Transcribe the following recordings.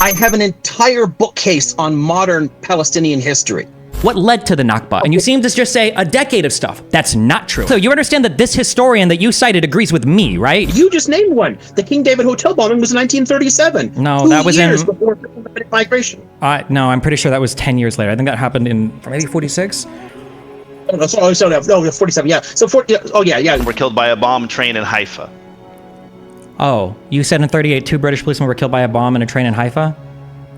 I have an entire bookcase on modern Palestinian history. What led to the Nakba? And you seem to just say a decade of stuff. That's not true. So you understand that this historian that you cited agrees with me, right? You just named one. The King David Hotel bombing was in 1937. No, that was 2 years before migration. No, I'm pretty sure that was 10 years later. I think that happened in maybe 46. Oh, no, 47. Yeah. So yeah. Were killed by a bomb train in Haifa. Oh, you said in 38 2 British policemen were killed by a bomb in a train in Haifa?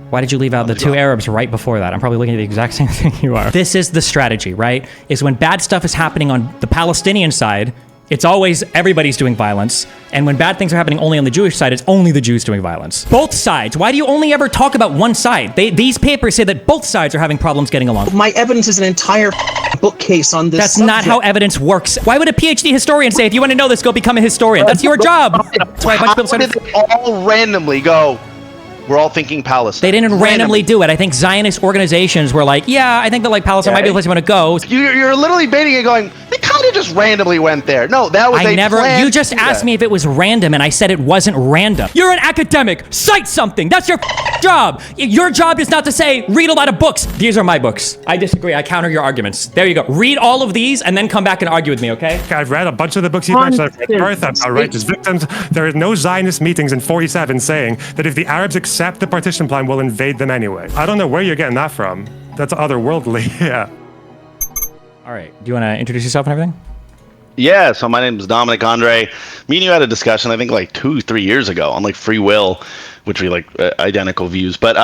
Why did you leave out the 2 Arabs right before that? I'm probably looking at the exact same thing you are. This is the strategy, right? Is when bad stuff is happening on the Palestinian side, it's always everybody's doing violence. And when bad things are happening only on the Jewish side, it's only the Jews doing violence. Both sides. Why do you only ever talk about one side? These papers say that both sides are having problems getting along. My evidence is an entire bookcase on this That's subject. not how evidence works. Why would a PhD historian say, if you want to know this, go become a historian? That's your job. That's why a bunch of people How did they all randomly go, we're all thinking Palestine? They didn't randomly do it. I think Zionist organizations were like, yeah, I think that like Palestine might be a place you want to go. You're literally baiting it going, they kind of just randomly went there. No, that was You just asked me if it was random, and I said it wasn't random. You're an academic. Cite something. That's your job. Your job is not to say, read a lot of books. These are my books. I disagree. I counter your arguments. There you go. Read all of these and then come back and argue with me, okay? I've read a bunch of the books you mentioned. I've read Birth, I've Righteous Victims. There are no Zionist meetings in 47 saying that if the Arabs accept the partition plan, we'll invade them anyway. I don't know where you're getting that from. That's otherworldly, yeah. All right. Do you want to introduce yourself and everything? Yeah, so my name is DominicAndre. Me and you had a discussion, I think like 2-3 years ago on like free will, which we like identical views. But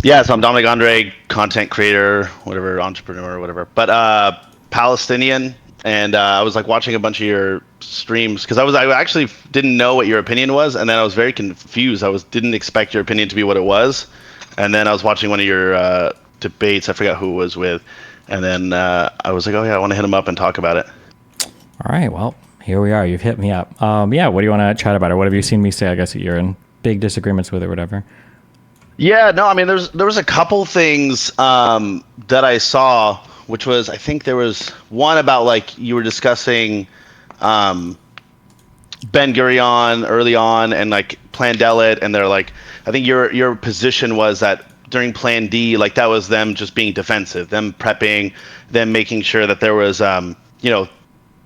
yeah, so I'm DominicAndre, content creator, whatever, entrepreneur, whatever. But Palestinian, and I was like watching a bunch of your streams because I actually didn't know what your opinion was, and then I was very confused. Didn't expect your opinion to be what it was, and then I was watching one of your debates. I forgot who it was with, and then I was like, oh yeah, I want to hit him up and talk about it. All right, well, here we are. You've hit me up. Yeah, what do you want to chat about, or what have you seen me say? I guess that you're in big disagreements with, or whatever. Yeah, no, I mean, there was a couple things that I saw, which was, I think there was one about like you were discussing Ben Gurion early on and like Plan Dalet, and they're like, I think your position was that during Plan D, like that was them just being defensive, them prepping, them making sure that there was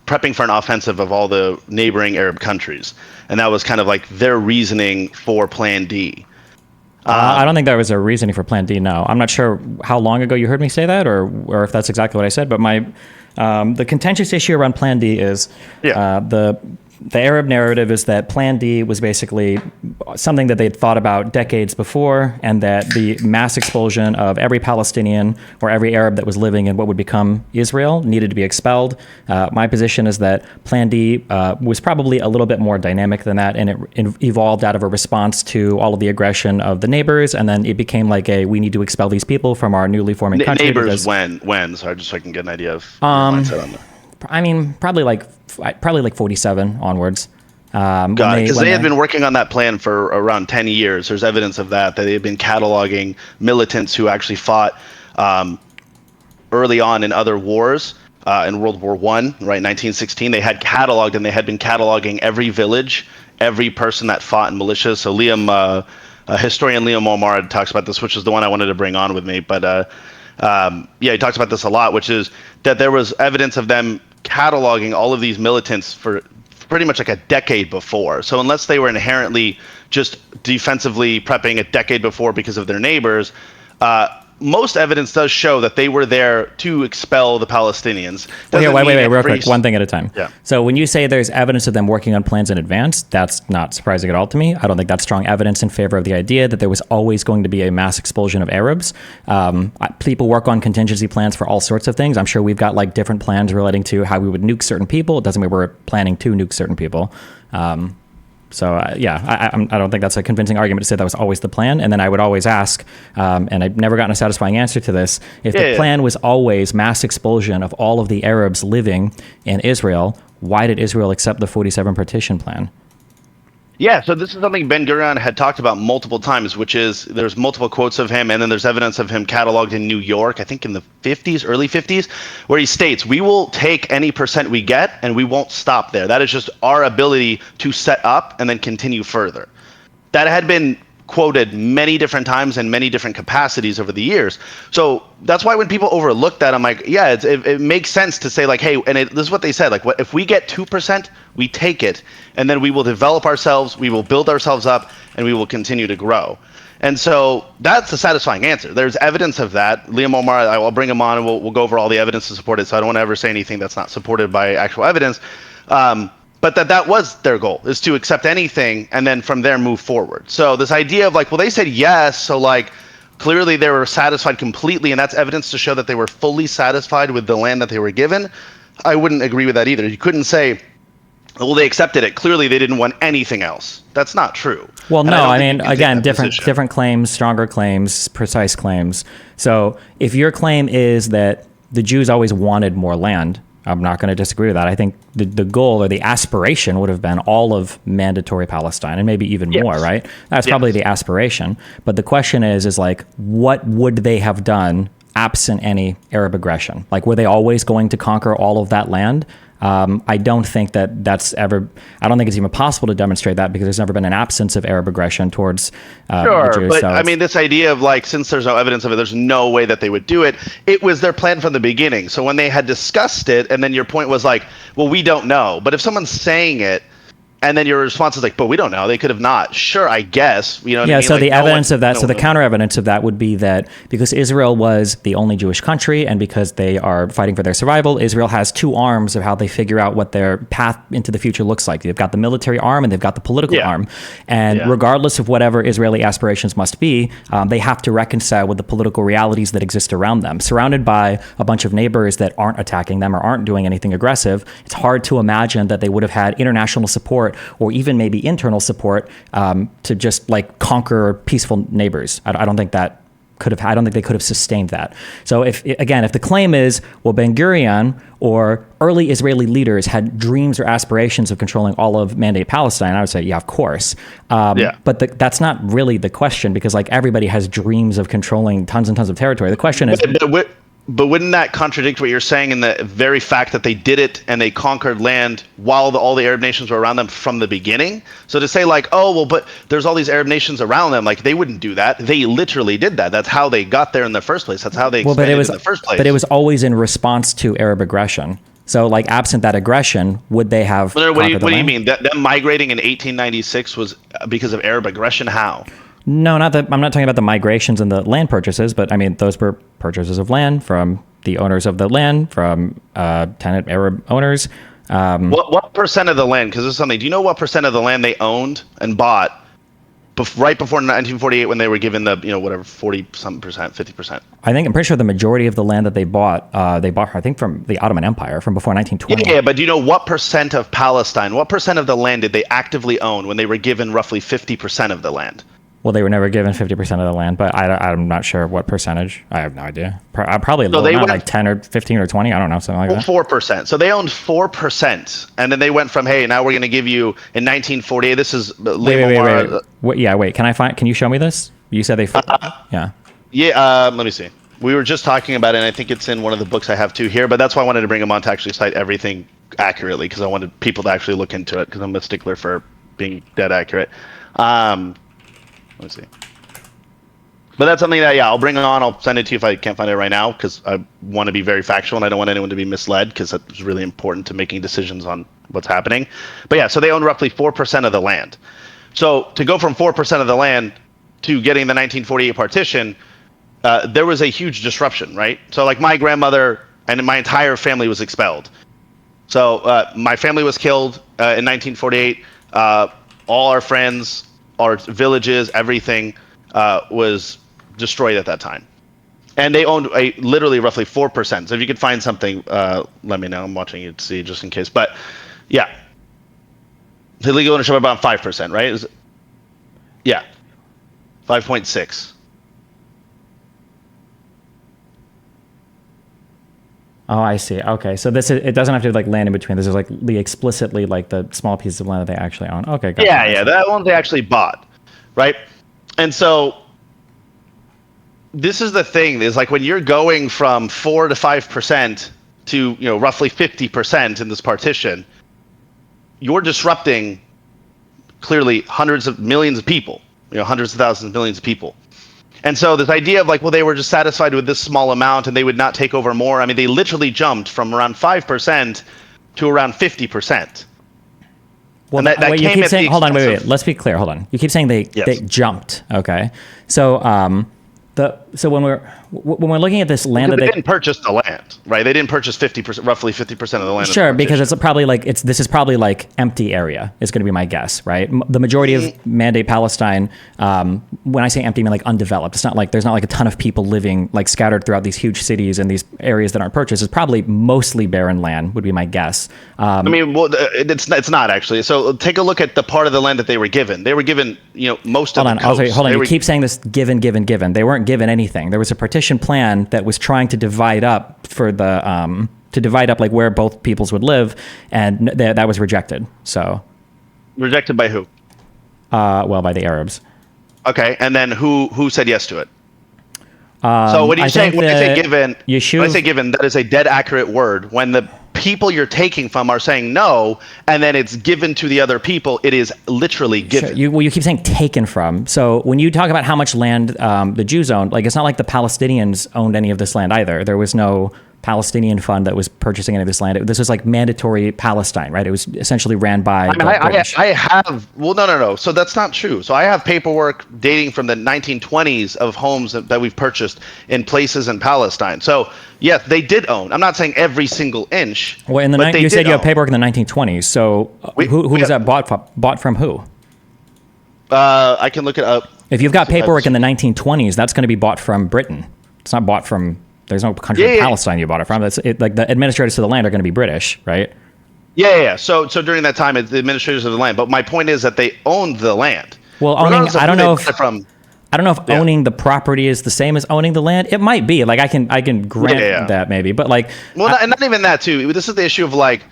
prepping for an offensive of all the neighboring Arab countries, and that was kind of like their reasoning for Plan D. I don't think there was a reasoning for Plan D. No, I'm not sure how long ago you heard me say that, or if that's exactly what I said. But the contentious issue around Plan D is the Arab narrative is that Plan D was basically something that they'd thought about decades before, and that the mass expulsion of every Palestinian or every Arab that was living in what would become Israel needed to be expelled. My position is that Plan D was probably a little bit more dynamic than that, and it evolved out of a response to all of the aggression of the neighbors, and then it became like we need to expel these people from our newly forming country. Neighbors when? Sorry, just so I can get an idea of your mindset on that. I mean, probably like 47 onwards. Because they had been working on that plan for around 10 years. There's evidence of that they had been cataloging militants who actually fought early on in other wars. In World War I, right, 1916, they had cataloged, and they had been cataloging every village, every person that fought in militias. So historian Liam Omar talks about this, which is the one I wanted to bring on with me. But he talks about this a lot, which is that there was evidence of them cataloging all of these militants for pretty much like a decade before. So unless they were inherently just defensively prepping a decade before because of their neighbors, most evidence does show that they were there to expel the Palestinians. Wait, real quick, one thing at a time. Yeah. So when you say there's evidence of them working on plans in advance, that's not surprising at all to me. I don't think that's strong evidence in favor of the idea that there was always going to be a mass expulsion of Arabs. People work on contingency plans for all sorts of things. I'm sure we've got like different plans relating to how we would nuke certain people. It doesn't mean we're planning to nuke certain people. I don't think that's a convincing argument to say that was always the plan. And then I would always ask, and I've never gotten a satisfying answer to this, if the plan was always mass expulsion of all of the Arabs living in Israel, why did Israel accept the 47 partition plan? Yeah, so this is something Ben Gurion had talked about multiple times, which is there's multiple quotes of him, and then there's evidence of him cataloged in New York, I think in the 50s, early 50s, where he states, we will take any percent we get, and we won't stop there. That is just our ability to set up and then continue further. That had been quoted many different times in many different capacities over the years. So that's why when people overlook that, I'm like, yeah, it makes sense to say like, hey, and this is what they said, like, what if we get 2%, we take it, and then we will develop ourselves, we will build ourselves up, and we will continue to grow. And so that's a satisfying answer. There's evidence of that. Liam Omar, I'll bring him on and we'll go over all the evidence to support it. So I don't want to ever say anything that's not supported by actual evidence. But that was their goal, is to accept anything and then from there move forward. So this idea of like, well, they said yes, so like clearly they were satisfied completely, and that's evidence to show that they were fully satisfied with the land that they were given. I wouldn't agree with that either. You couldn't say, well, they accepted it. Clearly, they didn't want anything else. That's not true. Well, no, I mean, again, different claims, stronger claims, precise claims. So if your claim is that the Jews always wanted more land, I'm not going to disagree with that. I think the goal or the aspiration would have been all of mandatory Palestine and maybe even more, right? That's probably the aspiration. But the question is like, what would they have done absent any Arab aggression? Like, were they always going to conquer all of that land? I don't think I don't think it's even possible to demonstrate that because there's never been an absence of Arab aggression towards the Jews. But I mean, this idea of like, since there's no evidence of it, there's no way that they would do it. It was their plan from the beginning. So when they had discussed it, and then your point was like, well, we don't know. But if someone's saying it, and then your response is like, but we don't know. They could have not. Sure, I guess. You know what I mean? So like, the evidence of that, so the counter evidence of that would be that because Israel was the only Jewish country and because they are fighting for their survival, Israel has two arms of how they figure out what their path into the future looks like. They've got the military arm and they've got the political arm. And regardless of whatever Israeli aspirations must be, they have to reconcile with the political realities that exist around them. Surrounded by a bunch of neighbors that aren't attacking them or aren't doing anything aggressive, it's hard to imagine that they would have had international support or even maybe internal support to just like conquer peaceful neighbors. I don't think that I don't think they could have sustained that. So if the claim is, well, Ben Gurion or early Israeli leaders had dreams or aspirations of controlling all of Mandate Palestine, I would say, yeah, of course. But that's not really the question because like everybody has dreams of controlling tons and tons of territory. The question is... But wouldn't that contradict what you're saying in the very fact that they did it and they conquered land while all the Arab nations were around them from the beginning? So to say like, oh, well, but there's all these Arab nations around them, like they wouldn't do that. They literally did that. That's how they got there in the first place. That's how they expanded in the first place. But it was always in response to Arab aggression. So like absent that aggression, would they have What do you mean? Them migrating in 1896 was because of Arab aggression? How? No, not that. I'm not talking about the migrations and the land purchases, but I mean, those were purchases of land from the owners of the land, from tenant Arab owners. What percent of the land? Because this is something. Do you know what percent of the land they owned and bought right before 1948 when they were given the 40-something percent, 50%? I'm pretty sure the majority of the land that they bought I think from the Ottoman Empire from before 1920. Yeah, but do you know what percent of Palestine? What percent of the land did they actively own when they were given roughly 50% of the land? Well, they were never given 50% of the land, but I'm not sure what percentage. I have no idea. Probably like 10 or 15 or 20. I don't know, something like that. 4%. So they owned 4%, and then they went from, hey, now we're going to give you in 1948. This is wait. Can you show me this? You said they. Yeah. Yeah. Let me see. We were just talking about it, and I think it's in one of the books I have too here. But that's why I wanted to bring them on to actually cite everything accurately because I wanted people to actually look into it because I'm a stickler for being dead accurate. Let's see. But that's something that, I'll bring it on. I'll send it to you if I can't find it right now because I want to be very factual and I don't want anyone to be misled because that's really important to making decisions on what's happening. But so they own roughly 4% of the land. So to go from 4% of the land to getting the 1948 partition, there was a huge disruption, right? So like my grandmother and my entire family was expelled. So my family was killed in 1948. All our friends, our villages, everything was destroyed at that time. And they owned literally roughly 4%. So if you could find something, let me know. I'm watching you to see just in case. But yeah, the legal ownership about 5%, right? 5.6. Oh, I see. Okay, so it doesn't have to be like land in between. This is like explicitly like the small pieces of land that they actually own. Okay, gotcha. Yeah, that one they actually bought, right? And so this is the thing: is like when you're going from 4 to 5% to roughly 50% in this partition, you're disrupting clearly hundreds of millions of people, hundreds of thousands, millions of people. And so this idea of like, well, they were just satisfied with this small amount and they would not take over more. I mean, they literally jumped from around 5% to around 50%. Well, that you keep saying, hold on, wait. Let's be clear. Hold on. You keep saying they jumped. Okay. So, so when we're looking at this land, they didn't purchase the land, right? They didn't purchase roughly 50% of the land. Sure, because it's probably like this is probably like empty area. Is going to be my guess, right? The majority of Mandate Palestine, when I say empty, I mean like undeveloped. It's not like there's not like a ton of people living like scattered throughout these huge cities and these areas that aren't purchased. It's probably mostly barren land, would be my guess. I mean, well, it's not actually. So take a look at the part of the land that they were given. They were given, most of the coast. Hold on. You keep saying this given. They weren't given anything. There was a partition plan that was trying to divide up for the like where both peoples would live, and that was rejected. So rejected by who? Well, by the Arabs. Okay, and then who said yes to it? So when I say given, that is a dead accurate word. When the people you're taking from are saying no, and then it's given to the other people, it is literally given. Sure. You keep saying taken from. So when you talk about how much land the Jews owned, like it's not like the Palestinians owned any of this land either. There was no Palestinian fund that was purchasing any of this land. This was like mandatory Palestine, right? It was essentially ran by. I have. Well, no. So that's not true. So I have paperwork dating from the 1920s of homes that we've purchased in places in Palestine. So yes, they did own. I'm not saying every single inch. Well, you said you have paperwork in the 1920s. So who was that bought from who? I can look it up. If you've got paperwork in the 1920s, that's going to be bought from Britain. It's not bought from. There's no country in Palestine you bought it from. Like the administrators of the land are going to be British, right? Yeah. So during that time, it's the administrators of the land. But my point is that they owned the land. Well, owning. I don't know if owning the property is the same as owning the land. It might be. Like I can grant that maybe, but like. Well, and not even that too. This is the issue of like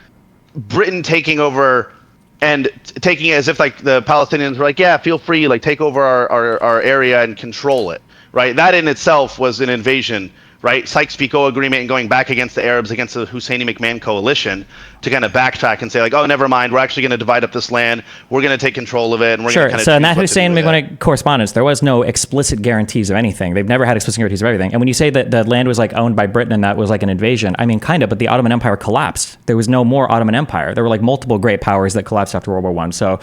Britain taking over and taking it as if like the Palestinians were like, yeah, feel free, like take over our area and control it, right? That in itself was an invasion. Right, Sykes-Picot agreement and going back against the Arabs, against the Husseini McMahon coalition, to kind of backtrack and say like, oh, never mind, we're actually going to divide up this land, we're going to take control of it, and we're going to kind of. So in that Hussein McMahon correspondence, there was no explicit guarantees of anything. They've never had explicit guarantees of everything. And when you say that the land was like owned by Britain and that was like an invasion, I mean, kind of, but the Ottoman Empire collapsed. There was no more Ottoman Empire. There were like multiple great powers that collapsed after World War I. So,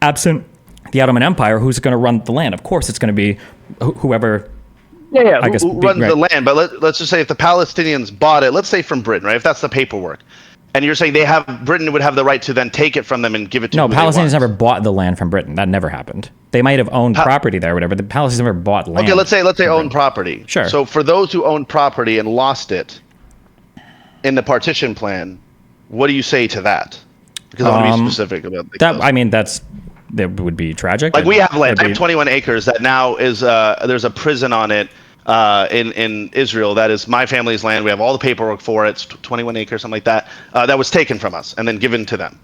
absent the Ottoman Empire, who's going to run the land? Of course, it's going to be whoever. Yeah. Who runs the land? But let's just say if the Palestinians bought it, let's say from Britain, right? If that's the paperwork, and you're saying Britain would have the right to then take it from them and give it to. No, Palestinians never bought the land from Britain. That never happened. They might have owned property there, or whatever. But the Palestinians never bought land. Okay, let's say own property. Sure. So for those who owned property and lost in the partition plan, what do you say to that? Because I want to be specific about that. I mean, that would be tragic. Like we have land. I have 21 acres that now is there's a prison on it in Israel. That is my family's land. We have all the paperwork for it. It's 21 acres, something like that. That was taken from us and then given to them.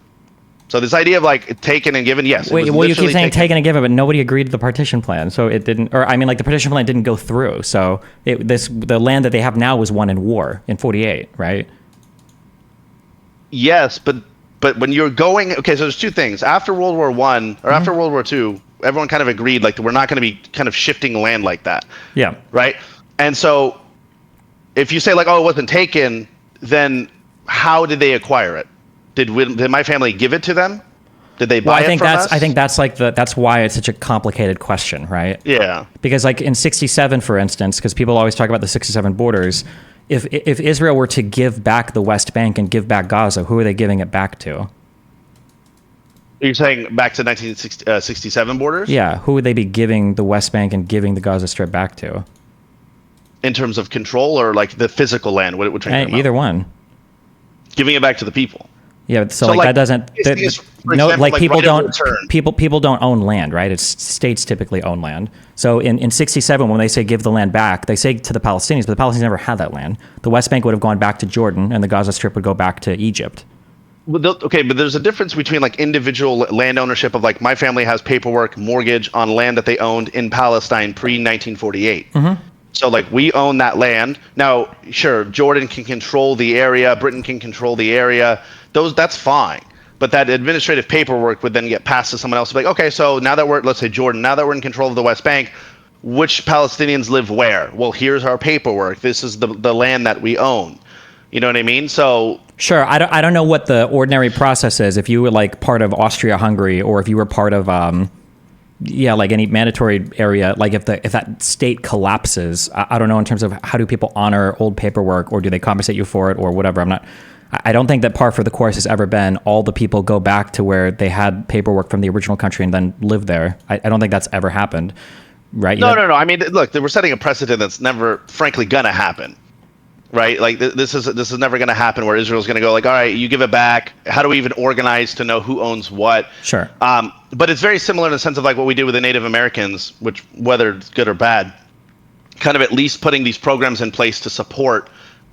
So this idea of like taken and given, yes. Wait, well, you keep saying taken and given, but nobody agreed to the partition plan, so it didn't. Or I mean, like the partition plan didn't go through. So the land that they have now was won in war in '48, right? Yes, but when you're going, okay, so there's two things. After World War I or after World War II, everyone kind of agreed like we're not going to be kind of shifting land like that. Yeah. Right. And so if you say like, oh, it wasn't taken, then how did they acquire it? Did my family give it to them? Did they buy it from us? I think that's like that's why it's such a complicated question, right? Yeah. Because like in '67, for instance, because people always talk about the '67 borders. If Israel were to give back the West Bank and give back Gaza, who are they giving it back to? You're saying back to 1967 borders? Yeah. Who would they be giving the West Bank and giving the Gaza Strip back to? In terms of control or like the physical land? Either one. Giving it back to the people. Yeah, so like that doesn't people don't own land, right? It's states typically own land. So in '67, when they say give the land back, they say to the Palestinians, but the Palestinians never had that land. The West Bank would have gone back to Jordan, and the Gaza Strip would go back to Egypt. Okay, but there's a difference between like individual land ownership of like my family has paperwork, mortgage on land that they owned in Palestine pre-1948. Mm-hmm. So like we own that land. Now, sure, Jordan can control the area, Britain can control the area. That's fine. but that administrative paperwork would then get passed to someone else. Like, okay, so now that let's say Jordan, now that we're in control of the West Bank, which Palestinians live where? Well, here's our paperwork. This is the land that we own. You know what I mean? So sure. I don't know what the ordinary process is. If you were like part of Austria-Hungary, or if you were part of like any mandatory area, like if that state collapses, I don't know in terms of how do people honor old paperwork, or do they compensate you for it, or whatever. I don't think that par for the course has ever been all the people go back to where they had paperwork from the original country and then live there. I don't think that's ever happened, right? No. I mean, look, we're setting a precedent that's never, frankly, gonna happen. Right, like this is never going to happen, where Israel's going to go like, all right, you give it back. How do we even organize to know who owns what? Sure. But it's very similar in the sense of like what we did with the Native Americans, which, whether it's good or bad, kind of at least putting these programs in place to support,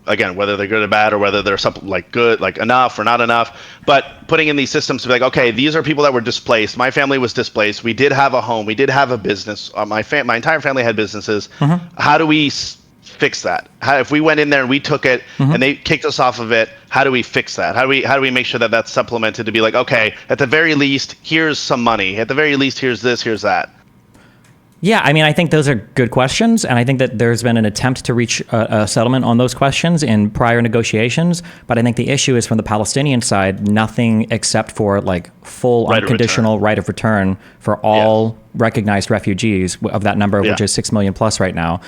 again, whether they're good or bad, or whether they're something like good, like enough or not enough, but putting in these systems to be like, okay, these are people that were displaced. My family was displaced. We did have a home. We did have a business. My entire family had businesses. How do we fix that? If we went in there and we took it and they kicked us off of it, how do we fix that? How do we make sure that that's supplemented to be like, okay, at the very least, here's some money. At the very least, here's this, here's that. Yeah, I mean, I think those are good questions, and I think that there's been an attempt to reach a settlement on those questions in prior negotiations, but I think the issue is from the Palestinian side, nothing except for like full unconditional right of return for all recognized refugees of that number, which is 6 million plus right now,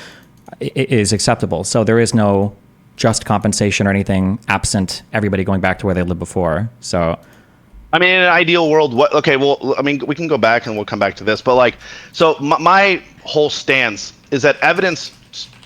is acceptable. So there is no just compensation or anything absent everybody going back to where they lived before. So I mean, in an ideal world, okay, well, I mean, we can go back and we'll come back to this, but like, so my whole stance is that evidence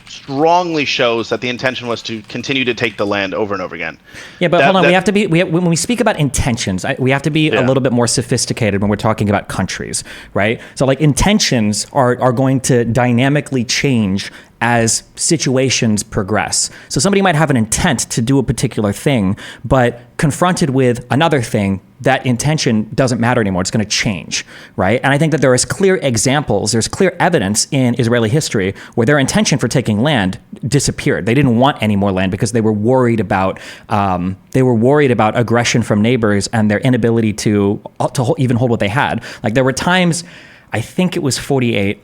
strongly shows that the intention was to continue to take the land over and over again. Yeah, but hold on, when we speak about intentions, we have to be a little bit more sophisticated when we're talking about countries, right? So like intentions are going to dynamically change as situations progress. So somebody might have an intent to do a particular thing, but confronted with another thing, that intention doesn't matter anymore. It's going to change, right? And I think that there is clear examples, there's clear evidence in Israeli history where their intention for taking land disappeared. They didn't want any more land because they were worried about aggression from neighbors and their inability to even hold what they had. Like there were times, I think it was 48,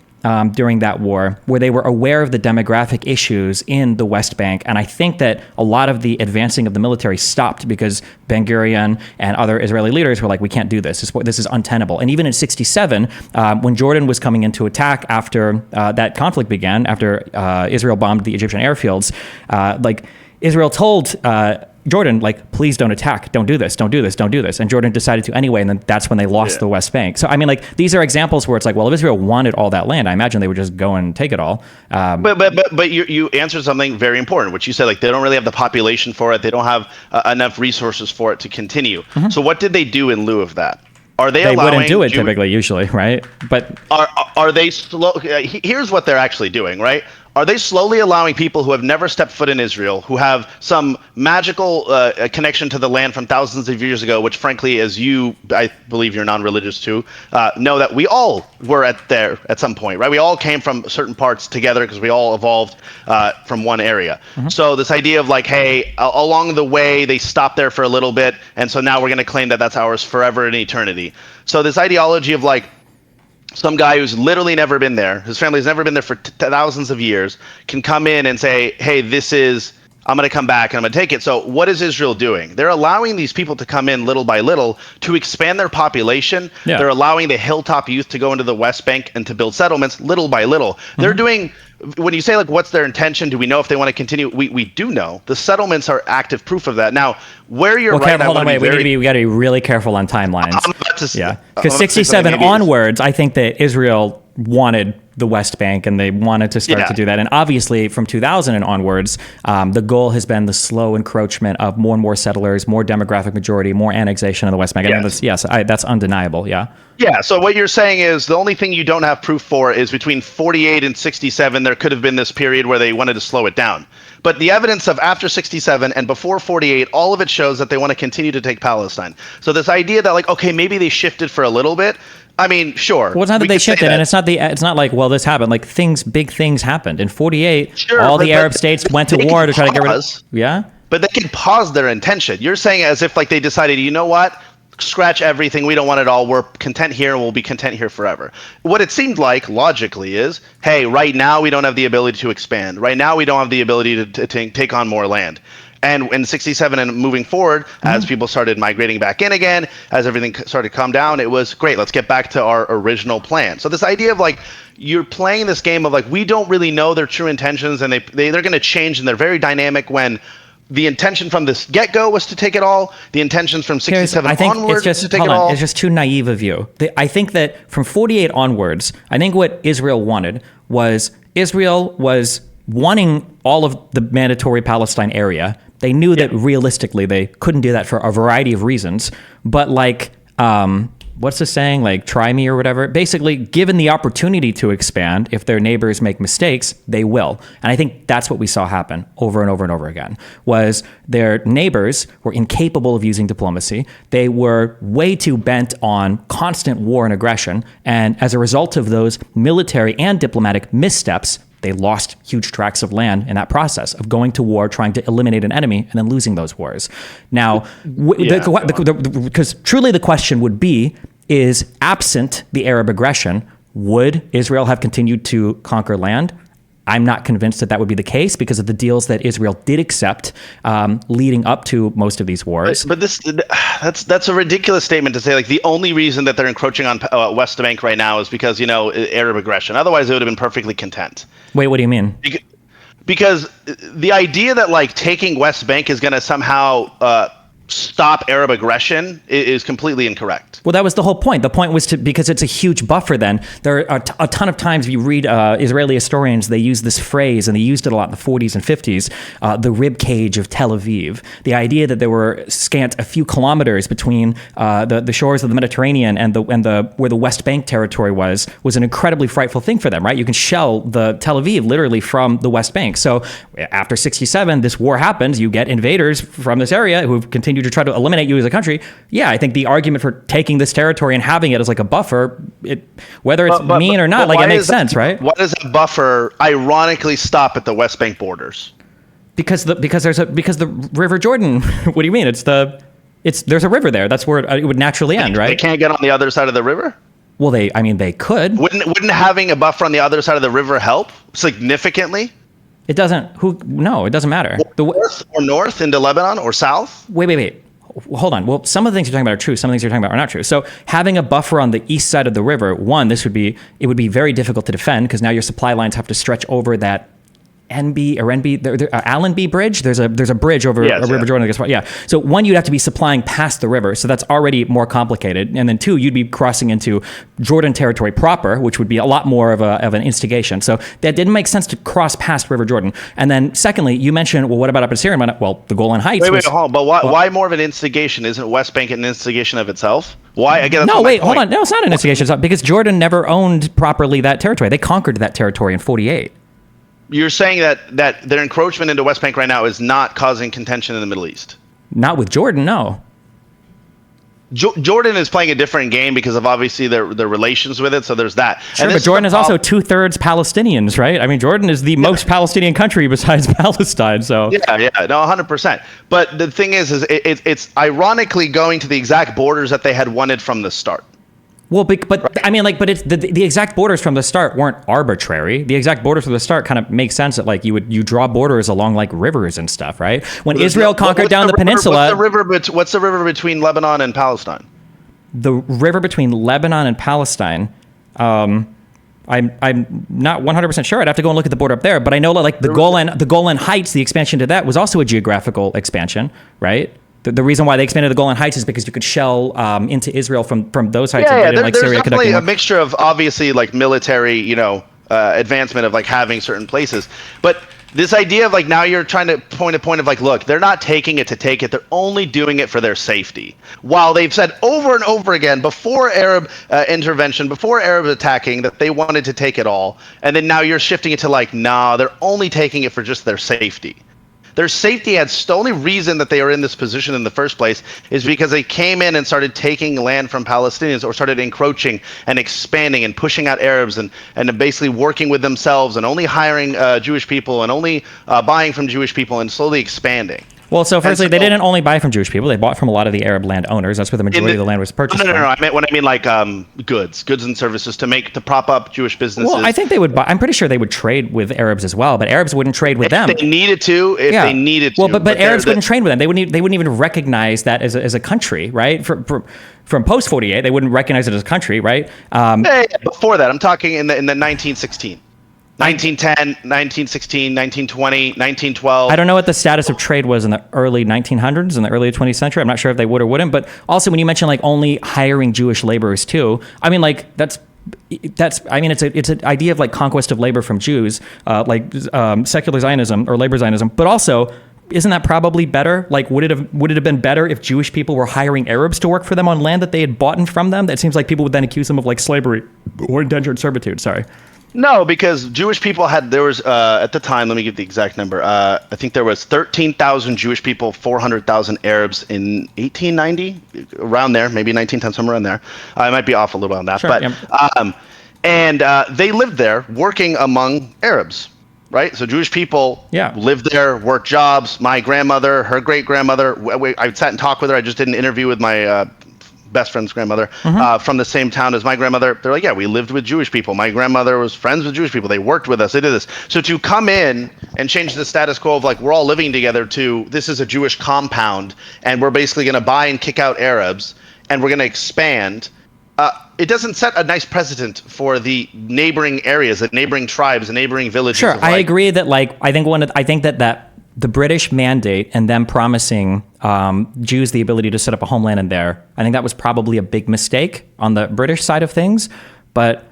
during that war, where they were aware of the demographic issues in the West Bank. And I think that a lot of the advancing of the military stopped because Ben-Gurion and other Israeli leaders were like, we can't do this. This is untenable. And even in 67, when Jordan was coming into attack after that conflict began, after Israel bombed the Egyptian airfields, like Israel told Jordan, like, please don't attack. Don't do this. Don't do this. Don't do this. And Jordan decided to anyway. And then that's when they lost the West Bank. So, I mean, like, these are examples where it's like, well, if Israel wanted all that land, I imagine they would just go and take it all. But you answered something very important, which you said, like, they don't really have the population for it. They don't have enough resources for it to continue. So what did they do in lieu of that? They wouldn't do it typically, usually, right? But are they slow? Here's what they're actually doing, right? Are they slowly allowing people who have never stepped foot in Israel, who have some magical connection to the land from thousands of years ago, which frankly, as I believe you're non-religious too, know that we all were at some point, right? We all came from certain parts together because we all evolved from one area. So this idea of like, hey, along the way, they stopped there for a little bit, and so now we're going to claim that that's ours forever and eternity. So this ideology of like, some guy who's literally never been there, his family's never been there for thousands of years, can come in and say, hey, I'm going to come back and I'm going to take it. So what is Israel doing? They're allowing these people to come in little by little to expand their population. Yeah. They're allowing the hilltop youth to go into the West Bank and to build settlements little by little. They're doing, when you say like, what's their intention? Do we know if they want to continue? We do know. The settlements are active proof of that. Now, where you're right. Hold on, wait. We got to be really careful on timelines. Because 67 onwards, I think that Israel wanted the West Bank and they wanted to start to do that. And obviously from 2000 and onwards, the goal has been the slow encroachment of more and more settlers, more demographic majority, more annexation of the West Bank. Yes. I mean, that's undeniable. Yeah. Yeah. So what you're saying is the only thing you don't have proof for is between 48 and 67, there could have been this period where they wanted to slow it down. But the evidence of after 67 and before 48, all of it shows that they want to continue to take Palestine. So this idea that like, okay, maybe they shifted for a little bit. I mean, sure. Well, it's not that they shifted, and it's not like, well, this happened. Like big things happened in 48. All the Arab states went to war to try to get rid of. Yeah. But they can pause their intention. You're saying as if like they decided, you know what? scratch everything. We don't want it all. We're content here, and we'll be content here forever. What it seemed like, logically, is, hey, right now we don't have the ability to expand. Right now we don't have the ability to take on more land. And in 67 and moving forward, as people started migrating back in again, as everything started to calm down, it was great. Let's get back to our original plan. So this idea of like, you're playing this game of like, we don't really know their true intentions, and they're going to change, and they're very dynamic, when the intention from this get-go was to take it all. The intentions from 67 onwards was to take it all. It's just too naive of you. I think that from 48 onwards, I think what Israel wanted was, Israel was wanting all of the mandatory Palestine area. They knew that realistically they couldn't do that for a variety of reasons. But like, what's the saying? Like, try me or whatever. Basically, given the opportunity to expand, if their neighbors make mistakes, they will. And I think that's what we saw happen over and over and over again, was their neighbors were incapable of using diplomacy. They were way too bent on constant war and aggression. And as a result of those military and diplomatic missteps, they lost huge tracts of land in that process of going to war, trying to eliminate an enemy, and then losing those wars. Now, because truly the question would be, is absent the Arab aggression, would Israel have continued to conquer land? I'm not convinced that that would be the case because of the deals that Israel did accept leading up to most of these wars. But that's a ridiculous statement to say. Like, the only reason that they're encroaching on West Bank right now is because, Arab aggression. Otherwise, they would have been perfectly content. Wait, what do you mean? Because the idea that like taking West Bank is going to somehow stop Arab aggression is completely incorrect. Well, that was the whole point. The point was because it's a huge buffer then. There are a ton of times you read Israeli historians, they use this phrase, and they used it a lot in the 40s and 50s, the rib cage of Tel Aviv. The idea that there were scant a few kilometers between the shores of the Mediterranean and where the West Bank territory was an incredibly frightful thing for them, right? You can shell the Tel Aviv literally from the West Bank. So after 67, this war happens, you get invaders from this area who have continued to try to eliminate you as a country. Yeah, I think the argument for taking this territory and having it as like a buffer, whether it's mean or not, like it makes sense, right? Why does a buffer ironically stop at the West Bank borders? Because the River Jordan. What do you mean? There's a river there. That's where it would naturally end, right? They can't get on the other side of the river? Well, they could. Wouldn't having a buffer on the other side of the river help significantly? It doesn't. No, it doesn't matter. North into Lebanon or south? Wait. Hold on. Well, some of the things you're talking about are true. Some of the things you're talking about are not true. So having a buffer on the east side of the river, it would be very difficult to defend because now your supply lines have to stretch over that Allenby Bridge. There's a bridge over River Jordan. Yeah. So one, you'd have to be supplying past the river, so that's already more complicated. And then two, you'd be crossing into Jordan territory proper, which would be a lot more of an instigation. So that didn't make sense to cross past River Jordan. And then secondly, you mentioned, well, what about up in Syria? Well, the Golan Heights. Hold on. But why more of an instigation? Isn't West Bank an instigation of itself? Why? Again, hold on. No, it's not an instigation. It's because Jordan never owned properly that territory. They conquered that territory in 48. You're saying that their encroachment into West Bank right now is not causing contention in the Middle East? Not with Jordan, no. Jordan is playing a different game because of obviously their relations with it, so there's that. Sure, but Jordan is also 2/3 Palestinians, right? I mean, Jordan is the most Palestinian country besides Palestine, so... Yeah, no, 100%. But the thing is it's ironically going to the exact borders that they had wanted from the start. Well, but right. I mean, but it's the exact borders from the start weren't arbitrary. The exact borders from the start kind of make sense that like you draw borders along like rivers and stuff, right? When Israel conquered down the peninsula, what's the river between Lebanon and Palestine? The river between Lebanon and Palestine. I'm not 100% sure. I'd have to go and look at the border up there, but I know like the Golan Heights, the expansion to that was also a geographical expansion, right? The reason why they expanded the Golan Heights is because you could shell into Israel from those heights. There's definitely a mixture of obviously like military, advancement of like having certain places. But this idea of like now you're trying to point a point of like, look, they're not taking it to take it. They're only doing it for their safety. While they've said over and over again before Arab intervention, before Arabs attacking, that they wanted to take it all. And then now you're shifting it to like, nah, they're only taking it for just their safety. Their safety the only reason that they are in this position in the first place is because they came in and started taking land from Palestinians or started encroaching and expanding and pushing out Arabs and basically working with themselves and only hiring Jewish people and only buying from Jewish people and slowly expanding. Well, so firstly, they didn't only buy from Jewish people. They bought from a lot of the Arab landowners. That's where the majority of the land was purchased. No. I mean like goods and services to prop up Jewish businesses. Well, I think they would buy. I'm pretty sure they would trade with Arabs as well, but Arabs wouldn't trade with them. If they needed to. Well, but Arabs wouldn't trade with them. They wouldn't even recognize that as a country, right? From post 48, they wouldn't recognize it as a country, right? Before that, I'm talking in the 1916. 1910, 1916, 1920, 1912. I don't know what the status of trade was in the early 1900s, in the early 20th century. I'm not sure if they would or wouldn't. But also, when you mention like only hiring Jewish laborers too, I mean, like it's an idea of like conquest of labor from Jews, secular Zionism or labor Zionism. But also, isn't that probably better? Like, would it have been better if Jewish people were hiring Arabs to work for them on land that they had bought from them? That seems like people would then accuse them of like slavery or indentured servitude. Sorry. No, because Jewish people at the time, let me give the exact number. I think there was 13,000 Jewish people, 400,000 Arabs in 1890, around there, maybe 1910, somewhere around there. I might be off a little on that. Sure, they lived there working among Arabs, right? So Jewish people lived there, worked jobs. My grandmother, her great-grandmother, I sat and talked with her. I just did an interview with my best friend's grandmother from the same town as my grandmother. They're like, yeah, we lived with Jewish people. My grandmother was friends with Jewish people. They worked with us. They did this. So to come in and change the status quo of like, we're all living together to this is a Jewish compound and we're basically going to buy and kick out Arabs and we're going to expand. It doesn't set a nice precedent for the neighboring areas, the neighboring tribes, the neighboring villages. Sure. I agree that like, I think that the British mandate and them promising Jews the ability to set up a homeland in there, I think that was probably a big mistake on the British side of things. But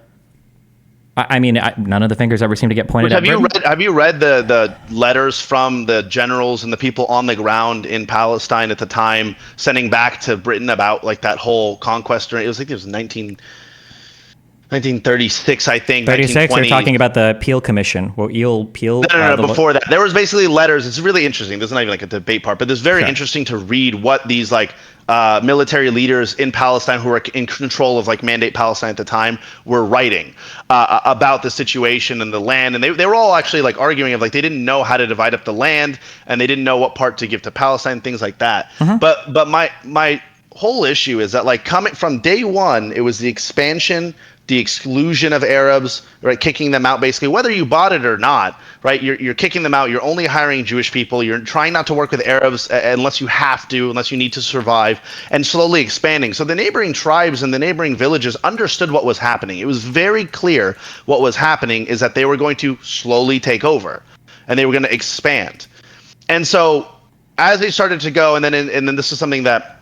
I mean, none of the fingers ever seem to get pointed at Britain. Have you read the letters from the generals and the people on the ground in Palestine at the time, sending back to Britain about like that whole conquest? It was 1936, I think. 36. You're talking about the Peel Commission. Well, Peel. No. Before that, there was basically letters. It's really interesting. This is not even like a debate part, but it's very interesting to read what these like military leaders in Palestine who were in control of like Mandate Palestine at the time were writing about the situation and the land, and they were all actually like arguing of like they didn't know how to divide up the land and they didn't know what part to give to Palestine, things like that. But my whole issue is that like coming from day one, it was the expansion, the exclusion of Arabs, right? Kicking them out basically, whether you bought it or not, right? You're kicking them out. You're only hiring Jewish people. You're trying not to work with Arabs unless you have to, unless you need to survive, and slowly expanding. So the neighboring tribes and the neighboring villages understood what was happening. It was very clear what was happening is that they were going to slowly take over and they were going to expand. And so as they started to go, and then this is something that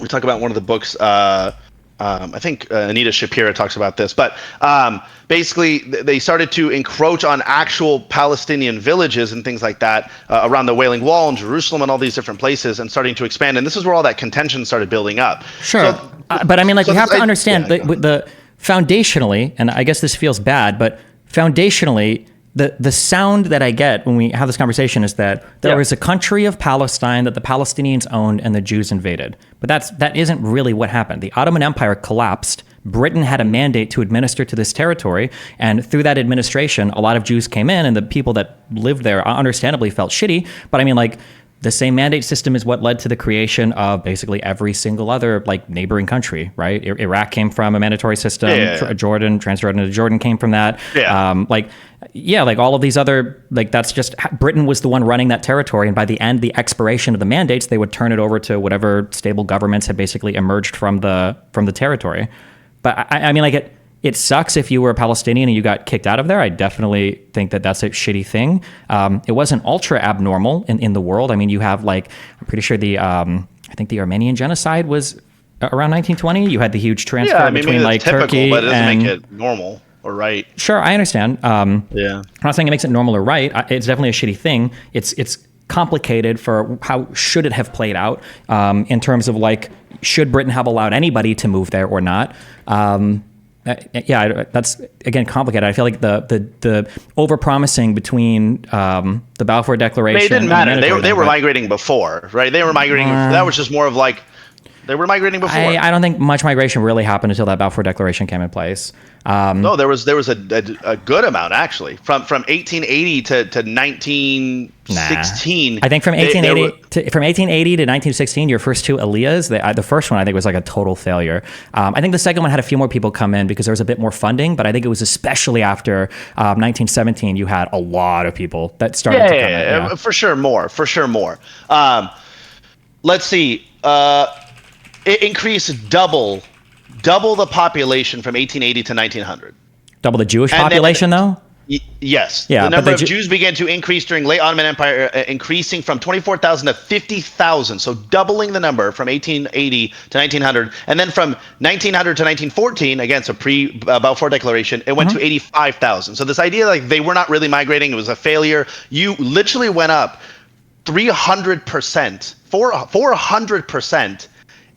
we talk about in one of the books, I think Anita Shapira talks about this, but basically they started to encroach on actual Palestinian villages and things like that around the Wailing Wall and Jerusalem and all these different places and starting to expand. And this is where all that contention started building up. Sure. But I mean, like, we have to understand the foundationally, and I guess this feels bad, but foundationally, the sound that I get when we have this conversation is that there was a country of Palestine that the Palestinians owned and the Jews invaded. But that isn't really what happened. The Ottoman Empire collapsed. Britain had a mandate to administer to this territory, and through that administration, a lot of Jews came in, and the people that lived there understandably felt shitty. But I mean, like, the same mandate system is what led to the creation of basically every single other like neighboring country, right? Iraq came from a mandatory system. Jordan, Transjordan to Jordan came from that. Like all of these other, like, that's just, Britain was the one running that territory. And by the end, the expiration of the mandates, they would turn it over to whatever stable governments had basically emerged from the territory. But I mean, like, it sucks if you were a Palestinian and you got kicked out of there. I definitely think that that's a shitty thing. It wasn't ultra abnormal in the world. I mean, you have like, I'm pretty sure I think the Armenian genocide was around 1920. You had the huge transfer between like typical, Turkey but it doesn't and make it normal or right. Sure, I understand. I'm not saying it makes it normal or right. It's definitely a shitty thing. It's complicated for how should it have played out in terms of like, should Britain have allowed anybody to move there or not? That's again complicated. I feel like the overpromising between the Balfour Declaration. It didn't matter. They were migrating before, right? They were migrating. That was just more of like They were migrating before. I don't think much migration really happened until that Balfour Declaration came in place. No, there was a good amount actually from 1880 to 1916. I think from 1880 to 1916, your first two aliyahs, the first one I think was like a total failure. I think the second one had a few more people come in because there was a bit more funding, but I think it was especially after 1917 you had a lot of people that started to come in. Yeah, for sure more. Let's see. It increased double the population from 1880 to 1900. Double the Jewish population, though? Yes. Yeah, the number of Jews began to increase during late Ottoman Empire, increasing from 24,000 to 50,000. So doubling the number from 1880 to 1900. And then from 1900 to 1914, again, so pre-Balfour Declaration, it went to 85,000. So this idea like they were not really migrating, it was a failure. You literally went up 300%, 400%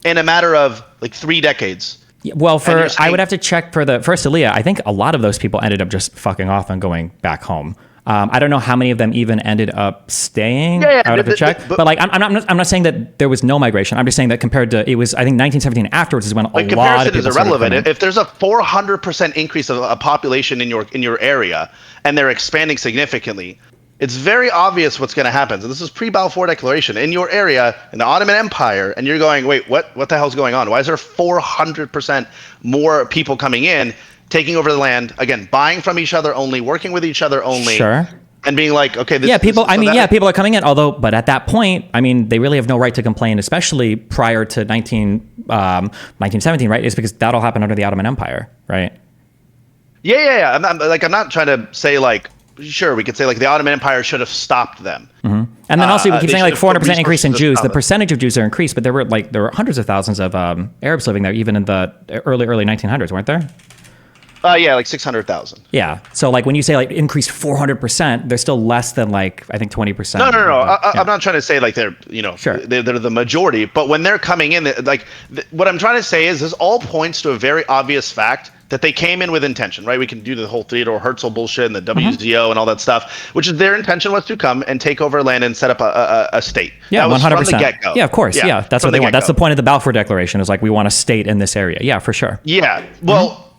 in a matter of like 3 decades. Well, I would have to check for the first aliyah. I think a lot of those people ended up just fucking off and going back home. I don't know how many of them even ended up staying. I would have to check. But like, I'm not saying that there was no migration. I'm just saying that compared to it was, I think 1917 afterwards is when a lot of people is irrelevant. If there's a 400% increase of a population in your area and they're expanding significantly, it's very obvious what's going to happen. So this is pre-Balfour Declaration in your area in the Ottoman Empire, and you're going, wait, what the hell's going on? Why is there 400% more people coming in, taking over the land, again, buying from each other only, working with each other only, sure, and being like, okay, people are coming in. But at that point, I mean, they really have no right to complain, especially prior to 1917, right? It's because that all happened under the Ottoman Empire, right? Yeah. I'm not trying to say like. Sure, we could say like the Ottoman Empire should have stopped them. Mm-hmm. And then also we keep saying like 400% increase in Jews. The percentage of Jews are increased, but there were hundreds of thousands of Arabs living there even in the early 1900s, weren't there? Yeah, like 600,000. Yeah. So like when you say like increased 400%, they're still less than like I think 20%. No. I'm not trying to say like they're sure. they're the majority, but when they're coming in, like what I'm trying to say is this all points to a very obvious fact that they came in with intention, right? We can do the whole Theodore Herzl bullshit and the WTO and all that stuff, which is their intention was to come and take over land and set up a state. Yeah, 100%. From the get-go. Yeah, of course. Yeah, that's what they want. That's the point of the Balfour Declaration is like we want a state in this area. Yeah, for sure. Yeah. Well,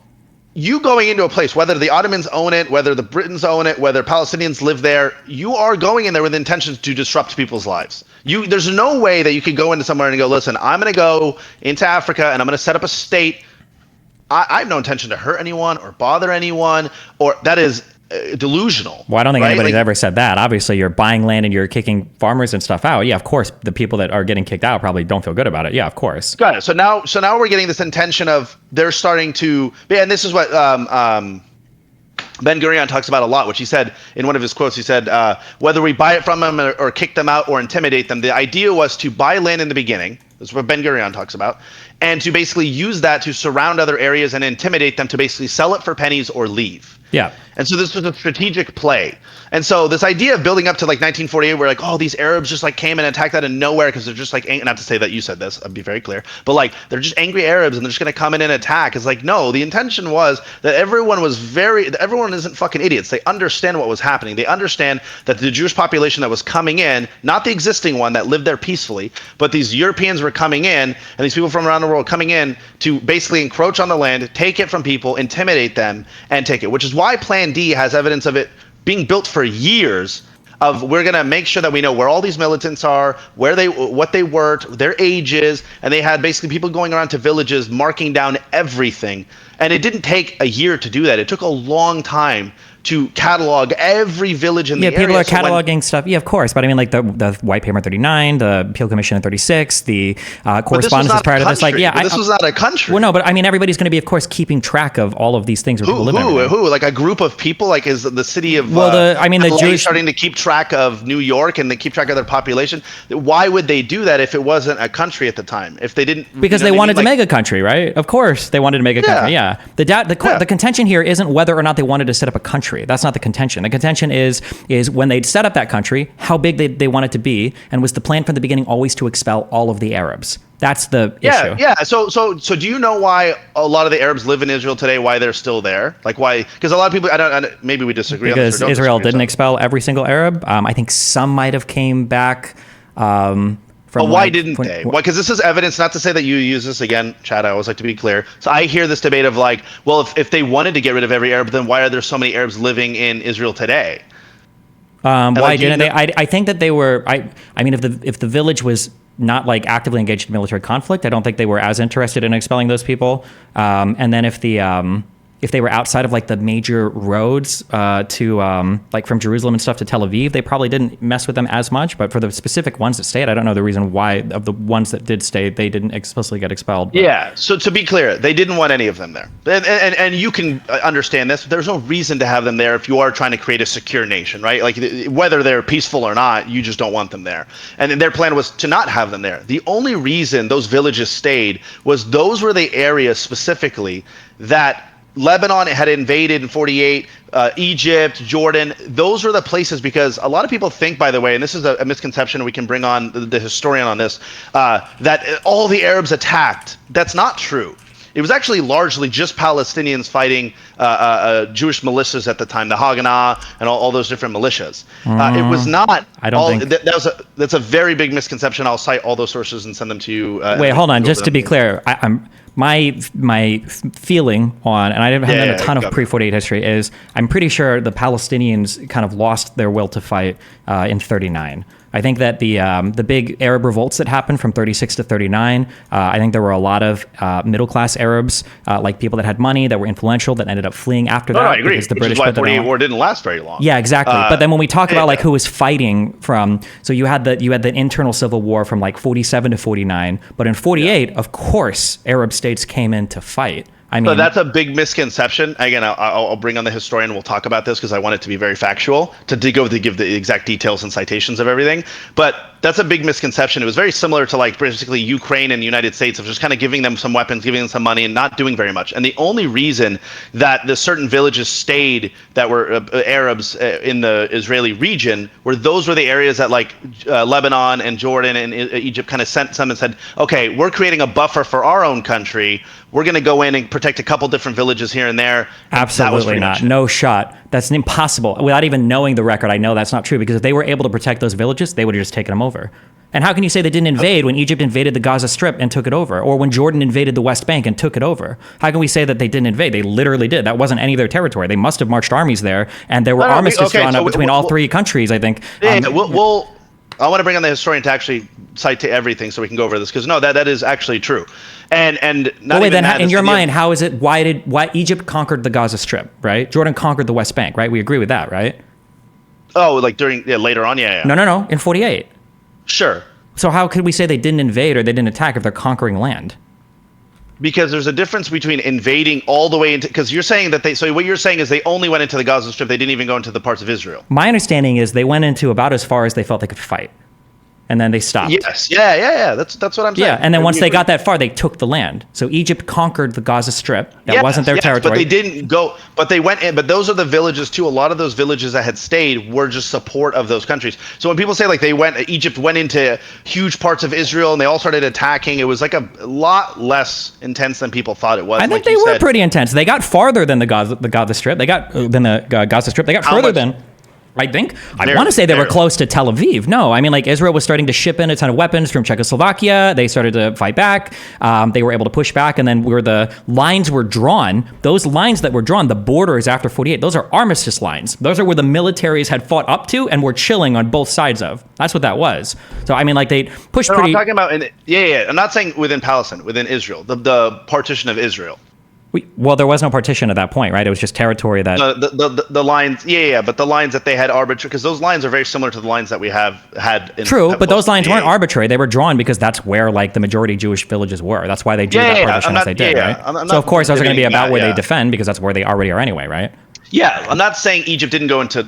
you going into a place, whether the Ottomans own it, whether the Britons own it, whether Palestinians live there, you are going in there with intentions to disrupt people's lives. There's no way that you could go into somewhere and go, listen, I'm going to go into Africa and I'm going to set up a state. I have no intention to hurt anyone or bother anyone, or that is delusional. Well, I don't think anybody's ever said that. Obviously, you're buying land and you're kicking farmers and stuff out. Yeah, of course, the people that are getting kicked out probably don't feel good about it. Yeah, of course. Got it. So now we're getting this intention of they're starting to, and this is what Ben Gurion talks about a lot, which he said in one of his quotes. He said, whether we buy it from them or kick them out or intimidate them, the idea was to buy land in the beginning. That's what Ben Gurion talks about. And to basically use that to surround other areas and intimidate them to basically sell it for pennies or leave. Yeah. And so this was a strategic play. And so this idea of building up to like 1948, where like, oh, these Arabs just like came and attacked out of nowhere because they're just like, not to say that you said this, I'll be very clear, but like they're just angry Arabs and they're just going to come in and attack. It's like, no, the intention was that everyone isn't fucking idiots. They understand what was happening. They understand that the Jewish population that was coming in, not the existing one that lived there peacefully, but these Europeans were coming in and these people from around the world coming in to basically encroach on the land, take it from people, intimidate them, and take it, which is why Plan D has evidence of it being built for years of we're going to make sure that we know where all these militants are, what they worked, their ages, and they had basically people going around to villages marking down everything. And it didn't take a year to do that. It took a long time to catalog every village in the area. Yeah, people are cataloging stuff. Yeah, of course. But I mean, like the White Paper in 39, the Peel Commission in 36, the correspondences prior to this. Like, yeah, this was not a country. Well, no, but I mean, everybody's going to be, of course, keeping track of all of these things. Who? Like a group of people? Like is the city of the Jewish starting to keep track of New York and they keep track of their population? Why would they do that if it wasn't a country at the time? If they didn't, because they wanted to make a country, right? Of course, they wanted to make a country. Yeah. The contention here isn't whether or not they wanted to set up a country. That's not the contention. The contention is when they'd set up that country, how big they want it to be, and was the plan from the beginning always to expel all of the Arabs? That's the issue. Yeah. So do you know why a lot of the Arabs live in Israel today? Why they're still there? Like why? Because a lot of people, maybe we disagree. Because Israel didn't expel every single Arab. I think some might have came back from But why didn't they? Why? Because this is evidence, not to say that you use this again, Chad, I always like to be clear. So I hear this debate of like, well, if they wanted to get rid of every Arab, then why are there so many Arabs living in Israel today? Why didn't they? I think that they were, I mean, if the village was not like actively engaged in military conflict, I don't think they were as interested in expelling those people. And then if they were outside of like the major roads to like from Jerusalem and stuff to Tel Aviv, they probably didn't mess with them as much. But for the specific ones that stayed, I don't know the reason why of the ones that did stay, they didn't explicitly get expelled. But. Yeah. So to be clear, they didn't want any of them there. And you can understand this. There's no reason to have them there if you are trying to create a secure nation, right? Like whether they're peaceful or not, you just don't want them there. And their plan was to not have them there. The only reason those villages stayed was those were the areas specifically that Lebanon had invaded in 48, Egypt, Jordan. Those were the places, because a lot of people think, by the way, and this is a misconception, we can bring on the historian on this, that all the Arabs attacked. That's not true. It was actually largely just Palestinians fighting Jewish militias at the time, the Haganah and all those different militias. It was not. I don't think that's a very big misconception. I'll cite all those sources and send them to you. Wait, hold on. Just to be clear, my feeling on, and I haven't done a ton of pre-48 history, is I'm pretty sure the Palestinians kind of lost their will to fight in 39. I think that the big Arab revolts that happened from 36 to 39, I think there were a lot of middle-class Arabs, like people that had money, that were influential, that ended up fleeing after that. I agree. Because the Which British is why the 48 war didn't last very long. Yeah, exactly. But then when we talk about like who was fighting from, so you had the internal civil war from like 47 to 49, but in 48, of course, Arab states came in to fight. I mean, so that's a big misconception. Again, I'll bring on the historian. We'll talk about this because I want it to be very factual to give the exact details and citations of everything. But that's a big misconception. It was very similar to like basically Ukraine and the United States of just kind of giving them some weapons, giving them some money, and not doing very much. And the only reason that the certain villages stayed that were Arabs in the Israeli region were the areas that like Lebanon and Jordan and Egypt kind of sent some and said, okay, we're creating a buffer for our own country. We're going to go in and protect a couple different villages here and there. Absolutely not. No shot. That's impossible. Without even knowing the record, I know that's not true, because if they were able to protect those villages, they would have just taken them over. And how can you say they didn't invade when Egypt invaded the Gaza Strip and took it over? Or when Jordan invaded the West Bank and took it over? How can we say that they didn't invade? They literally did. That wasn't any of their territory. They must have marched armies there, and there were armistices drawn up between all three countries, I think. I want to bring on the historian to actually cite to everything so we can go over this, because no, that is actually true. And not wait, then in your mind, how is it? Why Egypt conquered the Gaza Strip, right? Jordan conquered the West Bank, right? We agree with that, right? Oh, like later on, yeah. No, in 48. Sure. So how could we say they didn't invade or they didn't attack if they're conquering land? Because there's a difference between invading all the way into, because you're saying that so what you're saying is they only went into the Gaza Strip, they didn't even go into the parts of Israel. My understanding is they went into about as far as they felt they could fight. And then they stopped. Yes. Yeah. That's what I'm saying. Yeah, and then once they got that far, they took the land. So Egypt conquered the Gaza Strip. That wasn't their territory. But they didn't go. But they went in. But those are the villages too. A lot of those villages that had stayed were just support of those countries. So when people say like Egypt went into huge parts of Israel and they all started attacking, it was like a lot less intense than people thought it was. I think they were pretty intense. They got farther than the Gaza Strip. They got Gaza Strip. They got further than. I want to say they were close to Tel Aviv. No, I mean, like Israel was starting to ship in a ton of weapons from Czechoslovakia. They started to fight back. They were able to push back. And then where the lines were drawn, those lines that were drawn, the borders after 48, those are armistice lines. Those are where the militaries had fought up to and were chilling on both sides of. That's what that was. So, I mean, like they pushed pretty... I'm talking about, I'm not saying within Palestine, within Israel, the partition of Israel. Well, there was no partition at that point, right? It was just territory that... The lines, but the lines that they had arbitrary, because those lines are very similar to the lines that we had in... True, but those lines weren't arbitrary. They were drawn because that's where, like, the majority Jewish villages were. That's why they drew that partition as they did, right? So, of course, those are going to be about where they defend, because that's where they already are anyway, right? Yeah, I'm not saying Egypt didn't go into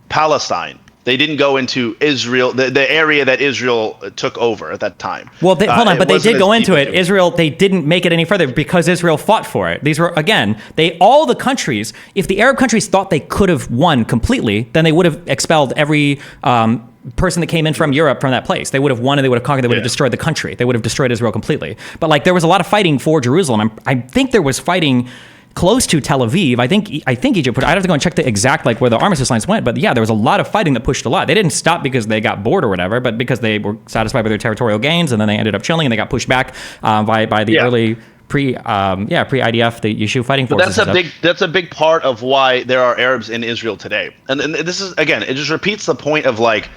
Palestine. They didn't go into Israel, the area that Israel took over at that time. Well, hold on, but they did go into it. Israel, they didn't make it any further because Israel fought for it. These were, again, all the countries, if the Arab countries thought they could have won completely, then they would have expelled every person that came in from Europe from that place. They would have won and they would have conquered, they would have destroyed the country. They would have destroyed Israel completely. But like there was a lot of fighting for Jerusalem. I think there was fighting close to Tel Aviv. I think Egypt. I'd have to go and check the exact like where the armistice lines went. But yeah, there was a lot of fighting that pushed a lot. They didn't stop because they got bored or whatever, but because they were satisfied with their territorial gains, and then they ended up chilling and they got pushed back by the early pre-IDF, the Yishuv fighting forces. But that's a big part of why there are Arabs in Israel today. And this is, again, it just repeats the point of like,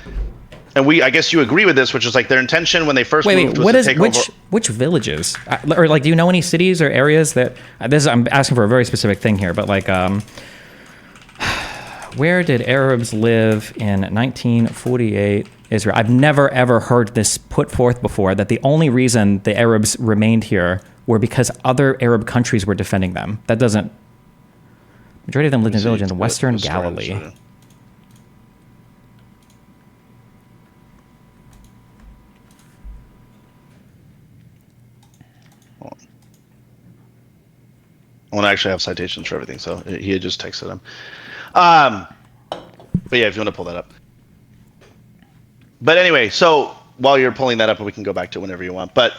and I guess you agree with this, which is like their intention when they first moved was to take over. Which villages, or like, do you know any cities or areas that I'm asking for a very specific thing here, but like, where did Arabs live in 1948 Israel? I've never ever heard this put forth before, that the only reason the Arabs remained here were because other Arab countries were defending them. That doesn't. Majority of them lived in villages in Western Galilee. I want to actually have citations for everything, so he had just texted him. But yeah, if you want to pull that up. But anyway, so while you're pulling that up, and we can go back to it whenever you want. But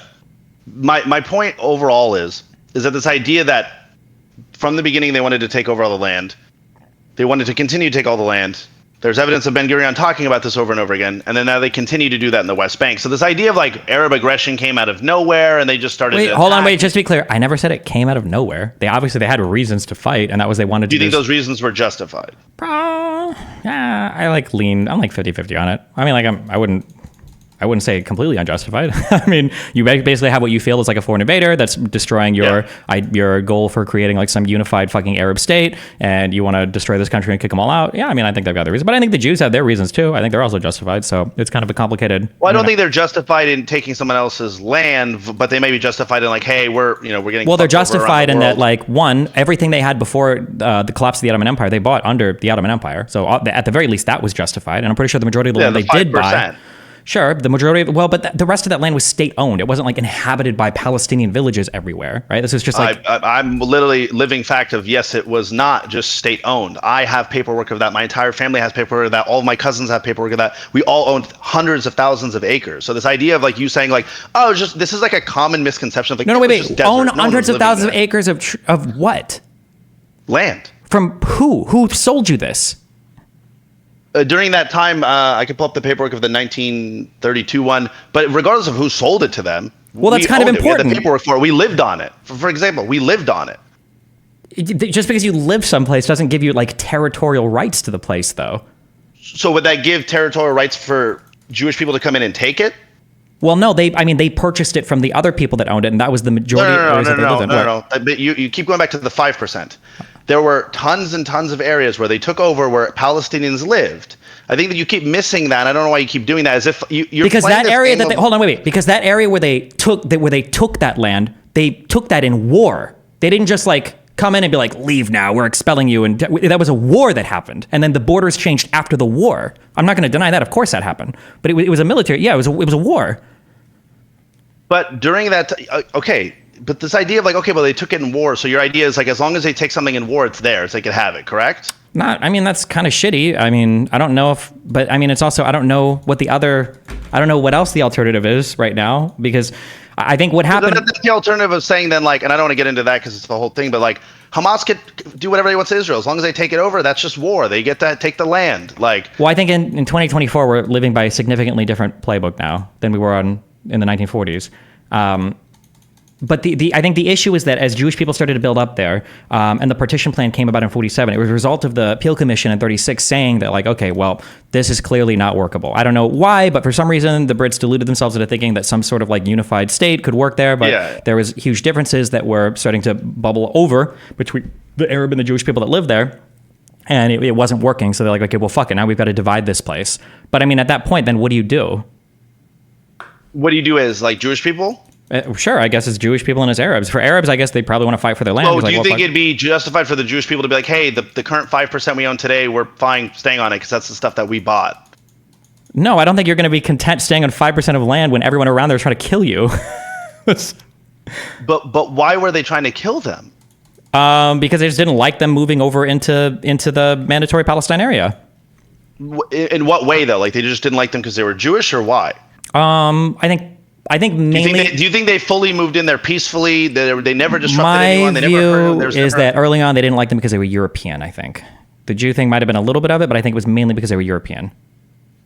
my point overall is that this idea that from the beginning they wanted to take over all the land, they wanted to continue to take all the land. There's evidence of Ben Gurion talking about this over and over again, and then now they continue to do that in the West Bank. So this idea of like Arab aggression came out of nowhere, and they just started. Wait, hold on, just to be clear, I never said it came out of nowhere. They had reasons to fight, and that was they wanted to. Do you think those reasons were justified? Yeah, I'm like 50-50 on it. I mean, like I wouldn't say completely unjustified. I mean, you basically have what you feel is like a foreign invader that's destroying your goal for creating like some unified fucking Arab state, and you want to destroy this country and kick them all out. Yeah, I mean, I think they've got their reasons, but I think the Jews have their reasons too. I think they're also justified. So it's kind of a complicated. Well, I don't think they're justified in taking someone else's land, but they may be justified in like, hey, we're getting. Well, they're justified in that like one, everything they had before the collapse of the Ottoman Empire, they bought under the Ottoman Empire. So at the very least, that was justified, and I'm pretty sure the majority of the land they did buy. Sure, the majority of but the rest of that land was state-owned. It wasn't like inhabited by Palestinian villages everywhere, right? This is just like I'm literally living fact of yes, it was not just state-owned. I have paperwork of that. My entire family has paperwork of that. All of my cousins have paperwork of that. We all owned hundreds of thousands of acres. So this idea of like you saying like, oh, this is like a common misconception of like wait, own hundreds of thousands of acres of what? Land. From who? Who sold you this? During that time, I could pull up the paperwork of the 1932 one, but regardless of who sold it to them, well, that's kind of important. We had the paperwork for it. We lived on it. For example, we lived on it. Just because you live someplace doesn't give you like territorial rights to the place, though. So would that give territorial rights for Jewish people to come in and take it? Well, no, they purchased it from the other people that owned it, and that was the majority of areas that they lived in. No. You keep going back to the 5%. There were tons and tons of areas where they took over where Palestinians lived. I think that you keep missing that. I don't know why you keep doing that. As if you're because that area that hold on, wait. Because that area where they took that land, they took that in war. They didn't just like come in and be like, leave now, we're expelling you. And that was a war that happened, and then the borders changed after the war. I'm not going to deny that. Of course, that happened, but it was a military. Yeah, it was a war. But during that, okay. But this idea of like, okay, well, they took it in war. So your idea is like, as long as they take something in war, it's theirs. They could have it, correct? I mean, that's kind of shitty. I mean, I don't know but I mean, it's also, I don't know what else the alternative is right now, because I think what happened. That's the alternative of saying then like, and I don't want to get into that because it's the whole thing, but like Hamas could do whatever they want to Israel. As long as they take it over, that's just war. They get to take the land. Like, well, I think in 2024, we're living by a significantly different playbook now than we were in the 1940s. But I think the issue is that as Jewish people started to build up there, and the partition plan came about in 47, it was a result of the Peel Commission in 36 saying that like, okay, well, this is clearly not workable. I don't know why, but for some reason, the Brits deluded themselves into thinking that some sort of like unified state could work there, but there was huge differences that were starting to bubble over between the Arab and the Jewish people that lived there. And it wasn't working. So they're like, okay, well, fuck it. Now we've got to divide this place. But I mean, at that point, then what do you do? What do you do as like Jewish people? Sure, I guess it's Jewish people and it's Arabs. For Arabs, I guess they probably want to fight for their land. Oh, do you think it'd be justified for the Jewish people to be like, hey, the current 5% we own today, we're fine staying on it because that's the stuff that we bought? No, I don't think you're going to be content staying on 5% of land when everyone around there is trying to kill you. But why were they trying to kill them? Because they just didn't like them moving over into the mandatory Palestine area. In what way, though? Like, they just didn't like them because they were Jewish, or why? I think I think mainly. Do you think they fully moved in there peacefully? They never disrupted anyone? My view is that early on they didn't like them because they were European, I think. The Jew thing might have been a little bit of it, but I think it was mainly because they were European.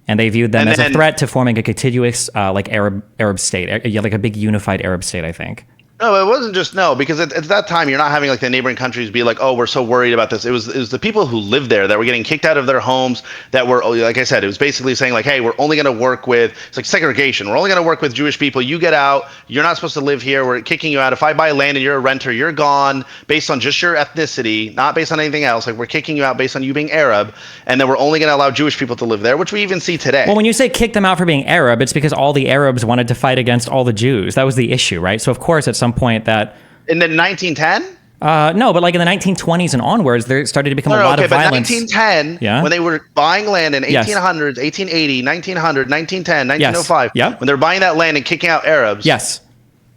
And they viewed them as a threat to forming a contiguous like Arab state, like a big unified Arab state, I think. No, it wasn't just because at that time you're not having like the neighboring countries be like, oh, we're so worried about this. It was the people who lived there that were getting kicked out of their homes that were, like I said, it was basically saying like, hey, we're only going to work with, it's like segregation. We're only going to work with Jewish people. You get out. You're not supposed to live here. We're kicking you out. If I buy land and you're a renter, you're gone based on just your ethnicity, not based on anything else. Like we're kicking you out based on you being Arab. And then we're only going to allow Jewish people to live there, which we even see today. Well, when you say kick them out for being Arab, it's because all the Arabs wanted to fight against all the Jews. That was the issue, right? So of course, at some point that... In the 1910? No, but like in the 1920s and onwards, there started to become a lot of violence. But 1910, when they were buying land in 1800s, 1880, 1900, 1910, 1905, when they're buying that land and kicking out Arabs,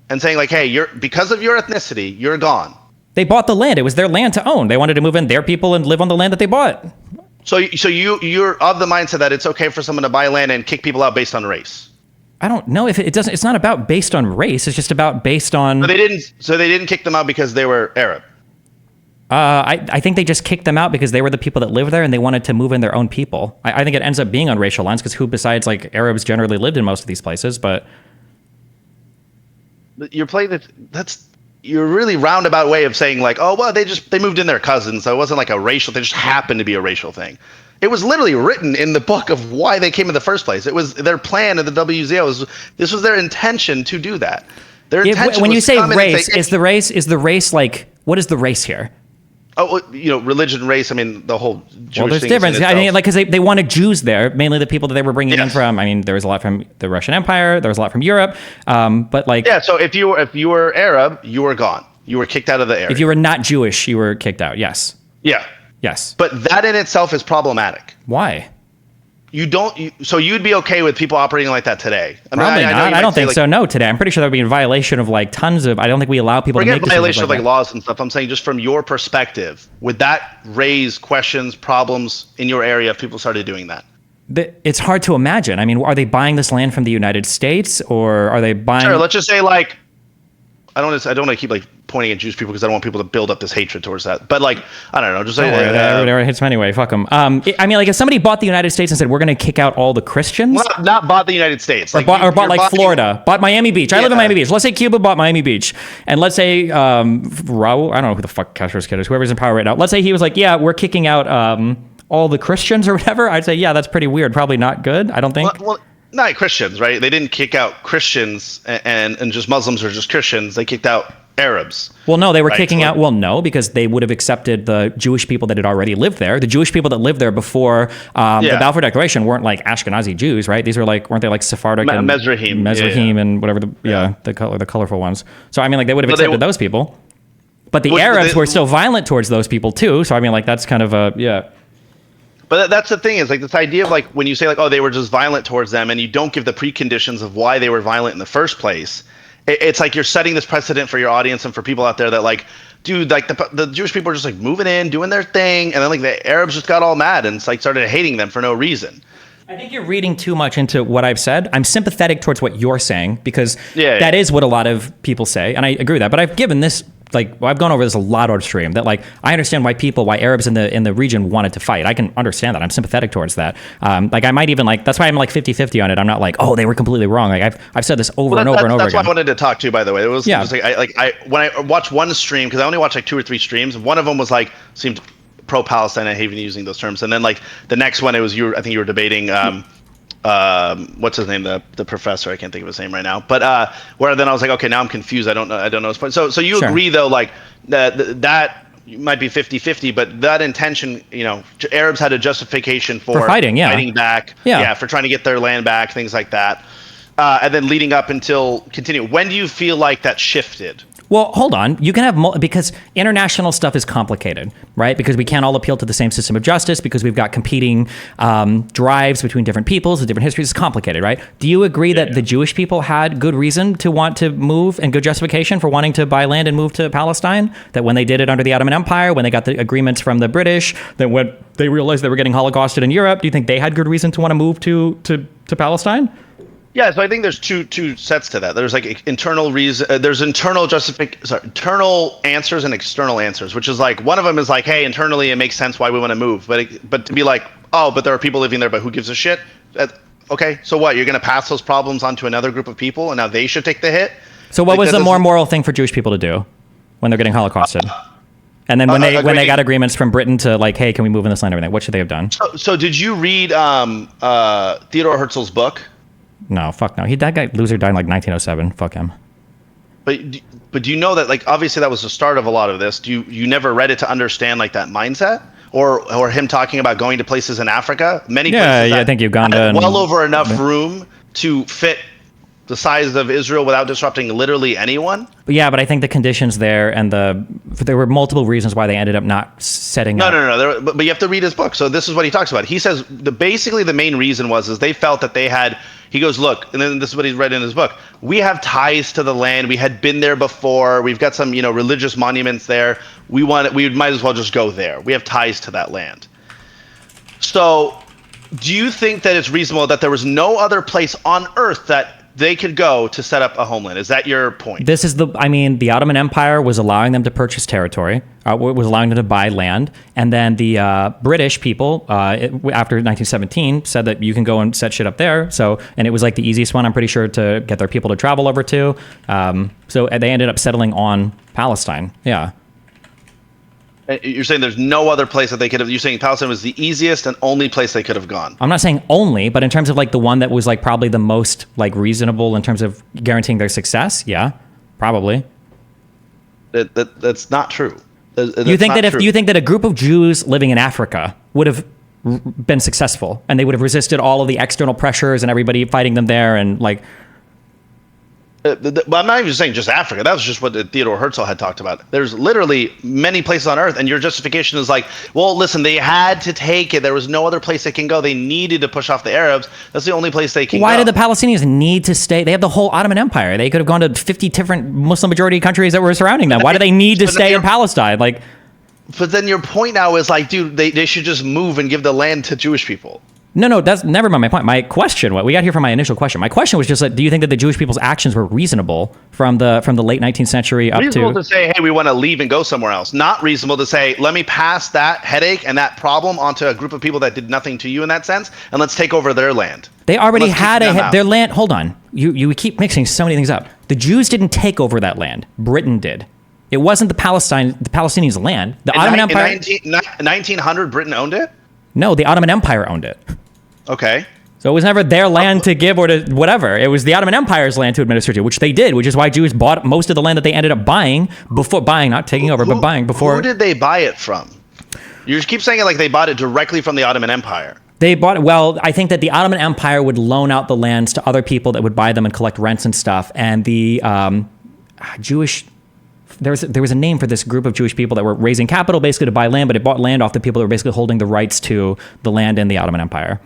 and saying like, hey, because of your ethnicity, you're gone. They bought the land. It was their land to own. They wanted to move in their people and live on the land that they bought. So you're of the mindset that it's okay for someone to buy land and kick people out based on race? I don't know if it doesn't. It's not about based on race. It's just about based on. But they didn't kick them out because they were Arab. I think they just kicked them out because they were the people that lived there and they wanted to move in their own people. I think it ends up being on racial lines because who besides like Arabs generally lived in most of these places, but you're playing it. You're a really roundabout way of saying like, oh well, they moved in their cousins, so it wasn't like a racial thing. It just happened to be a racial thing. It was literally written in the book of why they came in the first place. It was their plan of the WZO. This was their intention to do that. Their intention. When you say race, is the race like what is the race here? Oh, religion, race. I mean, the whole Jewish well, there's thing difference. I mean, like because they wanted Jews there, mainly the people that they were bringing in from. I mean, there was a lot from the Russian Empire. There was a lot from Europe. But like So if you were Arab, you were gone. You were kicked out of the area. If you were not Jewish, you were kicked out. Yes. Yeah. Yes. But that in itself is problematic. Why? So you'd be okay with people operating like that today? Probably not. I don't think so. No, today. I'm pretty sure that would be in violation of like tons of. I don't think we allow people to make violation of like laws and stuff. I'm saying just from your perspective, would that raise questions, problems in your area if people started doing that? It's hard to imagine. I mean, are they buying this land from the United States or are they buying? Sure. Let's just say like. I don't want to keep like pointing at Jewish people because I don't want people to build up this hatred towards that. But like, I don't know, just say everybody hates them anyway. Fuck them. I mean, like if somebody bought the United States and said we're going to kick out all the Christians, well, not bought the United States, like or bought like Florida, bought Miami Beach. I live in Miami Beach. Let's say Cuba bought Miami Beach, and let's say Raul, I don't know who the fuck Castro's kid is, whoever's in power right now. Let's say he was like, yeah, we're kicking out all the Christians or whatever. I'd say, yeah, that's pretty weird. Probably not good. I don't think. Well, not Christians, right? They didn't kick out Christians and just Muslims or just Christians. They kicked out Arabs. Well, no, they were kicking out. Well, no, because they would have accepted the Jewish people that had already lived there. The Jewish people that lived there before the Balfour Declaration weren't like Ashkenazi Jews, right? These were like, weren't they like Sephardic and Mizrahim and whatever the colorful ones. So I mean, like they would have accepted those people, but the Arabs were still violent towards those people too. So I mean, like that's kind of a But that's the thing is like this idea of like when you say like, oh, they were just violent towards them and you don't give the preconditions of why they were violent in the first place. It's like you're setting this precedent for your audience and for people out there that like, dude, like the Jewish people are just like moving in, doing their thing. And then like the Arabs just got all mad and it's like started hating them for no reason. I think you're reading too much into what I've said. I'm sympathetic towards what you're saying because that is what a lot of people say. And I agree with that. But I've given this, like, I've gone over this a lot on stream that like, I understand why Arabs in the region wanted to fight. I can understand that. I'm sympathetic towards that. Like I might even like, that's why I'm like 50-50 on it. I'm not like, oh, they were completely wrong. Like I've said this over and over and over again. That's why I wanted to talk to you, by the way. It was just like, when I watched one stream, because I only watched like 2 or 3 streams, one of them was like, seemed pro-Palestine. I hate even using those terms. And then like the next one, it was I think you were debating, what's his name, the professor, I can't think of his name right now, but where then I was like, okay, now I'm confused, I don't know his point. So you agree though, like that might be 50-50, but that intention, Arabs had a justification for fighting back, for trying to get their land back, things like that, and then leading up until when do you feel like that shifted? Well, hold on. You can have because international stuff is complicated, right? Because we can't all appeal to the same system of justice because we've got competing drives between different peoples with different histories. It's complicated, right? Do you agree that the Jewish people had good reason to want to move and good justification for wanting to buy land and move to Palestine? That when they did it under the Ottoman Empire, when they got the agreements from the British, that when they realized they were getting Holocausted in Europe, do you think they had good reason to want to move to Palestine? Yeah, so I think there's two sets to that. There's like internal reason, there's internal answers and external answers, which is like one of them is like, hey, internally it makes sense why we want to move, but to be like, oh, but there are people living there, but who gives a shit? Okay, so what? You're gonna pass those problems onto another group of people, and now they should take the hit. So what was the more moral thing for Jewish people to do when they're getting Holocausted? And then when they got agreements from Britain to like, hey, can we move in this land and everything? What should they have done? So did you read Theodore Herzl's book? No, fuck no. That loser died in like 1907. Fuck him. But do you know that like obviously that was the start of a lot of this? You never read it to understand like that mindset, or him talking about going to places in Africa? Many places. Yeah, I think Uganda. Well over enough room to fit the size of Israel without disrupting literally anyone. Yeah, but I think the conditions there and there were multiple reasons why they ended up not setting up. No. But you have to read his book. So this is what he talks about. He says basically the main reason is they felt that they had. He goes, look, and then this is what he's read in his book. We have ties to the land. We had been there before. We've got some, religious monuments there. We might as well just go there. We have ties to that land. So, do you think that it's reasonable that there was no other place on earth that they could go to set up a homeland? Is that your point? The Ottoman Empire was allowing them to purchase territory, was allowing them to buy land, and then the British people, after 1917, said that you can go and set shit up there. So, and it was like the easiest one, I'm pretty sure, to get their people to travel over to. So they ended up settling on Palestine. Yeah. You're saying there's no other place that they could have. You're saying Palestine was the easiest and only place they could have gone. I'm not saying only, but in terms of like the one that was like probably the most like reasonable in terms of guaranteeing their success. Yeah, probably. That's not true. You think that a group of Jews living in Africa would have been successful and they would have resisted all of the external pressures and everybody fighting them there and like. But I'm not even saying just Africa. That was just what Theodore Herzl had talked about. There's literally many places on earth, and your justification is like, well, listen, they had to take it. There was no other place they can go. They needed to push off the Arabs. That's the only place they can go. Why did the Palestinians need to stay? They have the whole Ottoman Empire. They could have gone to 50 different Muslim majority countries that were surrounding them. Why do they need to stay in Palestine? Like, but then your point now is like, dude, they should just move and give the land to Jewish people. No, that's never mind my point. My question, what we got here from my initial question, my question was just like, do you think that the Jewish people's actions were reasonable from the late 19th century up reasonable to say, hey, we want to leave and go somewhere else? Not reasonable to say, let me pass that headache and that problem onto a group of people that did nothing to you in that sense, and let's take over their land. They already had their land. Hold on, you keep mixing so many things up. The Jews didn't take over that land. Britain did. It wasn't the Palestinians' land. The Ottoman Empire. In 1900, Britain owned it? No, the Ottoman Empire owned it. Okay. So it was never their land to give or to whatever. It was the Ottoman Empire's land to administer to, which they did, which is why Jews bought most of the land that they ended up buying before buying, not taking over, but buying before. Who did they buy it from? You keep saying it like they bought it directly from the Ottoman Empire. They bought it. Well, I think that the Ottoman Empire would loan out the lands to other people that would buy them and collect rents and stuff. And the Jewish. There was a name for this group of Jewish people that were raising capital basically to buy land, but it bought land off the people that were basically holding the rights to the land in the Ottoman Empire.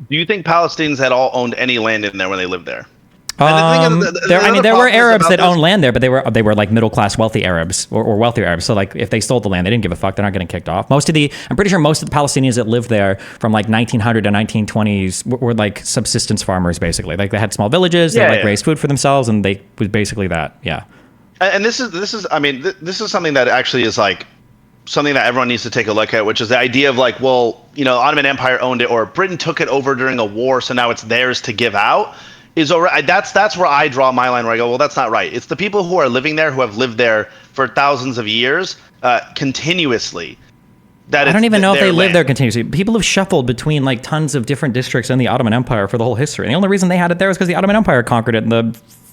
Do you think Palestinians had all owned any land in there when they lived there? There were Arabs that owned land there, but they were like middle class, wealthy Arabs or wealthier Arabs. So like if they stole the land, they didn't give a fuck. They're not getting kicked off. I'm pretty sure most of the Palestinians that lived there from like 1900 to 1920s were like subsistence farmers, basically. Like they had small villages, they raised food for themselves, and they was basically that. Yeah. And this is something that actually is like something that everyone needs to take a look at, which is the idea of like, well, Ottoman Empire owned it, or Britain took it over during a war, so now it's theirs to give out. That's where I draw my line, where I go, well, that's not right. It's the people who are living there, who have lived there for thousands of years, continuously. I don't even know if they live there continuously. People have shuffled between like tons of different districts in the Ottoman Empire for the whole history. And the only reason they had it there is because the Ottoman Empire conquered it in the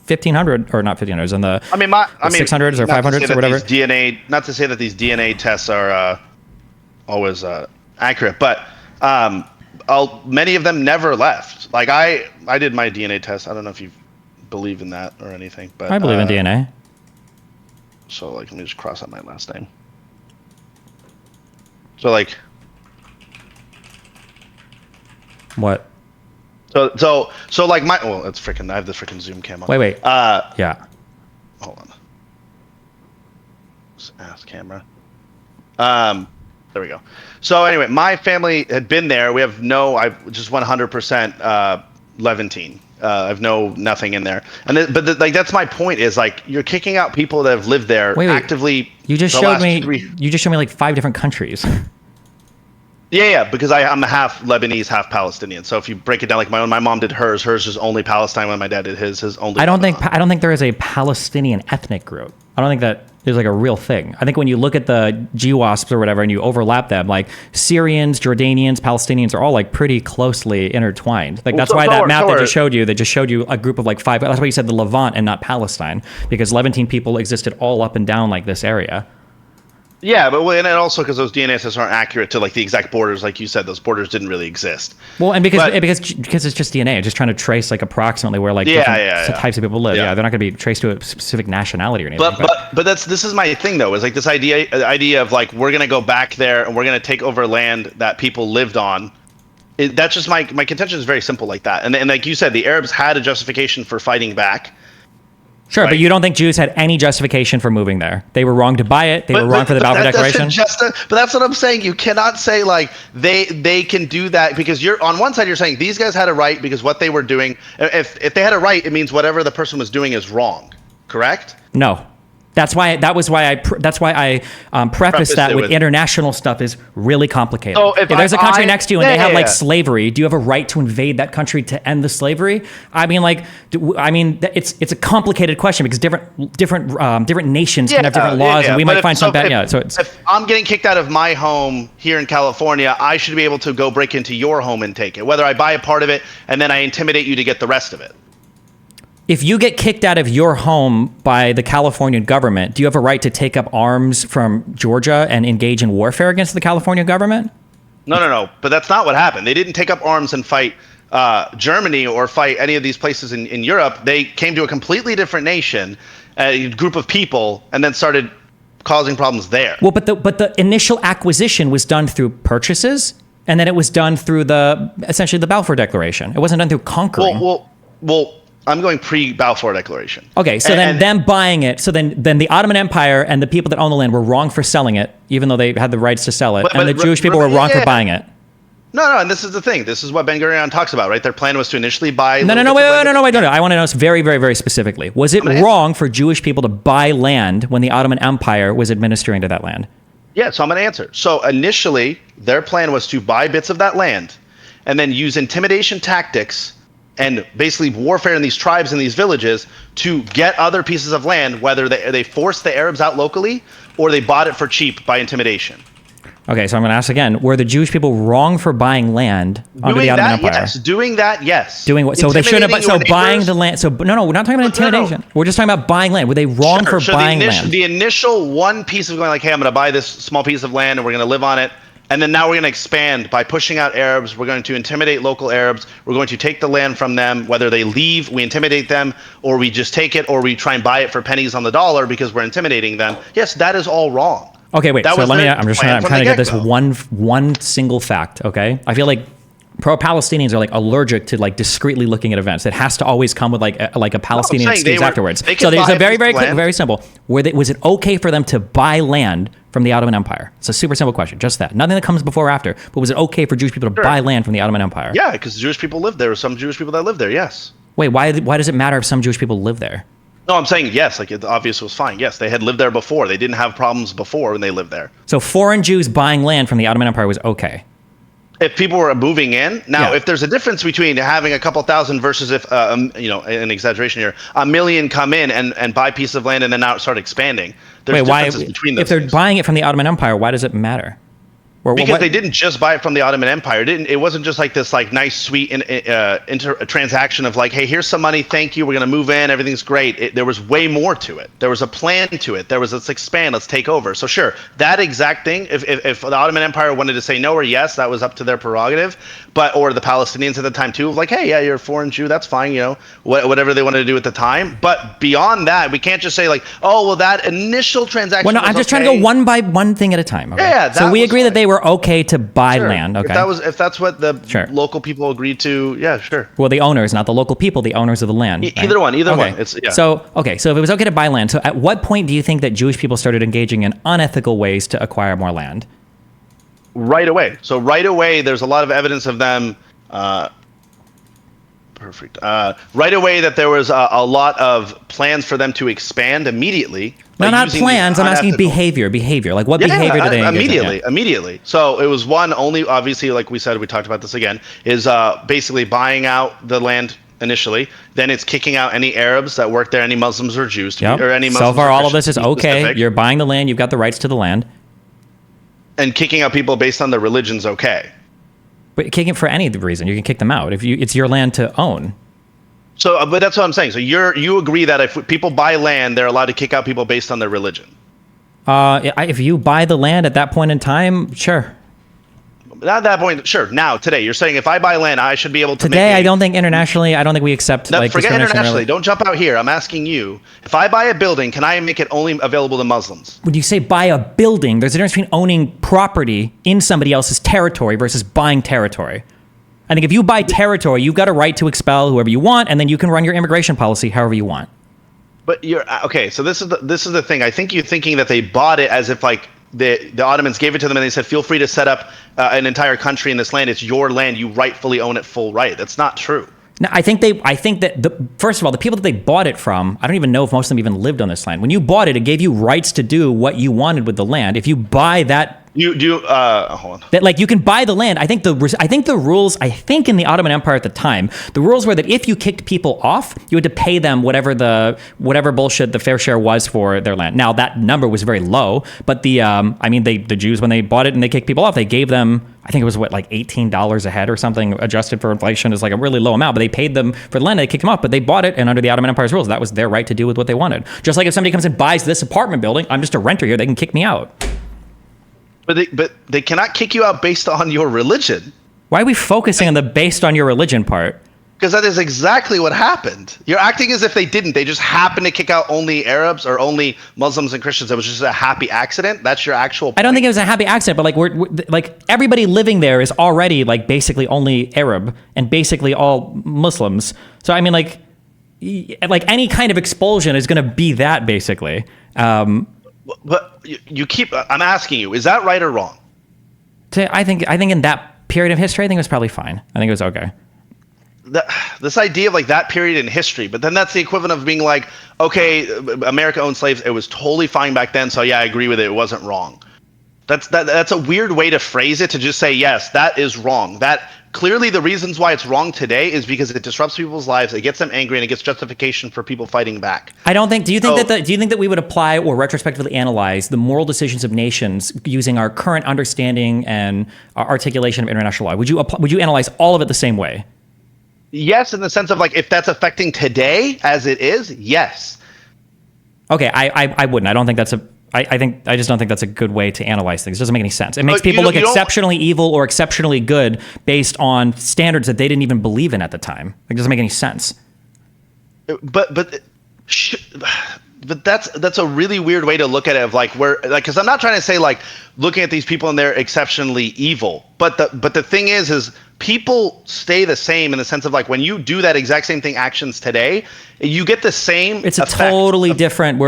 1500 or not 1500s in the 600s or 500s or whatever. Not to say that these DNA tests are always accurate, but many of them never left. Like I did my DNA test. I don't know if you believe in that or anything, but I believe in DNA. So like, let me just cross out my last name. So like, what? So like it's freaking. I have the freaking Zoom cam on. Wait. Yeah. Hold on. Ass camera. There we go. So anyway, my family had been there. We have I just 100% Levantine. I've nothing in there. And like that's my point is like you're kicking out people that have lived there actively. You just showed me. You just showed me like 5 different countries. Yeah, because I'm a half Lebanese, half Palestinian. So if you break it down, like my mom did hers. Hers is only Palestine. When my dad did his only. I don't think there is a Palestinian ethnic group. I don't think that is like a real thing. I think when you look at the GWASPs or whatever and you overlap them, like Syrians, Jordanians, Palestinians are all like pretty closely intertwined. Like that's why that map that just showed you a group of like 5. That's why you said the Levant and not Palestine, because Levantine people existed all up and down like this area. Yeah, but and also because those DNA tests aren't accurate to like the exact borders, like you said, those borders didn't really exist. Well, and because it's just DNA, just trying to trace like approximately where like different types of people live. Yeah, they're not going to be traced to a specific nationality or anything. But this is my thing though, is like this idea of like we're going to go back there and we're going to take over land that people lived on. That's just my contention is very simple like that. And like you said, the Arabs had a justification for fighting back. Sure, right. But you don't think Jews had any justification for moving there? They were wrong to buy it. They were wrong for the Balfour Declaration. But that's what I'm saying. You cannot say like they can do that because you're on one side. You're saying these guys had a right because what they were doing. If they had a right, it means whatever the person was doing is wrong. Correct? No. That's why I prefaced that with international stuff is really complicated. So if there's a country next to you and they have like slavery, do you have a right to invade that country to end the slavery? I mean, it's a complicated question because different nations can have different laws, and we might find some bad. So if I'm getting kicked out of my home here in California, I should be able to go break into your home and take it. Whether I buy a part of it and then I intimidate you to get the rest of it. If you get kicked out of your home by the Californian government, do you have a right to take up arms from Georgia and engage in warfare against the California government? No. But that's not what happened. They didn't take up arms and fight Germany or fight any of these places in Europe. They came to a completely different nation, a group of people, and then started causing problems there. Well, but the initial acquisition was done through purchases, and then it was done through essentially the Balfour Declaration. It wasn't done through conquering. Well. I'm going pre-Balfour Declaration. Okay, so then them buying it, so then the Ottoman Empire and the people that own the land were wrong for selling it, even though they had the rights to sell it, and the Jewish people were wrong for buying it. No, and this is the thing. This is what Ben Gurion talks about, right? Their plan was to initially buy... No. Wait. I want to know very, very, very specifically. Was it wrong for Jewish people to buy land when the Ottoman Empire was administering to that land? Yeah, so I'm going to answer. So initially, their plan was to buy bits of that land and then use intimidation tactics and basically warfare in these tribes and these villages to get other pieces of land, whether they forced the Arabs out locally or they bought it for cheap by intimidation. Okay, so I'm going to ask again. Were the Jewish people wrong for buying land under the Ottoman Empire? Yes. Doing that, yes. Doing what? So they shouldn't have. So buying the land. So no, we're not talking about intimidation. No. We're just talking about buying land. Were they wrong for buying land? The initial one piece of going like, hey, I'm going to buy this small piece of land and we're going to live on it. And then now we're going to expand by pushing out Arabs. We're going to intimidate local Arabs. We're going to take the land from them. Whether they leave, we intimidate them, or we just take it, or we try and buy it for pennies on the dollar because we're intimidating them. Yes, that is all wrong. Okay, wait. So let me. I'm trying to get this one single fact. Okay, I feel like pro-Palestinians are like allergic to like discreetly looking at events. It has to always come with like a Palestinian excuse afterwards. So there's a very simple. Was it okay for them to buy land from the Ottoman Empire? It's a super simple question. Just that. Nothing that comes before or after. But was it okay for Jewish people to buy land from the Ottoman Empire? Yeah, because Jewish people lived there. Some Jewish people that lived there. Yes. Wait, why does it matter if some Jewish people live there? No, I'm saying yes. Like it obviously was fine. Yes, they had lived there before. They didn't have problems before when they lived there. So foreign Jews buying land from the Ottoman Empire was okay. If people were moving in, now if there's a difference between having a couple thousand versus if an exaggeration here, 1 million come in and buy a piece of land and then now start expanding. There's differences between those. If they're buying it from the Ottoman Empire, why does it matter? Because they didn't just buy it from the Ottoman Empire. It wasn't just like this like nice sweet transaction of like, hey, here's some money, thank you, we're gonna move in, everything's great. There was way more to it. There was a plan to it. There was let's expand, let's take over. So sure, that exact thing. If the Ottoman Empire wanted to say no or yes, that was up to their prerogative. Or the Palestinians at the time too, like, hey, yeah, you're a foreign Jew, that's fine, whatever they wanted to do at the time. But beyond that, we can't just say like, oh, well, that initial transaction. Well, no, I'm just trying to go one by one thing at a time. Okay? Yeah. So we agree that they were okay to buy land. Okay. If that's what the local people agreed to, yeah, sure. Well, the owners, not the local people, the owners of the land. Right? Either one. So if it was okay to buy land, so at what point do you think that Jewish people started engaging in unethical ways to acquire more land? right away. So right away, there's a lot of evidence of them. Perfect. Right away, that there was a lot of plans for them to expand immediately. No, not plans. I'm asking behavior. Behavior. Like what behavior do they engage in? Immediately. So it was one only. Obviously, like we said, we talked about this again. Is basically buying out the land initially. Then it's kicking out any Arabs that work there, any Muslims or Jews, or any Muslims. So far, all of this is okay. Specific. You're buying the land. You've got the rights to the land. And kicking out people based on their religion's okay. But kicking for any reason, you can kick them out. If it's your land to own. So, but that's what I'm saying. So you agree that if people buy land, they're allowed to kick out people based on their religion? If you buy the land at that point in time, sure. Not at that point, sure. Now, today, you're saying if I buy land, I should be able to. Today, I don't think internationally. I don't think we accept. No, forget internationally. Don't jump out here. I'm asking you. If I buy a building, can I make it only available to Muslims? When you say buy a building, there's a difference between owning property in somebody else's territory versus buying territory. I think if you buy territory, you've got a right to expel whoever you want, and then you can run your immigration policy however you want. But you're okay. So this is the thing. I think you're thinking that they bought it as if like the Ottomans gave it to them and they said, feel free to set up an entire country in this land. It's your land. You rightfully own it full right. That's not true. No, I think that first of all, the people that they bought it from, I don't even know if most of them even lived on this land. When you bought it, it gave you rights to do what you wanted with the land. If you buy that. Hold on. That like you can buy the land. I think the rules. I think in the Ottoman Empire at the time, the rules were that if you kicked people off, you had to pay them whatever bullshit the fair share was for their land. Now that number was very low, but the Jews, when they bought it and they kicked people off, they gave them, I think it was like $18 a head or something, adjusted for inflation is like a really low amount. But they paid them for the land, they kicked them off, but they bought it, and under the Ottoman Empire's rules, that was their right to do with what they wanted. Just like if somebody comes and buys this apartment building, I'm just a renter here, they can kick me out. But they cannot kick you out based on your religion. Why are we focusing on the based on your religion part? Because that is exactly what happened. You're acting as if they didn't. They just happened to kick out only Arabs or only Muslims and Christians. It was just a happy accident. That's your actual point. I don't think it was a happy accident, but like we're like everybody living there is already like basically only Arab and basically all Muslims. So I mean like any kind of expulsion is going to be that basically. But you keep. I'm asking you, is that right or wrong? I think in that period of history, I think it was probably fine. I think it was okay. This idea of like that period in history, but then that's the equivalent of being like, okay, America owned slaves. It was totally fine back then. So yeah, I agree with it. It wasn't wrong. That's a weird way to phrase it, to just say, yes, that is wrong. That clearly the reasons why it's wrong today is because it disrupts people's lives. It gets them angry and it gets justification for people fighting back. I don't think. Do you think that we would apply or retrospectively analyze the moral decisions of nations using our current understanding and our articulation of international law? Would you analyze all of it the same way? Yes, in the sense of like if that's affecting today as it is, yes. Okay, I wouldn't. I don't think that's a. I just don't think that's a good way to analyze things. It doesn't make any sense. It makes people look exceptionally evil or exceptionally good based on standards that they didn't even believe in at the time. It doesn't make any sense. But that's a really weird way to look at it. Of like because I'm not trying to say like looking at these people and they're exceptionally evil. But the thing is people stay the same in the sense of like when you do that exact same thing actions today, you get the same. It's a totally different.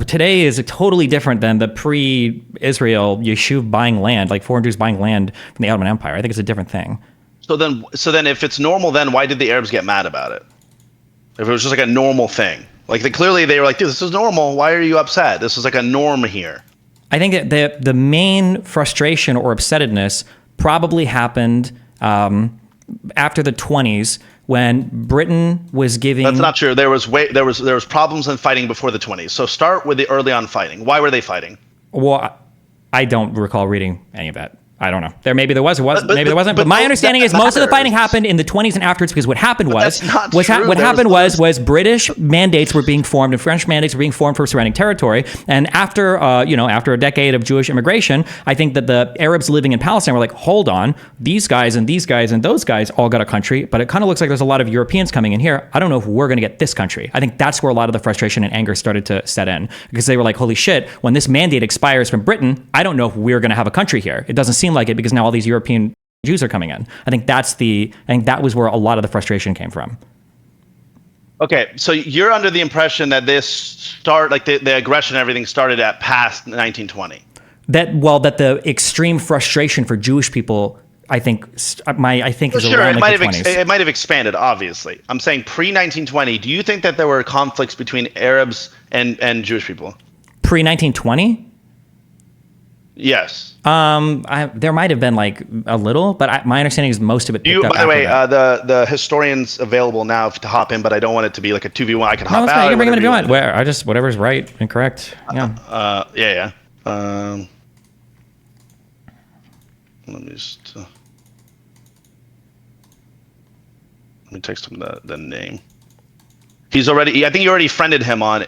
Today is totally different than the pre-Israel Yeshuv buying land, like foreign Jews buying land from the Ottoman Empire. I think it's a different thing. So then if it's normal, then why did the Arabs get mad about it? If it was just like a normal thing, like clearly they were like, dude, this is normal. Why are you upset? This is like a norm here. I think that the main frustration or upsetness probably happened after the 20s when Britain was giving. That's not true. There was problems in fighting before the 20s. So start with the early on fighting. Why were they fighting? Well, I don't recall reading any of that. I don't know. Maybe there wasn't. But my understanding is most of the fighting happened in the 20s and afterwards because what happened was British mandates were being formed and French mandates were being formed for surrounding territory. And after a decade of Jewish immigration, I think that the Arabs living in Palestine were like, hold on, these guys and those guys all got a country, but it kind of looks like there's a lot of Europeans coming in here. I don't know if we're going to get this country. I think that's where a lot of the frustration and anger started to set in because they were like, holy shit, when this mandate expires from Britain, I don't know if we're going to have a country here. It doesn't seem like it because now all these European Jews are coming in. I think that was where a lot of the frustration came from. Okay, so you're under the impression that this the aggression and everything started at past 1920. that the extreme frustration for Jewish people, I think is sure, around it like the 20s. It might have expanded, obviously. I'm saying pre-1920, do you think that there were conflicts between Arabs and Jewish people? Pre-1920? Yes. There might have been like a little, but my understanding is most of it picked up. By the way, the historian's available now to hop in, but I don't want it to be like a 2v1. I can hop out. You can bring him in if you want. Whatever's right and correct. Yeah. Yeah. Let me just let me text him the name. He's already. I think you already friended him on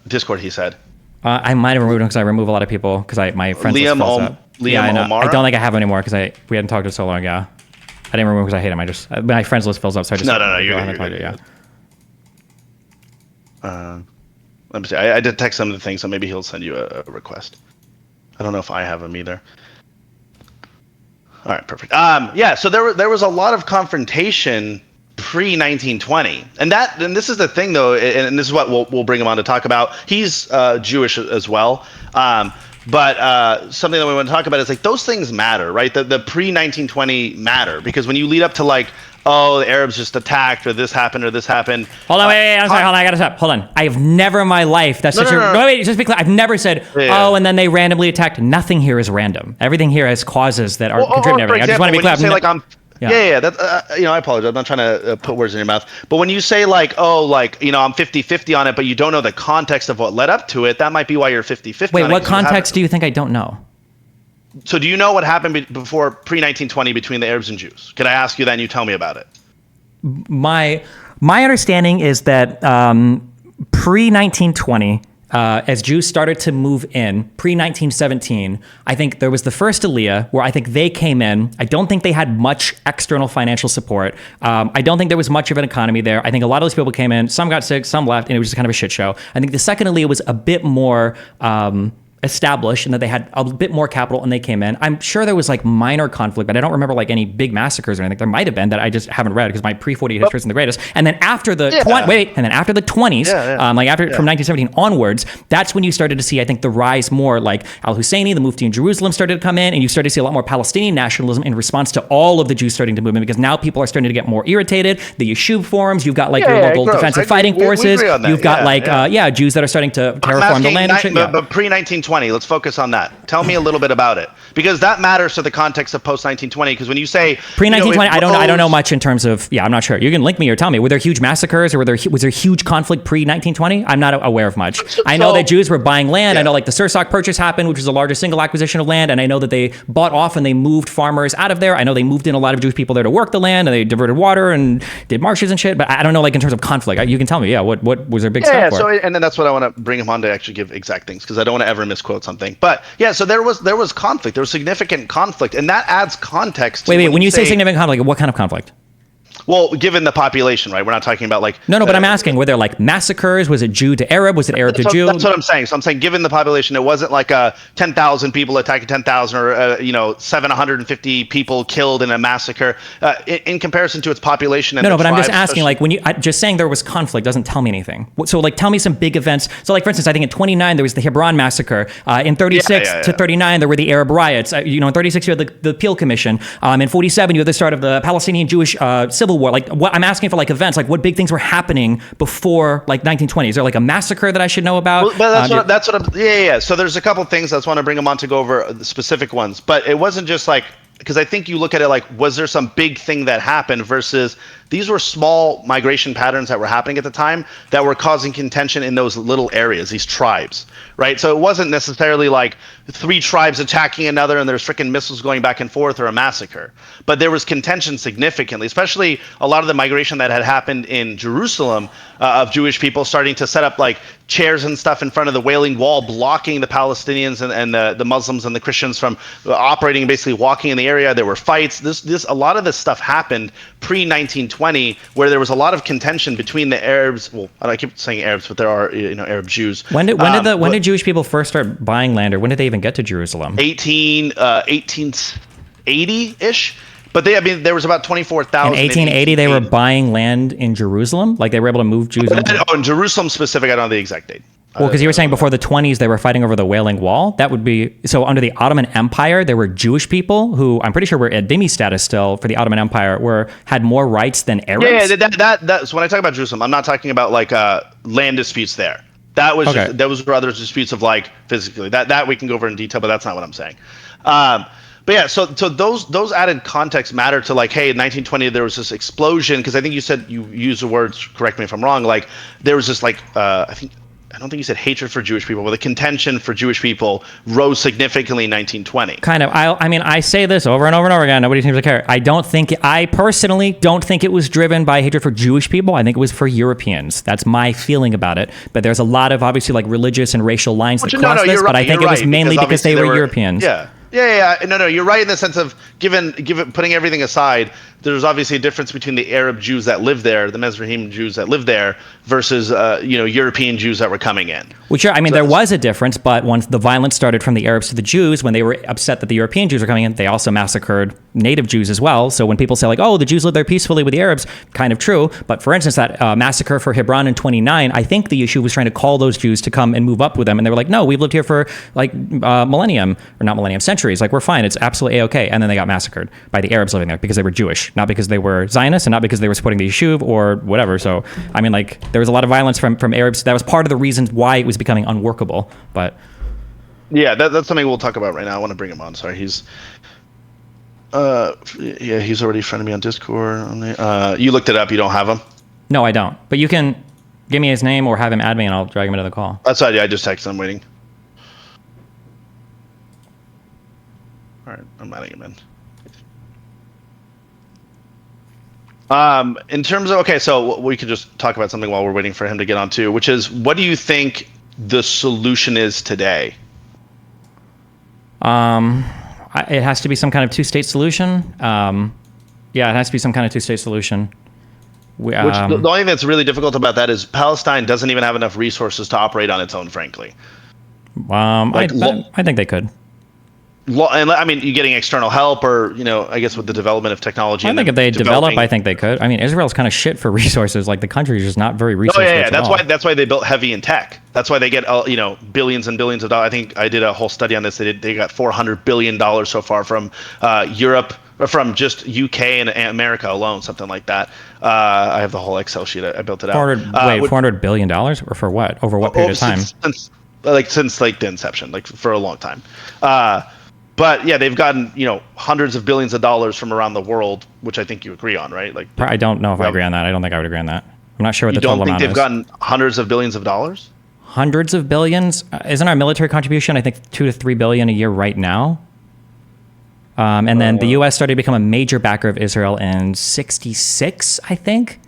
Discord. He said. I might have removed him because I remove a lot of people because my friends list fills up. Liam Omar. I don't think I have him anymore because we hadn't talked to so long. Yeah, I didn't remove him because I hate him. My friends list fills up, so I just no. You're good. Yeah. Let me see. I did text him the thing, so maybe he'll send you a request. I don't know if I have him either. All right, perfect. Yeah, so there was a lot of confrontation pre-1920, and this is the thing though, and this is what we'll bring him on to talk about. He's Jewish as well, but something that we want to talk about is like those things matter, right? The pre-1920 matter because when you lead up to like, oh, the Arabs just attacked, or this happened, or this happened. Hold on, wait, I'm sorry, hold on, I gotta stop. Hold on. I have never in my life, wait, just be clear, I've never said, and then they randomly attacked. Nothing here is random. Everything here has causes that are contributing to everything. I just want to be clear. I apologize. I'm not trying to put words in your mouth. But when you say like, I'm 50-50 on it, but you don't know the context of what led up to it, that might be why you're 50-50 Wait, what context do you think I don't know? So do you know what happened before pre-1920 between the Arabs and Jews? Can I ask you that and you tell me about it? My understanding is that pre-1920, as Jews started to move in, pre-1917, I think there was the first Aliyah where I think they came in. I don't think they had much external financial support. I don't think there was much of an economy there. I think a lot of those people came in, some got sick, some left, and it was just kind of a shit show. I think the second Aliyah was a bit more established and that they had a bit more capital and they came in. I'm sure there was like minor conflict, but I don't remember like any big massacres or anything. There might have been that I just haven't read because my pre-40 history isn't the greatest. And then after the 20s, from 1917 onwards, that's when you started to see, I think, the rise more like al-Husseini, the Mufti in Jerusalem started to come in, and you started to see a lot more Palestinian nationalism in response to all of the Jews starting to move in because now people are starting to get more irritated. The Yishuv forums, you've got like your local defensive fighting forces. You've got Jews that are starting to terraform the land and shit. But pre-1920, let's focus on that. Tell me a little bit about it, because that matters to the context of post-1920. Because when you say pre-1920, I don't know much in terms of. Yeah, I'm not sure. You can link me or tell me. Were there huge massacres or was there huge conflict pre-1920? I'm not aware of much. I know that Jews were buying land. I know like the Sursock Purchase happened, which was the largest single acquisition of land, and I know that they bought off and they moved farmers out of there. I know they moved in a lot of Jewish people there to work the land, and they diverted water and did marshes and shit. But I don't know like in terms of conflict. You can tell me. Yeah, what was their big stuff for? So and then that's what I want to bring him on to actually give exact things, because I don't want to ever misquote something. But yeah, so there was conflict. There was significant conflict, and that adds context. Wait, when you say significant conflict, what kind of conflict? Well, given the population, right? We're not talking about like... No, but I'm asking, were there like massacres? Was it Jew to Arab? Was it Arab to Jew? That's what I'm saying. So I'm saying given the population, it wasn't like 10,000 people attacking 10,000 or, 750 people killed in a massacre in comparison to its population. And but I'm just asking, like, when you... just saying there was conflict doesn't tell me anything. So, like, tell me some big events. So, like, for instance, I think in 29, there was the Hebron massacre. In 36 to 39, there were the Arab riots. In 36, you had the Peel Commission. In 47, you had the start of the Palestinian-Jewish Civil War. Like, what I'm asking for, like, events, like what big things were happening before like 1920? Is there like a massacre that I should know about? Well, but that's what I'm so there's a couple things I just want to bring them on to go over the specific ones, but it wasn't just like, because I think you look at it like, was there some big thing that happened versus these were small migration patterns that were happening at the time that were causing contention in those little areas, these tribes, right? So it wasn't necessarily like 3 tribes attacking another and there's freaking missiles going back and forth or a massacre. But there was contention significantly, especially a lot of the migration that had happened in Jerusalem of Jewish people starting to set up like chairs and stuff in front of the Wailing Wall, blocking the Palestinians and the Muslims and the Christians from operating, basically walking in the area. There were fights. A lot of this stuff happened pre-1920, where there was a lot of contention between the Arabs. Well, I keep saying Arabs, but there are Arab Jews. When did Jewish people first start buying land, or when did they even get to Jerusalem? 1880-ish. But there was about 24,000. In 1880, they were buying land in Jerusalem? Like they were able to move Jews into... Oh, in Jerusalem specific, I don't know the exact date. Well, because you were saying before the 20s they were fighting over the Wailing Wall. That would be so under the Ottoman Empire there were Jewish people who I'm pretty sure were at dhimmi status still for the Ottoman Empire had more rights than Arabs. Yeah. So when I talk about Jerusalem, I'm not talking about like land disputes there. That was just, those were other disputes of like physically. That we can go over in detail, but that's not what I'm saying. But yeah, so those added context matter to like, hey, in 1920 there was this explosion because I think you said you used the words. Correct me if I'm wrong. Like there was this like I don't think you said hatred for Jewish people, but the contention for Jewish people rose significantly in 1920. Kind of. I mean, I say this over and over and over again. Nobody seems to care. I personally don't think it was driven by hatred for Jewish people. I think it was for Europeans. That's my feeling about it. But there's a lot of obviously like religious and racial lines that cross this. But I think it was mainly because they were Europeans. Yeah. No, you're right in the sense of given putting everything aside, there's obviously a difference between the Arab Jews that live there, the Mizrahim Jews that live there, versus European Jews that were coming in. Well, sure. I mean, there was a difference, but once the violence started from the Arabs to the Jews, when they were upset that the European Jews were coming in, they also massacred native Jews as well. So when people say like, oh, the Jews lived there peacefully with the Arabs, kind of true. But for instance, that massacre for Hebron in 29, I think the issue was trying to call those Jews to come and move up with them. And they were like, no, we've lived here for like centuries. Like, we're fine. It's absolutely A-okay. And then they got massacred by the Arabs living there because they were Jewish, not because they were Zionists and not because they were supporting the Yishuv or whatever. So, I mean, like, there was a lot of violence from Arabs. That was part of the reasons why it was becoming unworkable. But yeah, that's something we'll talk about right now. I want to bring him on. Sorry, he's already friended me on Discord. You looked it up. You don't have him? No, I don't. But you can give me his name or have him add me, and I'll drag him into the call. That's right. Yeah, I just texted him. Waiting. All right, I'm adding him in. In terms of, okay, so we could just talk about something while we're waiting for him to get on too, which is, what do you think the solution is today? It has to be some kind of two-state solution. It has to be some kind of two-state solution. The only thing that's really difficult about that is Palestine doesn't even have enough resources to operate on its own, frankly. I think they could. And I mean, you're getting external help, or I guess with the development of technology. I think if they develop, I think they could. I mean, Israel's kind of shit for resources. Like, the country is just not very resource rich. That's why they built heavy in tech. That's why they get billions and billions of dollars. I think I did a whole study on this. They got $400 billion so far from Europe, or from just UK and America alone, something like that. I have the whole Excel sheet. I built it out. $400 billion, or for what? Over what period of time? Since the inception, like for a long time. But yeah, they've gotten hundreds of billions of dollars from around the world, which I think you agree on, right? Like, I don't know if I agree on that. I don't think I would agree on that. I'm not sure what the total amount is. You don't think they've gotten hundreds of billions of dollars? Hundreds of billions? Isn't our military contribution, I think, $2 to $3 billion a year right now? And then the U.S. started to become a major backer of Israel in '66, I think.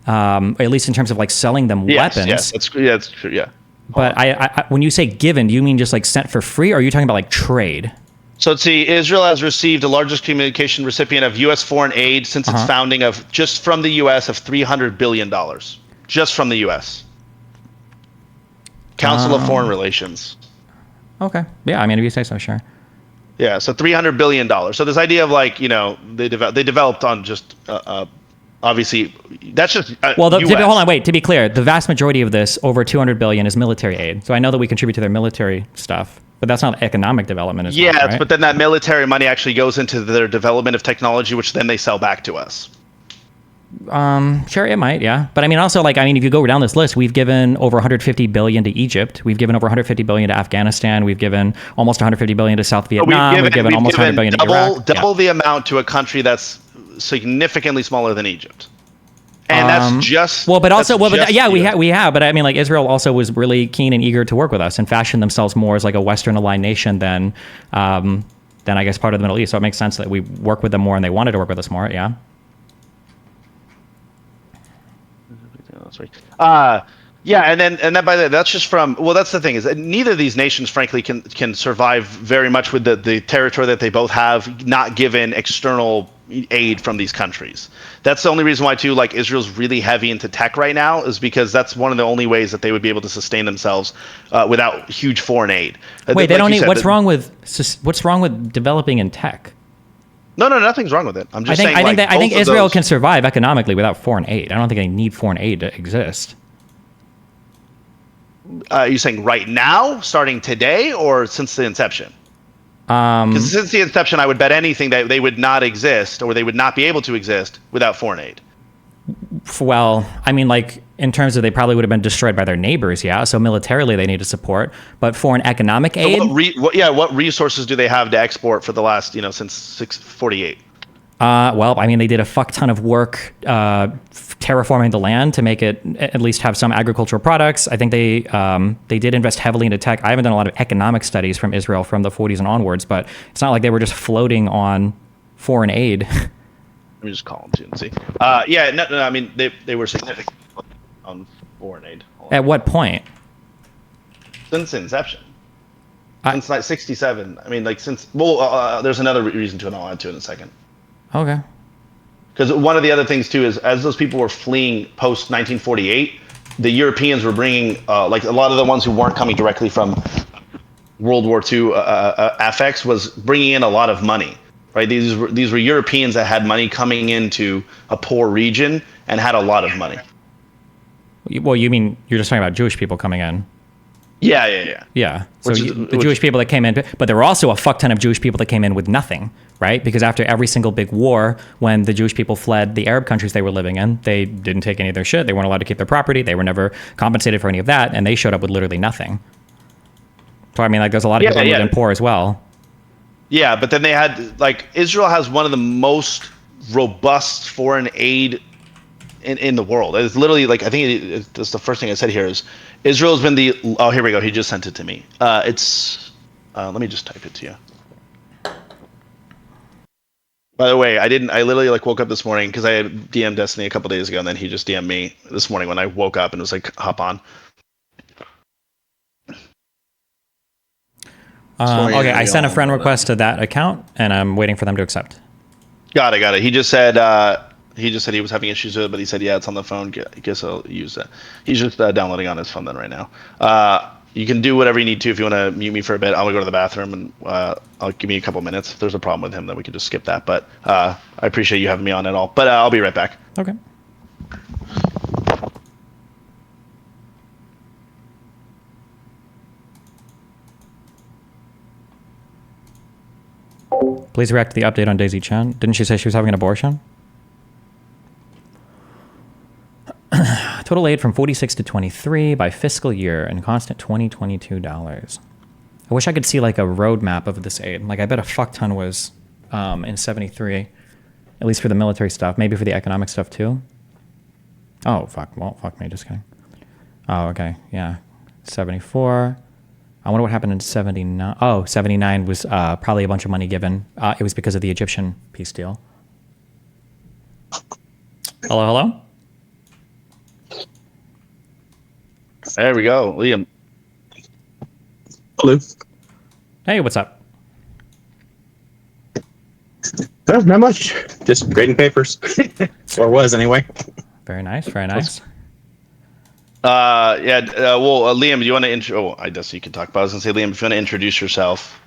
At least in terms of like selling them weapons. Yes, that's true. Yeah. But I when you say given, do you mean just like sent for free, or are you talking about like trade? So let's see, Israel has received the largest communication recipient of U.S. foreign aid since its founding of just from the U.S. of $300 billion. Just from the U.S. Council of Foreign Relations. Okay. Yeah, I mean, if you say so, sure. Yeah, so $300 billion. So this idea of like, they developed on just, obviously, that's just hold on, wait, to be clear, the vast majority of this, over $200 billion, is military aid. So I know that we contribute to their military stuff. But that's not economic development. Right? But then that military money actually goes into their development of technology, which then they sell back to us. Sure, it might, yeah. But I mean, also, if you go down this list, we've given over $150 billion to Egypt. We've given over $150 billion to Afghanistan. We've given almost $150 billion to South Vietnam. We've given almost $100 billion to Iraq. Double the amount to a country that's significantly smaller than Egypt. And that's just we have. But I mean, like, Israel also was really keen and eager to work with us and fashion themselves more as like a Western aligned nation than I guess part of the Middle East. So it makes sense that we work with them more, and they wanted to work with us more. Yeah. And then by that, that's just from. Well, that's the thing, is that neither of these nations, frankly, can survive very much with the territory that they both have, not given external aid from these countries. That's the only reason why too, like, Israel's really heavy into tech right now, is because that's one of the only ways that they would be able to sustain themselves without huge foreign aid. Wait, they don't need. What's wrong with developing in tech? No, nothing's wrong with it. I'm just saying. I think Israel can survive economically without foreign aid. I don't think they need foreign aid to exist. Are you saying right now, starting today, or since the inception? Because since the inception, I would bet anything that they would not exist, or they would not be able to exist without foreign aid. Well, I mean, like, in terms of they probably would have been destroyed by their neighbors, yeah. So militarily they needed support, but foreign economic aid. So what resources do they have to export for the last, since 648? Well, I mean, they did a fuck ton of work terraforming the land to make it at least have some agricultural products. I think they did invest heavily into tech. I haven't done a lot of economic studies from Israel from the 40s and onwards, but it's not like they were just floating on foreign aid. Let me just call them too and see. No, I mean, they were significant on foreign aid. At what point? Since inception. Since like 67. I mean, like there's another reason to it. I'll add to it in a second. Okay. Because one of the other things too is as those people were fleeing post 1948, the Europeans were bringing like a lot of the ones who weren't coming directly from World War II FX was bringing in a lot of money. Right, these were Europeans that had money coming into a poor region and had a lot of money. Well, you mean you're just talking about Jewish people coming in? Yeah. So the Jewish people that came in, but there were also a fuck ton of Jewish people that came in with nothing, right? Because after every single big war, when the Jewish people fled the Arab countries they were living in, they didn't take any of their shit. They weren't allowed to keep their property. They were never compensated for any of that, and they showed up with literally nothing. So I mean, like, there's a lot of people that lived in poor as well. Yeah, but then they had, like, Israel has one of the most robust foreign aid in the world. It's literally, like, I think that's the first thing I said here is Israel's been oh, here we go. He just sent it to me. Let me just type it to you. By the way, I literally, like, woke up this morning because I had DM'd Destiny a couple days ago, and then he just DM'd me this morning when I woke up and was like, hop on. Okay, I sent a friend request to that account, and I'm waiting for them to accept. Got it. He just said he was having issues with it, but he said, yeah, it's on the phone. I guess I'll use that. He's just downloading on his phone then right now. You can do whatever you need to if you want to mute me for a bit. I'm gonna go to the bathroom, and I'll give me a couple minutes. If there's a problem with him, then we can just skip that. But I appreciate you having me on at all. But I'll be right back. Okay. Please react to the update on Daisy Chen. Didn't she say she was having an abortion? Total aid from 46 to 23 by fiscal year and constant $2022. I wish I could see like a roadmap of this aid. Like I bet a fuck ton was in 73, at least for the military stuff. Maybe for the economic stuff too. Oh, fuck. Well, fuck me. Just kidding. Oh, okay. Yeah. 74. I wonder what happened in 79. Oh, 79 was probably a bunch of money given. It was because of the Egyptian peace deal. Hello? There we go. Liam. Hello. Hey, what's up? Not much. Just grading papers. Or was, anyway. Very nice. Liam, do you want to intro? Oh, I guess you can talk about it. I was going to say, Liam, if you want to introduce yourself.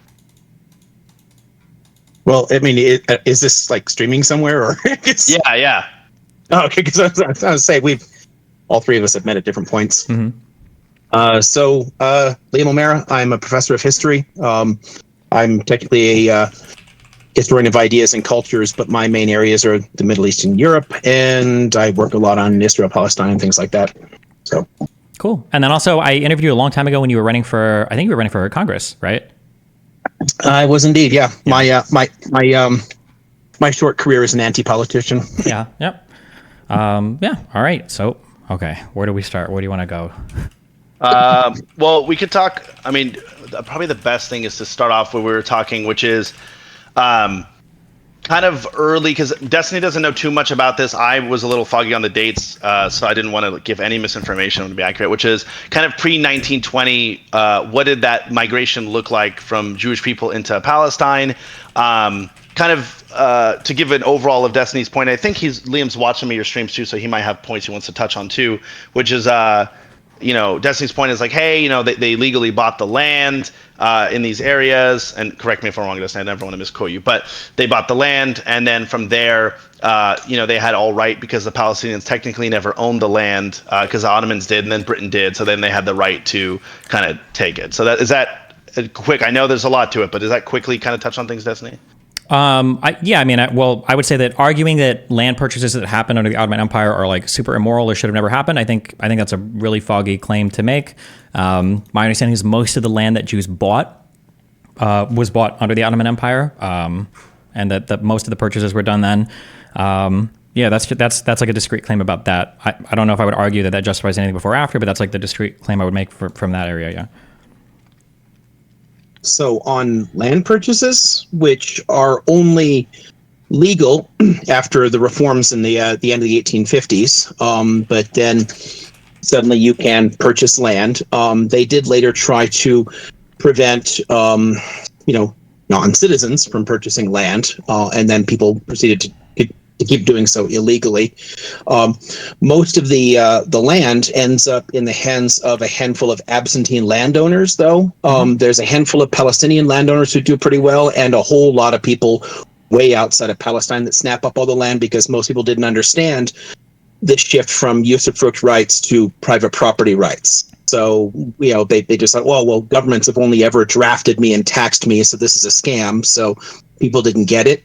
Well, I mean, is this like streaming somewhere? Or Yeah. Oh, okay, because I was going to say, all three of us have met at different points. Mm-hmm. Liam O'Mara, I'm a professor of history. I'm technically a historian of ideas and cultures, but my main areas are the Middle East and Europe, and I work a lot on Israel, Palestine, and things like that. So cool. And then also, I interviewed you a long time ago when you were running for, I think you were running for Congress, right? I was indeed, yeah. My short career as an anti-politician. Yeah. Yep. Yeah. All right. So, okay, where do we start? Where do you want to go? Well, we could talk. I mean, probably the best thing is to start off where we were talking, which is kind of early, because Destiny doesn't know too much about this. I was a little foggy on the dates, so I didn't want to give any misinformation to be accurate, which is kind of pre-1920. What did that migration look like from Jewish people into Palestine? To give an overall of Destiny's point, I think Liam's watching me your streams too, so he might have points he wants to touch on too, which is Destiny's point is like, hey, they legally bought the land in these areas, and correct me if I'm wrong, Destiny, I never want to misquote you, but they bought the land, and then from there, they had all right because the Palestinians technically never owned the land because the Ottomans did, and then Britain did, so then they had the right to kind of take it. So is that quick? I know there's a lot to it, but does that quickly kind of touch on things, Destiny? I would say that arguing that land purchases that happened under the Ottoman Empire are like super immoral or should have never happened. I think that's a really foggy claim to make. My understanding is most of the land that Jews bought was bought under the Ottoman Empire, and that most of the purchases were done then. That's like a discrete claim about that. I don't know if I would argue that justifies anything before or after, but that's like the discrete claim I would make from that area. Yeah. So on land purchases, which are only legal after the reforms in the end of the 1850s, but then suddenly you can purchase land. They did later try to prevent, non-citizens from purchasing land, and then people proceeded to keep doing so illegally. Most of the land ends up in the hands of a handful of absentee landowners, though. There's a handful of Palestinian landowners who do pretty well, and a whole lot of people way outside of Palestine that snap up all the land because most people didn't understand the shift from usufruct rights to private property rights. So, they just thought, well, governments have only ever drafted me and taxed me, so this is a scam. So people didn't get it.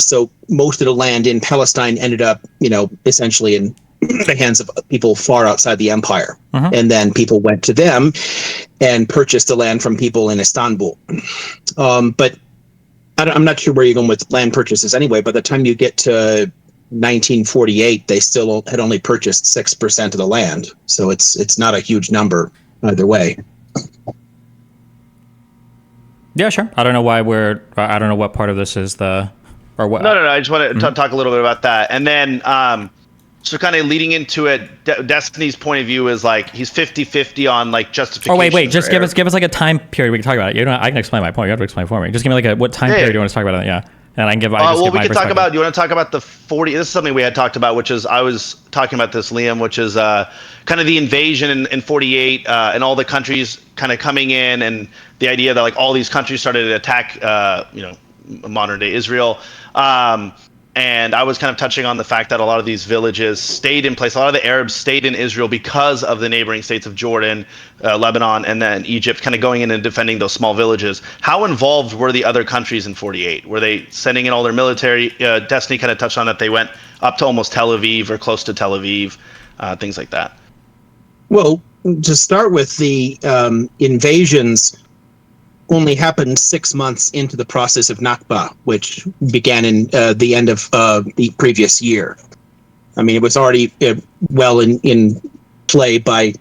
So most of the land in Palestine ended up, essentially in the hands of people far outside the empire. And then people went to them and purchased the land from people in Istanbul. But I'm not sure where you're going with land purchases anyway. By the time you get to 1948, they still had only purchased 6% of the land. So it's not a huge number either way. Yeah, sure. I don't know what part of this is or what. No. I just want to talk a little bit about that. And then, so kind of leading into it, Destiny's point of view is like, he's 50-50 on like justification. Oh, wait. Just give us like a time period we can talk about it. I can explain my point. You have to explain for me. Just give me like what time period you want to talk about it. Yeah. And I can give, we can talk about, you want to talk about the 40, this is something we had talked about, which is, I was talking about this, Liam, which is kind of the invasion in 48 and all the countries kind of coming in, and the idea that like all these countries started to attack, modern day Israel. And I was kind of touching on the fact that a lot of these villages stayed in place. A lot of the Arabs stayed in Israel because of the neighboring states of Jordan, Lebanon, and then Egypt kind of going in and defending those small villages. How involved were the other countries in 48? Were they sending in all their military? Destiny kind of touched on that. They went up to almost Tel Aviv or close to Tel Aviv, things like that. Well, to start with, the invasions only happened 6 months into the process of Nakba, which began in the end of the previous year. I mean, it was already well in play by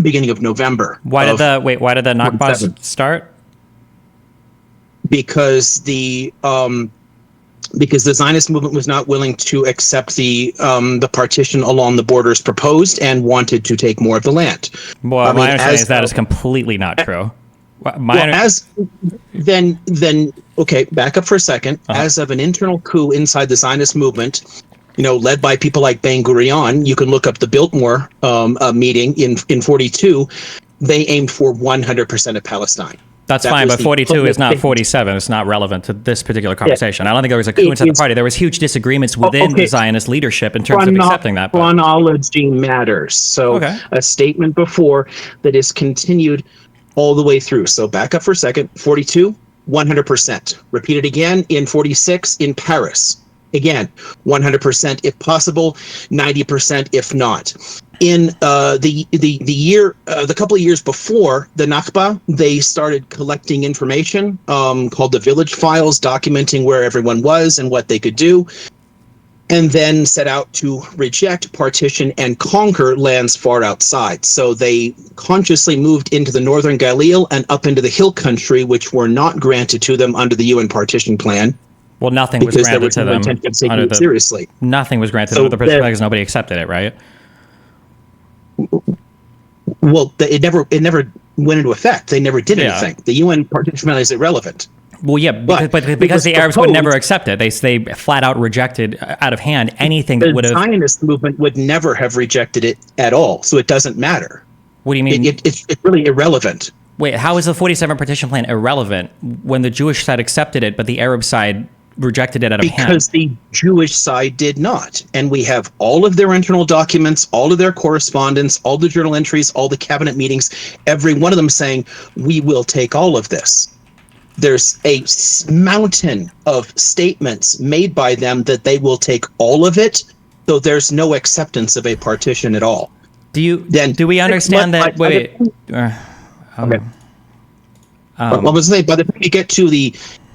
beginning of November. Why did the Nakba start? Because the Zionist movement was not willing to accept the partition along the borders proposed and wanted to take more of the land. Well, my understanding is that is completely not true. Okay, back up for a second. As of an internal coup inside the Zionist movement, led by people like Ben Gurion, you can look up the Biltmore meeting in 42. They aimed for 100% of Palestine. That's fine, but 42 is not 47. It's not relevant to this particular conversation. I don't think there was a coup inside the party. There was huge disagreements within the Zionist leadership in terms of accepting that. Chronology matters. So a statement before that is continued all the way through. So back up for a second. 42, 100%. Repeat it again in 46 in Paris. Again, 100% if possible, 90% if not. In the couple of years before the Nakba, they started collecting information called the Village Files, documenting where everyone was and what they could do, and then set out to reject, partition, and conquer lands far outside. So they consciously moved into the northern Galil and up into the hill country, which were not granted to them under the UN partition plan. Well, nothing was granted to them. Seriously. Nothing was granted under the partition plan because nobody accepted it, right? Well, it never went into effect. They never did anything. The UN partition plan is irrelevant. Well, yeah, because the Arabs would never accept it. They flat out rejected out of hand anything that would have. The Zionist movement would never have rejected it at all, so it doesn't matter. What do you mean? It's really irrelevant. Wait, how is the 47 partition plan irrelevant when the Jewish side accepted it, but the Arab side rejected it out of hand? Because the Jewish side did not. And we have all of their internal documents, all of their correspondence, all the journal entries, all the cabinet meetings, every one of them saying, we will take all of this. There's a mountain of statements made by them that they will take all of it, so there's no acceptance of a partition at all. Do we understand that? Wait. Okay. I was saying, by the time you get to the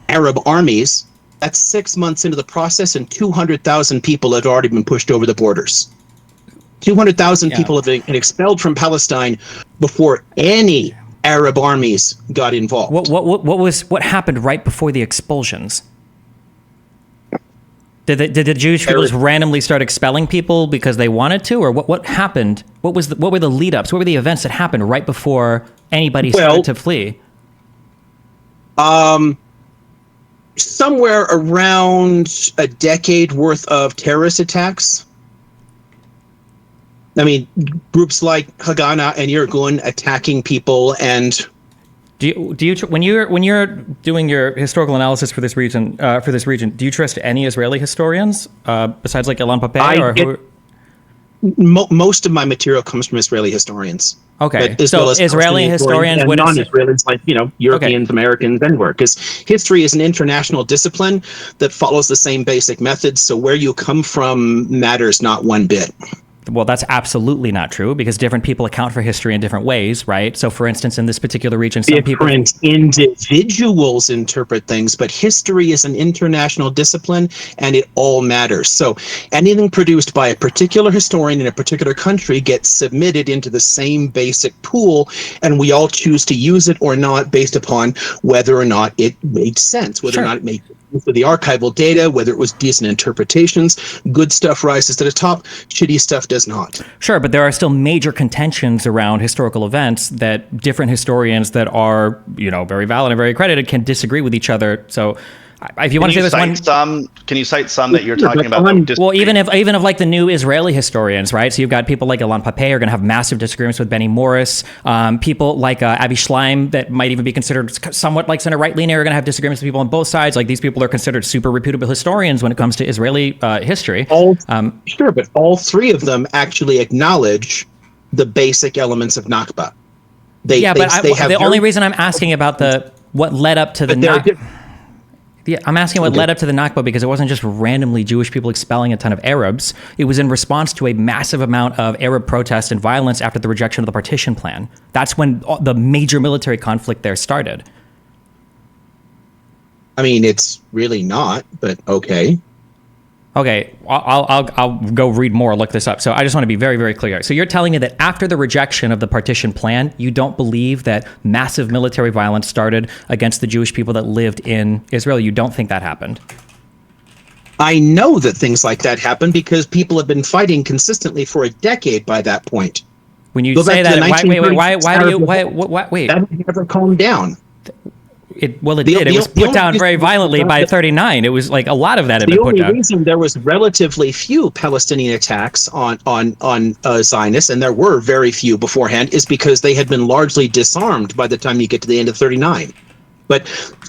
Arab armies, that's 6 months into the process, and 200,000 people had already been pushed over the borders. 200,000 people have been expelled from Palestine before any Arab armies got involved. What happened right before the expulsions? Did the Jewish people just randomly start expelling people because they wanted to, or what happened? What were the lead ups? What were the events that happened right before anybody started to flee? Somewhere around a decade worth of terrorist attacks. I mean, groups like Haganah and Irgun attacking people, and do you when you're doing your historical analysis for this region, do you trust any Israeli historians besides like Ilan Pappé most of my material comes from Israeli historians. Okay, so Israeli historians and non-Israelis, like Europeans, Americans, anywhere, because history is an international discipline that follows the same basic methods. So where you come from matters not one bit. Well, that's absolutely not true, because different people account for history in different ways, right? So, for instance, in this particular region, different individuals interpret things, but history is an international discipline, and it all matters. So anything produced by a particular historian in a particular country gets submitted into the same basic pool, and we all choose to use it or not based upon whether or not it made sense, whether or not it made sense for the archival data, whether it was decent interpretations. Good stuff rises to the top, shitty stuff does not. Sure, but there are still major contentions around historical events that different historians that are, very valid and very accredited can disagree with each other. So if you want to say this one, can you cite some that you're talking about? Well, even if like the new Israeli historians, right? So you've got people like Ilan Pappé are going to have massive disagreements with Benny Morris. People like Avi Schleim that might even be considered somewhat like center right leaning are going to have disagreements with people on both sides. Like these people are considered super reputable historians when it comes to Israeli history. Sure, but all three of them actually acknowledge the basic elements of Nakba. The only reason I'm asking about what led up to the Nakba. Yeah, I'm asking what led up to the Nakba, because it wasn't just randomly Jewish people expelling a ton of Arabs. It was in response to a massive amount of Arab protest and violence after the rejection of the partition plan. That's when the major military conflict there started. I mean, it's really not, but okay. Okay, I'll go read more, look this up. So I just want to be very, very clear. So you're telling me that after the rejection of the partition plan, you don't believe that massive military violence started against the Jewish people that lived in Israel? You don't think that happened? I know that things like that happened because people have been fighting consistently for a decade by that point. When you say that, wait. That never calmed down. It did. It was put down very violently by 39. It was like a lot of that had been put down. The only reason there was relatively few Palestinian attacks on Zionists, and there were very few beforehand, is because they had been largely disarmed by the time you get to the end of 39. But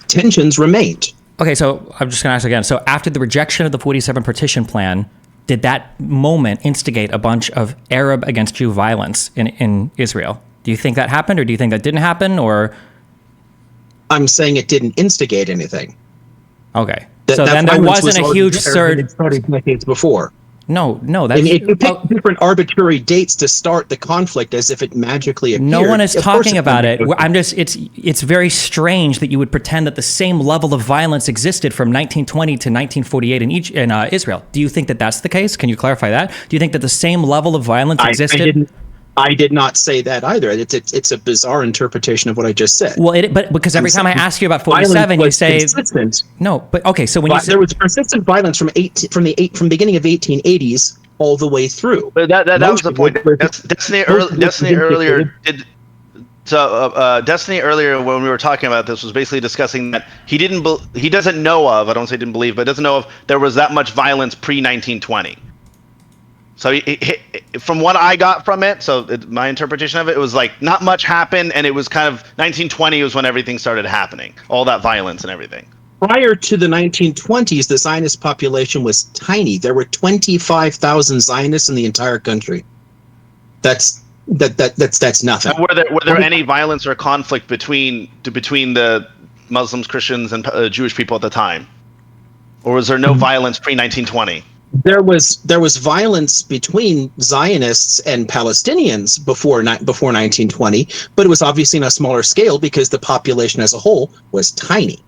tensions remained. Okay, so I'm just going to ask again. So after the rejection of the 47 partition plan, did that moment instigate a bunch of Arab against Jew violence in Israel? Do you think that happened, or do you think that didn't happen, or... I'm saying it didn't instigate anything. Okay. So then there wasn't a huge surge. It started decades before. No, that's... I mean, if you pick different arbitrary dates to start the conflict as if it magically appeared. No one is talking about it. It's very strange that you would pretend that the same level of violence existed from 1920 to 1948 in Israel. Do you think that that's the case? Can you clarify that? Do you think that the same level of violence existed? I did not say that either. It's a bizarre interpretation of what I just said. Well, but because every time I ask you about 47, you say consistent. No. But okay, so when you say there was persistent violence from the beginning of 1880s all the way through. But that was the point. Destiny earlier when we were talking about this was basically discussing that he doesn't know of. I don't say didn't believe, but doesn't know of there was that much violence pre-1920. So from what I got from it, my interpretation of it, it was like not much happened, and it was kind of 1920 was when everything started happening, all that violence and everything. Prior to the 1920s, the Zionist population was tiny. There were 25,000 Zionists in the entire country. That's nothing. And were there any violence or conflict between the Muslims, Christians, and Jewish people at the time, or was there no violence pre-1920? There was violence between Zionists and Palestinians before 1920, but it was obviously on a smaller scale because the population as a whole was tiny.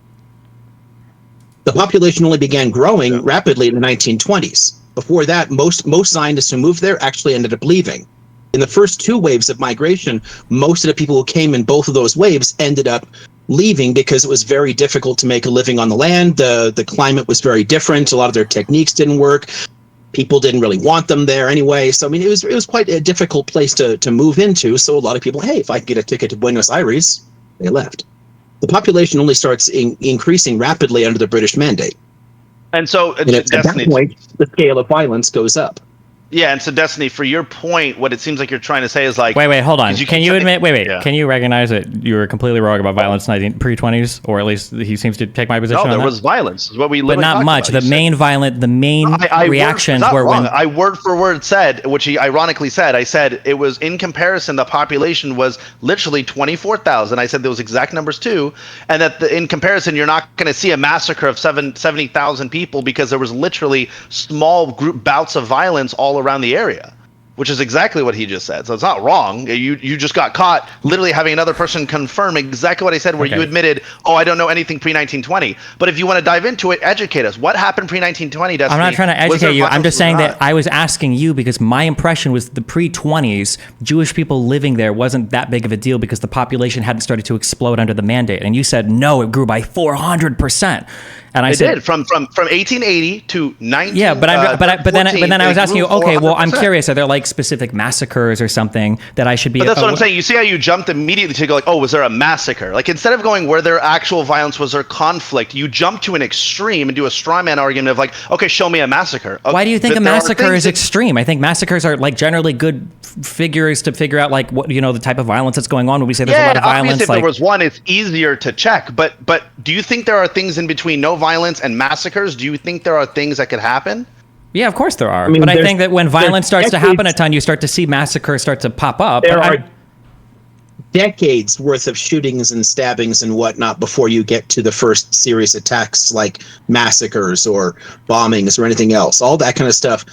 The population only began growing rapidly in the 1920s. Before that, most Zionists who moved there actually ended up leaving. In the first two waves of migration, most of the people who came in both of those waves ended up leaving because it was very difficult to make a living on the land. The climate was very different. A lot of their techniques didn't work. People didn't really want them there anyway. So I mean, it was quite a difficult place to move into. So a lot of people, hey, if I can get a ticket to Buenos Aires, they left. The population only starts increasing rapidly under the British Mandate. And so at that point, the scale of violence goes up. Yeah, and so Destiny, for your point, what it seems like you're trying to say is like... Wait, hold on. Can you admit... Wait. Yeah. Can you recognize that you were completely wrong about violence in pre-20s? Or at least he seems to take my position on that? No, there was violence. Is what we literally But not much. The main reactions were when... I word for word said, which he ironically said, I said it was in comparison, the population was literally 24,000. I said those exact numbers too. And that in comparison, you're not going to see a massacre of 70,000 people because there was literally small group bouts of violence all around the area, which is exactly what he just said. So it's not wrong. You just got caught literally having another person confirm exactly what I said, where you admitted, oh, I don't know anything pre-1920. But if you want to dive into it, educate us. What happened pre-1920? I'm not trying to educate you. I'm just saying that I was asking you because my impression was the pre-20s, Jewish people living there wasn't that big of a deal because the population hadn't started to explode under the mandate. And you said, no, it grew by 400%. And I said, did from 1880 to 19. Yeah, but then I was asking you, okay, well, I'm curious, are there like specific massacres or something that I should be? But that's what I'm saying. You see how you jumped immediately to go like, oh, was there a massacre? Like instead of going where there actual violence was there conflict, you jump to an extreme and do a straw man argument of like, okay, show me a massacre. Okay, why do you think a massacre is extreme? I think massacres are like generally good figures to figure out like what the type of violence that's going on. When we say there's a lot of violence, if there was one, it's easier to check. But do you think there are things in between no violence and massacres? Do you think there are things that could happen? Yeah, of course there are. I mean, but I think that when violence starts to happen a ton, you start to see massacres start to pop up. There are decades worth of shootings and stabbings and whatnot before you get to the first serious attacks like massacres or bombings or anything else. All that kind of stuff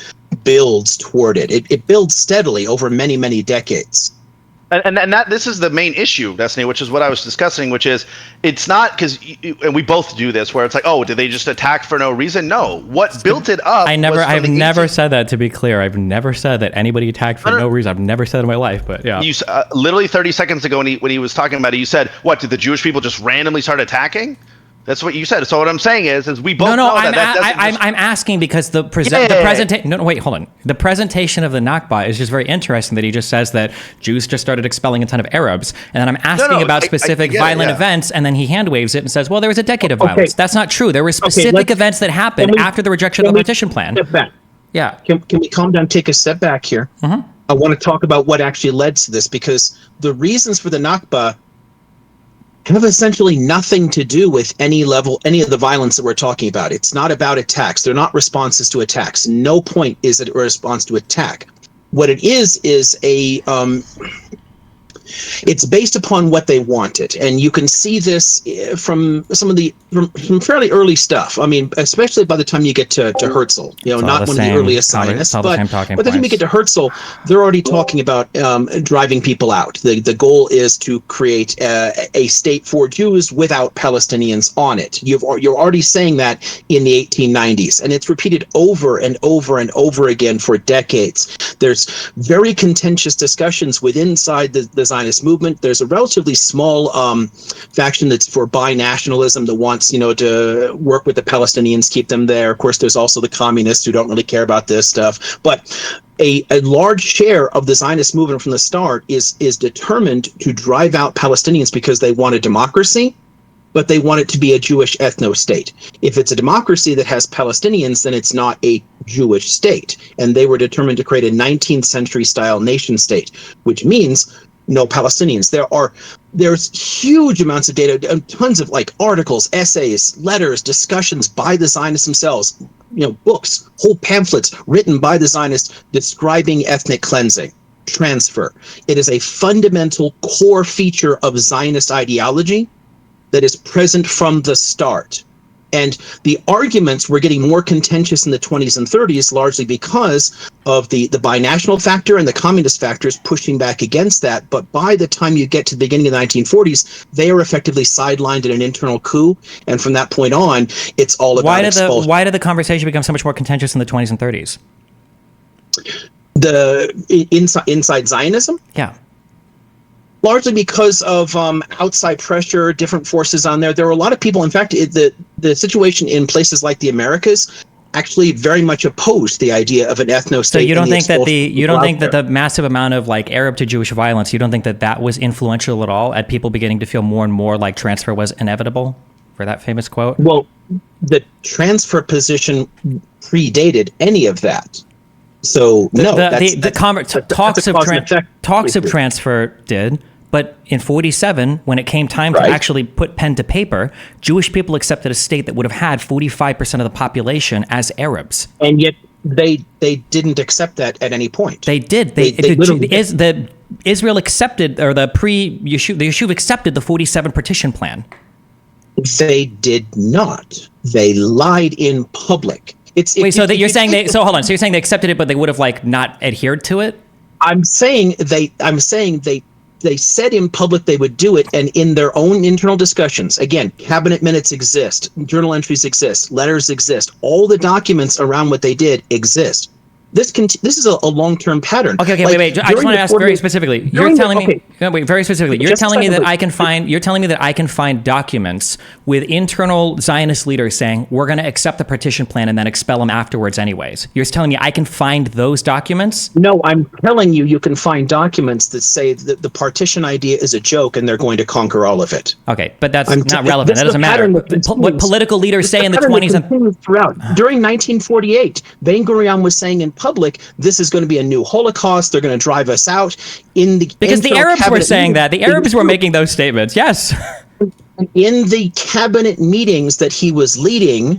builds toward it. It builds steadily over many, many decades. And that this is the main issue, Destiny, which is what I was discussing, which is it's not because, and we both do this, where it's like, oh, did they just attack for no reason? No, what built it up? I've never said that. To be clear, I've never said that anybody attacked for no reason. I've never said it in my life, but yeah. You literally 30 seconds ago when he was talking about it, you said, what, did the Jewish people just randomly start attacking? That's what you said. So what I'm saying is we both know that. I'm asking because the presentation. No, wait, hold on. The presentation of the Nakba is just very interesting. That he just says that Jews just started expelling a ton of Arabs, and then I'm asking about specific violent events, and then he hand waves it and says, "Well, there was a decade of violence." That's not true. There were specific events that happened after the rejection of the partition plan. Step back. Yeah. Can we calm down? Take a step back here. Mm-hmm. I want to talk about what actually led to this because the reasons for the Nakba have essentially nothing to do with any of the violence that we're talking about. It's not about attacks. They're not responses to attacks. No point is it a response to attack. What it is it's based upon what they wanted, and you can see this from from fairly early stuff. I mean, especially by the time you get to Herzl, not one of the earliest Zionists, but by the time you get to Herzl, they're already talking about driving people out. The goal is to create a state for Jews without Palestinians on it. You're already saying that in the 1890s, and it's repeated over and over and over again for decades. There's very contentious discussions inside the Zionist movement. There's a relatively small faction that's for binationalism that wants, to work with the Palestinians, keep them there. Of course, there's also the communists who don't really care about this stuff. But a large share of the Zionist movement from the start is determined to drive out Palestinians because they want a democracy, but they want it to be a Jewish ethno-state. If it's a democracy that has Palestinians, then it's not a Jewish state. And they were determined to create a 19th century style nation state, which means no Palestinians. There's huge amounts of data, tons of like articles, essays, letters, discussions by the Zionists themselves, books, whole pamphlets written by the Zionists describing ethnic cleansing, transfer. It is a fundamental core feature of Zionist ideology that is present from the start. And the arguments were getting more contentious in the 20s and 30s, largely because of the binational factor and the communist factors pushing back against that. But by the time you get to the beginning of the 1940s, they are effectively sidelined in an internal coup. And from that point on, it's all about expulsion. Why did the conversation become so much more contentious in the 20s and 30s? Inside Zionism? Yeah. Largely because of outside pressure, different forces on there. There were a lot of people, in fact, the situation in places like the Americas actually very much opposed the idea of an ethno-state. So you don't think that the massive amount of like Arab to Jewish violence, you don't think that was influential at all at people beginning to feel more and more like transfer was inevitable, for that famous quote? Well, the transfer position predated any of that. So talks of transfer did, but in 47, when it came time to actually put pen to paper, Jewish people accepted a state that would have had 45% of the population as Arabs. And yet they didn't accept that at any point. They did. Israel accepted, or the Yishuv accepted the 47 partition plan. They did not. They lied in public. So you're saying they accepted it, but they would have like not adhered to it? I'm saying they said in public they would do it, and in their own internal discussions, again, cabinet minutes exist, journal entries exist, letters exist, all the documents around what they did exist. This is a long-term pattern. Okay, wait. I just want to ask very specifically. You're telling me that I can find documents with internal Zionist leaders saying we're going to accept the partition plan and then expel them afterwards anyways. You're telling me I can find those documents? No, I'm telling you can find documents that say that the partition idea is a joke and they're going to conquer all of it. Okay, but that's not relevant. That doesn't matter. What political leaders say in the 20s and throughout. During 1948, Ben Gurion was saying in public, this is going to be a new Holocaust. They're going to drive us out. Because the Arabs were saying that. The Arabs were making those statements. Yes. In the cabinet meetings that he was leading,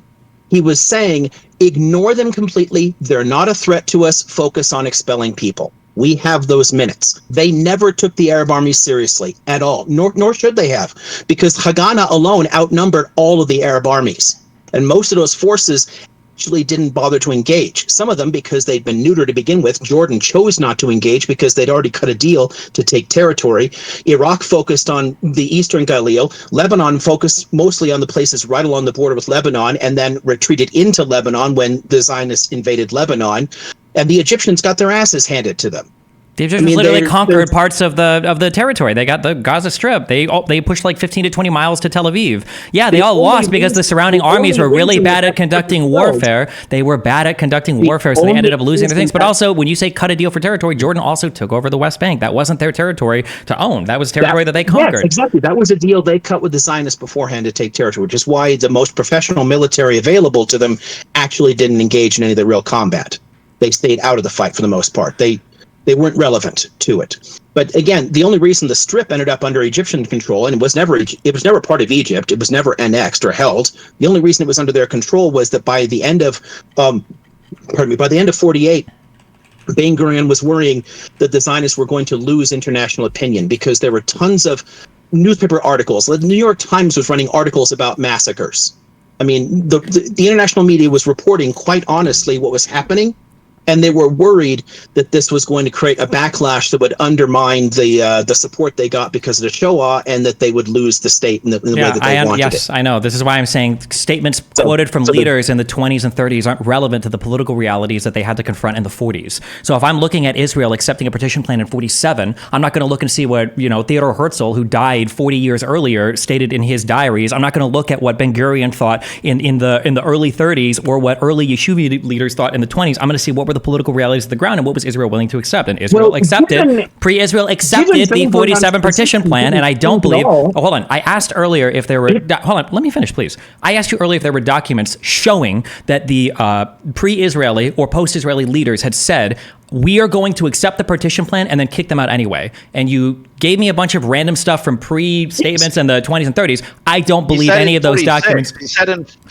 he was saying, ignore them completely. They're not a threat to us. Focus on expelling people. We have those minutes. They never took the Arab armies seriously at all, nor should they have, because Haganah alone outnumbered all of the Arab armies. And most of those forces actually didn't bother to engage. Some of them because they'd been neutered to begin with. Jordan chose not to engage because they'd already cut a deal to take territory. Iraq focused on the eastern Galilee. Lebanon focused mostly on the places right along the border with Lebanon and then retreated into Lebanon when the Zionists invaded Lebanon. And the Egyptians got their asses handed to them. The Egyptians literally conquered parts of the territory. They got the Gaza Strip. They pushed like 15 to 20 miles to Tel Aviv. Yeah, they all lost because the surrounding armies were really bad at conducting warfare. They were bad at conducting warfare, so they ended up losing their things. But also, when you say cut a deal for territory, Jordan also took over the West Bank. That wasn't their territory to own. That was territory that they conquered. Yes, exactly. That was a deal they cut with the Zionists beforehand to take territory, which is why the most professional military available to them actually didn't engage in any of the real combat. They stayed out of the fight for the most part. They weren't relevant to it. But again, the only reason the Strip ended up under Egyptian control, and it was never part of Egypt, it was never annexed or held. The only reason it was under their control was that by the end of 48, Ben Gurion was worrying that the Zionists were going to lose international opinion because there were tons of newspaper articles. The New York Times was running articles about massacres. I mean, the international media was reporting quite honestly what was happening. And they were worried that this was going to create a backlash that would undermine the support they got because of the Shoah, and that they would lose the state in the way that they wanted it. Yes, I know. This is why I'm saying statements quoted from leaders in the 20s and 30s aren't relevant to the political realities that they had to confront in the 40s. So if I'm looking at Israel accepting a partition plan in 47, I'm not going to look and see what Theodore Herzl, who died 40 years earlier, stated in his diaries. I'm not going to look at what Ben Gurion thought in the early 30s or what early Yeshuvi leaders thought in the 20s. I'm going to see what were the political realities of the ground and what was Israel willing to accept. And Israel pre-Israel accepted the 47 partition plan, and I don't believe. Oh, hold on. I asked earlier if there were. Hold on. Let me finish, please. I asked you earlier if there were documents showing that the pre-Israeli or post-Israeli leaders had said, we are going to accept the partition plan and then kick them out anyway. And you gave me a bunch of random stuff from pre-statements in the 20s and 30s. I don't believe any of those documents.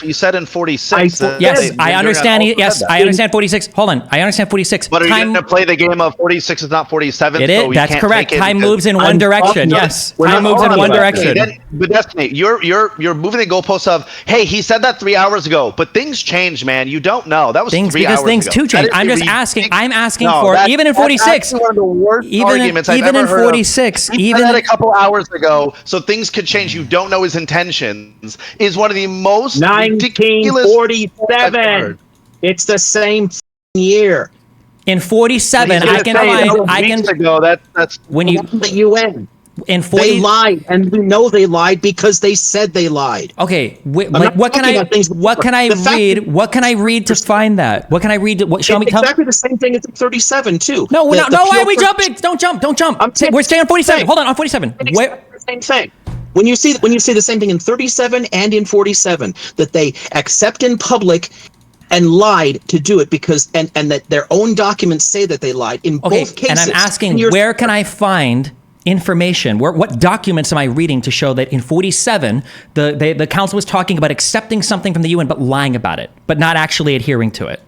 You said in 46. Yes, I understand. Yes, I understand 46. Hold on. I understand 46. But are you going to play the game of 46 is not 47? It is. That's correct. Time moves in one direction. Yes. Time moves in one direction. But Destiny, you're moving the goalposts of, hey, he said that 3 hours ago, but things change, man. You don't know. That was 3 hours ago. Because things do change. I'm just asking. I'm asking for, even in 46, one of the worst arguments I've ever in heard 46, of. Even a couple hours ago, so things could change. You don't know his intentions. Is one of the most 1947. It's the same year. In 47, I can find. I can. Ago, that's when you the UN. In 40, they lied, and we know they lied because they said they lied. Okay, what can I read? What can I read to find that? What can I read? Show me. Exactly the same thing as 37 too. No, why are we jumping? Don't jump! We're staying on 47. Hold on 47. Same thing. When you see the same thing in 37 and in 47, that they accept in public and lied to do it because and that their own documents say that they lied in both cases. And I'm asking, where can I find information? What documents am I reading to show that in 47 the council was talking about accepting something from the UN but lying about it, but not actually adhering to it?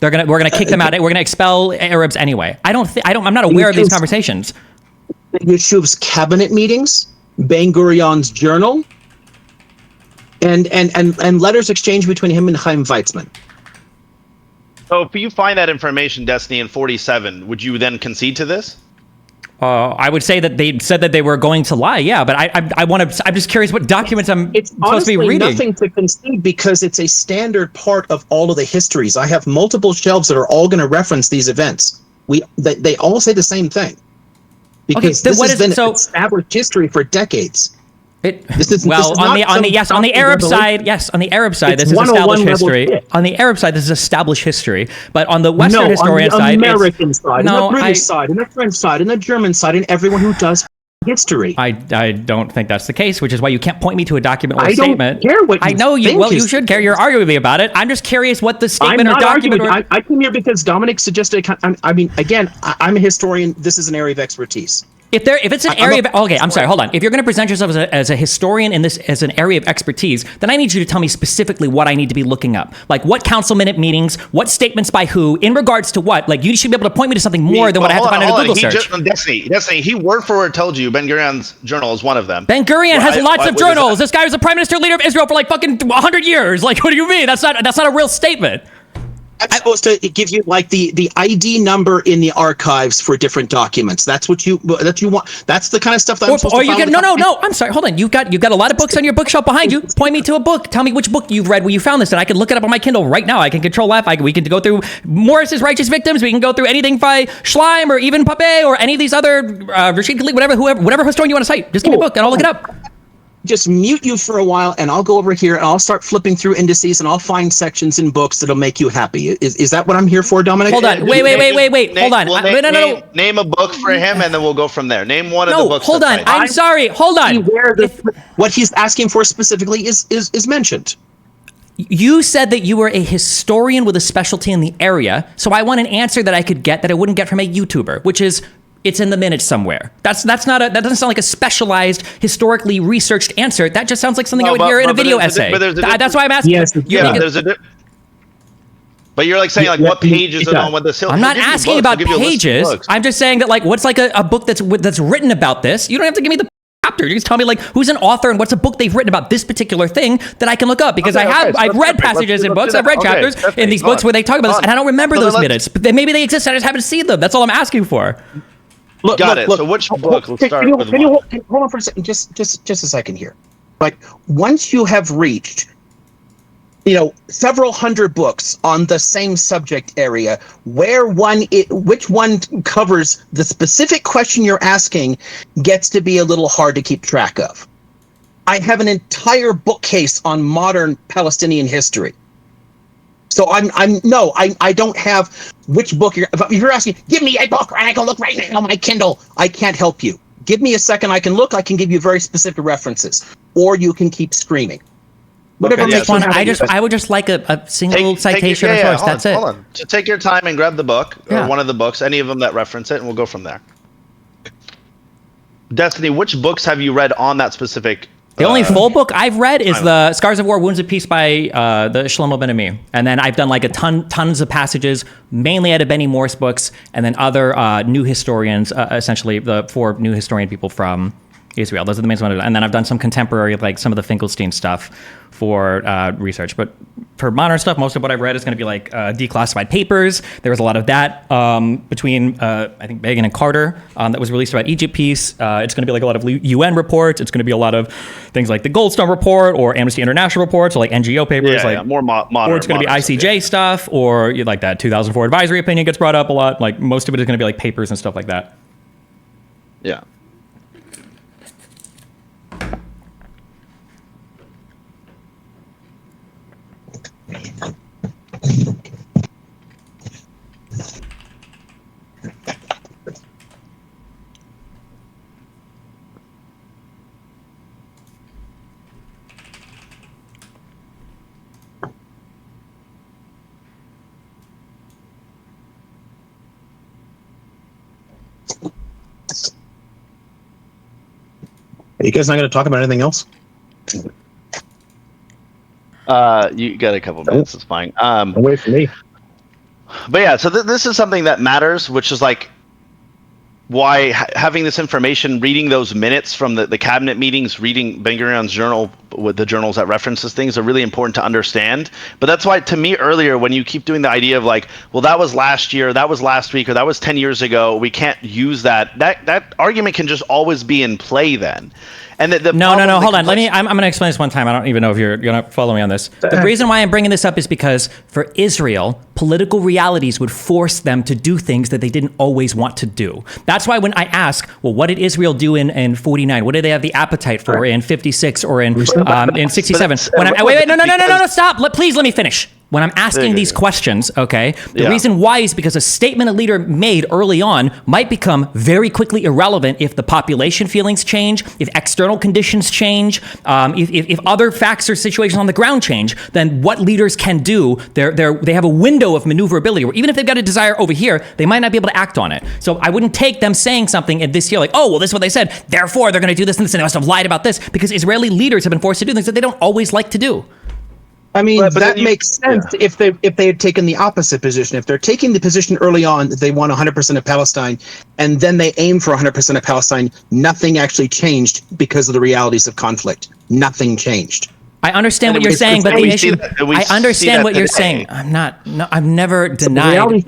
We're gonna kick them out. We're gonna expel Arabs anyway. I'm not aware of these conversations. Yeshuv's cabinet meetings, Ben Gurion's journal, and letters exchanged between him and Chaim Weizmann. So if you find that information, Destiny, in 47, would you then concede to this? I would say that they said that they were going to lie, yeah, but I'm just curious what documents it's supposed to be reading. It's nothing to concede because it's a standard part of all of the histories. I have multiple shelves that are all going to reference these events. They all say the same thing. Because this has been established history for decades. On the Arab side, this is established history. On the Arab side, this is established history. But on the Western historian side, on the American side, on the British side, and the French side, and the German side, and everyone who does history. I don't think that's the case, which is why you can't point me to a document or a statement. I don't care what you I know you. Well, you should care. You're arguing with me about it. I'm just curious what the statement or document. I came here because Dominic suggested. I mean, again, I'm a historian. This is an area of expertise. If it's an area of I'm sorry, hold on. If you're going to present yourself as a historian in this as an area of expertise, then I need you to tell me specifically what I need to be looking up. Like what council minute meetings, what statements by who, in regards to what. Like you should be able to point me to something more than what I have to find in a Google search. Destiny, he word for word told you Ben Gurion's journal is one of them. Ben Gurion has lots of journals. This guy was the prime minister leader of Israel for like fucking 100 years. Like what do you mean? That's not a real statement. I'm supposed to give you like the ID number in the archives for different documents. That's what you want. That's the kind of stuff that I'm supposed to follow. No. I'm sorry. Hold on. You've got a lot of books on your bookshelf behind you. Point me to a book. Tell me which book you've read where you found this, and I can look it up on my Kindle right now. I can control F. We can go through Morris's Righteous Victims. We can go through anything by Schleim or even Pape or any of these other Rashid Khalid, whatever historian you want to cite. Just give me a book and I'll look it up. Just mute you for a while and I'll go over here and I'll start flipping through indices and I'll find sections in books that'll make you happy. Is that what I'm here for, Dominic? Hold on. Wait. Hold on. No. Name a book for him and then we'll go from there. Name one of the books. Hold on. I'm sorry. Hold on. What he's asking for specifically is mentioned. You said that you were a historian with a specialty in the area, so I want an answer that I could get that I wouldn't get from a YouTuber, which is it's in the minutes somewhere. That doesn't sound like a specialized, historically researched answer. That just sounds like something I would hear in a video essay. That's why I'm asking. Yes, but you're like saying like what pages are on what the. I'm not asking about pages. I'm just saying that like what's like a book that's written about this. You don't have to give me the chapter. You just tell me like who's an author and what's a book they've written about this particular thing that I can look up because I've read passages in books. I've read chapters in these books where they talk about this and I don't remember those minutes. But maybe they exist. I just haven't seen them. That's all I'm asking for. Look, so which book? Let's start with hold on for a second, just a second here. Like once you have reached, several hundred books on the same subject area, which one covers the specific question you're asking, gets to be a little hard to keep track of. I have an entire bookcase on modern Palestinian history. So I don't have which book if you're asking, give me a book and I can look right now on my Kindle. I can't help you. Give me a second, I can look, I can give you very specific references. Or you can keep screaming. Whatever makes one. I would just like a single citation or source. That's it. Hold on. Just take your time and grab the book or one of the books, any of them that reference it, and we'll go from there. Destiny, which books have you read on that specific? The only full book I've read is the Scars of War, Wounds of Peace by the Shlomo Ben Ami. And then I've done like tons of passages, mainly out of Benny Morse books, and then other new historians, essentially the 4 new historian people from Israel. Those are the main ones. And then I've done some contemporary, like some of the Finkelstein stuff for research. But for modern stuff, most of what I've read is going to be like declassified papers. There was a lot of that between, I think, Begin and Carter that was released about Egypt Peace. It's going to be like a lot of UN reports. It's going to be a lot of things like the Goldstone Report or Amnesty International reports or like NGO papers. More modern. Or it's going to be ICJ stuff or like that 2004 advisory opinion gets brought up a lot. Like most of it is going to be like papers and stuff like that. Yeah. Are you guys not going to talk about anything else? You got a couple minutes. It's fine. Wait for me. But yeah, so this is something that matters, which is like why having this information, reading those minutes from the cabinet meetings, reading Ben-Gurion's journal with the journals that references things are really important to understand. But that's why, to me, earlier, when you keep doing the idea of like, well, that was last year, that was last week, or that was 10 years ago, we can't use that argument can just always be in play then. And no, hold on. I'm going to explain this one time. I don't even know if you're going to follow me on this. The reason why I'm bringing this up is because for Israel, political realities would force them to do things that they didn't always want to do. That's why when I ask, well, what did Israel do in 49? What did they have the appetite for in 56 or in 67? Wait, no, stop. Please let me finish. When I'm asking these questions, okay, the reason why is because a statement a leader made early on might become very quickly irrelevant if the population feelings change, if external conditions change, if other facts or situations on the ground change, then what leaders can do, they have a window of maneuverability where even if they've got a desire over here, they might not be able to act on it. So I wouldn't take them saying something in this year like, oh, well, this is what they said, therefore they're going to do this and this, and they must have lied about this, because Israeli leaders have been forced to do things that they don't always like to do. I mean, that makes sense if they had taken the opposite position. If they're taking the position early on that they want 100% of Palestine, and then they aim for 100% of Palestine, nothing actually changed because of the realities of conflict. Nothing changed. I understand what you're saying, but the issue. I understand what you're saying. I've never denied.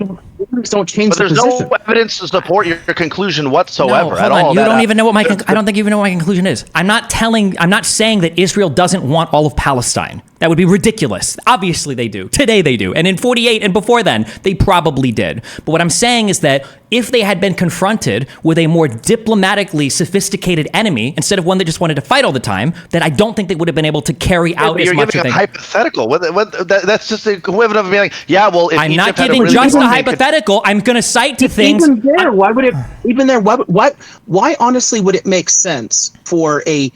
Don't change. But there's no evidence to support your conclusion whatsoever at all. You don't even know what my. I don't think you even know what my conclusion is. I'm not saying that Israel doesn't want all of Palestine. That would be ridiculous. Obviously they do. Today they do. And in 48 and before then, they probably did. But what I'm saying is that if they had been confronted with a more diplomatically sophisticated enemy, instead of one that just wanted to fight all the time, then I don't think they would have been able to carry out as much. You're giving a hypothetical. That's just the equivalent of being like, yeah, well, if I'm not giving just a hypothetical. I'm going to cite to things. Even there, why would it? Even there, why honestly would it make sense for a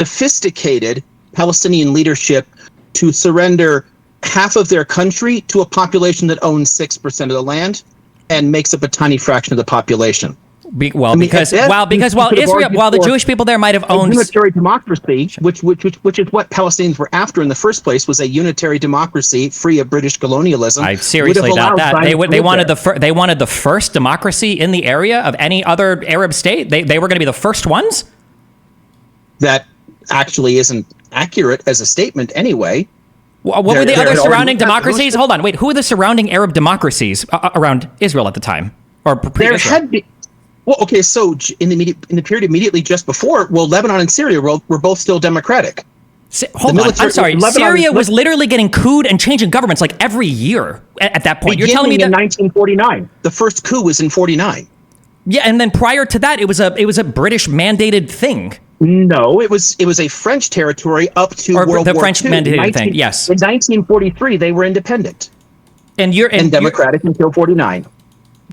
sophisticated Palestinian leadership to surrender half of their country to a population that owns 6% of the land and makes up a tiny fraction of the population? While the Jewish people there might have owned unitary democracy, which is what Palestinians were after in the first place, was a unitary democracy free of British colonialism. I seriously doubt that. They wanted the first democracy in the area of any other Arab state. They were going to be the first ones. That actually isn't accurate as a statement anyway. What were the other surrounding democracies? Hold on, wait. Who were the surrounding Arab democracies around Israel at the time, or pre-Israel? There had been. Well, okay, so in the period immediately just before, Lebanon and Syria were both still democratic. Hold on, I'm sorry. Syria was literally getting couped and changing governments like every year at that point. You're telling me that in 1949, the first coup was in 49. Yeah, and then prior to that, it was a British mandated thing. No, it was a French territory up to World War II. The French mandated thing. Yes. In 1943, they were independent. And democratic until 49.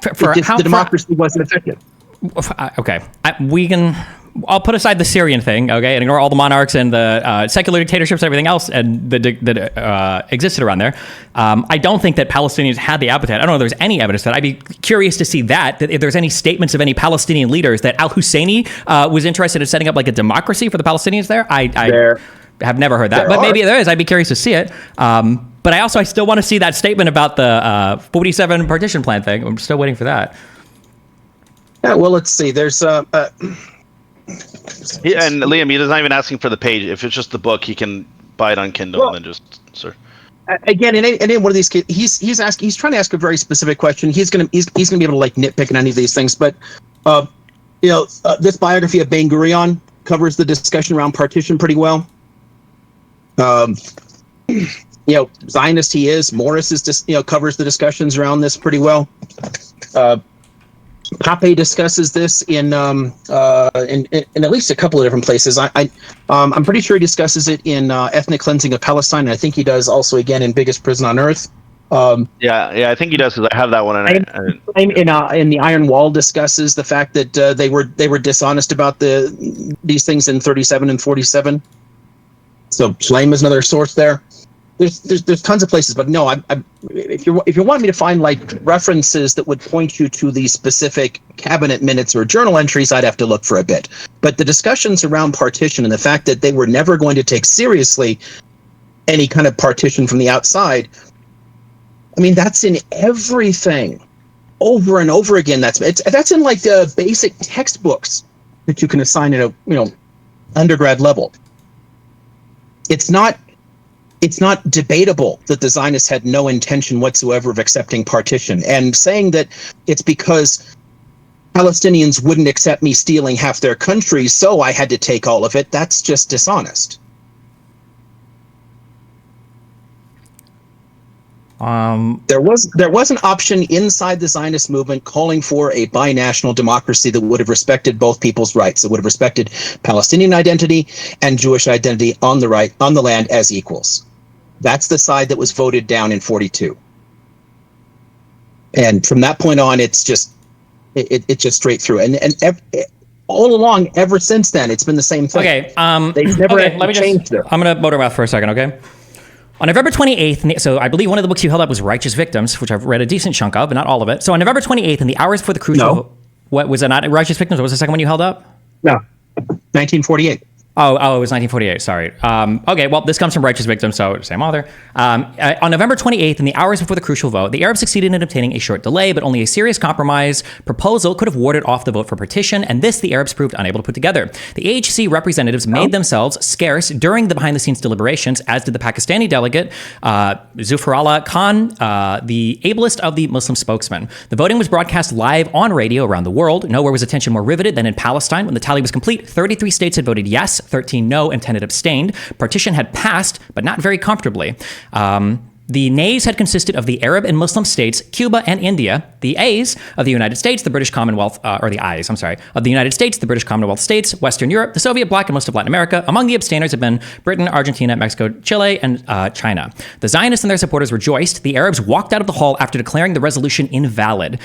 The democracy wasn't effective. Okay, I'll put aside the Syrian thing, okay, and ignore all the monarchs and the secular dictatorships and everything else that existed around there. I don't think that Palestinians had the appetite. I don't know if there's any evidence that. I'd be curious to see that if there's any statements of any Palestinian leaders that Al-Husseini was interested in setting up like a democracy for the Palestinians there. I have never heard that, but maybe there is. I'd be curious to see it. But I still want to see that statement about the 47 partition plan thing. I'm still waiting for that. Yeah, well, let's see. There's and Liam, he's not even asking for the page. If it's just the book, he can buy it on Kindle and then just sir. Again, in any one of these cases, he's trying to ask a very specific question. He's gonna be able to like nitpick in any of these things, but this biography of Ben Gurion covers the discussion around partition pretty well. Zionist he is. Morris is just covers the discussions around this pretty well. Pape discusses this in at least a couple of different places. I'm pretty sure he discusses it in Ethnic Cleansing of Palestine. And I think he does also again in Biggest Prison on Earth. Yeah, I think he does because I have that one. In the Iron Wall discusses the fact that they were dishonest about these things in 37 and 47. So Shlaim is another source there. There's tons of places, but no, if you want me to find like references that would point you to the specific cabinet minutes or journal entries, I'd have to look for a bit. But the discussions around partition and the fact that they were never going to take seriously any kind of partition from the outside, I mean, that's in everything over and over again. That's in like the basic textbooks that you can assign at a undergrad level. It's not debatable that the Zionists had no intention whatsoever of accepting partition, and saying that it's because Palestinians wouldn't accept me stealing half their country, so I had to take all of it. That's just dishonest. There was an option inside the Zionist movement calling for a binational democracy that would have respected both people's rights. That would have respected Palestinian identity and Jewish identity on the land as equals. That's the side that was voted down in 42. And from that point on, it's just straight through. And all along, ever since then, it's been the same thing. Okay. They've never changed it. I'm going to motor mouth for a second, okay? On November 28th, so I believe one of the books you held up was Righteous Victims, which I've read a decent chunk of, but not all of it. So on November 28th, in the hours before the crucial... What was it, not Righteous Victims? What was the second one you held up? No, 1948. Oh, it was 1948. Sorry. Okay, well, this comes from Righteous Victims, so same author. On November 28th, in the hours before the crucial vote, the Arabs succeeded in obtaining a short delay, but only a serious compromise proposal could have warded off the vote for partition, and this the Arabs proved unable to put together. The AHC representatives made themselves scarce during the behind-the-scenes deliberations, as did the Pakistani delegate, Zulfarullah Khan, the ablest of the Muslim spokesmen. The voting was broadcast live on radio around the world. Nowhere was attention more riveted than in Palestine. When the tally was complete, 33 states had voted yes, 13 no, and 10 had abstained. Partition had passed, but not very comfortably. The nays had consisted of the Arab and Muslim states, Cuba and India, the A's of the United States, the British Commonwealth, or the I's, I'm sorry, of the United States, the British Commonwealth states, Western Europe, the Soviet bloc, and most of Latin America. Among the abstainers have been Britain, Argentina, Mexico, Chile, and China. The Zionists and their supporters rejoiced. The Arabs walked out of the hall after declaring the resolution invalid.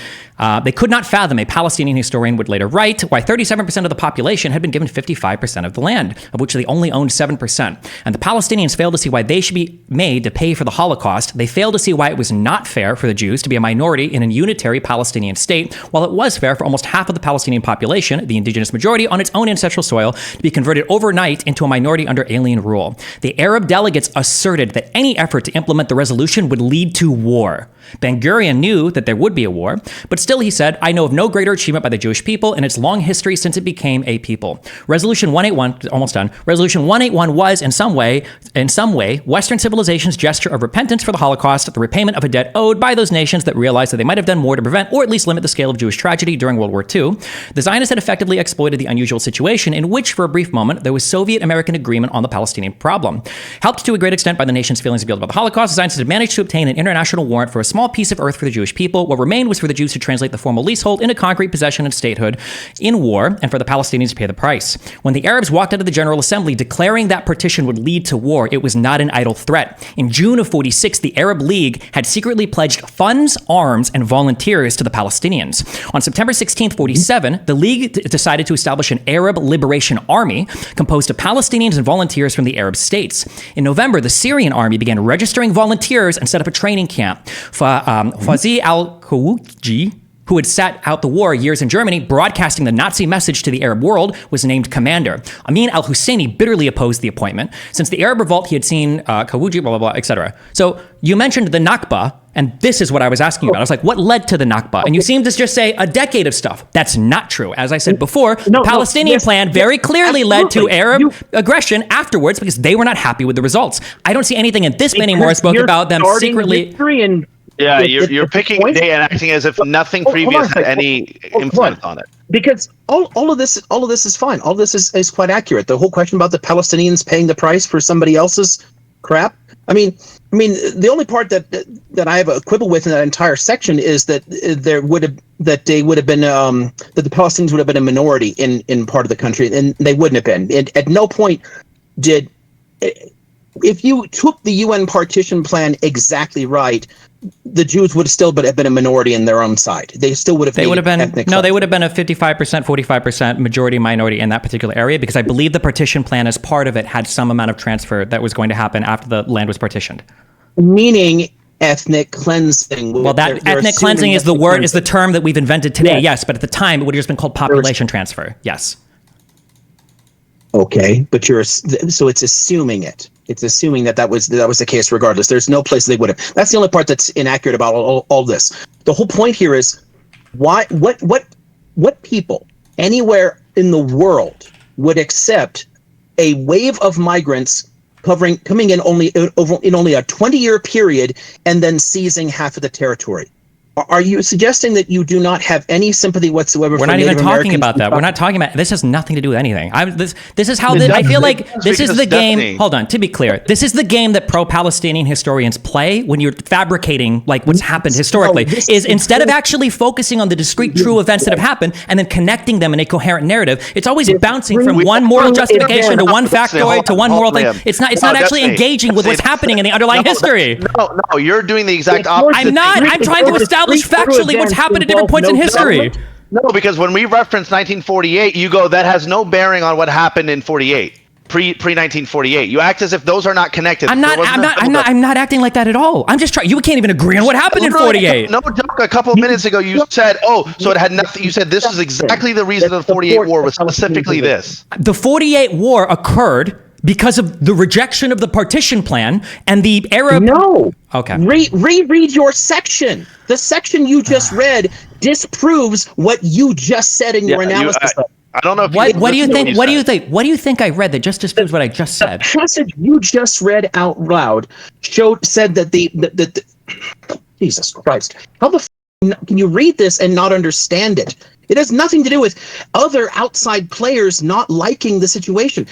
They could not fathom, a Palestinian historian would later write, why 37% of the population had been given 55% of the land, of which they only owned 7%. And the Palestinians failed to see why they should be made to pay for the Holocaust. They failed to see why it was not fair for the Jews to be a minority in a unitary Palestinian state, while it was fair for almost half of the Palestinian population, the indigenous majority on its own ancestral soil, to be converted overnight into a minority under alien rule. The Arab delegates asserted that any effort to implement the resolution would lead to war. Ben Gurion knew that there would be a war, but still he said, I know of no greater achievement by the Jewish people in its long history since it became a people. Resolution 181, almost done. Resolution 181 was, in some way, Western civilization's gesture of repentance for the Holocaust, the repayment of a debt owed by those nations that realized that they might have done more to prevent or at least limit the scale of Jewish tragedy during World War II. The Zionists had effectively exploited the unusual situation in which, for a brief moment, there was Soviet-American agreement on the Palestinian problem. Helped to a great extent by the nation's feelings of guilt about the Holocaust, the Zionists had managed to obtain an international warrant for a small piece of earth for the Jewish people. What remained was for the Jews to translate the formal leasehold into concrete possession and statehood in war, and for the Palestinians to pay the price. When the Arabs walked out of the General Assembly declaring that partition would lead to war, it was not an idle threat. In June of 46, 1946, the Arab League had secretly pledged funds, arms, and volunteers to the Palestinians. On September 16, 47, the League decided to establish an Arab Liberation Army composed of Palestinians and volunteers from the Arab states. In November, the Syrian army began registering volunteers and set up a training camp. Fazi al-Khawuji, who had sat out the war years in Germany, broadcasting the Nazi message to the Arab world, was named commander. Amin al-Husseini bitterly opposed the appointment. Since the Arab revolt, he had seen Khawuji, blah, blah, blah, etc. So you mentioned the Nakba, and this is what I was asking about. I was like, what led to the Nakba? And you seem to just say a decade of stuff. That's not true. As I said before, the Palestinian plan very clearly led to Arab aggression afterwards because they were not happy with the results. I don't see anything in this many more spoke about them secretly. Yeah, you're picking a day and acting as if nothing previous had any influence on it. Because all of this is fine. All this is quite accurate. The whole question about the Palestinians paying the price for somebody else's crap. I mean, the only part that I have a quibble with in that entire section is that the Palestinians would have been a minority in part of the country, and they wouldn't have been. And at no point did, if you took the UN partition plan exactly right, the Jews would still have been a minority in their own side. They still would have. They would have been a 55%, 45% majority minority in that particular area, because I believe the partition plan, as part of it, had some amount of transfer that was going to happen after the land was partitioned. Meaning ethnic cleansing. Well, that ethnic cleansing is the term that we've invented today. Yes, but at the time it would have just been called population transfer. Yes. Okay, but so it's assuming it. It's assuming that was the case regardless. There's no place they would have. That's the only part that's inaccurate about all this. The whole point here is what people anywhere in the world would accept a wave of migrants coming in only a 20-year period and then seizing half of the territory. Are you suggesting that you do not have any sympathy whatsoever? We're not even talking about that. We're not talking about. This has nothing to do with anything. This is how I feel like this is the game. Hold on, to be clear, this is the game that pro-Palestinian historians play when you're fabricating like what's happened historically. Is instead of actually focusing on the discrete true events that have happened and then connecting them in a coherent narrative, it's always bouncing from one moral justification to one factoid to one moral thing. It's not actually engaging with what's happening in the underlying history. No, you're doing the exact opposite. I'm not. I'm trying to establish factually what's happened at different points in history. No, because when we reference 1948, you go, that has no bearing on what happened in 48, pre 1948. You act as if those are not connected. I'm not acting like that at all. I'm just trying. You can't even agree on what happened in 48. No joke. A couple of minutes ago, you said, so it had nothing. You said this is exactly the reason of the 48 war was specifically this. The 48 war occurred because of the rejection of the partition plan and the Arab... No. Okay. Reread your section. The section you just read disproves what you just said in your analysis. I don't know if what do you think? What do you think I read that just disproves what I just said? The passage you just read out loud said that the Jesus Christ. How the can you read this and not understand it? It has nothing to do with other outside players not liking the situation.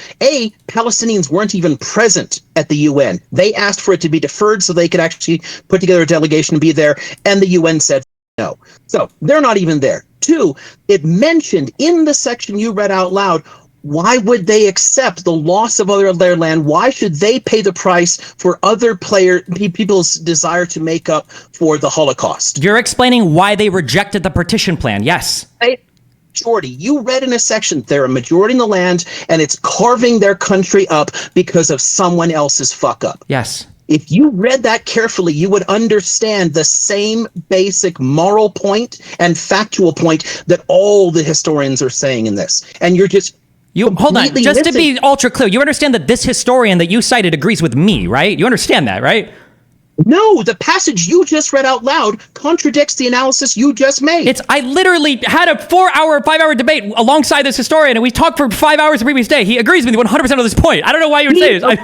Palestinians weren't even present at the UN. They asked for it to be deferred so they could actually put together a delegation and be there, and the UN said no. So they're not even there. 2, it mentioned in the section you read out loud, why would they accept the loss of their land? Why should they pay the price for other people's desire to make up for the Holocaust? You're explaining why they rejected the partition plan. Yes. Majority. You read in a section, they're a majority in the land, and it's carving their country up because of someone else's fuck up. Yes. If you read that carefully, you would understand the same basic moral point and factual point that all the historians are saying in this. And you're just... hold on, just to be ultra clear, you understand that this historian that you cited agrees with me, right? You understand that, right? No, the passage you just read out loud contradicts the analysis you just made. I literally had a 5-hour debate alongside this historian, and we talked for 5 hours the previous day. He agrees with me 100% of this point. I don't know why you would say this.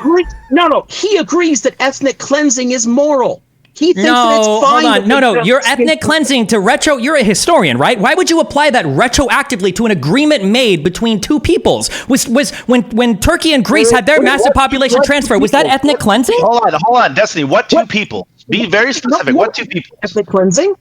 He agrees that ethnic cleansing is moral. He thinks that it's fine. Hold on. No. Your ethnic cleansing to you're a historian, right? Why would you apply that retroactively to an agreement made between two peoples? Was when Turkey and Greece had their massive population transfer, was that ethnic cleansing? Hold on, Destiny. What two people? Be very specific. What two people? Ethnic cleansing?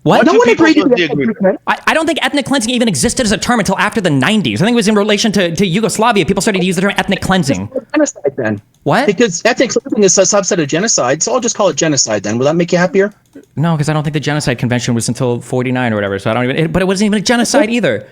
What? No one agreed to the agreement. I don't think ethnic cleansing even existed as a term until after the 90s. I think it was in relation to Yugoslavia. People started to use the term ethnic cleansing. Genocide then. What? Because ethnic cleansing is a subset of genocide, so I'll just call it genocide then. Will that make you happier? No, because I don't think the Genocide Convention was until 49 or whatever. So I don't even. But it wasn't even a genocide either.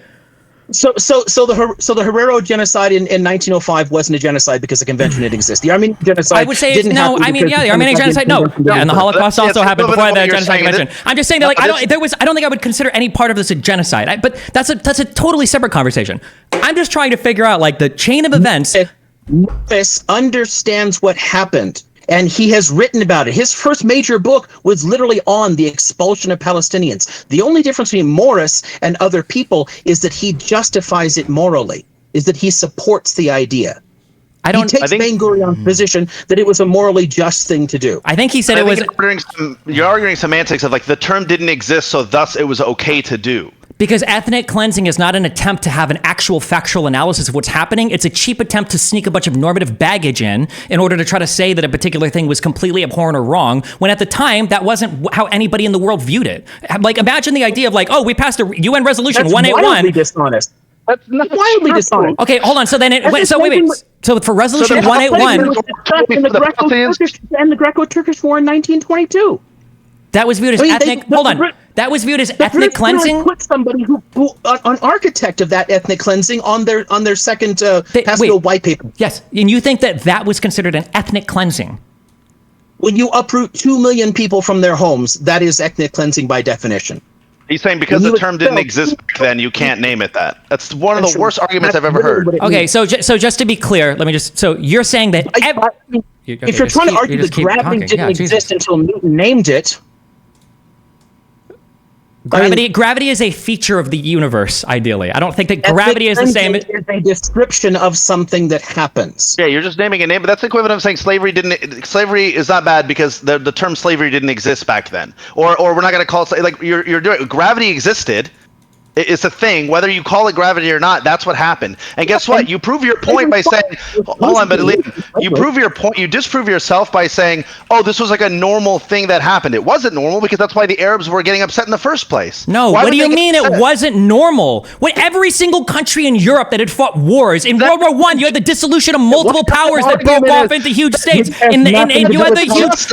So the Herero genocide in 1905 wasn't a genocide because the convention didn't exist. The Armenian genocide. I would say the Armenian genocide. No, yeah, and the Holocaust also happened before the genocide convention. I'm just saying that I don't think I would consider any part of this a genocide. But that's a totally separate conversation. I'm just trying to figure out like the chain of events. Morris understands what happened, and he has written about it. His first major book was literally on the expulsion of Palestinians. The only difference between Morris and other people is that he justifies it morally, is that he supports the idea. He takes Ben Gurion's position that it was a morally just thing to do. I think he said it was... You're arguing semantics of like the term didn't exist, so thus it was okay to do. Because ethnic cleansing is not an attempt to have an actual factual analysis of what's happening. It's a cheap attempt to sneak a bunch of normative baggage in order to try to say that a particular thing was completely abhorrent or wrong, when at the time, that wasn't how anybody in the world viewed it. Like, imagine the idea of like, oh, we passed a UN resolution 181. That's wildly dishonest. That's not wildly dishonest. Okay, hold on. So then, wait. So for resolution 181... And the Greco-Turkish War in 1922. That was viewed as ethnic... Hold on. That was viewed as ethnic cleansing. Put somebody who an architect of that ethnic cleansing on their second Pascal white paper. Yes, and you think that was considered an ethnic cleansing? When you uproot 2 million people from their homes, that is ethnic cleansing by definition. He's saying because the term didn't exist back then, you can't name it that. That's one of the worst arguments I've ever heard. Okay, so just to be clear, let me just... So you're saying that... If you're trying to argue that gravity didn't exist until Newton named it... Gravity is a feature of the universe, ideally. I don't think that gravity is the same. It's a description of something that happens. Yeah, you're just naming a name, but that's the equivalent of saying slavery is not bad because the term slavery didn't exist back then. Or we're not going to call it, like, you're doing, gravity existed. It's a thing, whether you call it gravity or not. That's what happened. And guess what? You prove your point by saying, hold on, but you prove your point. You disprove yourself by saying, oh, this was like a normal thing that happened. It wasn't normal because that's why the Arabs were getting upset in the first place. No, what do you mean it wasn't normal? Every single country in Europe that had fought wars in World War I, you had the dissolution of multiple powers that broke off into huge states. And you had the huge.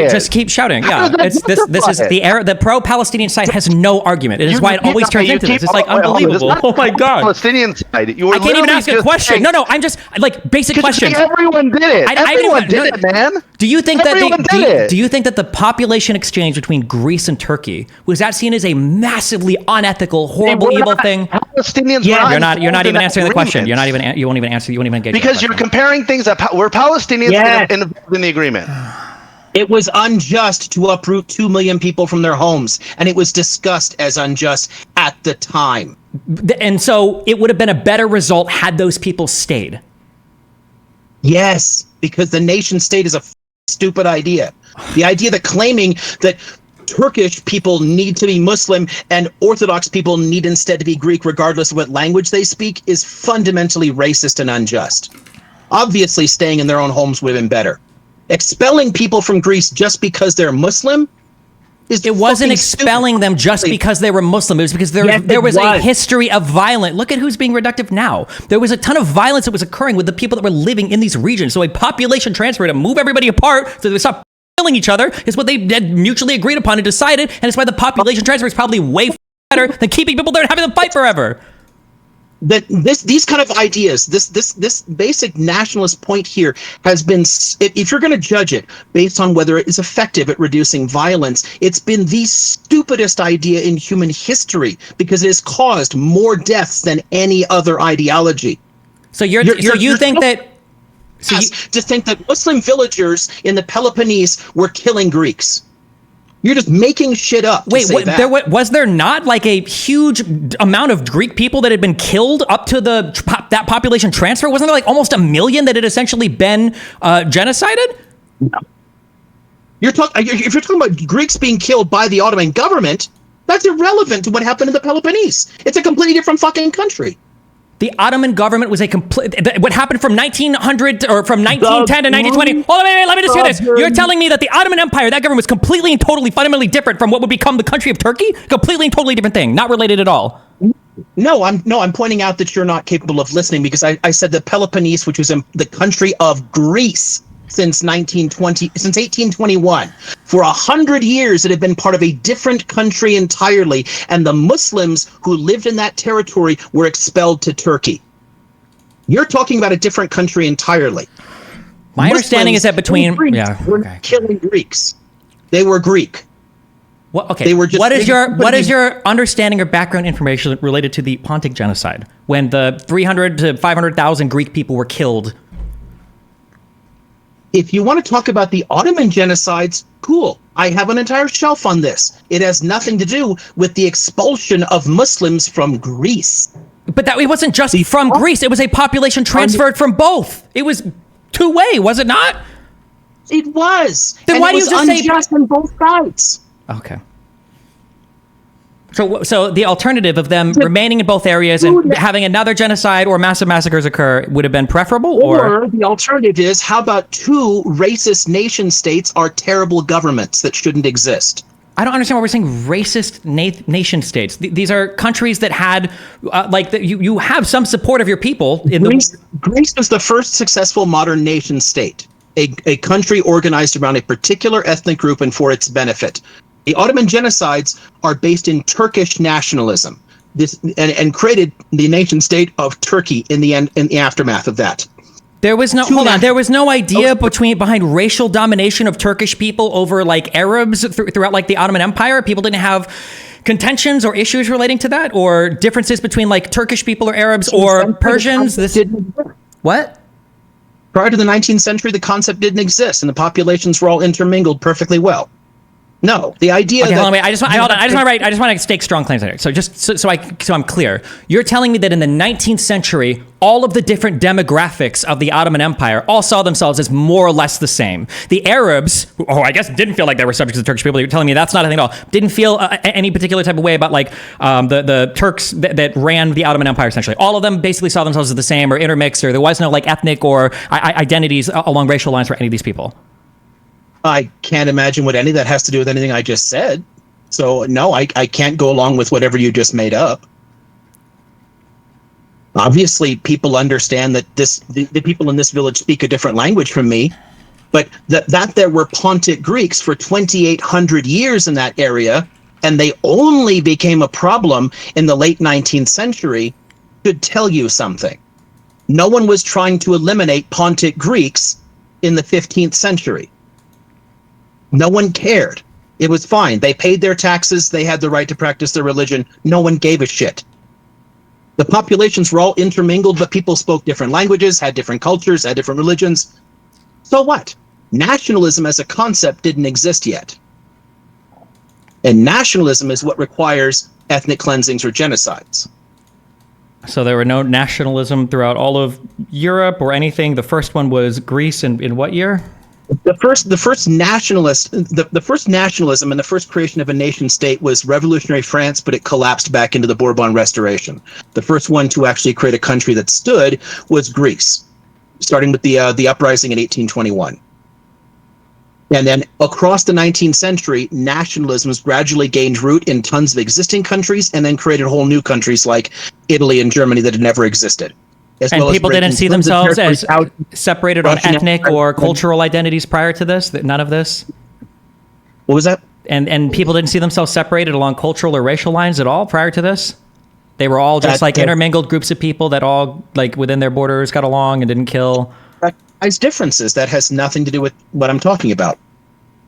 Just keep shouting. Yeah, this is the pro-Palestinian side has no argument. It is why it always turns into. It's like unbelievable. Oh my god! Palestinian side. I can't even ask a question. No, I'm just like basic questions. Everyone did it. Everyone did it, man. Do you think do you think that the population exchange between Greece and Turkey was that seen as a massively unethical, horrible, evil thing? Palestinians. Yeah, you're not even answering the question. You won't even answer. You won't even engage. Because you're comparing things that were Palestinians involved in the agreement. It was unjust to uproot 2 million people from their homes, and it was discussed as unjust at the time. And so it would have been a better result had those people stayed. Yes, because the nation state is a stupid idea. The idea that claiming that Turkish people need to be Muslim and Orthodox people need instead to be Greek regardless of what language they speak is fundamentally racist and unjust. Obviously, staying in their own homes would have been better. Expelling people from Greece just because they're Muslim is it wasn't expelling stupid. Them just because they were Muslim. It was because there was a history of violence. Look at who's being reductive now. There was a ton of violence that was occurring with the people that were living in these regions. So a population transfer to move everybody apart so they would stop killing each other is what they had mutually agreed upon and decided. And it's why the population transfer is probably way better than keeping people there and having them fight forever. That these kind of ideas, this basic nationalist point here has been, if you're going to judge it based on whether it is effective at reducing violence, it's been the stupidest idea in human history because it has caused more deaths than any other ideology. So you think that Muslim villagers in the Peloponnese were killing Greeks. You're just making shit up. Wait, was there not like a huge amount of Greek people that had been killed up to that population transfer? Wasn't there like almost 1 million that had essentially been genocided? No. If you're talking about Greeks being killed by the Ottoman government, that's irrelevant to what happened in the Peloponnese. It's a completely different fucking country. The Ottoman government was a complete. What happened from 1900 or from 1910 to 1920? Hold on, wait, let me just hear this. You're telling me that the Ottoman Empire, that government was completely and totally fundamentally different from what would become the country of Turkey? Completely and totally different thing, not related at all. No, I'm pointing out that you're not capable of listening because I said that Peloponnese, which was in the country of Greece since 1821. For 100 years, it had been part of a different country entirely, and the Muslims who lived in that territory were expelled to Turkey. You're talking about a different country entirely. My understanding is that between were killing Greeks. They were Greek. Well, okay. What is your understanding or background information related to the Pontic genocide when the 300 to 500,000 Greek people were killed? If you want to talk about the Ottoman genocides, cool. I have an entire shelf on this. It has nothing to do with the expulsion of Muslims from Greece. But it wasn't just from Greece. It was a population transferred from both. It was two-way, was it not? It was. Then why do you just say unjust on both sides? Okay. So the alternative of them remaining in both areas and having another genocide or massive massacres occur would have been preferable? Or the alternative is, how about two racist nation states are terrible governments that shouldn't exist? I don't understand why we're saying racist nation states. These are countries that had, you have some support of your people. Greece was the first successful modern nation state, a country organized around a particular ethnic group and for its benefit. The Ottoman genocides are based in Turkish nationalism, and created the nation state of Turkey in the aftermath of that. There was no There was no idea behind racial domination of Turkish people over like Arabs throughout like the Ottoman Empire. People didn't have contentions or issues relating to that, or differences between like Turkish people or Arabs or Persians. What? Prior to the 19th century, the concept didn't exist, and the populations were all intermingled perfectly well. No, the idea. Okay, hold on, wait. I just want to stake strong claims on it. So just so I'm clear, you're telling me that in the 19th century, all of the different demographics of the Ottoman Empire all saw themselves as more or less the same. The Arabs, who I guess didn't feel like they were subject to the Turkish people. You're telling me that's not a thing at all. Didn't feel any particular type of way about like the Turks that ran the Ottoman Empire. Essentially, all of them basically saw themselves as the same or intermixed, or there was no like ethnic or identities along racial lines for any of these people. I can't imagine what any of that has to do with anything I just said. So, no, I can't go along with whatever you just made up. Obviously, people understand that the people in this village speak a different language from me, but that there were Pontic Greeks for 2,800 years in that area, and they only became a problem in the late 19th century, should tell you something. No one was trying to eliminate Pontic Greeks in the 15th century. No one cared. It was fine. They paid their taxes. They had the right to practice their religion. No one gave a shit. The populations were all intermingled, but people spoke different languages, had different cultures, had different religions. So what? Nationalism as a concept didn't exist yet. And nationalism is what requires ethnic cleansings or genocides. So there were no nationalism throughout all of Europe or anything. The first one was Greece in what year? The first nationalism and the first creation of a nation state was revolutionary France, but it collapsed back into the Bourbon Restoration. The first one to actually create a country that stood was Greece, starting with the uprising in 1821. And then across the 19th century, nationalism gradually gained root in tons of existing countries, and then created whole new countries like Italy and Germany that had never existed. And people didn't see themselves as separated on ethnic or cultural identities prior to this? None of this? What was that? And people didn't see themselves separated along cultural or racial lines at all prior to this? They were all just intermingled groups of people that all like within their borders got along and didn't kill? Recognize differences. That has nothing to do with what I'm talking about.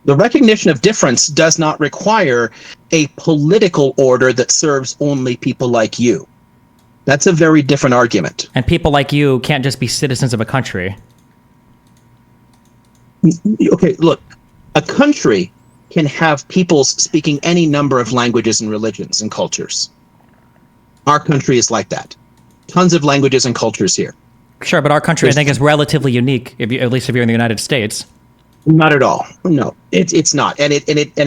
The recognition of difference does not require a political order that serves only people like you. That's a very different argument. And people like you can't just be citizens of a country. Okay, look, a country can have peoples speaking any number of languages and religions and cultures. Our country is like that. Tons of languages and cultures here. Sure, but our country, I think, is relatively unique, at least if you're in the United States. Not at all. No, it's not, and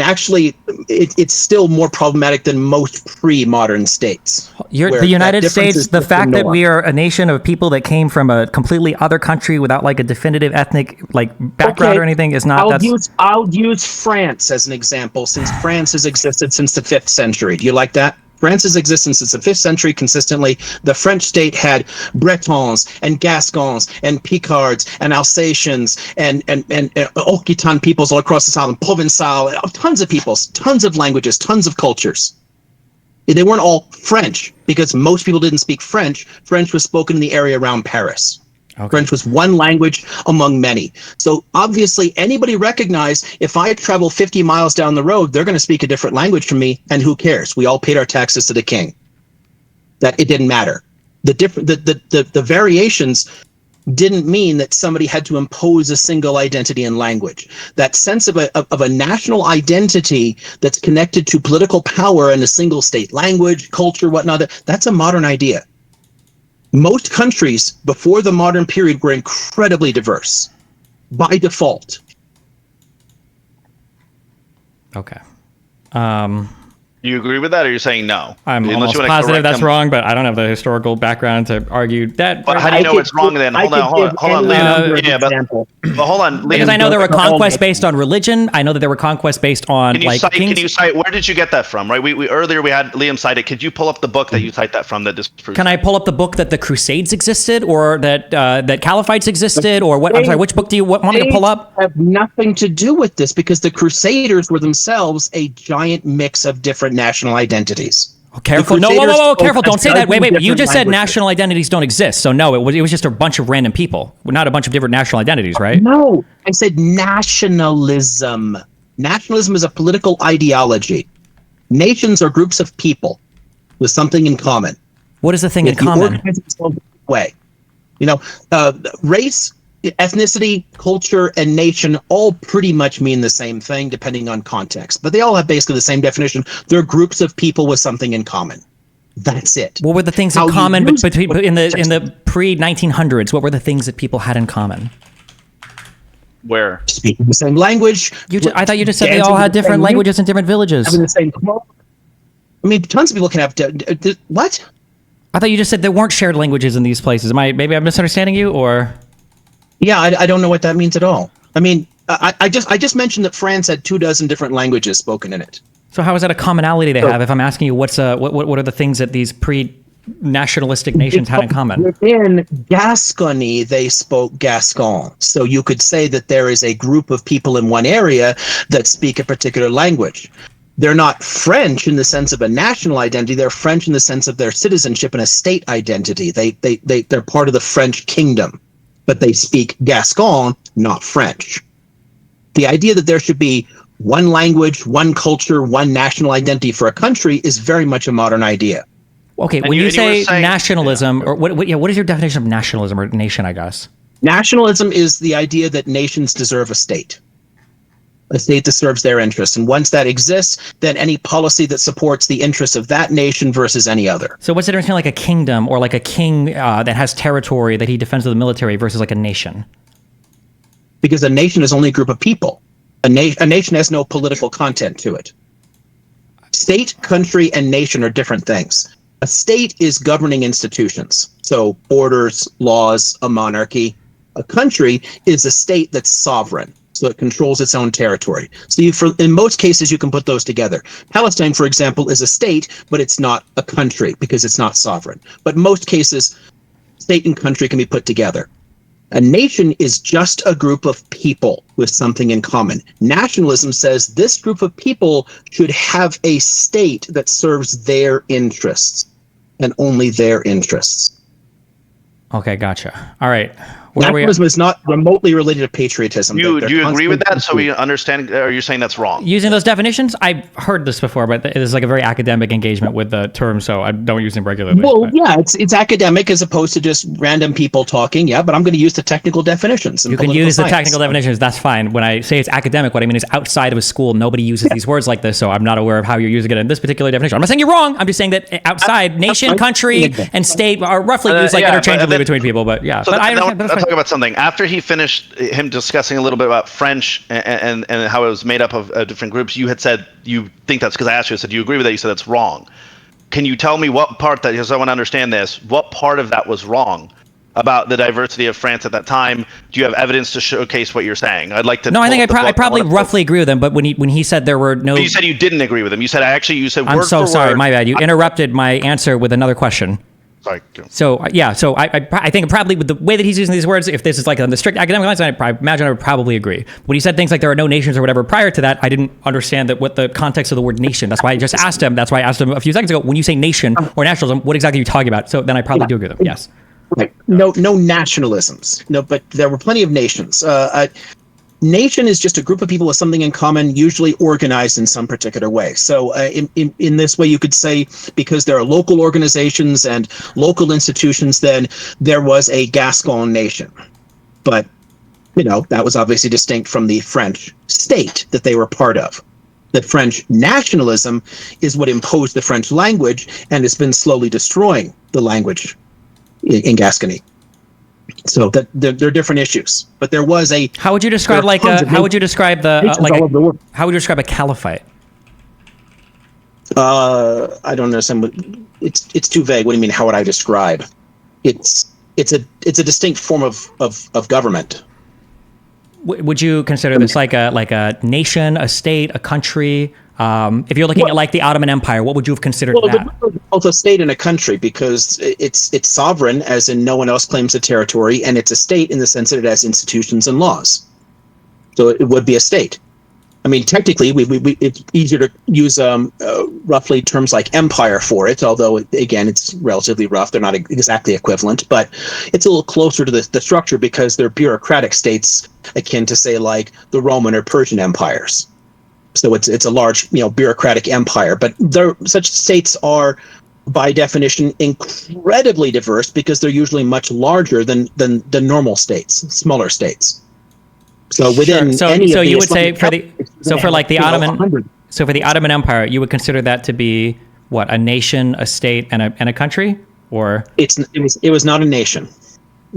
actually it's still more problematic than most pre-modern states. The United States, the fact that we are a nation of people that came from a completely other country without like a definitive ethnic background or anything is not. I'll use France as an example, since France has existed since the 5th century. Do you like that? France's existence since the 5th century consistently. The French state had Bretons and Gascons and Picards and Alsatians and Occitan peoples all across this island, Provençal, tons of peoples, tons of languages, tons of cultures. They weren't all French because most people didn't speak French. French was spoken in the area around Paris. Okay. French was one language among many. So obviously anybody recognized if I travel 50 miles down the road, they're going to speak a different language from me, and who cares? We all paid our taxes to the king. That it didn't matter. The variations didn't mean that somebody had to impose a single identity and language. That sense of a national identity that's connected to political power and a single state language, culture, whatnot, that's a modern idea. Most countries before the modern period were incredibly diverse by default. Okay. You agree with that, or you're saying no? I'm almost positive that's wrong, but I don't have the historical background to argue that. But how do you know it's wrong then? Hold on, Liam. But hold on, Liam. Because I know there were conquests based on religion. I know that there were conquests based on kings. Can you cite? Where did you get that from? Right. We earlier we had Liam cite it. Could you pull up the book that you cite that from? Can I pull up the book that the Crusades existed, or that Caliphites existed, or what? I'm sorry. Which book do you want me to pull up? Have nothing to do with this because the Crusaders were themselves a giant mix of different national identities. Oh, careful! No, whoa! Careful! Don't say that. Wait! You just said national identities don't exist. So no, it was just a bunch of random people, not a bunch of different national identities, right? No, I said nationalism. Nationalism is a political ideology. Nations are groups of people with something in common. What is the thing in common? Way, race, ethnicity, culture, and nation all pretty much mean the same thing depending on context, but they all have basically the same definition. They're groups of people with something in common. That's it. What were the things in common between in the pre-1900s? What were the things that people had in common? Where? Speaking the same language. I thought you just said they all had different languages in different villages. Having the same clothes. I mean, tons of people can have what? I thought you just said there weren't shared languages in these places. Maybe I'm misunderstanding you, or? Yeah, I don't know what that means at all. I mean, I just mentioned that France had 24 different languages spoken in it. So how is that a commonality they have? If I'm asking you, what are the things that these pre-nationalistic nations had in common? Within Gascony, they spoke Gascon. So you could say that there is a group of people in one area that speak a particular language. They're not French in the sense of a national identity. They're French in the sense of their citizenship and a state identity. They're part of the French kingdom, but they speak Gascon, not French. The idea that there should be one language, one culture, one national identity for a country is very much a modern idea. Okay, when you say nationalism, or what is your definition of nationalism or nation, I guess? Nationalism is the idea that nations deserve a state that serves their interests. And once that exists, then any policy that supports the interests of that nation versus any other. So what's the difference between like a kingdom or like a king that has territory that he defends with the military versus like a nation? Because a nation is only a group of people. A nation has no political content to it. State, country, and nation are different things. A state is governing institutions. So borders, laws, a monarchy. A country is a state that's sovereign. So it controls its own territory. So in most cases, you can put those together. Palestine, for example, is a state, but it's not a country because it's not sovereign. But most cases, state and country can be put together. A nation is just a group of people with something in common. Nationalism says this group of people should have a state that serves their interests and only their interests. Okay, gotcha. All right. Nationalism is not remotely related to patriotism. Do you agree with that? So we understand, or are you saying that's wrong? Using those definitions? I've heard this before, but it is like a very academic engagement with the term, so I don't use them regularly. Well, yeah, it's academic as opposed to just random people talking, yeah, but I'm going to use the technical definitions. You can use the technical definitions, that's fine. When I say it's academic, what I mean is outside of a school, nobody uses these words like this, so I'm not aware of how you're using it in this particular definition. I'm not saying you're wrong, I'm just saying that outside, nation, country, and state are roughly used like interchangeably between people, but yeah. So but I understand, talk about something. After he finished him discussing a little bit about French and how it was made up of different groups, you had said you think that's because I asked you. I said, do you agree with that? You said that's wrong. Can you tell me what part that, because I want to understand this, what part of that was wrong about the diversity of France at that time? Do you have evidence to showcase what you're saying? I'd like to. No, I think I probably roughly agree with him. But when he said there were no, but you said you didn't agree with him. You said you said. I'm so sorry, my bad. You interrupted my answer with another question. Sorry. So yeah, so I think probably with the way that he's using these words, if this is like on the strict academic lines, I imagine I would probably agree. When he said things like there are no nations or whatever prior to that, I didn't understand that what the context of the word nation. That's why I just asked him. That's why I asked him a few seconds ago. When you say nation or nationalism, what exactly are you talking about? So then I probably do agree with him. Yes. Right. No nationalisms. No, but there were plenty of nations. Nation is just a group of people with something in common, usually organized in some particular way. So in this way, you could say, because there are local organizations and local institutions, then there was a Gascon nation. But, that was obviously distinct from the French state that they were part of. The French nationalism is what imposed the French language and has been slowly destroying the language in Gascony. So that there are different issues, but there was a. How would you describe how would you describe how would you describe a caliphate? I don't understand. It's too vague. What do you mean? How would I describe? It's a distinct form of government. Would you consider this like a nation, a state, a country? If you're looking at like the Ottoman Empire, what would you have considered that? Both a state and a country, because it's sovereign, as in no one else claims the territory, and it's a state in the sense that it has institutions and laws. So it would be a state. I mean, technically, it's easier to use roughly terms like empire for it, although, again, it's relatively rough. They're not exactly equivalent, but it's a little closer to the structure because they're bureaucratic states akin to, say, like the Roman or Persian empires. So it's a large, bureaucratic empire, but such states are, by definition, incredibly diverse because they're usually much larger than normal states, smaller states. So within any so of you would say for the Ottoman Empire, you would consider that to be what, a nation, a state, and a country, or it was not a nation.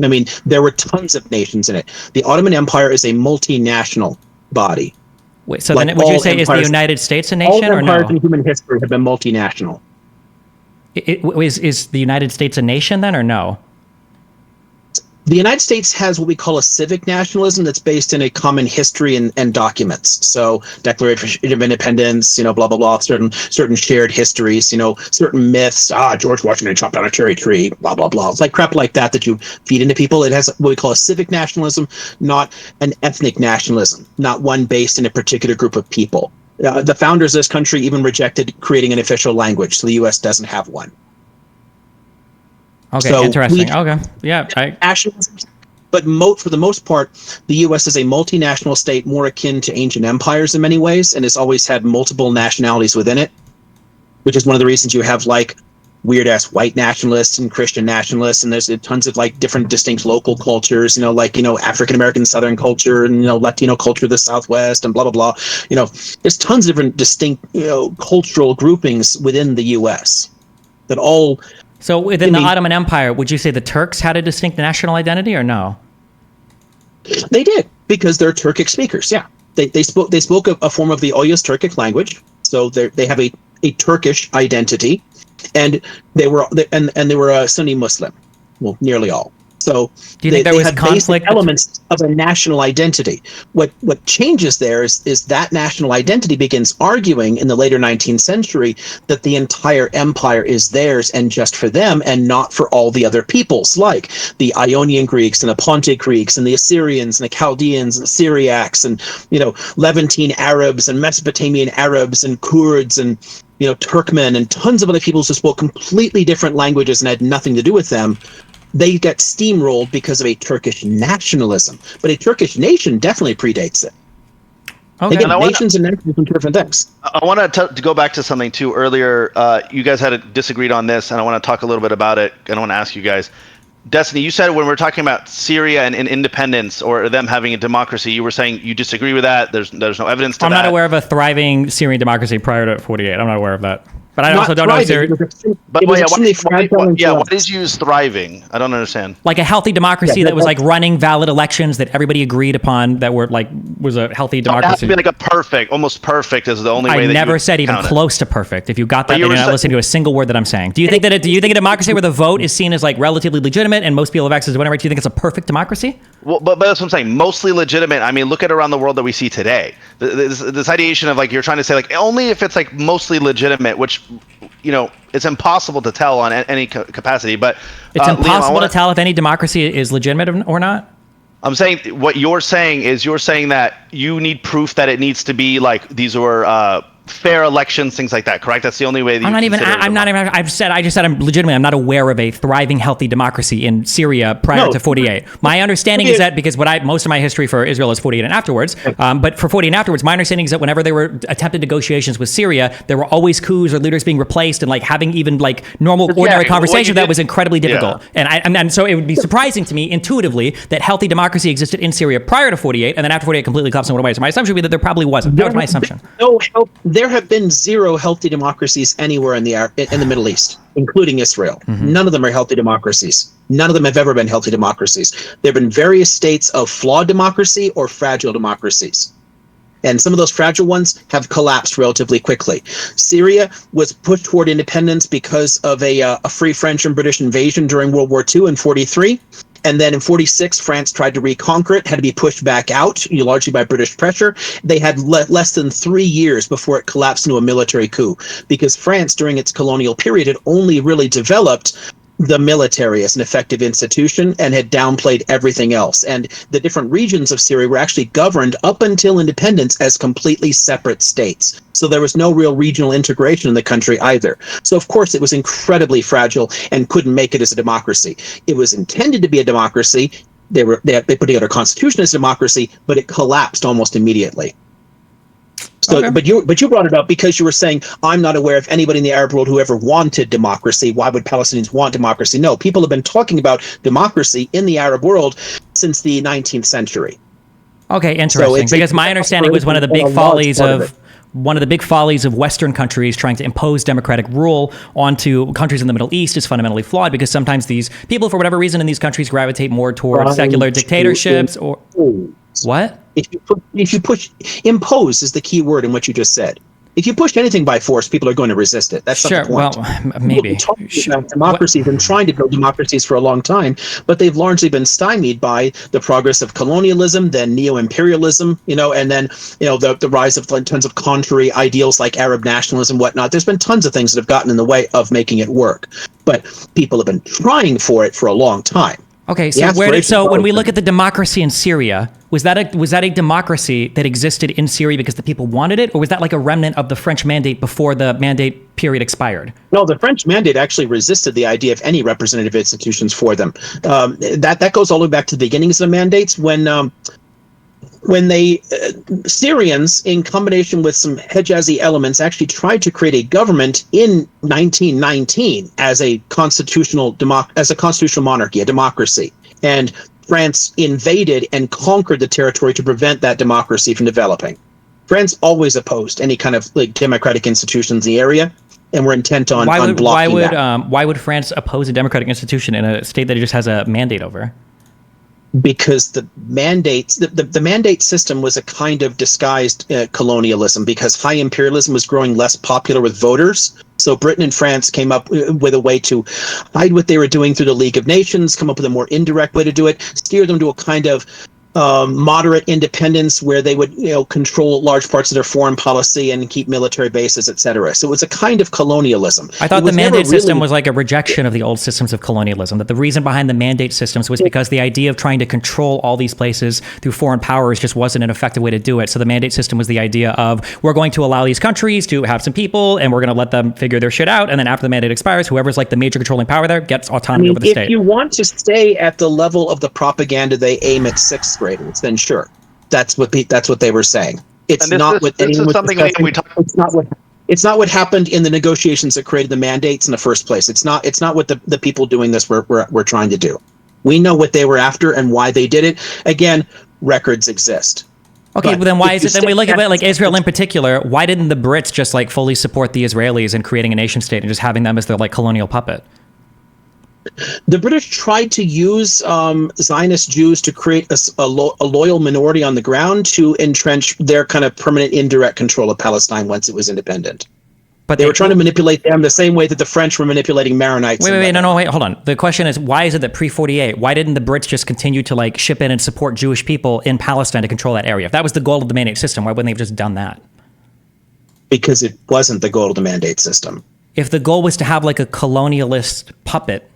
I mean, there were tons of nations in it. The Ottoman Empire is a multinational body. Wait, so then would you say is the United States a nation or no? All empires in human history have been multinational. Is the United States a nation then or no? The United States has what we call a civic nationalism that's based in a common history and documents. So Declaration of Independence, blah, blah, blah, certain shared histories, certain myths. George Washington chopped down a cherry tree, blah, blah, blah. It's like crap like that you feed into people. It has what we call a civic nationalism, not an ethnic nationalism, not one based in a particular group of people. The founders of this country even rejected creating an official language, so the U.S. doesn't have one. Okay, so interesting. Okay, yeah. But for the most part, the U.S. is a multinational state more akin to ancient empires in many ways, and has always had multiple nationalities within it, which is one of the reasons you have like weird-ass white nationalists and Christian nationalists, and there's tons of like different distinct local cultures, African-American Southern culture and, Latino culture, the Southwest, and blah, blah, blah. There's tons of different distinct, cultural groupings within the U.S. that all... So within the Ottoman Empire, would you say the Turks had a distinct national identity or no? They did, because they're Turkic speakers. Yeah, they spoke a form of the Oghuz Turkic language, so they have a Turkish identity, and they were Sunni Muslim, well, nearly all. So do you think there was conflict? Elements of a national identity. What changes there is that national identity begins arguing in the later 19th century that the entire empire is theirs and just for them and not for all the other peoples, like the Ionian Greeks and the Pontic Greeks and the Assyrians and the Chaldeans and the Syriacs and Levantine Arabs and Mesopotamian Arabs and Kurds and Turkmen and tons of other peoples who spoke completely different languages and had nothing to do with them. They get steamrolled because of a Turkish nationalism, but a Turkish nation definitely predates it. Okay. Nations and nations are different things. I want to go back to something too earlier. You guys had disagreed on this, and I want to talk a little bit about it. And I want to ask you guys, Destiny, you said when we're talking about Syria and independence or them having a democracy, you were saying you disagree with that. There's no evidence to that. I'm not aware of a thriving Syrian democracy prior to 48. I'm not aware of that. But I also don't know if there. But why did you use thriving? I don't understand. Like a healthy democracy that was like running valid elections that everybody agreed upon that were like was a healthy democracy. It has to be like a perfect, almost perfect is the only way. I never said even close to perfect. If you got that, then you're not listening to a single word that I'm saying. Do you think that? Do you think a democracy where the vote is seen as like relatively legitimate and most people have access to whatever? Do you think it's a perfect democracy? Well, but that's what I'm saying. Mostly legitimate. I mean, look at around the world that we see today. This ideation of like you're trying to say like only if it's like mostly legitimate, which it's impossible to tell on any capacity. But it's impossible to tell if any democracy is legitimate or not. I'm saying what you're saying is that you need proof that it needs to be like these were fair elections, things like that, correct? That's the only way that I just said I'm legitimately, I'm not aware of a thriving, healthy democracy in Syria prior to 48. My understanding is that because most of my history for Israel is 48 and afterwards, but for 48 and afterwards, my understanding is that whenever there were attempted negotiations with Syria, there were always coups or leaders being replaced and like having even like normal, ordinary conversation that was incredibly difficult. And so it would be surprising to me intuitively that healthy democracy existed in Syria prior to 48 and then after 48 completely collapsed and went away. So my assumption would be that there probably wasn't. That was my assumption. There have been 0 healthy democracies anywhere in the Middle East, including Israel. Mm-hmm. None of them are healthy democracies. None of them have ever been healthy democracies. There have been various states of flawed democracy or fragile democracies. And some of those fragile ones have collapsed relatively quickly. Syria was pushed toward independence because of a free French and British invasion during World War II in 43. And then in 46, France tried to reconquer it, had to be pushed back out, largely by British pressure. They had less than 3 years before it collapsed into a military coup, because France, during its colonial period, had only really developed the military as an effective institution and had downplayed everything else. And the different regions of Syria were actually governed up until independence as completely separate states. So there was no real regional integration in the country either. So of course it was incredibly fragile and couldn't make it as a democracy. It was intended to be a democracy. They put together a constitution as a democracy, but it collapsed almost immediately. So, okay. but you brought it up because you were saying, I'm not aware of anybody in the Arab world who ever wanted democracy. Why would Palestinians want democracy? No, people have been talking about democracy in the Arab world since the 19th century. Okay, interesting. Because my understanding was one of the big follies of Western countries trying to impose democratic rule onto countries in the Middle East is fundamentally flawed, because sometimes these people, for whatever reason, in these countries gravitate more toward secular dictatorships or what? If you push, impose is the key word in what you just said. If you push anything by force, people are going to resist it. That's not the point. Well, maybe. About democracies and trying to build democracies for a long time, but they've largely been stymied by the progress of colonialism, then neo-imperialism, and then the rise of tons of contrary ideals like Arab nationalism, whatnot. There's been tons of things that have gotten in the way of making it work, but people have been trying for it for a long time. Okay, so when we look at the democracy in Syria, was that a democracy that existed in Syria because the people wanted it, or was that like a remnant of the French mandate before the mandate period expired? No, the French mandate actually resisted the idea of any representative institutions for them. That goes all the way back to the beginnings of the mandates when they Syrians, in combination with some Hijazi elements, actually tried to create a government in 1919 as a constitutional monarchy, a democracy, and France invaded and conquered the territory to prevent that democracy from developing. France always opposed any kind of democratic institutions in the area, and were intent on blocking that. Why would France oppose a democratic institution in a state that it just has a mandate over? Because the mandate system was a kind of disguised colonialism, because high imperialism was growing less popular with voters. So Britain and France came up with a way to hide what they were doing through the League of Nations, come up with a more indirect way to do it, steer them to a kind of moderate independence where they would control large parts of their foreign policy and keep military bases, etc. So it was a kind of colonialism. I thought the mandate system was like a rejection of the old systems of colonialism, that the reason behind the mandate systems was because the idea of trying to control all these places through foreign powers just wasn't an effective way to do it. So the mandate system was the idea of, we're going to allow these countries to have some people and we're going to let them figure their shit out, and then after the mandate expires, whoever's like the major controlling power there gets autonomy over the state. If you want to stay at the level of the propaganda they aim at sixth grade, then sure, that's what they were saying. It's not what happened in the negotiations that created the mandates in the first place. It's not what the people doing this were trying to do. We know what they were after and why they did it. Again, records exist. Okay, but then why is it, then we look at it like Israel in particular, why didn't the Brits just like fully support the Israelis in creating a nation state and just having them as their like colonial puppet? The British tried to use Zionist Jews to create a loyal minority on the ground to entrench their kind of permanent indirect control of Palestine once it was independent. But they were trying to manipulate them the same way that the French were manipulating Maronites. Wait, hold on. The question is, why is it that pre-48, why didn't the Brits just continue to like ship in and support Jewish people in Palestine to control that area? If that was the goal of the mandate system, why wouldn't they have just done that? Because it wasn't the goal of the mandate system. If the goal was to have like a colonialist puppet,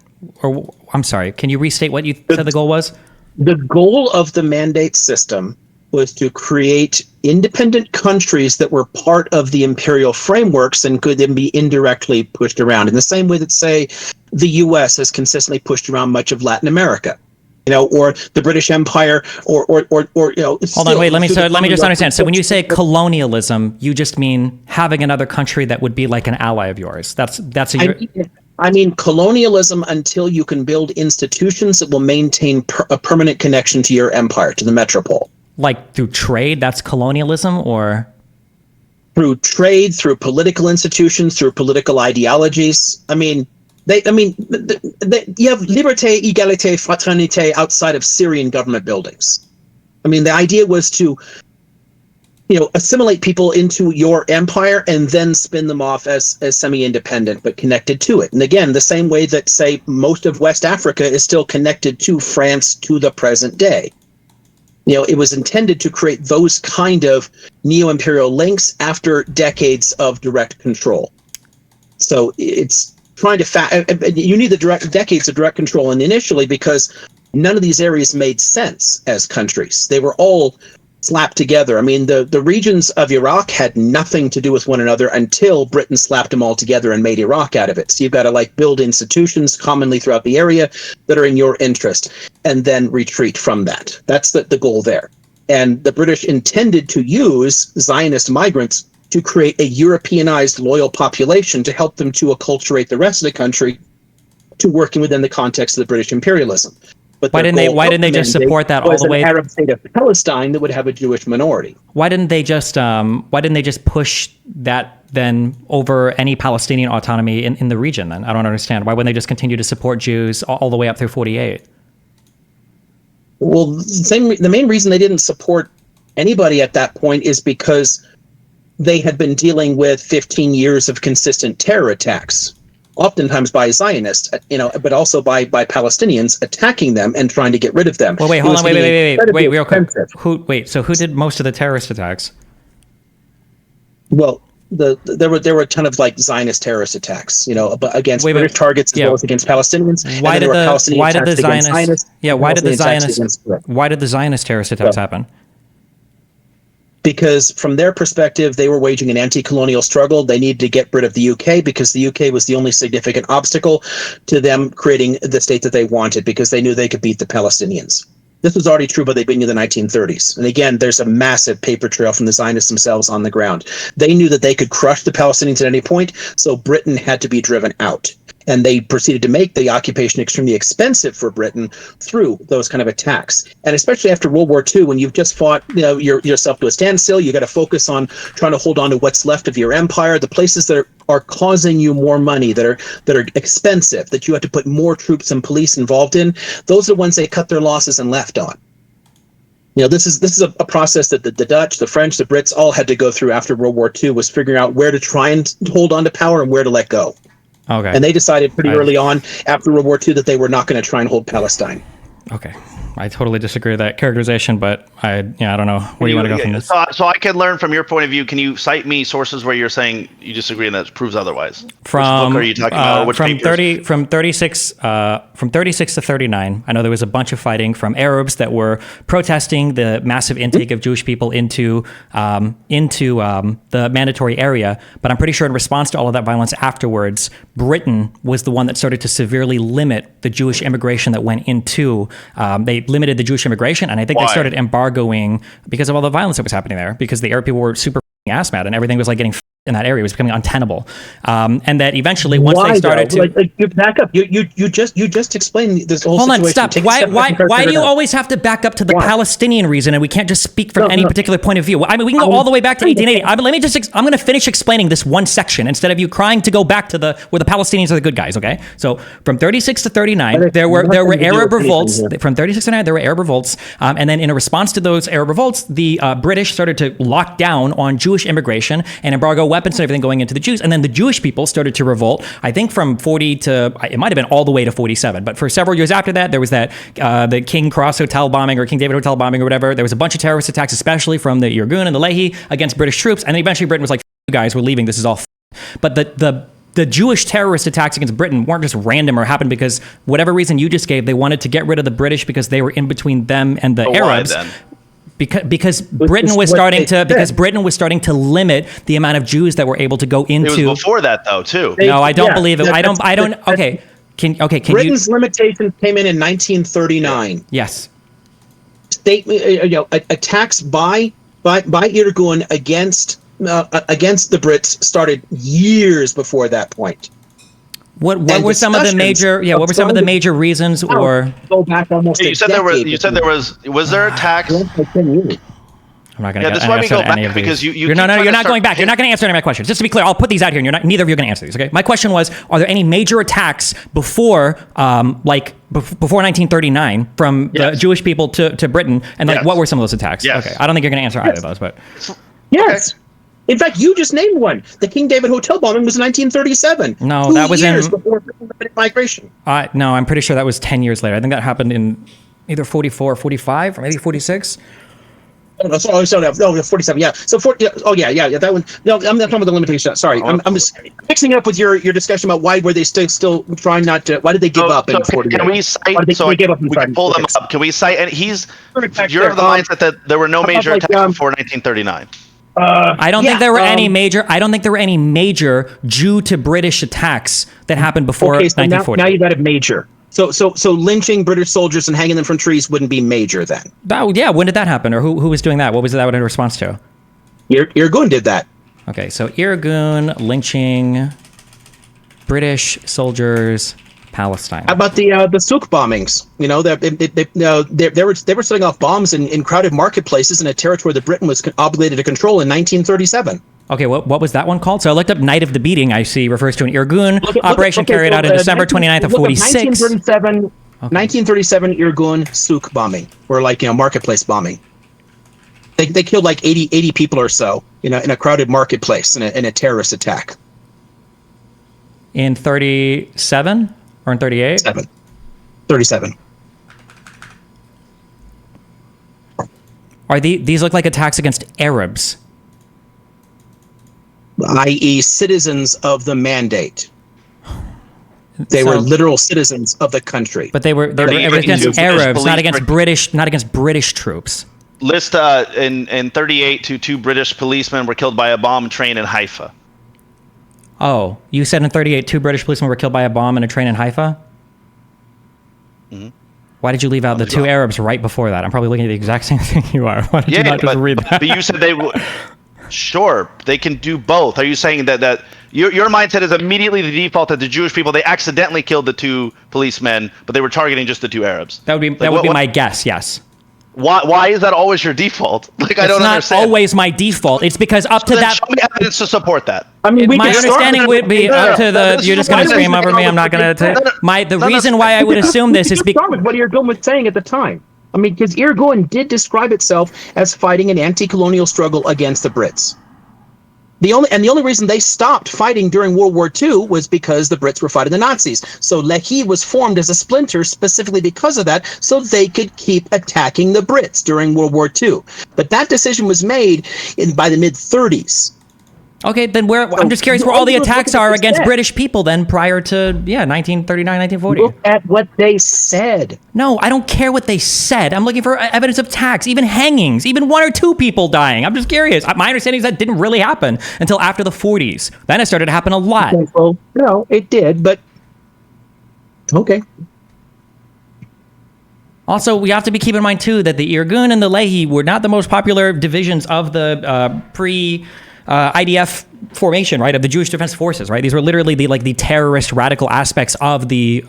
or I'm sorry, can you restate what you said the goal was? The goal of the mandate system was to create independent countries that were part of the imperial frameworks and could then be indirectly pushed around in the same way that, say, the U.S. has consistently pushed around much of Latin America, or the British Empire, or Hold on, wait. Let me just understand. So when you say colonialism, you just mean having another country that would be like an ally of yours. I mean colonialism until you can build institutions that will maintain a permanent connection to your empire, to the metropole. Like through trade, that's colonialism, or? Through trade, through political institutions, through political ideologies. I mean, you have liberté, égalité, fraternité outside of Syrian government buildings. I mean, the idea was to, assimilate people into your empire and then spin them off as semi-independent, but connected to it. And again, the same way that, say, most of West Africa is still connected to France to the present day. It was intended to create those kind of neo-imperial links after decades of direct control. So it's trying to you need the decades of direct control, and initially because none of these areas made sense as countries. They were all slapped together. I mean, the regions of Iraq had nothing to do with one another until Britain slapped them all together and made Iraq out of it. So you've got to build institutions commonly throughout the area that are in your interest and then retreat from that. That's the goal there. And the British intended to use Zionist migrants to create a Europeanized loyal population to help them to acculturate the rest of the country to working within the context of the British imperialism. But why didn't they just support that all the way? An Arab state of Palestine that would have a Jewish minority. Why didn't they just push that then over any Palestinian autonomy in the region? Then I don't understand. Why wouldn't they just continue to support Jews all the way up through 48? Well, the main reason they didn't support anybody at that point is because they had been dealing with 15 years of consistent terror attacks. Oftentimes by Zionists, but also by Palestinians attacking them and trying to get rid of them. Well, wait, hold on, wait, real quick. Who did most of the terrorist attacks? Well, there were a ton of Zionist terrorist attacks, against British targets as well as against Palestinians. Why did the Zionist terrorist attacks happen? Because from their perspective, they were waging an anti-colonial struggle. They needed to get rid of the UK because the UK was the only significant obstacle to them creating the state that they wanted, because they knew they could beat the Palestinians. This was already true by the beginning of the 1930s. And again, there's a massive paper trail from the Zionists themselves on the ground. They knew that they could crush the Palestinians at any point, so Britain had to be driven out. And they proceeded to make the occupation extremely expensive for Britain through those kind of attacks. And especially after World War II, when you've just fought yourself to a standstill, you got to focus on trying to hold on to what's left of your empire. The places that are causing you more money, that are expensive, that you have to put more troops and police involved in, those are the ones they cut their losses and left on. This is a process that the Dutch, the French, the Brits all had to go through after World War II, was figuring out where to try and hold on to power and where to let go. Okay. And they decided pretty early on after World War II that they were not going to try and hold Palestine. Okay. I totally disagree with that characterization, but I don't know. Where do you want to go from this? So I can learn from your point of view. Can you cite me sources where you're saying you disagree and that proves otherwise? From which book are you talking about? Or which from 36 to 39. I know there was a bunch of fighting from Arabs that were protesting the massive intake of Jewish people into the mandatory area. But I'm pretty sure in response to all of that violence afterwards, Britain was the one that started to severely limit the Jewish immigration that went into. They limited the Jewish immigration, and I think they started embargoing because of all the violence that was happening there, because the Arab people were super ass mad and everything was getting in that area was becoming untenable, and that eventually once they started to back up, you just explained this whole hold situation. On, stop. Why do you always have to back up to the Palestinian reason, and we can't just speak from any particular point of view? I mean, we can go all the way back to 1880. I'm going to finish explaining this one section instead of you crying to go back to where the Palestinians are the good guys. Okay, so from 36 to 39, there were Arab revolts. From 36 to 39, there were Arab revolts, and then in a response to those Arab revolts, the British started to lock down on Jewish immigration and embargo weapons and everything going into the Jews. And then the Jewish people started to revolt, I think from 40 to, it might have been all the way to 47. But for several years after that, there was that, the King Cross Hotel bombing or King David Hotel bombing or whatever. There was a bunch of terrorist attacks, especially from the Irgun and the Leahy against British troops. And then eventually Britain was like, you guys, we're leaving. This is all But the Jewish terrorist attacks against Britain weren't just random or happened because whatever reason you just gave, they wanted to get rid of the British because they were in between them and the Arabs. Why then? Because Britain was starting to limit the amount of Jews that were able to go into. It was before that though too. No, I don't believe it. I don't. Okay. Can Britain's limitations came in 1939. Yes. Attacks by Irgun against the Brits started years before that point. What were some of the major reasons or go back almost you said there was there a tax? I'm not going to this is why we go back because you're not going back. You're not going to answer any of my questions. Just to be clear, I'll put these out here and neither of you are going to answer these, okay? My question was, are there any major attacks before before 1939 from the Jewish people to Britain and what were some of those attacks? Yes. Okay. I don't think you're going to answer either of those, but yes. Okay. In fact, you just named one. The King David Hotel bombing was in 1937. No, that was years before migration. No, I'm pretty sure that was 10 years later. I think that happened in either 44 or 45 or maybe 46. No, 47. Yeah. So that one. No, I'm not talking about the limitation. Sorry, I'm just mixing it up with your discussion about why were they still trying not to? Why did they give up? Can we cite? We can pull them up. Can we cite? And you're of the mindset that there were no major attacks before 1939. I don't think there were any major. I don't think there were any major Jew to British attacks that happened before 1940. Now you got a major. So lynching British soldiers and hanging them from trees wouldn't be major then. When did that happen, or who was doing that? What was that in response to? Irgun did that. Okay, so Irgun lynching British soldiers, Palestine. How about the souk bombings? They were setting off bombs in crowded marketplaces in a territory that Britain was obligated to control in 1937. Okay, what was that one called? So I looked up Night of the Beating, I see, refers to an Irgun operation carried out on December 29th of 46. 1937 Irgun souk bombing, or marketplace bombing. They killed 80 people or so in a crowded marketplace in a terrorist attack. In 37 or in 38? 37. Are these look like attacks against Arabs? I.e. citizens of the Mandate. They were literal citizens of the country. But they were against Arabs, not against British troops. List in 38 two British policemen were killed by a bomb train in Haifa. Oh, you said in 38 2 British policemen were killed by a bomb in a train in Haifa? Mm-hmm. Why did you leave out the two Arabs right before that? I'm probably looking at the exact same thing you are. Why did you not just read that? But you said they would. Sure, they can do both. Are you saying that your mindset is immediately the default that the Jewish people, they accidentally killed the two policemen, but they were targeting just the two Arabs? That would be my guess, yes. Why is that always your default? I don't understand. It's not always my default. It's because up to that. Show me evidence to support that. I mean, my understanding would be up to the. You're just going to scream over me. I'm not going to. The reason why I would assume this is because. What Irgun was saying at the time. I mean, because Irgun did describe itself as fighting an anti-colonial struggle against the Brits. The only reason they stopped fighting during World War II was because the Brits were fighting the Nazis. So Lehi was formed as a splinter specifically because of that, so they could keep attacking the Brits during World War II. But that decision was made by the mid-30s. Okay, then I'm just curious where all the attacks are against British people then prior to 1939, 1940. Look at what they said. No, I don't care what they said. I'm looking for evidence of attacks, even hangings, even 1 or 2 people dying. I'm just curious. My understanding is that didn't really happen until after the 40s. Then it started to happen a lot. Well, no, it did, but okay. Also, we have to be keeping in mind too that the Irgun and the Lehi were not the most popular divisions of the IDF formation, right, of the Jewish Defense Forces, right? These were literally the terrorist radical aspects of the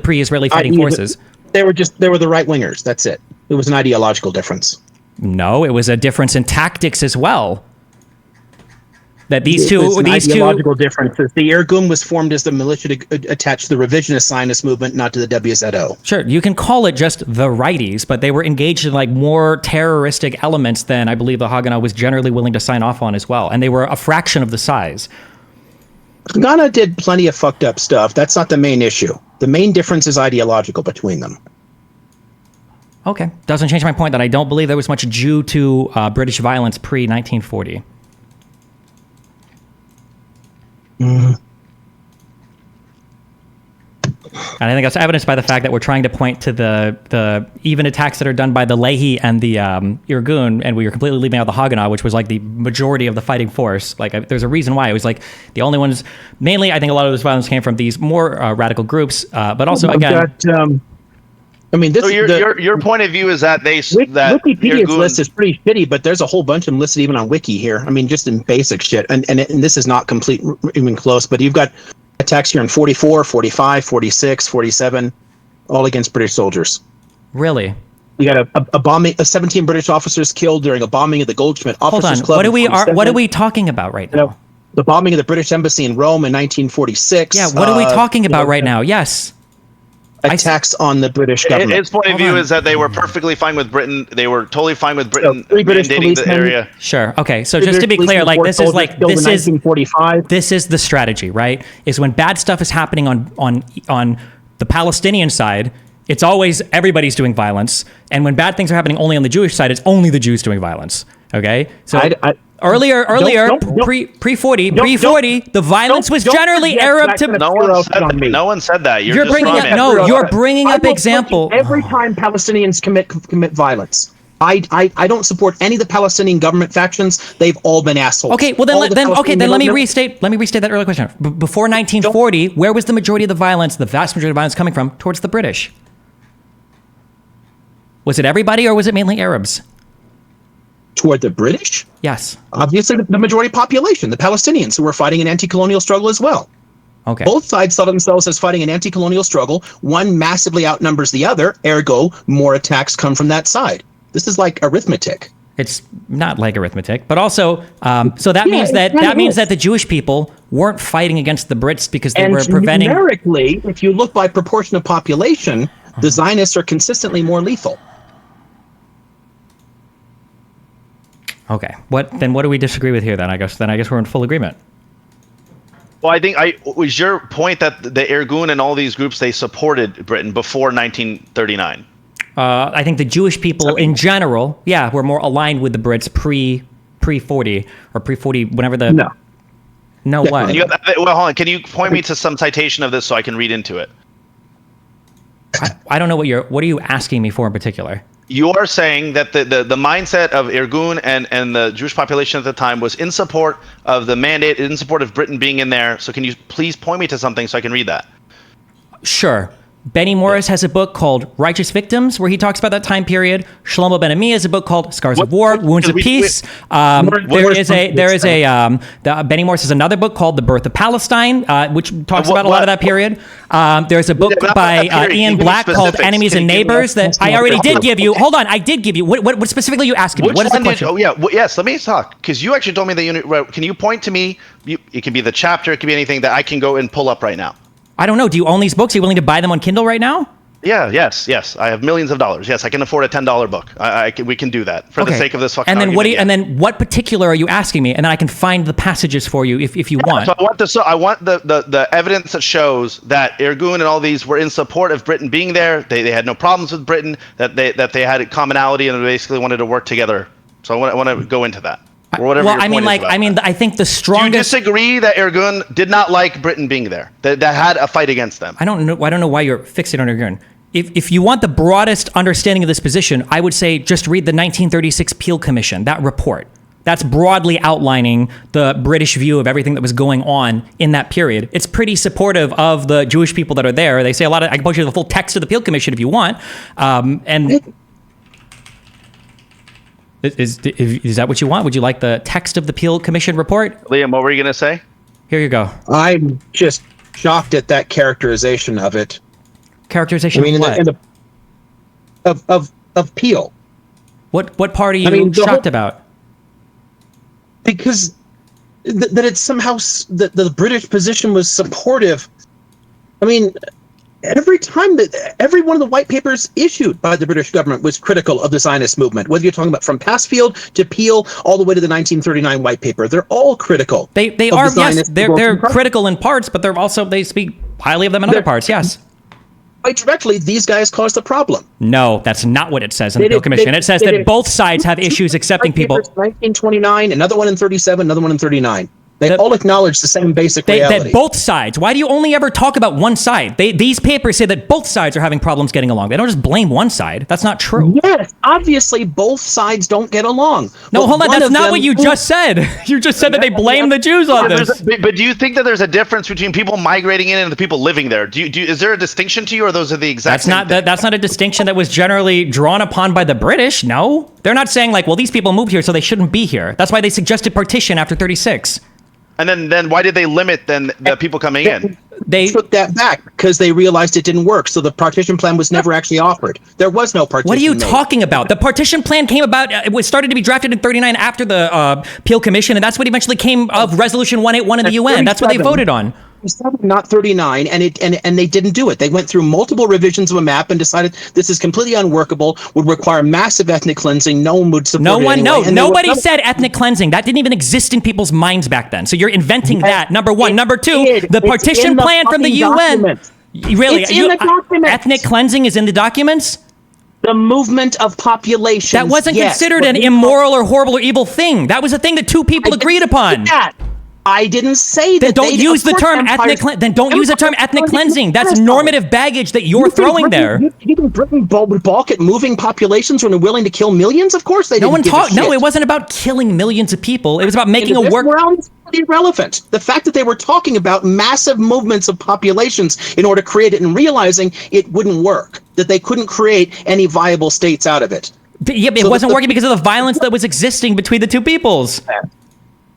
pre-Israeli fighting forces. They were the right wingers. That's it. It was an ideological difference. No, it was a difference in tactics as well. That these ideological differences. The Irgun was formed as the militia attached to the revisionist Zionist movement, not to the WZO. Sure, you can call it just the righties, but they were engaged in like more terroristic elements than I believe the Haganah was generally willing to sign off on as well, and they were a fraction of the size. Haganah did plenty of fucked up stuff. That's not the main issue. The main difference is ideological between them. Okay, doesn't change my point that I don't believe there was much due to British violence pre-1940. And I think that's evidenced by the fact that we're trying to point to the even attacks that are done by the Lehi and the Irgun, and we were completely leaving out the Haganah, which was like the majority of the fighting force. Like, there's a reason why it was like the only ones. Mainly, I think a lot of this violence came from these more radical groups, but also again. I mean, this, so your point of view is that Wikipedia's list is pretty shitty, but there's a whole bunch of them listed even on Wiki here. I mean, just in basic shit, and this is not complete, even close. But you've got attacks here in 44, 45, 46, 47, all against British soldiers. Really? We got a bombing, 17 British officers killed during a bombing of the Goldsmith Officers Club. What are we talking about right now? The bombing of the British Embassy in Rome in 1946. Yeah, what are we talking about right now? Yes. Attacks on the British government. His point of view is that they were perfectly fine with Britain. They were totally fine with Britain invading the area. Sure. Okay. So just to be clear, like this is the strategy, right? Is when bad stuff is happening on the Palestinian side, it's always everybody's doing violence, and when bad things are happening only on the Jewish side, it's only the Jews doing violence. Okay. So earlier, pre-40, the violence was generally Arab to. No one said that. You're bringing up example. Every time Palestinians commit violence, I don't support any of the Palestinian government factions. They've all been assholes. Okay, well then let me restate that earlier question. Before 1940, where was the majority of the violence, the vast majority of violence coming from? Towards the British. Was it everybody or was it mainly Arabs? Toward the British? Yes. Obviously, the majority population, the Palestinians, who were fighting an anti-colonial struggle as well. Okay. Both sides saw themselves as fighting an anti-colonial struggle. One massively outnumbers the other, ergo, more attacks come from that side. This is like arithmetic. It's not like arithmetic, but also, so that means that the Jewish people weren't fighting against the Brits because they were preventing. Numerically, if you look by proportion of population, the Zionists are consistently more lethal. Okay. What do we disagree with here then? I guess we're in full agreement. Well, I think was your point that the Irgun and all these groups, they supported Britain before 1939. I think the Jewish people in general, were more aligned with the Brits pre-40 or pre-40, whenever the no what? Well, hold on. Can you point me to some citation of this so I can read into it? I don't know what are you asking me for in particular? You are saying that the mindset of Irgun and the Jewish population at the time was in support of the mandate, in support of Britain being in there. So can you please point me to something so I can read that? Sure. Benny Morris has a book called Righteous Victims, where he talks about that time period. Shlomo Ben-Ami has a book called Scars of War, Wounds of Peace. Benny Morris has another book called The Birth of Palestine, which talks about a lot of that period. There's a book by Ian Black called Enemies and Neighbors that I already did give you. Hold on, I did give you. What specifically are you asking me? What is the question? Yes, let me talk, because you actually told me that can you point to me? It can be the chapter, it can be anything that I can go and pull up right now. I don't know. Do you own these books? Are you willing to buy them on Kindle right now? Yes. I have millions of dollars. Yes, I can afford a $10 book. We can do that for the sake of this fucking argument. And then what particular are you asking me? And then I can find the passages for you if you want. So I want the evidence that shows that Irgun and all these were in support of Britain being there. They had no problems with Britain. That they had a commonality and they basically wanted to work together. So I want to go into that. I think the strongest. Do you disagree that Irgun did not like Britain being there? That had a fight against them? I don't know why you're fixated on Irgun. If you want the broadest understanding of this position, I would say just read the 1936 Peel Commission, that report. That's broadly outlining the British view of everything that was going on in that period. It's pretty supportive of the Jewish people that are there. They say a lot of. I can post you the full text of the Peel Commission if you want, Is that what you want? Would you like the text of the Peel Commission report? Liam, what were you going to say? Here you go. I'm just shocked at that characterization of it. Characterization of what? Of Peel. What part are you shocked about? Because that it's somehow that the British position was supportive. I mean, every time that every one of the white papers issued by the British government was critical of the Zionist movement, whether you're talking about from Passfield to Peel all the way to the 1939 white paper, they're all critical. They are, yes, they're critical in parts, but they speak highly of them in other parts, yes. Quite directly, these guys caused the problem. No, that's not what it says in the Peel Commission. It says that both sides have issues accepting people. 1929, another one in 37, another one in 39. They all acknowledge the same basic reality. That both sides. Why do you only ever talk about one side? These papers say that both sides are having problems getting along. They don't just blame one side. That's not true. Yes, obviously both sides don't get along. No, hold on. That's not what you just said. You just said that they blame the Jews on this. But do you think that there's a difference between people migrating in and the people living there? Is there a distinction to you, or those are the exact same thing? That's not a distinction that was generally drawn upon by the British. No, they're not saying like, well, these people moved here, so they shouldn't be here. That's why they suggested partition after 36. And then why did they limit the people coming in? They took that back because they realized it didn't work. So the partition plan was never actually offered. There was no partition. What are you talking about? The partition plan came about. It was started to be drafted in 39 after the Peel Commission, and that's what eventually came of Resolution 181 in the UN. That's what they voted on. Not 39, and they didn't do it. They went through multiple revisions of a map and decided this is completely unworkable, would require massive ethnic cleansing. No one would support it anyway. Nobody said ethnic cleansing. That didn't even exist in people's minds back then. So you're inventing that. Number one. Number two, the partition plan from the UN. Really? It's in the documents. Ethnic cleansing is in the documents? The movement of populations. That wasn't considered an immoral or horrible or evil thing. That was a thing that two people agreed upon. I didn't say that. Then don't use the term ethnic. Then don't use the term ethnic cleansing. That's normative baggage that you're throwing there. You think Britain would balk at moving populations when they're willing to kill millions? Of course they didn't. No, it wasn't about killing millions of people. It was about making a work. It's irrelevant. The fact that they were talking about massive movements of populations in order to create it and realizing it wouldn't work, that they couldn't create any viable states out of it. Yeah, it wasn't working because of the violence that was existing between the two peoples.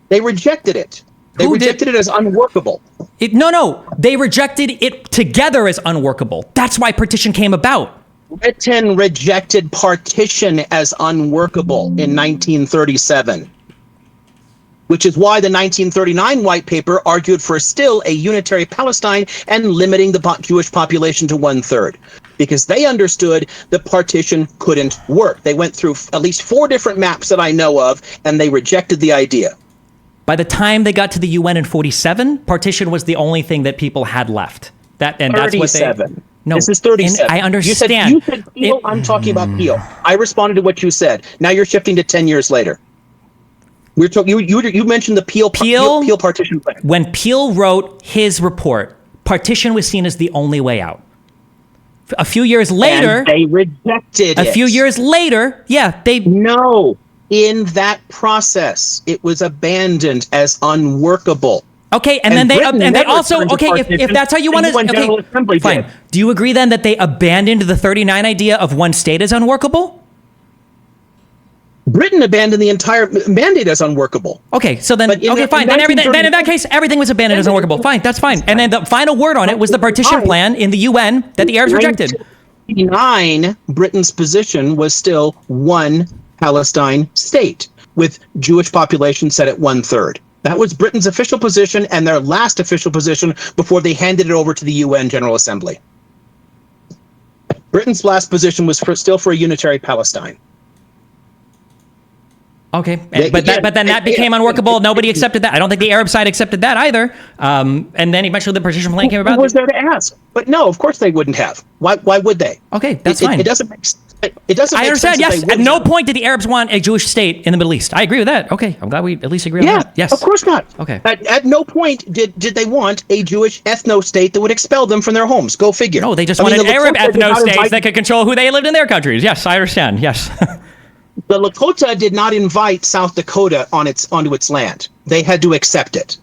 They rejected it. They rejected it as unworkable. No. They rejected it together as unworkable. That's why partition came about. Britain rejected partition as unworkable in 1937, which is why the 1939 white paper argued for still a unitary Palestine and limiting the Jewish population to 1/3, because they understood that partition couldn't work. They went through at least 4 different maps that I know of, and they rejected the idea. By the time they got to the UN in 47, partition was the only thing that people had left. That's what they. No, this is 37. I understand. You said Peel. I'm talking about Peel. I responded to what you said. Now you're shifting to 10 years later. We're talking. You mentioned the Peel partition plan. When Peel wrote his report, partition was seen as the only way out. A few years later, and they rejected it. A few years later, No. In that process, it was abandoned as unworkable. Okay, and then they also if that's how you want to fine. Do you agree then that they abandoned the 39 idea of one state as unworkable? Britain abandoned the entire mandate as unworkable. Okay, so then fine. Then in that case, everything was abandoned as unworkable. Fine, that's fine. And then the final word on it was the partition plan in the UN that the Arabs rejected. 1989, Britain's position was still one Palestine state, with Jewish population set at 1/3. That was Britain's official position and their last official position before they handed it over to the UN General Assembly. Britain's last position was still for a unitary Palestine. Okay, but then that became unworkable. Nobody accepted that. I don't think the Arab side accepted that either. And then eventually the partition plan came about. Who was there to ask? But no, of course they wouldn't have. Why would they? Okay, that's fine. It doesn't make sense. It doesn't. I understand. Yes, at no point did the Arabs want a Jewish state in the Middle East. I agree with that. Okay, I'm glad we at least agree on that. Yes, of course not. Okay. At no point did they want a Jewish ethno state that would expel them from their homes. Go figure. No, they just wanted Arab ethno states that could control who they lived in their countries. Yes, I understand. Yes. The Lakota did not invite South Dakota onto its land. They had to accept it.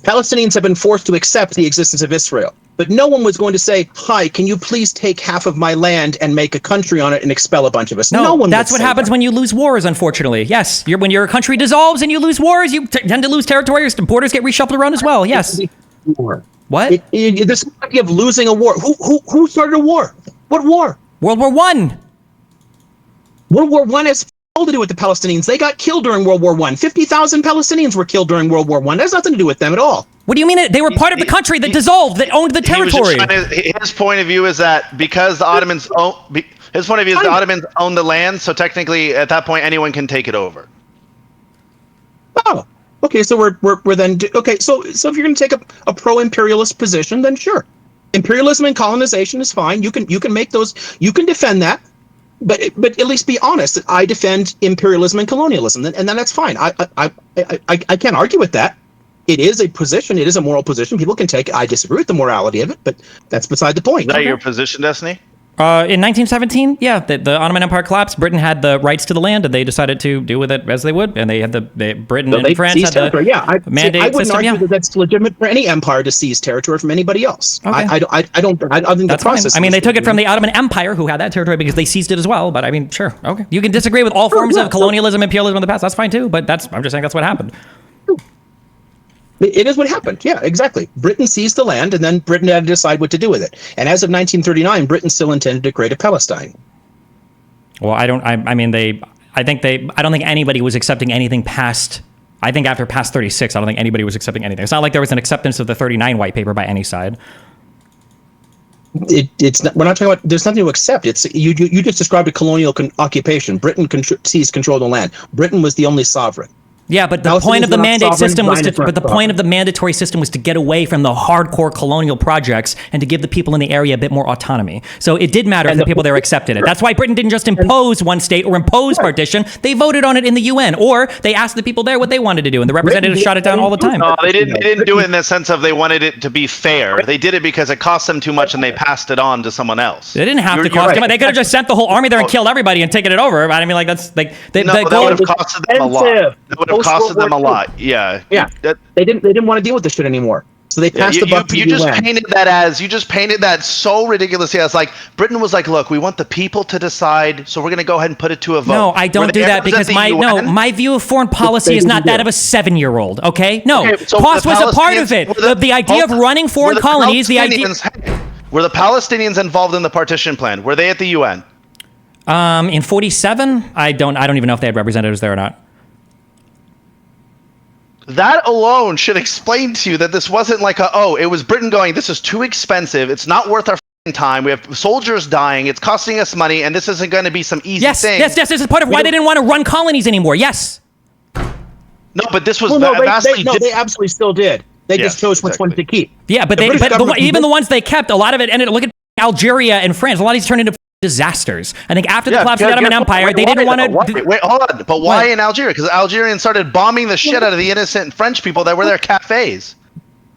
Palestinians have been forced to accept the existence of Israel. But no one was going to say, "Hi, can you please take half of my land and make a country on it and expel a bunch of us?" No one. That's what happens when you lose wars. Unfortunately, yes. When your country dissolves and you lose wars, you tend to lose territory. Your borders get reshuffled around as well. Yes. War. What? This idea of losing a war. Who started a war? What war? World War I. World War I has all to do with the Palestinians. They got killed during World War I. 50,000 Palestinians were killed during World War I. That has nothing to do with them at all. What do you mean? They were part of the country that dissolved, that owned the territory. His point of view is that because the Ottomans own the land, so technically at that point anyone can take it over. Oh, okay. So we're then okay. So if you're going to take a pro-imperialist position, then sure, imperialism and colonization is fine. You can make those. You can defend that. But at least be honest. I defend imperialism and colonialism, and then that's fine. I can't argue with that. It is a position. It is a moral position. People can take it. I disagree with the morality of it, but that's beside the point. Is that your position, Destiny? In 1917, yeah, the Ottoman Empire collapsed. Britain had the rights to the land, and they decided to do with it as they would. And they had Britain and France had the mandate I wouldn't system. argue that that's legitimate for any empire to seize territory from anybody else. Okay. I think that's fine. I mean, they took it from the Ottoman Empire, who had that territory, because they seized it as well. But I mean, sure, okay. You can disagree with all forms of colonialism, imperialism in the past. That's fine too. But I'm just saying that's what happened. It is what happened. Yeah, exactly. Britain seized the land, and then Britain had to decide what to do with it. And as of 1939, Britain still intended to create a Palestine. Well, I don't think anybody was accepting anything past. I think after past 36, I don't think anybody was accepting anything. It's not like there was an acceptance of the 39 white paper by any side. It's not, we're not talking about. There's nothing to accept. It's you just described a colonial occupation. Britain seized control of the land. Britain was the only sovereign. Yeah, but the point of the mandate system was the point of the mandatory system was to get away from the hardcore colonial projects and to give the people in the area a bit more autonomy. So it did matter if the people there accepted it. That's why Britain didn't just impose one state or impose partition. They voted on it in the UN, or they asked the people there what they wanted to do, and the representatives shot it down all the time. No, they didn't do it in the sense of they wanted it to be fair. They did it because it cost them too much, and they passed it on to someone else. They didn't have to cost them. They could have just sent the whole army there and killed everybody and taken it over. I mean, like that's like that would have costed them a lot. That would have costed them a lot. Yeah. They didn't want to deal with this shit anymore. So they passed the buck to the UN. You just painted that so ridiculously as like Britain was like, look, we want the people to decide, so we're going to go ahead and put it to a vote. No, I don't do that because my view of foreign policy is not that of a 7-year-old. Okay, no, cost was a part of it. The idea of running foreign colonies, the idea. Were the Palestinians involved in the partition plan? Were they at the UN? In 47, I don't even know if they had representatives there or not. That alone should explain to you that this wasn't like it was Britain going, this is too expensive, it's not worth our time, we have soldiers dying, it's costing us money, and this isn't going to be some easy thing. Yes, this is part of why they didn't want to run colonies anymore, yes. No, but this was they absolutely still did. They just chose which ones to keep. Yeah, but even the ones they kept, a lot of it ended up, look at Algeria and France, a lot of these turned into disasters. I think after the collapse of the Ottoman Empire, they didn't want to. Wait, hold on. But why in Algeria? Because Algerians started bombing the shit out of the innocent French people that were their cafes.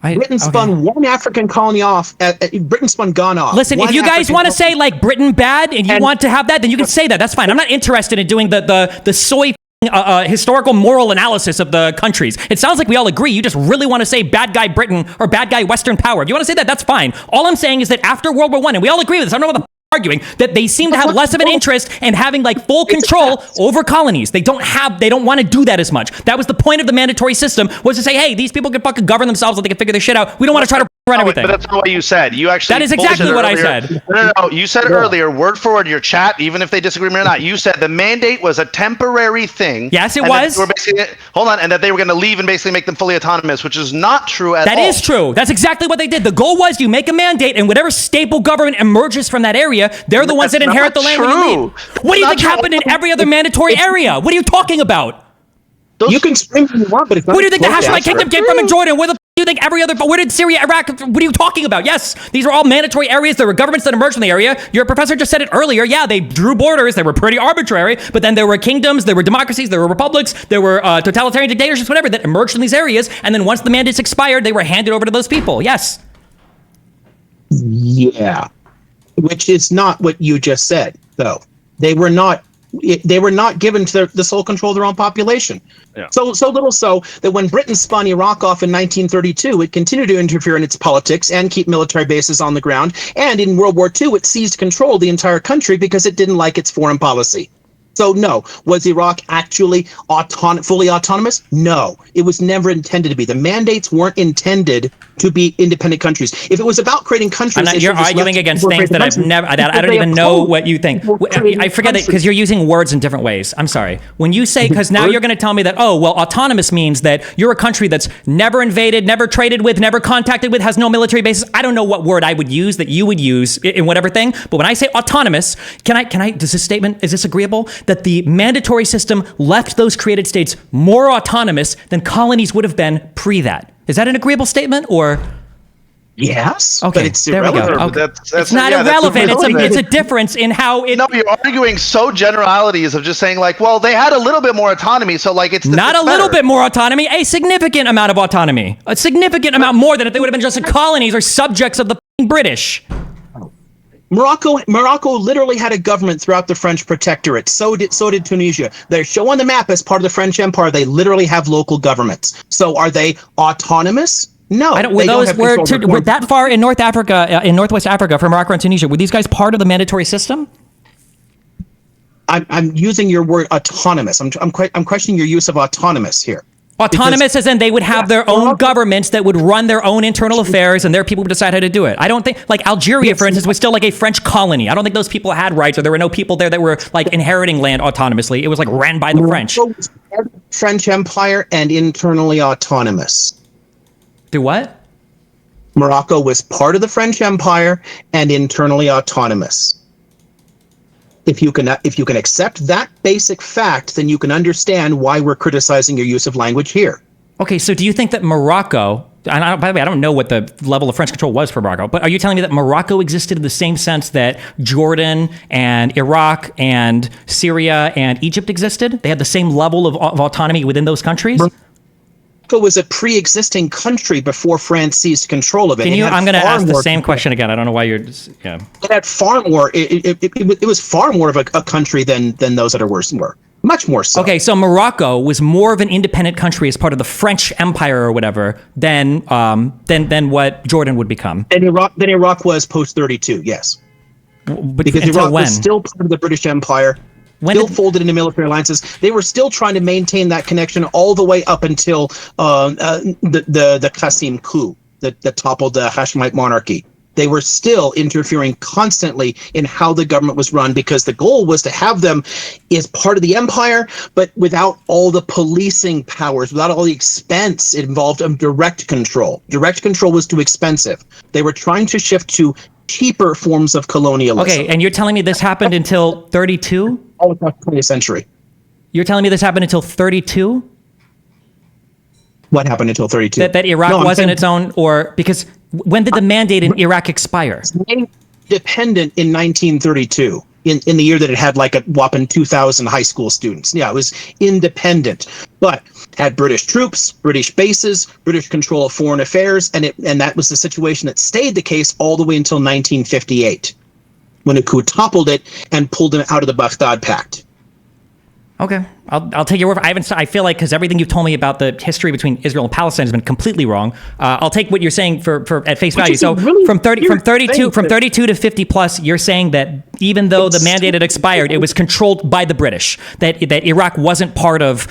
Britain spun one African colony off. Britain spun Ghana off. Listen, if you guys want to say like Britain bad and you want to have that, then you can say that. That's fine. I'm not interested in doing the soy historical moral analysis of the countries. It sounds like we all agree. You just really want to say bad guy Britain or bad guy Western power. If you want to say that, that's fine. All I'm saying is that after World War I, and we all agree with this, I don't know what the arguing that they seem to have less of an interest in having like full control over colonies. They don't want to do that as much. That was the point of the mandatory system, was to say, hey, these people can fucking govern themselves so they can figure their shit out. We don't want to try to run everything. But that's not what you said. You actually that is exactly what I said. No. You said earlier, word for word, your chat, even if they disagree with me or not, you said the mandate was a temporary thing. Yes, it was. And that they were going to leave and basically make them fully autonomous, which is not true at all. That is true. That's exactly what they did. The goal was you make a mandate, and whatever stable government emerges from that area, they're the ones that inherit the land when you leave. What do you think happened in every other mandatory area? What are you talking about? You can scream if you want, but it's not. Where do you think the Hashemite kingdom came from in Jordan? Where the do you think every other? Where did Syria, Iraq? What are you talking about? Yes, these are all mandatory areas. There were governments that emerged from the area. Your professor just said it earlier. Yeah, they drew borders. They were pretty arbitrary, but then there were kingdoms, there were democracies, there were republics, there were totalitarian dictatorships, whatever, that emerged from these areas. And then once the mandates expired, they were handed over to those people. Yes. Yeah, which is not what you just said, though. They were not They were not given to the sole control of their own population. Yeah. So little so that when Britain spun Iraq off in 1932, it continued to interfere in its politics and keep military bases on the ground. And in World War II, it seized control of the entire country because it didn't like its foreign policy. So no, was Iraq actually fully autonomous? No, it was never intended to be. The mandates weren't intended to be independent countries. If it was about creating countries, you're arguing against things that I've never. I don't even know what you think. I forget it because you're using words in different ways. I'm sorry. When you say, because now you're going to tell me that, oh well, autonomous means that you're a country that's never invaded, never traded with, never contacted with, has no military bases. I don't know what word I would use that you would use in whatever thing. But when I say autonomous, can I? Does this statement, is this agreeable? That the mandatory system left those created states more autonomous than colonies would have been pre that. Is that an agreeable statement or? Yes. Okay, but it's there we go. irrelevant. Okay. It's not irrelevant. It's a difference in how it. No, you're arguing so generalities of just saying like, well, they had a little bit more autonomy, so like it's not a little bit more autonomy, a significant amount of autonomy, a significant amount more than if they would have been just colonies or subjects of the British. Morocco literally had a government throughout the French protectorate. So did Tunisia. They show on the map as part of the French Empire. They literally have local governments. So are they autonomous? No. I don't. Were that far in North Africa, in Northwest Africa, from Morocco and Tunisia? Were these guys part of the mandatory system? I'm using your word autonomous. I'm questioning your use of autonomous here. Autonomous as in they would have their own governments that would run their own internal affairs and their people would decide how to do it. I don't think, like Algeria, for instance, was still like a French colony. I don't think those people had rights or there were no people there that were like inheriting land autonomously. It was like ran by the French. French Empire and internally autonomous. Do what? Morocco was part of the French Empire and internally autonomous. If you can accept that basic fact, then you can understand why we're criticizing your use of language here. Okay, so do you think that Morocco, and by the way, I don't know what the level of French control was for Morocco, but are you telling me that Morocco existed in the same sense that Jordan and Iraq and Syria and Egypt existed? They had the same level of autonomy within those countries? Morocco was a pre-existing country before France seized control of it. I'm going to ask the same question again. I don't know why you're just, yeah. It had far more, it was far more of a country than those that are worse were. Much more so. Okay, so Morocco was more of an independent country as part of the French Empire or whatever than what Jordan would become. Than Iraq was post-32, yes. But because Iraq was still part of the British Empire. Folded into military alliances. They were still trying to maintain that connection all the way up until the Qasim coup that toppled the Hashemite monarchy. They were still interfering constantly in how the government was run because the goal was to have them as part of the empire, but without all the policing powers, without all the expense involved of direct control. Direct control was too expensive. They were trying to shift to cheaper forms of colonialism. Okay, and you're telling me this happened until 32? All across the 20th century. You're telling me this happened until 32? What happened until 32? That Iraq wasn't its own, or because when did the mandate in Iraq expire? Independent in 1932, in the year that it had like a whopping 2,000 high school students. Yeah, it was independent, but had British troops, British bases, British control of foreign affairs, and that was the situation that stayed the case all the way until 1958, when a coup toppled it and pulled them out of the Baghdad Pact. Okay, I'll take your word. I feel like because everything you've told me about the history between Israel and Palestine has been completely wrong. I'll take what you're saying for at face value. So really from 32 to 50 plus, you're saying that even though the mandate had expired, it was controlled by the British. That Iraq wasn't part of.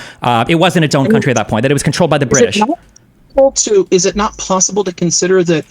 It wasn't its own country at that point. That it was controlled by the British. Is it not possible to consider that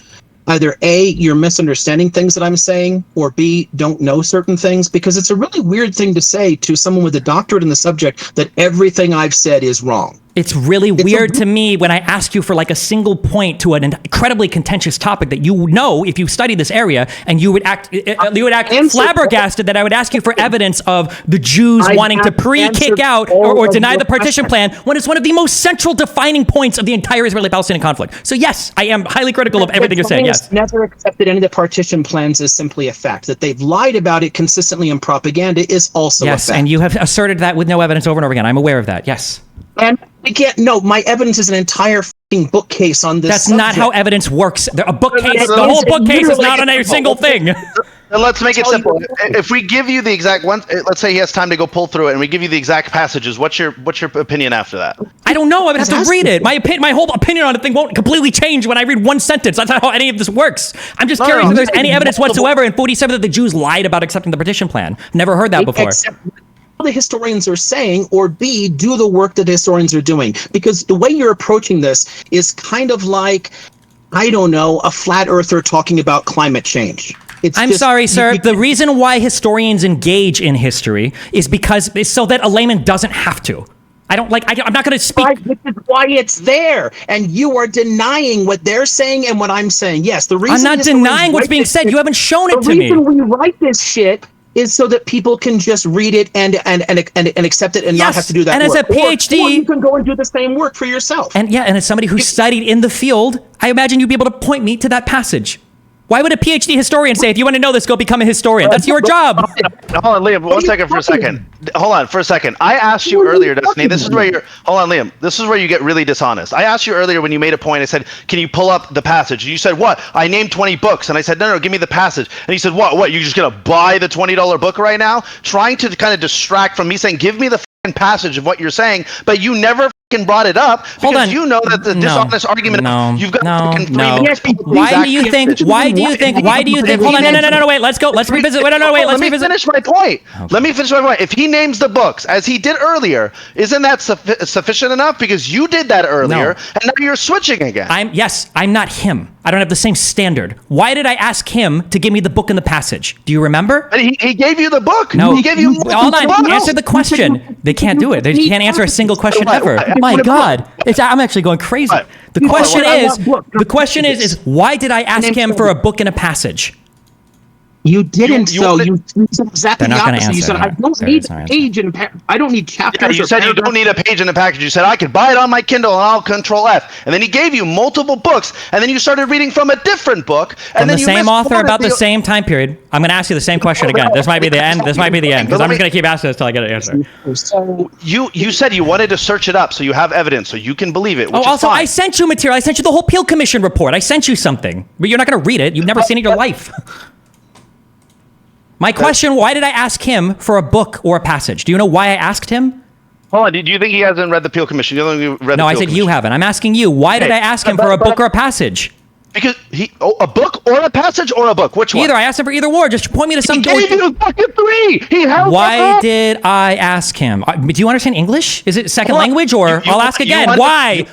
either A, you're misunderstanding things that I'm saying, or B, don't know certain things? Because it's a really weird thing to say to someone with a doctorate in the subject that everything I've said is wrong. It's really weird to me when I ask you for like a single point to an incredibly contentious topic that you know if you study this area, and you would act flabbergasted that I would ask you for evidence of the Jews wanting to pre-kick out or deny the partition plan when it's one of the most central defining points of the entire Israeli-Palestinian conflict. So yes, I am highly critical of everything you're saying. Yes. Never accepted any of the partition plans as simply a fact. That they've lied about it consistently in propaganda is also a fact. Yes, and you have asserted that with no evidence over and over again. I'm aware of that. Yes. And Again, no, my evidence is an entire bookcase on this. That's subject. not how evidence works. A bookcase, the whole bookcase is not on a single thing. And let's make it simple. If we give you the exact one, let's say he has time to go pull through it, and we give you the exact passages. What's your opinion after that? I don't know. I would have to read it. My whole opinion on the thing won't completely change when I read one sentence. That's not how any of this works. I'm just curious if there's any evidence whatsoever in 47 that the Jews lied about accepting the partition plan. Never heard that before. The historians are saying, or B, do the work that historians are doing, because the way you're approaching this is kind of like, I don't know, a flat earther talking about climate change. I'm sorry, sir. The reason why historians engage in history is because it's so that a layman doesn't have to. I'm not going to speak. Which is why it's there, and you are denying what they're saying and what I'm saying. Yes, the reason I'm not denying what's being said. You haven't shown it to me. The reason we write this shit is so that people can just read it and accept it and not have to do that and work. As a PhD, or you can go and do the same work for yourself. And as somebody who studied in the field, I imagine you'd be able to point me to that passage. Why would a PhD historian say, if you want to know this, go become a historian? That's your job. Hold on, Liam, one second for a second. Hold on for a second. I asked you earlier, Destiny, this is where you're, hold on, Liam, this is where you get really dishonest. I asked you earlier when you made a point, I said, can you pull up the passage? And you said, what? I named 20 books. And I said, no, give me the passage. And he said, what, you're just going to buy the $20 book right now? Trying to kind of distract from me saying, give me the passage of what you're saying, but you never brought it up because you know that the dishonest argument you've got 3 minutes. Why do you think hold on, no, wait, let's revisit. Let me finish my point. Let me finish my point. If he names the books as he did earlier, isn't that sufficient enough? Because you did that earlier and now you're switching again. I'm not him. I don't have the same standard. Why did I ask him to give me the book and the passage? Do you remember? He gave you the book. No. He gave you hold on. Answer the question. They can't do it. They can't answer a single question ever. My God. I'm actually going crazy. The question is why did I ask him for a book and a passage? You didn't. You said exactly the opposite. You said I don't need a page and I don't need chapters. Yeah, you said you don't need a page in the package. You said I could buy it on my Kindle and I'll Control F. And then he gave you multiple books, and then you started reading from a different book. And from the same author about the same time period. I'm going to ask you the same question again. This might be the end. Because I'm just going to keep asking this until I get an answer. So you said you wanted to search it up so you have evidence so you can believe it. Which is fine. I sent you material. I sent you the whole Peel Commission report. I sent you something, but you're not going to read it. You've never seen it in your life. My question, why did I ask him for a book or a passage? Do you know why I asked him? Hold on, do you think he hasn't read the Peel Commission? No, I said you haven't. I'm asking you, why did I ask him for a book or a passage? Because a book or a passage or a book? Which one? Either. I asked him for either or. Just point me to some. He gave you fucking 3. He held. Why did I ask him? Do you understand English? Is it second language or? I'll ask again. Why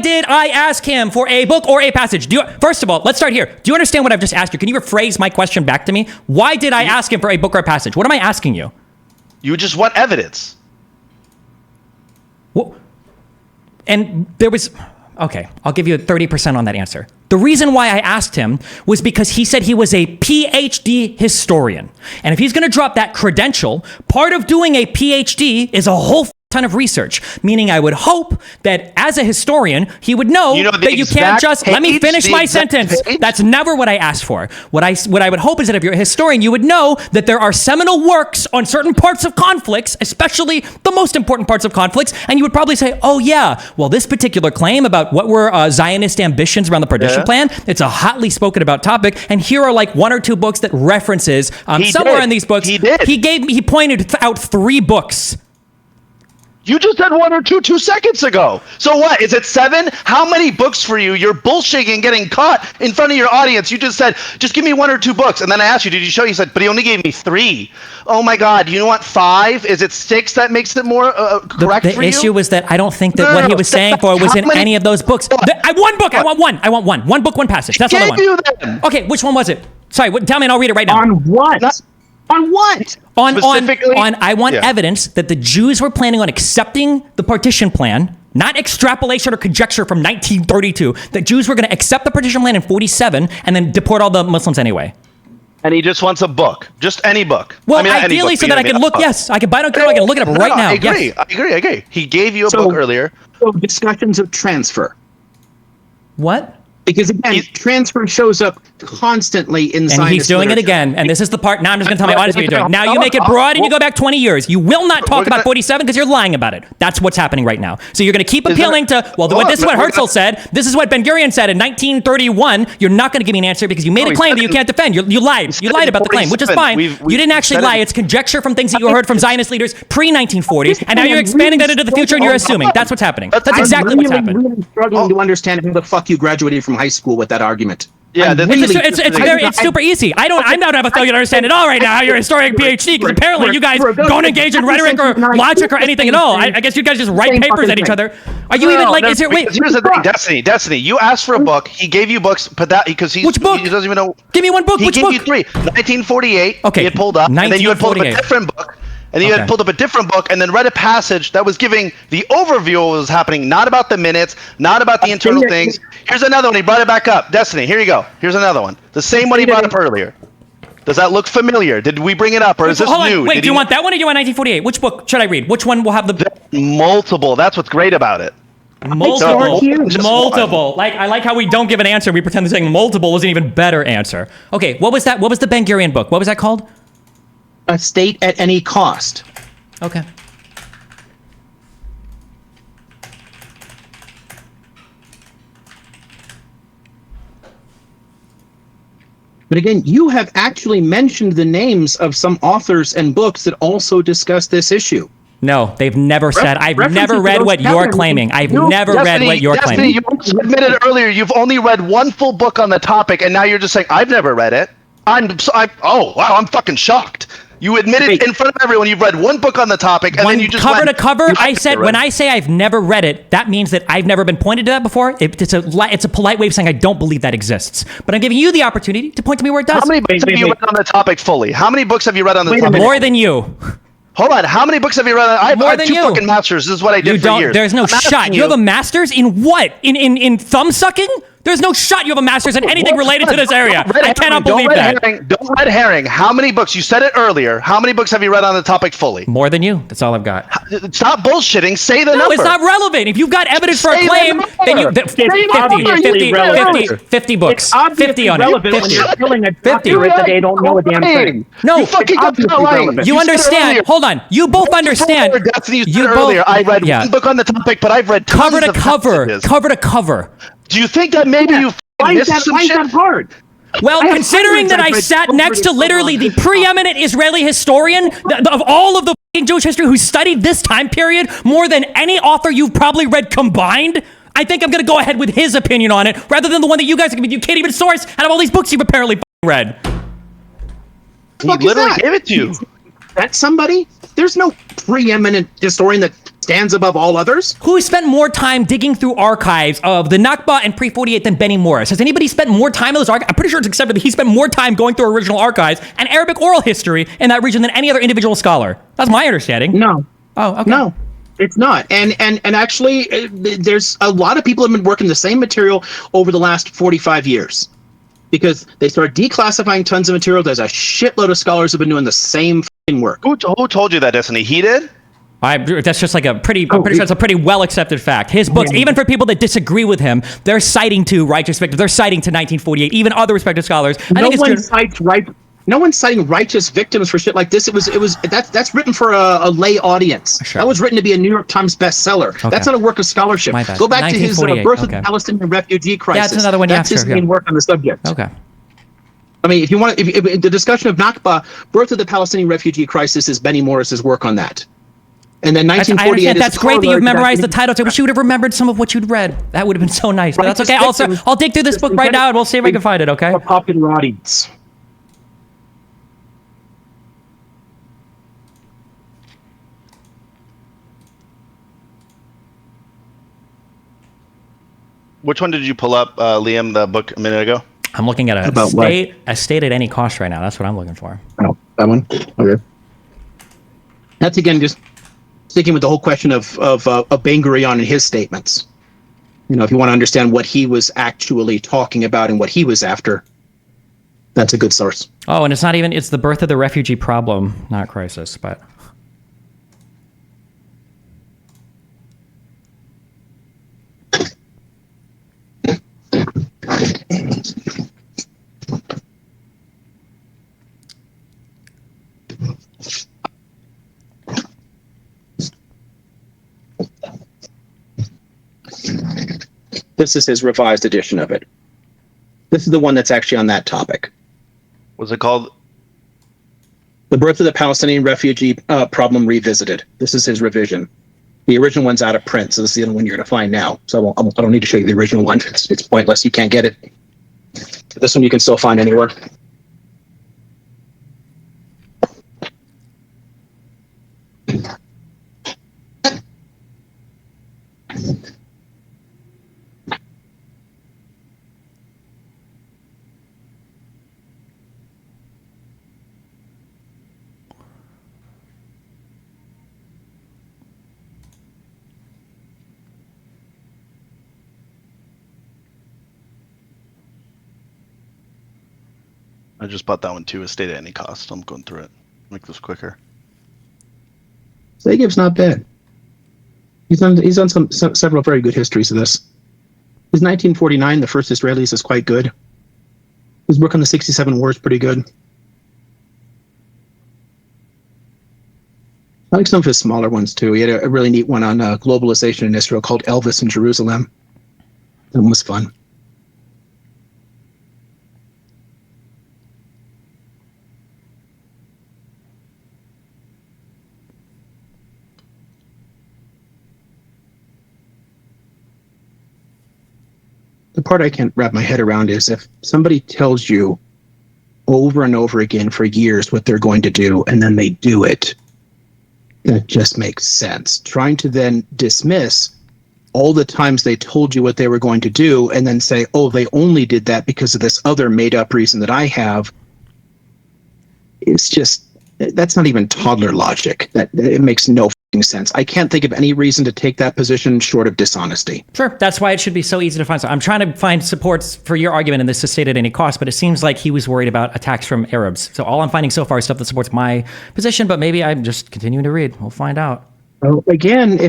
did I ask him for a book or a passage? First of all, let's start here. Do you understand what I've just asked you? Can you rephrase my question back to me? Why did I ask him for a book or a passage? What am I asking you? You just want evidence. Well, and there was. Okay, I'll give you 30% on that answer. The reason why I asked him was because he said he was a PhD historian. And if he's going to drop that credential, part of doing a PhD is a whole ton of research, meaning I would hope that as a historian, he would know that you can't just, let me finish my sentence. That's never what I asked for. What I would hope is that if you're a historian, you would know that there are seminal works on certain parts of conflicts, especially the most important parts of conflicts, and you would probably say, oh yeah, well this particular claim about what were Zionist ambitions around the partition plan, it's a hotly spoken about topic, and here are like 1 or 2 books that references somewhere in these books. He pointed out 3 books. You just said 1 or 2 seconds ago. So what? Is it 7? How many books for you? You're bullshitting and getting caught in front of your audience. You just said, just give me 1 or 2 books. And then I asked you, did you show? You said, but he only gave me 3. Oh my God. You want 5? Is it 6 that makes it more correct for you? The issue was that I don't think that what he was saying for was in any of those books. I want book. I want one. I want one. 1 book, 1 passage. That's all I want. Okay, which one was it? Sorry, tell me and I'll read it right now. On what? On what? On I want evidence that the Jews were planning on accepting the partition plan, not extrapolation or conjecture from 1932, that Jews were going to accept the partition plan in 47 and then deport all the Muslims anyway. And he just wants a book. Just any book. Well, ideally so that I can look, yes. I can buy it on Kindle, I can look it up right now. I agree. He gave you a book earlier. So discussions of transfer. What? Because again, transfer shows up constantly in and Zionist he's doing literature. it again. And this is the part. Now I'm just going to tell my audience what you're doing. Now you make it broad and you go back 20 years. You will not talk about 47 because you're lying about it. That's what's happening right now. So you're going to keep appealing to, well, this is what Herzl said. This is what Ben-Gurion said in 1931. You're not going to give me an answer because you made a claim that you can't defend. You lied. You lied about the claim, which is fine. You didn't actually lie. It's conjecture from things that you heard from Zionist leaders pre-1940. And now you're expanding that into the future and you're assuming. That's what's happening. That's exactly what's happening. I'm really struggling to understand how the fuck you graduated from high school with that argument. Yeah, it's super easy. I'm not have a failure to understand at all right now how you're a historian PhD because apparently you guys don't engage in rhetoric or logic or anything at all. I guess you guys just write papers at each other. Are you even like? Is there? Wait, here's the thing, Destiny. You asked for a book. He gave you books, but that because which book? He doesn't even know. Give me one book. Which book? He gave you 3. 1948. Okay. He had pulled up, and then you had pulled up a different book. And you had pulled up a different book and then read a passage that was giving the overview of what was happening, not about the minutes, not about the internal things. Here's another one. He brought it back up. Destiny, here you go. Here's another one. The same one he brought up earlier. Does that look familiar? Did we bring it up, or is this new? Wait, do you want that one or do you want 1948? Which book should I read? Which one will have the... Multiple. That's what's great about it. Multiple. Like, I like how we don't give an answer. We pretend that saying multiple is an even better answer. Okay, what was that? What was the Ben-Gurion book? What was that called? A State at Any Cost. Okay. But again, you have actually mentioned the names of some authors and books that also discuss this issue. No, they've never said. I've never read what you're claiming. I've never read what you're claiming. You admitted earlier you've only read one full book on the topic, and now you're just saying, I've never read it. Oh, wow, I'm fucking shocked. You admitted in front of everyone you've read one book on the topic, and then you just cover to cover. I said when I say I've never read it, that means that I've never been pointed to that before. It's a polite way of saying I don't believe that exists. But I'm giving you the opportunity to point to me where it does. How many books have you read on the topic fully? How many books have you read on the topic? More than you. Hold on. How many books have you read? I have 2 fucking masters. This is what I did for years. There's no shot. You have a master's in what? In thumb sucking? There's no shot you have a master's in anything related to this area. I cannot believe that. Don't red herring. How many books? You said it earlier. How many books have you read on the topic fully? More than you. That's all I've got. Stop bullshitting. Say the number. No, it's not relevant. If you've got evidence for a claim, then you... 50 books. 50 on it. 50. That they don't know a damn thing. No. You fucking got lying. You understand. Hold on. You both understand. You said earlier, I read one book on the topic, but I've read tons cover to cover. Cover to cover. Do you think that maybe you missed some shit? Why is that hard? Well, considering that I sat next to literally the preeminent Israeli historian of all of the Jewish history who studied this time period more than any author you've probably read combined, I think I'm going to go ahead with his opinion on it rather than the one that you guys you can't even source out of all these books you've apparently read. He literally gave it to you. That's somebody? There's no preeminent historian that stands above all others. Who spent more time digging through archives of the Nakba and pre-48 than Benny Morris? Has anybody spent more time in those archives? I'm pretty sure it's accepted that he spent more time going through original archives and Arabic oral history in that region than any other individual scholar. That's my understanding. No. Oh, okay. No, it's not. And actually, there's a lot of people have been working the same material over the last 45 years. Because they started declassifying tons of material. There's a shitload of scholars who have been doing the same work. Who told you that, Destiny? He did? That's just like I'm pretty sure it's a pretty well accepted fact. His books, even for people that disagree with him, they're citing to righteous victims. They're citing to 1948. Even other respected scholars. No one's citing righteous victims for shit like this. That's written for a lay audience. Sure. That was written to be a New York Times bestseller. Okay. That's not a work of scholarship. Go back to his Birth of the Palestinian Refugee Crisis. Yeah, that's another one. That's his main work on the subject. Okay. I mean, if you want, if the discussion of Nakba, Birth of the Palestinian Refugee Crisis is Benny Morris's work on that. And then 1948. That's great that you've memorized the title. I wish you would have remembered some of what you'd read. That would have been so nice. But that's okay. I'll dig through this book right now and we'll see if I can find it. Okay. A popular audience. Which one did you pull up, Liam? The book a minute ago. I'm looking at a state at any cost right now. That's what I'm looking for. Oh, that one. Okay. That's again just sticking with the whole question of Ben-Gurion and his statements. You know, if you want to understand what he was actually talking about and what he was after, that's a good source. Oh, and it's the birth of the refugee problem, not crisis, but. This is his revised edition of it. This is the one that's actually on that topic. What's it called? The Birth of the Palestinian Refugee Problem Revisited. This is his revision. The original one's out of print, so this is the only one you're going to find now. So I don't need to show you the original one. It's pointless. You can't get it. This one you can still find anywhere. I just bought that one too. A state at any cost. I'm going through it. Make this quicker. Zagib's not bad. He's done several very good histories of this. His 1949, The First Israelis, is quite good. His work on the 67 War is pretty good. I like some of his smaller ones too. He had a really neat one on globalization in Israel called Elvis in Jerusalem. That one was fun. The part I can't wrap my head around is if somebody tells you over and over again for years what they're going to do, and then they do it, that just makes sense. Trying to then dismiss all the times they told you what they were going to do and then say, oh, they only did that because of this other made-up reason that I have, it's just, that's not even toddler logic. That it makes no sense. I can't think of any reason to take that position short of dishonesty. Sure, that's why it should be so easy to find. So I'm trying to find supports for your argument in this to state at any cost, but it seems like he was worried about attacks from Arabs. So all I'm finding so far is stuff that supports my position, but maybe I'm just continuing to read. We'll find out. Well, again,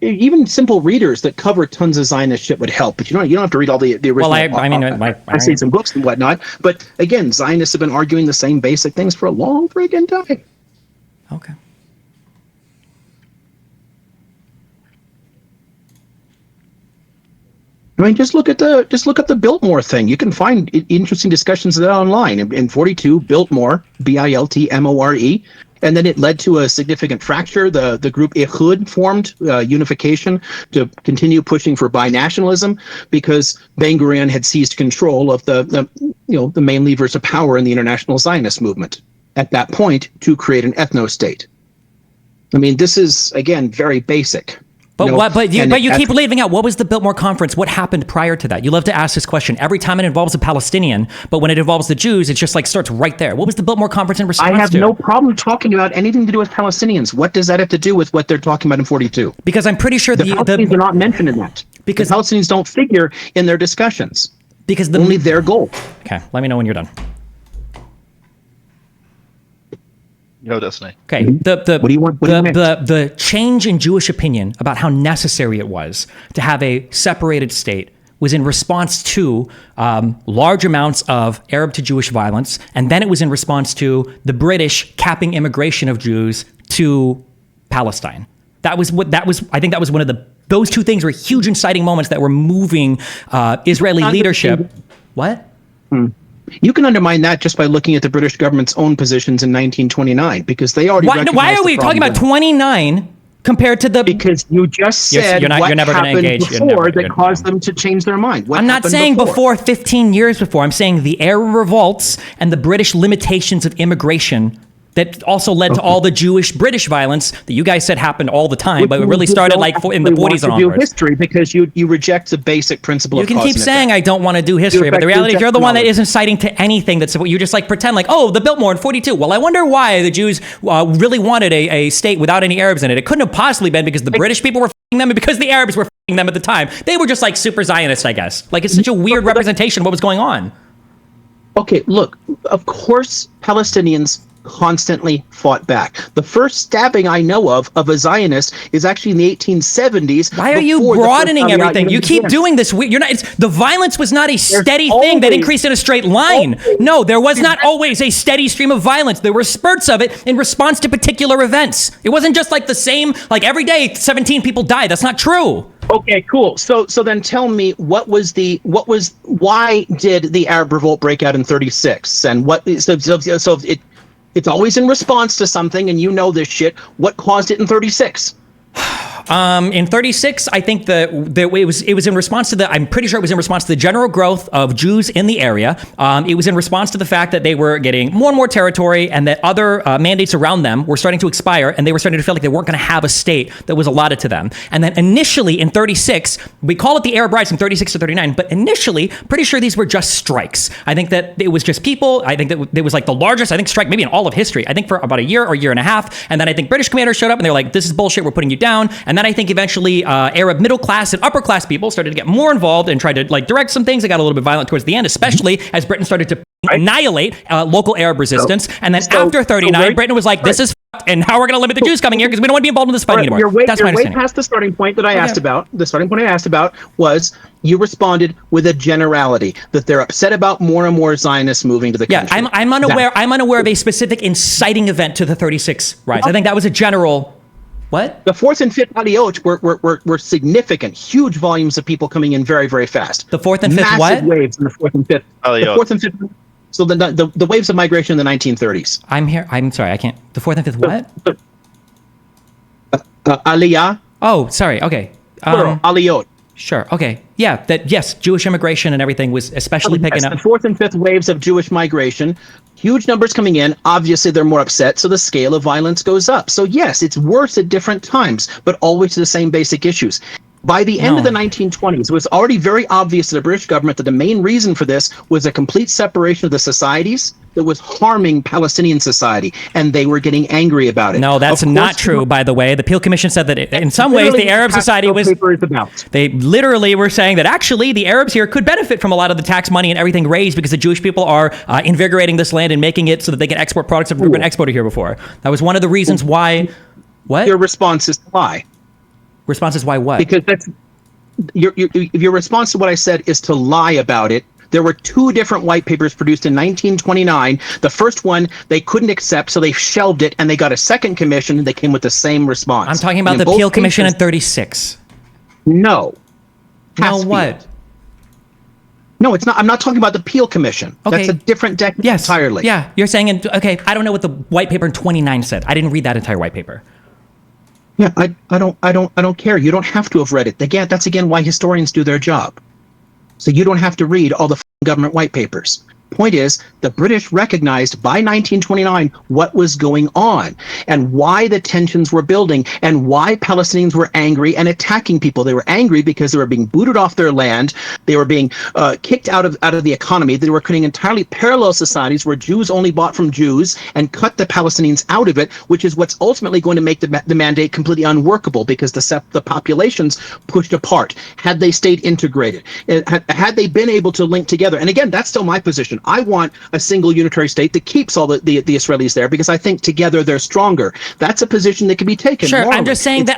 even simple readers that cover tons of Zionist shit would help, but you don't have to read all the original. Well, I've seen some books and whatnot, but again, Zionists have been arguing the same basic things for a long friggin' time. Okay. I mean, just look at the Biltmore thing. You can find interesting discussions of that online. In 42, Biltmore, Biltmore, and then it led to a significant fracture. The group Ihud formed, unification, to continue pushing for binationalism because Ben Gurion had seized control of the main levers of power in the international Zionist movement at that point to create an ethno-state. I mean, this is again very basic. But you keep leaving out, what was the Biltmore Conference? What happened prior to that? You love to ask this question every time it involves a Palestinian, but when it involves the Jews, it's just like starts right there. What was the Biltmore Conference in response to? I have no problem talking about anything to do with Palestinians. What does that have to do with what they're talking about in 42? Because I'm pretty sure the Palestinians are not mentioned in that. Because the Palestinians don't figure in their discussions. Because only their goal. Okay, let me know when you're done. No, Destiny. Okay. What do you want? The change in Jewish opinion about how necessary it was to have a separated state was in response to large amounts of Arab to Jewish violence, and then it was in response to the British capping immigration of Jews to Palestine. I think that was one of those two things were huge inciting moments that were moving Israeli leadership. What? You can undermine that just by looking at the British government's own positions in 1929, because they already recognized why are we talking about 29 compared to the... Because you just said you're never going to engage before that caused them to change their mind. I'm not saying before 15 years before. I'm saying the Arab revolts and the British limitations of immigration that also led to all the Jewish-British violence that you guys said happened all the time, but it really started like in the 40s and onwards. You do history because you reject the basic principle of cause and effect. You can keep saying I don't want to do history, but the reality is you're the one that isn't citing to anything that's what you just like pretend like, oh, the Biltmore in 42. Well, I wonder why the Jews really wanted a state without any Arabs in it. It couldn't have possibly been because the British people were f***ing them and because the Arabs were f***ing them at the time. They were just like super Zionists, I guess. Like it's such a weird representation of what was going on. Okay, look, of course Palestinians constantly fought back. The first stabbing I know of a Zionist is actually in the 1870s. Why are you broadening everything? You keep doing this. You're not. The violence was not a steady thing that increased in a straight line. No, there was not always a steady stream of violence. There were spurts of it in response to particular events. It wasn't just like the same. Like every day, 17 people died. That's not true. Okay, cool. So then tell me why did the Arab Revolt break out in 36? And it's always in response to something, and you know this shit. What caused it in 36? In 36, I think that it was in response to I'm pretty sure it was in response to the general growth of Jews in the area. It was in response to the fact that they were getting more and more territory, and that other mandates around them were starting to expire, and they were starting to feel like they weren't going to have a state that was allotted to them. And then initially in 36, we call it the Arab Rise from 36 to 39, but initially, pretty sure these were just strikes. I think that it was just people. I think that it was like the largest, strike maybe in all of history. I think for about a year or year and a half. And then I think British commanders showed up and they're like, this is bullshit, we're putting you down. And then I think eventually Arab middle class and upper class people started to get more involved and tried to direct some things. They got a little bit violent towards the end, especially as Britain started to annihilate local Arab resistance. And then after 39, Britain was like, this is fucked, and how we're going to limit the Jews coming here because we don't want to be involved in this fighting anymore. You're way past the starting point that I asked about. The starting point I asked about was you responded with a generality that they're upset about more and more Zionists moving to the country. Yeah, I'm unaware of a specific inciting event to the 36 rise. I think that was a general. What? The 4th and 5th Aliyot were significant, huge volumes of people coming in very, very fast. The 4th and 5th Massive what? waves in the 4th and 5th. Aliyot. The 4th and 5th. So the waves of migration in the 1930s. I'm here. I'm sorry. I can't. The 4th and 5th what? Aliyah. Oh, sorry. Okay. Aliyot. Sure. Okay. Yeah. Yes. Jewish immigration and everything was especially picking up. The 4th and 5th waves of Jewish migration, huge numbers coming in. Obviously, they're more upset, so the scale of violence goes up. So yes, it's worse at different times, but always the same basic issues. By the end of the 1920s, it was already very obvious to the British government that the main reason for this was a complete separation of the societies that was harming Palestinian society, and they were getting angry about it. No, that's not true, by the way. The Peel Commission said that in some ways the Arab society was... They literally were saying that actually the Arabs here could benefit from a lot of the tax money and everything raised because the Jewish people are invigorating this land and making it so that they can export products that have never been exported here before. That was one of the reasons why... What? Your response is to lie. Response is why what? Because that's your response to what I said is to lie about it. There were 2 different white papers produced in 1929. The first one they couldn't accept, so they shelved it, and they got a second commission, and they came with the same response. I'm talking about the Peel Commission in 36. No. No, what? No, it's not. I'm not talking about the Peel Commission. Okay. That's a different deck entirely. Yeah, you're saying, okay, I don't know what the white paper in 29 said. I didn't read that entire white paper. Yeah, I don't care. You don't have to have read it. Again, that's why historians do their job. So you don't have to read all the government white papers. Point is, the British recognized by 1929 what was going on and why the tensions were building and why Palestinians were angry and attacking people. They were angry because they were being booted off their land. They were being kicked out of the economy. They were creating entirely parallel societies where Jews only bought from Jews and cut the Palestinians out of it, which is what's ultimately going to make the mandate completely unworkable because the populations pushed apart. Had they stayed integrated, had they been able to link together, and again, that's still my position. I want a single unitary state that keeps all the Israelis there because I think together they're stronger. That's a position that can be taken. Sure, morally. I'm just saying that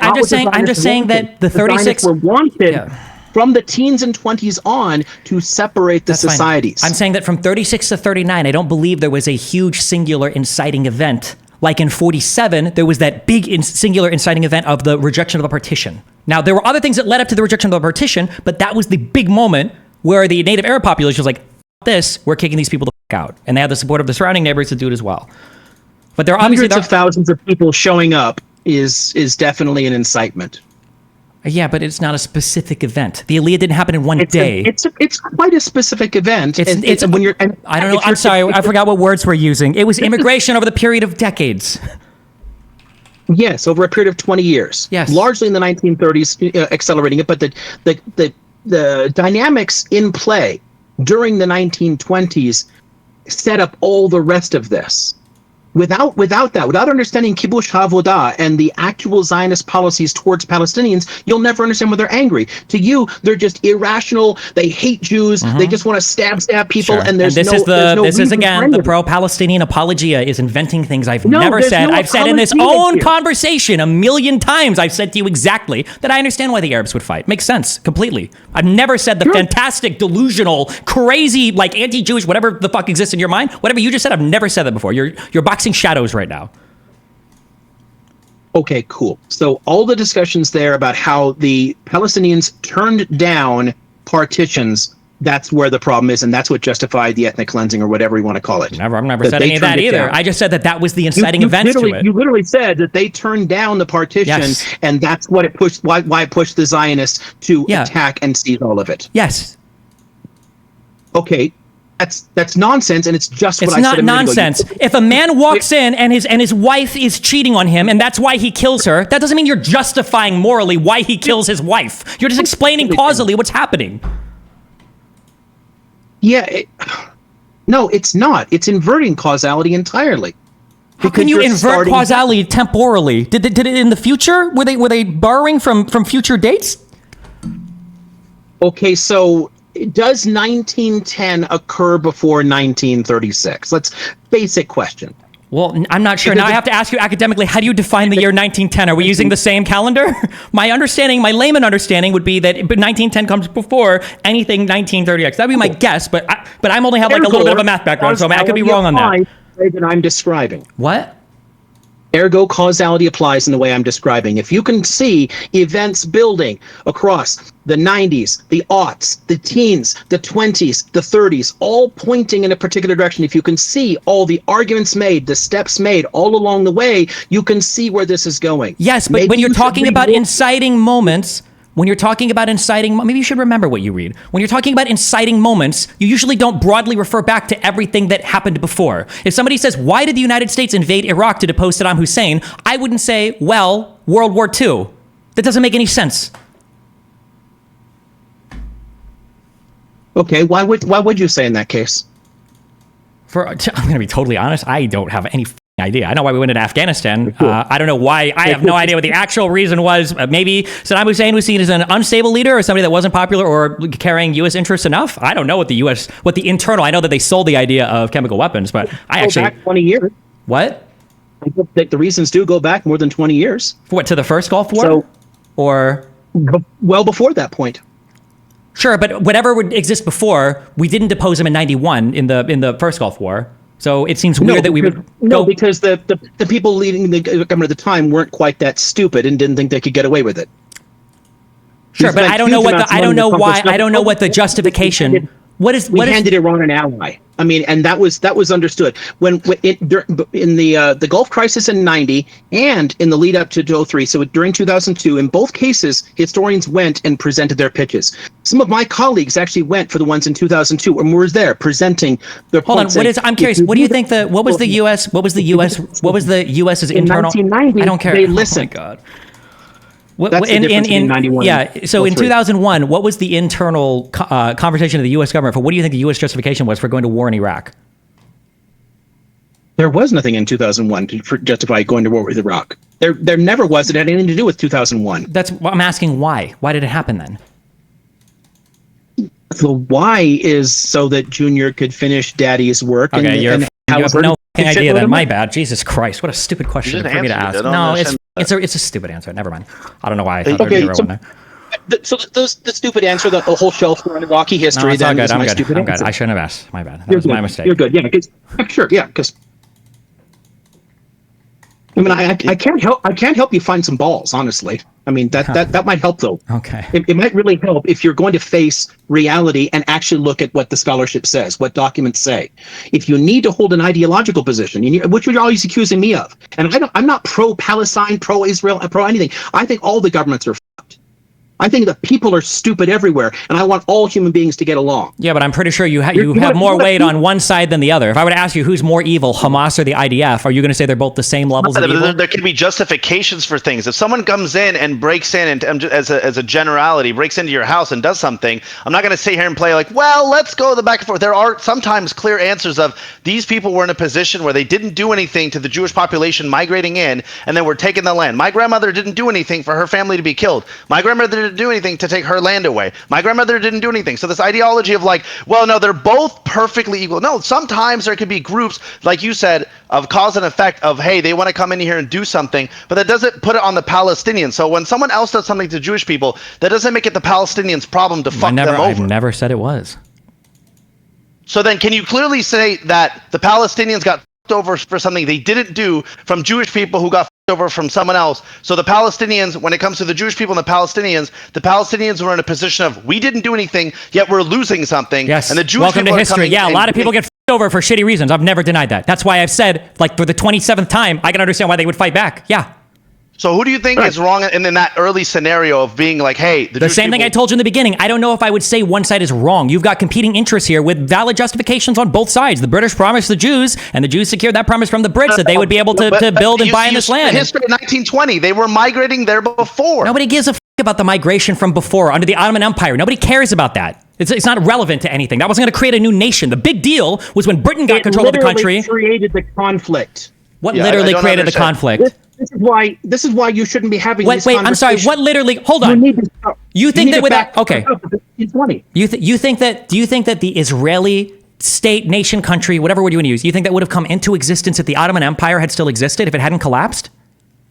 the 36 were wanted from the teens and 20s on to separate the societies. I'm saying that from 36 to 39, I don't believe there was a huge singular inciting event. Like in 47, there was that big singular inciting event of the rejection of the partition. Now, there were other things that led up to the rejection of the partition, but that was the big moment where the native Arab population was like, this, we're kicking these people the fuck out. And they had the support of the surrounding neighbors to do it as well. But there are hundreds of thousands of people showing up is definitely an incitement. Yeah, but it's not a specific event. The Aliyah didn't happen in one day. It's quite a specific event. It's when you're. I don't know. I'm sorry. I forgot what words we're using. It was immigration over the period of decades. Yes, over a period of 20 years. Yes, largely in the 1930s, accelerating it. But the dynamics in play during the 1920s set up all the rest of this. Without understanding kibush havodah and the actual Zionist policies towards Palestinians, you'll never understand why they're angry. To you, they're just irrational. They hate Jews. They just want to stab people. Sure. And this is again the pro-Palestinian apologia is inventing things I've never said. I've said in this own conversation 1,000,000 times. I've said to you exactly that I understand why the Arabs would fight. Makes sense completely. I've never said the fantastic, delusional, crazy, like anti-Jewish, whatever the fuck exists in your mind. Whatever you just said, I've never said that before. You're boxing shadows right now. Okay, cool. So all the discussions there about how the Palestinians turned down partitions, that's where the problem is, and that's what justified the ethnic cleansing or whatever you want to call it. I've never said any of that either. I just said that was the inciting event to it. You literally said that they turned down the partition, and that's what it pushed. Why it pushed the Zionists to attack and seize all of it. Yes. Okay. That's nonsense, and it's just what I said. It's not nonsense. If a man walks in and his wife is cheating on him, and that's why he kills her, that doesn't mean you're justifying morally why he kills his wife. You're just explaining causally what's happening. Yeah. No, it's not. It's inverting causality entirely. How can you invert causality temporally? Did it in the future? Were they borrowing from future dates? Okay, so does 1910 occur before 1936? Let's basic question. Well, I'm not sure. Now I have to ask you academically, how do you define the year 1910? Are we using the same calendar? My layman understanding would be that 1910 comes before anything 1930X. That'd be my guess, but I'm only have like a little bit of a math background, so I could be wrong on that. That I'm describing. What? Ergo, causality applies in the way I'm describing. If you can see events building across the 90s, the aughts, the teens, the 20s, the 30s, all pointing in a particular direction, if you can see all the arguments made, the steps made all along the way, you can see where this is going. Yes, but when you're talking about inciting moments, maybe you should remember what you read. When you're talking about inciting moments, you usually don't broadly refer back to everything that happened before. If somebody says, why did the United States invade Iraq to depose Saddam Hussein? I wouldn't say, well, World War II. That doesn't make any sense. Okay, why would you say in that case? I'm going to be totally honest. I don't have any idea. I know why we went into Afghanistan. I don't know why. I have no idea what the actual reason was. Maybe Saddam Hussein was seen as an unstable leader or somebody that wasn't popular or carrying U.S. interests enough. I don't know what the internal. I know that they sold the idea of chemical weapons, but I actually back 20 years. What? I think the reasons do go back more than 20 years. For what, to the first Gulf War? Or well before that point. Sure, but whatever would exist before, we didn't depose him in 91 in the first Gulf War. So it seems weird that we would because the people leading the government at the time weren't quite that stupid and didn't think they could get away with it. Sure, but I don't know what the justification. We handed Iran an ally. I mean, and that was understood in the Gulf crisis in '90 and in the lead up to 2003. So during 2002, in both cases, historians went and presented their pitches. Some of my colleagues actually went for the ones in 2002 and were there presenting their points. Hold on, I'm curious. What do you think what was the US's internal? In 1990, I don't care. They listened. Oh my God. That's the difference between 91 and so in 2001, what was the internal conversation of the U.S. government for what do you think the U.S. justification was for going to war in Iraq? There was nothing in 2001 to justify going to war with Iraq. There never was. It had anything to do with 2001. That's what I'm asking. Why? Why did it happen then? The why is so that Junior could finish Daddy's work. Okay, you have no idea then. My bad. Jesus Christ. What a stupid question for me to ask. No, it's a stupid answer. Never mind. I don't know why I thought there was one there. So the stupid answer, the whole shelf for Iraqi history. No, it's all good. I'm good. Answer. I shouldn't have asked. My bad. That was my mistake. You're good. Yeah. Sure. Yeah. Because I mean, I can't help you find some balls. Honestly, I mean that might help though. Okay. It might really help if you're going to face reality and actually look at what the scholarship says, what documents say. If you need to hold an ideological position, which you're always accusing me of, and I'm not pro-Palestine, pro-Israel, pro anything. I think all the governments are fucked. I think that people are stupid everywhere, and I want all human beings to get along. Yeah, but I'm pretty sure you have more weight on one side than the other. If I were to ask you who's more evil, Hamas or the IDF, are you going to say they're both the same levels of evil? There can be justifications for things. If someone comes in and breaks in, and as a generality, breaks into your house and does something, I'm not going to sit here and play like, well, let's go the back and forth. There are sometimes clear answers of these people were in a position where they didn't do anything to the Jewish population migrating in, and then were taking the land. My grandmother didn't do anything for her family to be killed. My grandmother didn't do anything to take her land away. My grandmother didn't do anything. So this ideology of like, well, no, they're both perfectly equal. No, sometimes there could be groups, like you said, of cause and effect of, hey, they want to come in here and do something, but that doesn't put it on the Palestinians. So when someone else does something to Jewish people, that doesn't make it the Palestinians' problem to fuck them over. I've never said it was. So then can you clearly say that the Palestinians got fucked over for something they didn't do from Jewish people who got over from someone else. So the Palestinians, when it comes to the Jewish people and the Palestinians were in a position of, we didn't do anything, yet we're losing something. Yes. And the Jewish Welcome people to history. Yeah, a lot of people get over for shitty reasons. I've never denied that. That's why I've said, like, for the 27th time, I can understand why they would fight back. Yeah. So who do you think is wrong in that early scenario of being like, hey, the same thing I told you in the beginning. I don't know if I would say one side is wrong. You've got competing interests here with valid justifications on both sides. The British promised the Jews, and the Jews secured that promise from the Brits that they would be able to build and buy in this land. History of 1920, they were migrating there before. Nobody gives a f about the migration from before under the Ottoman Empire. Nobody cares about that. It's not relevant to anything. That wasn't going to create a new nation. The big deal was when Britain got control of the country. It created the conflict. What literally created the conflict? This is why you shouldn't be having these Wait, I'm sorry. What literally? Hold on. You think that without you think that do you think that the Israeli state, nation, country, whatever word you want to use, you think that would have come into existence if the Ottoman Empire had still existed, if it hadn't collapsed?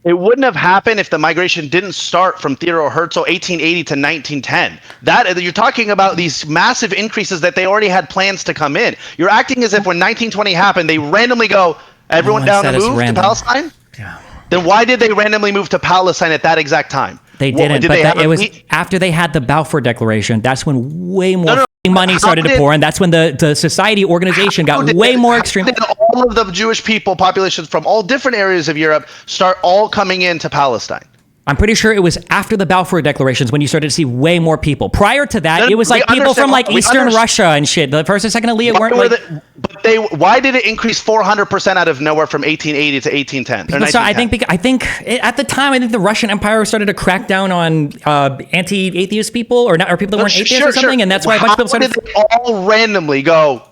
It wouldn't have happened if the migration didn't start from Theodore Herzl 1880 to 1910. That you're talking about these massive increases that they already had plans to come in. You're acting as if when 1920 happened, they randomly go, everyone down to move to Palestine? Yeah. Then why did they randomly move to Palestine at that exact time? They didn't, it was after they had the Balfour Declaration. That's when way more money started to pour in. That's when the society organization got way more extreme. All of the Jewish people, populations from all different areas of Europe, start all coming into Palestine. I'm pretty sure it was after the Balfour Declarations when you started to see way more people. Prior to that, it was like people from like Eastern Russia and shit. The first and second Aliyah weren't like... Why did it increase 400% out of nowhere from 1880 to 1810? So I think at the time, I think the Russian Empire started to crack down on anti-atheist people or people that weren't atheists or something, and that's why a bunch of people started... How did they all randomly go,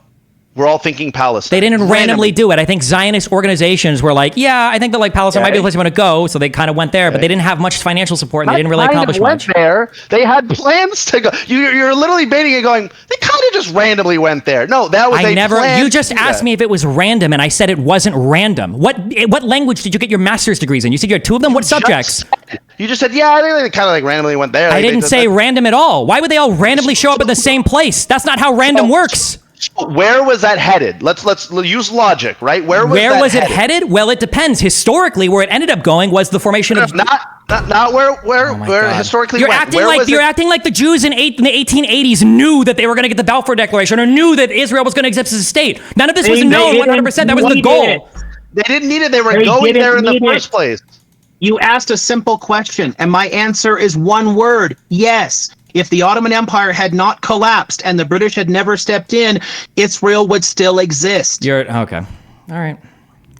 we're all thinking Palestine? They didn't randomly do it. I think Zionist organizations were like, yeah, I think that like Palestine might be the place you want to go, so they kind of went there, but they didn't have much financial support, and they didn't really accomplish much. There, they had plans to go. You're literally baiting it, going, they kind of just randomly went there. No, that was You just asked me if it was random, and I said it wasn't random. What language did you get your master's degrees in? You said you had two of them. What subjects? You just said, yeah, I think they kind of like randomly went there. I didn't say random at all. Why would they all randomly show up at the same place? That's not how random works. Where was that headed? Let's use logic, right? Where was it headed? Well, it depends. Historically, where it ended up going was the formation of not where historically you're acting like the Jews in the 1880s knew that they were going to get the Balfour Declaration or knew that Israel was going to exist as a state. None of this was known 100%. That was the goal. They didn't need it. They were going there in the first place. You asked a simple question, and my answer is one word: yes. If the Ottoman Empire had not collapsed and the British had never stepped in, Israel would still exist. Okay. All right.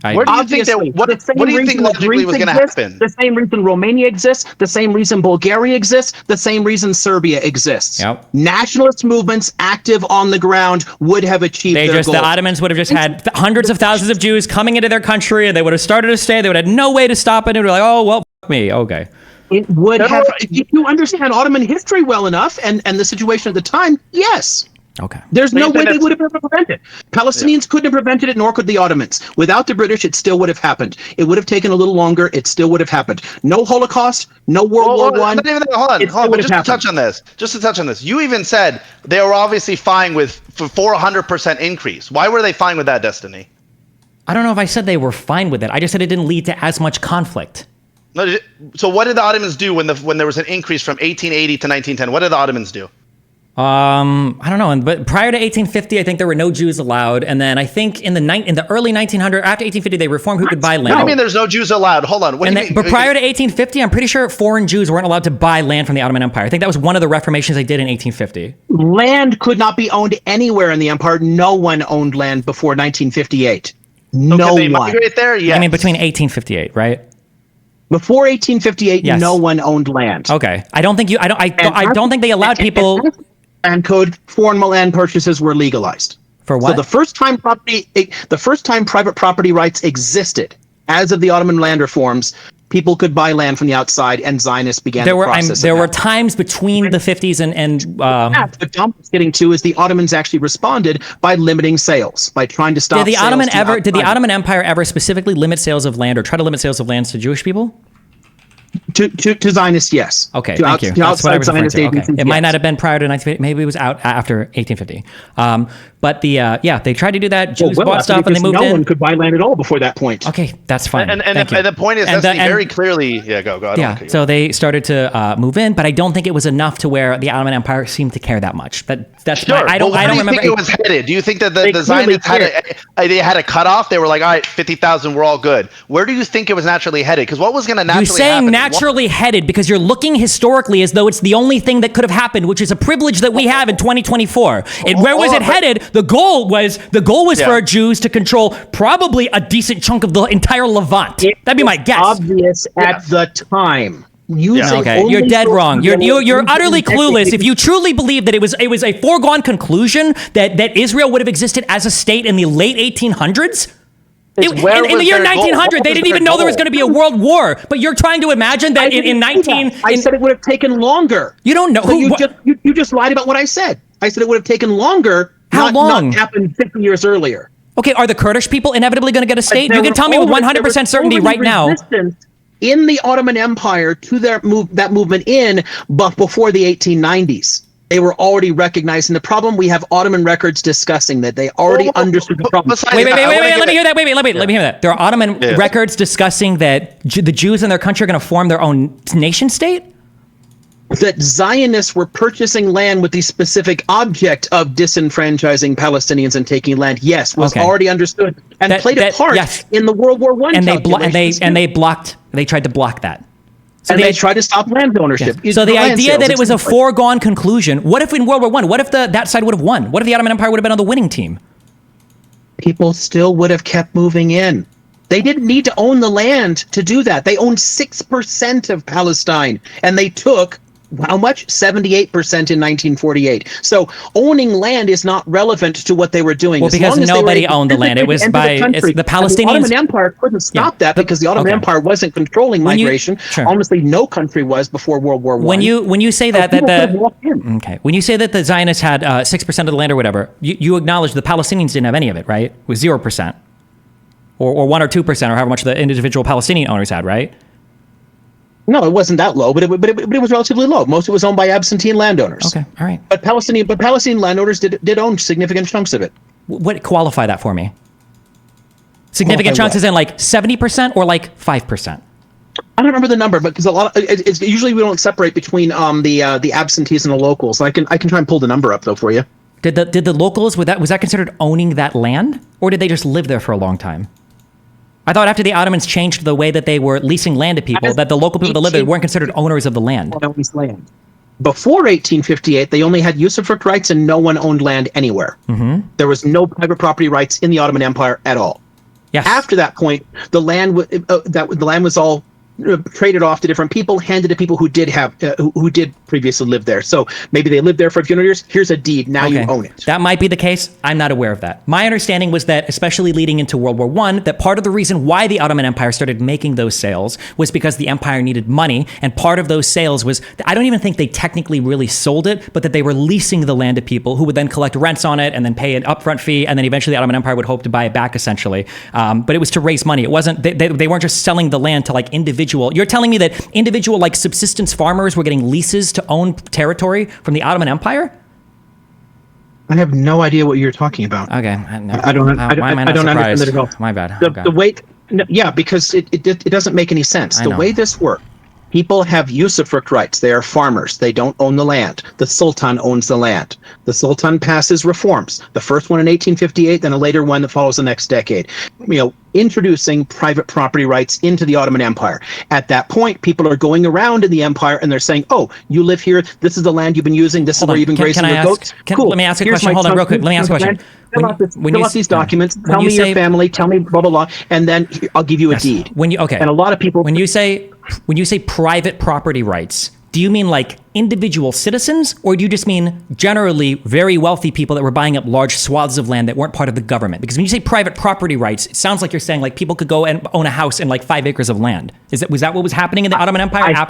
Where do you think that? What do you think logically was going to happen? The same reason Romania exists, the same reason Bulgaria exists, the same reason Serbia exists. Yep. Nationalist movements active on the ground would have achieved their goal. The Ottomans would have just had hundreds of thousands of Jews coming into their country, and they would have started to stay. They would have had no way to stop it. It would be like, oh, well, f me. Okay. It would have, if you understand Ottoman history well enough and the situation at the time, yes. Okay. There's no way they would have ever prevented it. Palestinians couldn't have prevented it, nor could the Ottomans. Without the British, it still would have happened. It would have taken a little longer. It still would have happened. No Holocaust, no World War I. Hold on. Just to touch on this. You even said they were obviously fine with 400% increase. Why were they fine with that, Destiny? I don't know if I said they were fine with it. I just said it didn't lead to as much conflict. No, so what did the Ottomans do when there was an increase from 1880 to 1910? What did the Ottomans do? I don't know. But prior to 1850, I think there were no Jews allowed. And then I think in the early 1900s, after 1850, they reformed who could buy land. What do you mean there's no Jews allowed? Hold on. But prior to 1850, I'm pretty sure foreign Jews weren't allowed to buy land from the Ottoman Empire. I think that was one of the reformations they did in 1850. Land could not be owned anywhere in the empire. No one owned land before 1958. No one. They migrate there? Yes. I mean, between 1858, right? Before 1858, yes. No one owned land. Okay, I don't think they allowed people. Land code, foreign land purchases were legalized. For what? So the first time private property rights existed, as of the Ottoman land reforms, people could buy land from the outside, and Zionists began the process. There were times between the 50s and what Dom was getting to is the Ottomans actually responded by limiting sales, by trying to stop. Did the Ottoman Empire ever specifically limit sales of land or try to limit sales of land to Jewish people? To Zionists, yes. Okay, thank you. That's what I was referring to. Okay. It might not have been prior to 1950. Maybe it was out after 1850. But they tried to do that. Jews bought stuff and they moved in. No one could buy land at all before that point. Okay, that's fine. And the point is, very clearly, go. So they started to move in, but I don't think it was enough to where the Ottoman Empire seemed to care that much. That's sure. I don't remember. Think it was headed? Do you think that the Zionists had a cutoff? They were like, all right, 50,000, we're all good. Where do you think it was naturally headed? Because what was going to naturally happen? You're saying naturally headed because you're looking historically as though it's the only thing that could have happened, which is a privilege that we have in 2024. Where was it headed? The goal was for Jews to control probably a decent chunk of the entire Levant. That'd be my guess. Obvious at the time. Okay, you're dead wrong. You're utterly clueless. If you truly believe that it was a foregone conclusion that Israel would have existed as a state in the late 1800s. In the year 1900, they didn't even know there was going to be a world war. But you're trying to imagine that in 19... I said it would have taken longer. You don't know. So you just lied about what I said. I said it would have taken longer. How long? Not happened 50 years earlier. Okay, are the Kurdish people inevitably going to get a state? You can tell me with 100% certainty right now. In the Ottoman Empire to that movement but before the 1890s. They were already recognizing the problem. We have Ottoman records discussing that. They already understood the problem. Wait, let me hear that. Let me hear that. There are Ottoman records discussing that the Jews in their country are going to form their own nation state? That Zionists were purchasing land with the specific object of disenfranchising Palestinians and taking land, was already understood and played a part in the World War I calculations. They tried to block that. So they tried to stop land ownership. Yes. So the idea that it was a foregone conclusion, what if in World War I, what if that side would have won? What if the Ottoman Empire would have been on the winning team? People still would have kept moving in. They didn't need to own the land to do that. They owned 6% of Palestine, and they took how much? 78% in 1948. So owning land is not relevant to what they were doing. Well, because nobody owned the land. It was by the Palestinians. The Ottoman Empire couldn't stop that because the Ottoman Empire wasn't controlling migration. Honestly, no country was before World War I. When you say that when you say that the Zionists had 6% of the land or whatever, you acknowledge the Palestinians didn't have any of it, right? It was 0%, or 1 or 2%, or however much the individual Palestinian owners had, right? No, it wasn't that low, but it was relatively low. Most of it was owned by absentee landowners. Okay, all right. But Palestinian landowners did own significant chunks of it. What qualify that for me? Significant chunks is in like 70% or like 5%? I don't remember the number, but because it's usually we don't separate between the absentees and the locals. I can try and pull the number up though for you. Did the locals was that considered owning that land, or did they just live there for a long time? I thought after the Ottomans changed the way that they were leasing land to people, that the local people that lived there weren't considered owners of the land. Before 1858, they only had usufruct rights and no one owned land anywhere. Mm-hmm. There was no private property rights in the Ottoman Empire at all. Yes. After that point, the land was all traded off to different people, handed to people who did previously live there. So maybe they lived there for a few years. Here's a deed. Now you own it. That might be the case. I'm not aware of that. My understanding was that, especially leading into World War I, that part of the reason why the Ottoman Empire started making those sales was because the empire needed money. And part of those sales was, I don't even think they technically really sold it, but that they were leasing the land to people who would then collect rents on it and then pay an upfront fee. And then eventually the Ottoman Empire would hope to buy it back, essentially. But it was to raise money. It wasn't, they weren't just selling the land to like individual. You're telling me that individual like subsistence farmers were getting leases to own territory from the Ottoman Empire? I have no idea what you're talking about. Okay, I don't understand that at all. My bad. The way, because it doesn't make any sense. The way this works, people have usufruct rights. They are farmers. They don't own the land. The Sultan owns the land. The Sultan passes reforms. The first one in 1858, then a later one that follows the next decade. Introducing private property rights into the Ottoman Empire. At that point, people are going around in the empire and they're saying, "Oh, you live here. This is the land you've been using. This is where you've been grazing your goats." Cool. Let me ask a question. Hold on, real quick. Let me ask a question. Fill out these documents. Tell me your family. Tell me blah blah blah, and then I'll give you a deed. And a lot of people. When you say private property rights, do you mean like individual citizens, or do you just mean generally very wealthy people that were buying up large swaths of land that weren't part of the government? Because when you say private property rights, it sounds like you're saying like people could go and own a house in like 5 acres of land. Was that what was happening in the Ottoman Empire? I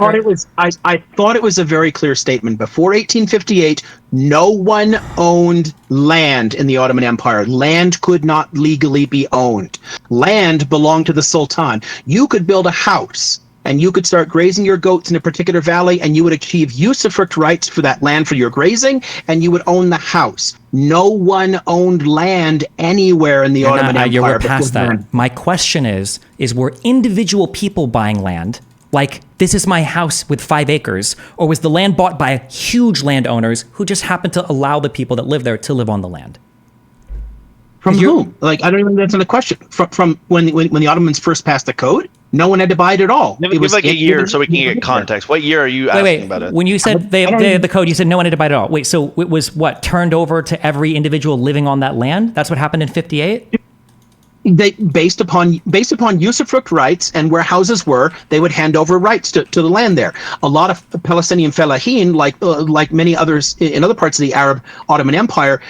thought it was a very clear statement. Before 1858, no one owned land in the Ottoman Empire. Land could not legally be owned. Land belonged to the Sultan. You could build a house and you could start grazing your goats in a particular valley, and you would achieve usufruct rights for that land for your grazing, and you would own the house. No one owned land anywhere in the Ottoman Empire. You're past that. My question is were individual people buying land? Like, this is my house with 5 acres, or was the land bought by huge landowners who just happened to allow the people that live there to live on the land? From whom? Like, I don't even answer the question. From when the Ottomans first passed the code, no one had to buy it at all. Give like a year so we can get context. What year are you asking about it? When you said the code, you said no one had to buy it at all. Wait, so it was what, turned over to every individual living on that land? That's what happened in 58? They based upon usufruct rights and where houses were, they would hand over rights to the land there. A lot of Palestinian fellahin, like many others in other parts of the Arab Ottoman Empire,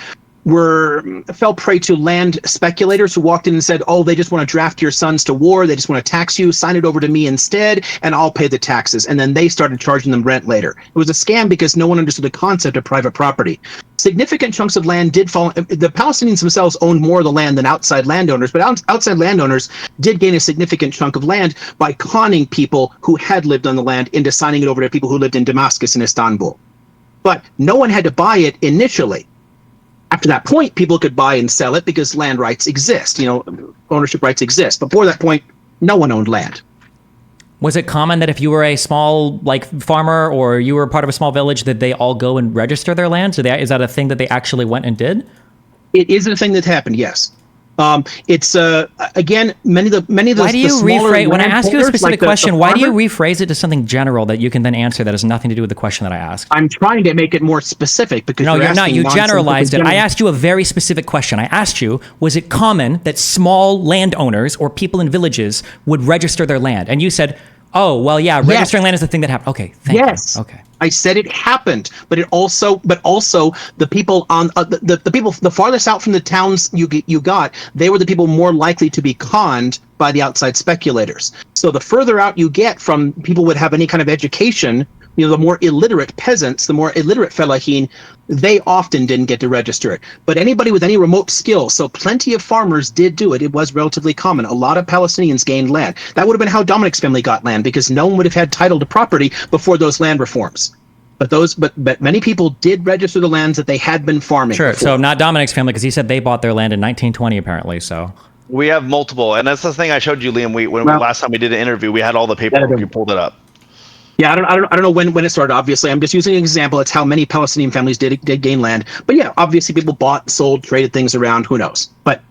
fell prey to land speculators who walked in and said, "Oh, they just want to draft your sons to war. They just want to tax you. Sign it over to me instead, and I'll pay the taxes." And then they started charging them rent later. It was a scam because no one understood the concept of private property. Significant chunks of land did fall. The Palestinians themselves owned more of the land than outside landowners, but outside landowners did gain a significant chunk of land by conning people who had lived on the land into signing it over to people who lived in Damascus and Istanbul. But no one had to buy it initially. After that point, people could buy and sell it because land rights exist. Ownership rights exist. Before that point, no one owned land. Was it common that if you were a small farmer or you were part of a small village that they all go and register their land? Is that a thing that they actually went and did? It is a thing that happened, yes. It's again many of the. Why do you rephrase when I ask you a specific question? Why do you rephrase it to something general that you can then answer that has nothing to do with the question that I asked? I'm trying to make it more specific because no, you're not. You generalized it. I asked you a very specific question. I asked you, was it common that small landowners or people in villages would register their land? And you said, "Oh, well, yeah, registering land is the thing that happened." Okay, thank you. Okay. I said it happened, but also the people on the people the farthest out from the towns you got, they were the people more likely to be conned by the outside speculators. So the further out you get from people would have any kind of education, the more illiterate peasants, the more illiterate fellahin, they often didn't get to register it. But anybody with any remote skill, so plenty of farmers did do it. It was relatively common. A lot of Palestinians gained land. That would have been how Dominic's family got land, because no one would have had title to property before those land reforms. But many people did register the lands that they had been farming. Sure. Before. So not Dominic's family, because he said they bought their land in 1920, apparently. So we have multiple, and that's the thing I showed you, Liam. Last time we did an interview, we had all the paperwork. You pulled it up. Yeah, I don't know when it started. Obviously, I'm just using an example. It's how many Palestinian families did gain land. But yeah, obviously people bought, sold, traded things around. Who knows? But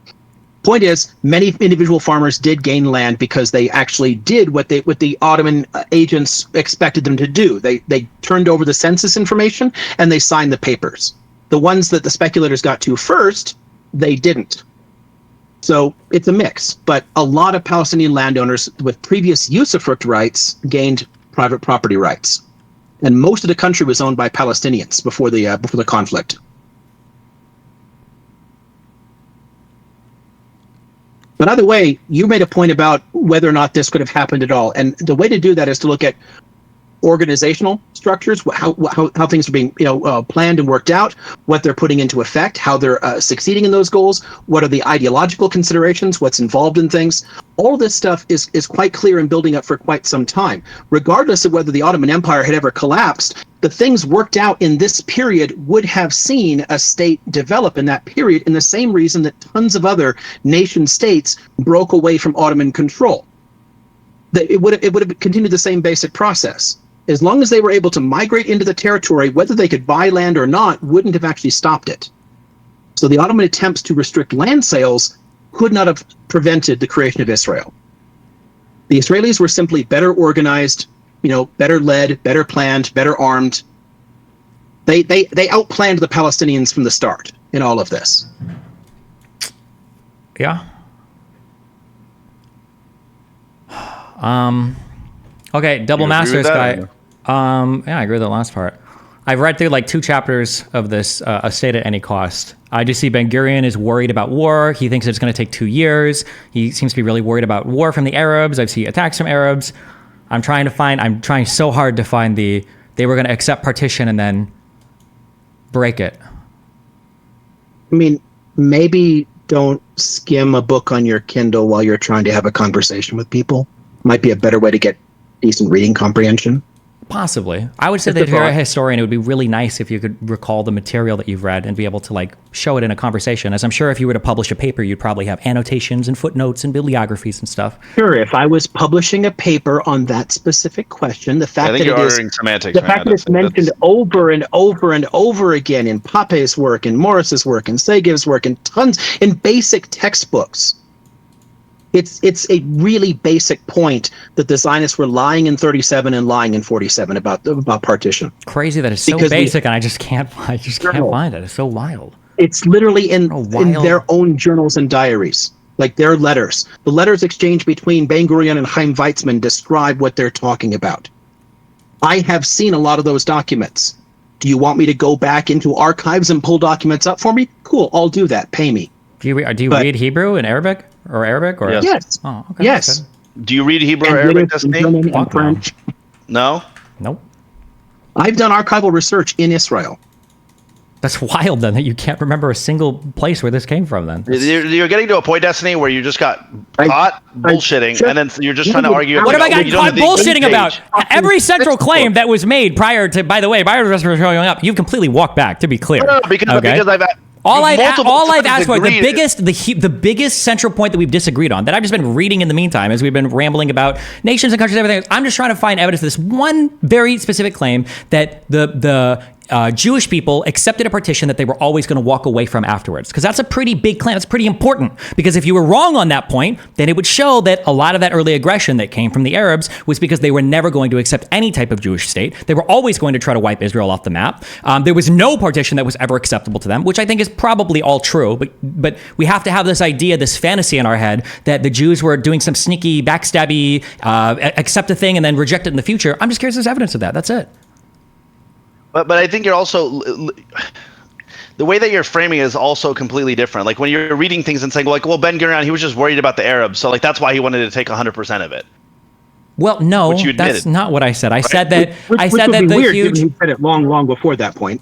point is, many individual farmers did gain land because they actually did what the Ottoman agents expected them to do. They turned over the census information and they signed the papers. The ones that the speculators got to first, they didn't. So it's a mix. But a lot of Palestinian landowners with previous usufruct rights gained private property rights, and most of the country was owned by Palestinians before the conflict. But either way, you made a point about whether or not this could have happened at all, and the way to do that is to look at organizational structures, how things are being planned and worked out, what they're putting into effect, how they're succeeding in those goals, what are the ideological considerations, what's involved in things. All this stuff is quite clear and building up for quite some time. Regardless of whether the Ottoman Empire had ever collapsed, the things worked out in this period would have seen a state develop in that period, in the same reason that tons of other nation states broke away from Ottoman control. It would have continued the same basic process. As long as they were able to migrate into the territory, whether they could buy land or not wouldn't have actually stopped it. So the Ottoman attempts to restrict land sales could not have prevented the creation of Israel. The Israelis were simply better organized, better led, better planned, better armed. They outplanned the Palestinians from the start in all of this. Yeah. Okay, Double Masters guy. Yeah, I agree with the last part. I've read through 2 chapters of this A State at Any Cost. I just see Ben Gurion is worried about war. He thinks it's going to take 2 years. He seems to be really worried about war from the Arabs. I see attacks from Arabs. I'm trying so hard to find they were going to accept partition and then break it. I mean, maybe don't skim a book on your Kindle while you're trying to have a conversation with people. Might be a better way to get decent reading comprehension. Possibly. I would say that if you're a historian, it would be really nice if you could recall the material that you've read and be able to like show it in a conversation. As I'm sure if you were to publish a paper, you'd probably have annotations and footnotes and bibliographies and stuff. Sure. If I was publishing a paper on that specific question, the fact that it's mentioned over and over and over again in Pape's work, in Morris's work, in Segev's work, in basic textbooks. It's a really basic point that the Zionists were lying in 37 and lying in 47 about partition. Crazy that it's so basic, and I just can't find it. It's so wild. It's literally in their own journals and diaries, like their letters. The letters exchanged between Ben Gurion and Chaim Weizmann describe what they're talking about. I have seen a lot of those documents. Do you want me to go back into archives and pull documents up for me? Cool, I'll do that. Pay me. Do you read Hebrew and Arabic? Or Arabic? Or yes. Oh, okay. Yes. Do you read Hebrew or Arabic, Destiny? French. No? Nope. I've done archival research in Israel. That's wild, then, that you can't remember a single place where this came from, then. You're getting to a point, Destiny, where you just got caught bullshitting, and then you're just trying to argue. What have I got caught bullshitting about? Every central claim that was made prior to the rest of us showing up, you've completely walked back, to be clear. No, because I've... All I've asked for, the biggest central point that we've disagreed on, that I've just been reading in the meantime as we've been rambling about nations and countries and everything, I'm just trying to find evidence of this one very specific claim that the Jewish people accepted a partition that they were always going to walk away from afterwards. Because that's a pretty big claim. That's pretty important. Because if you were wrong on that point, then it would show that a lot of that early aggression that came from the Arabs was because they were never going to accept any type of Jewish state. They were always going to try to wipe Israel off the map. There was no partition that was ever acceptable to them, which I think is probably all true. But we have to have this idea, this fantasy in our head that the Jews were doing some sneaky, backstabby, accept a thing and then reject it in the future. I'm just curious if there's evidence of that. That's it. But I think you're also, the way that you're framing it is also completely different. Like when you're reading things and saying like, well, Ben Gurion, he was just worried about the Arabs, so like that's why he wanted to take 100% of it. Well, no, that's not what I said. I said that the weird, huge. You said it long before that point.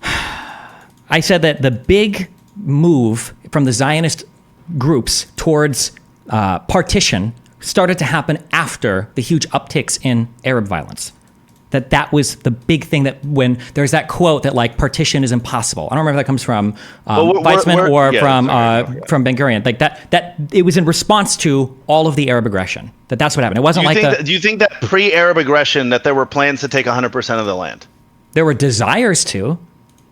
I said that the big move from the Zionist groups towards partition started to happen after the huge upticks in Arab violence. That was the big thing, that when there's that quote that like partition is impossible. I don't remember if that comes from Weizmann or from Ben Gurion. Like that it was in response to all of the Arab aggression. That's what happened. It wasn't do you think that pre-Arab aggression that there were plans to take 100% of the land? There were desires to.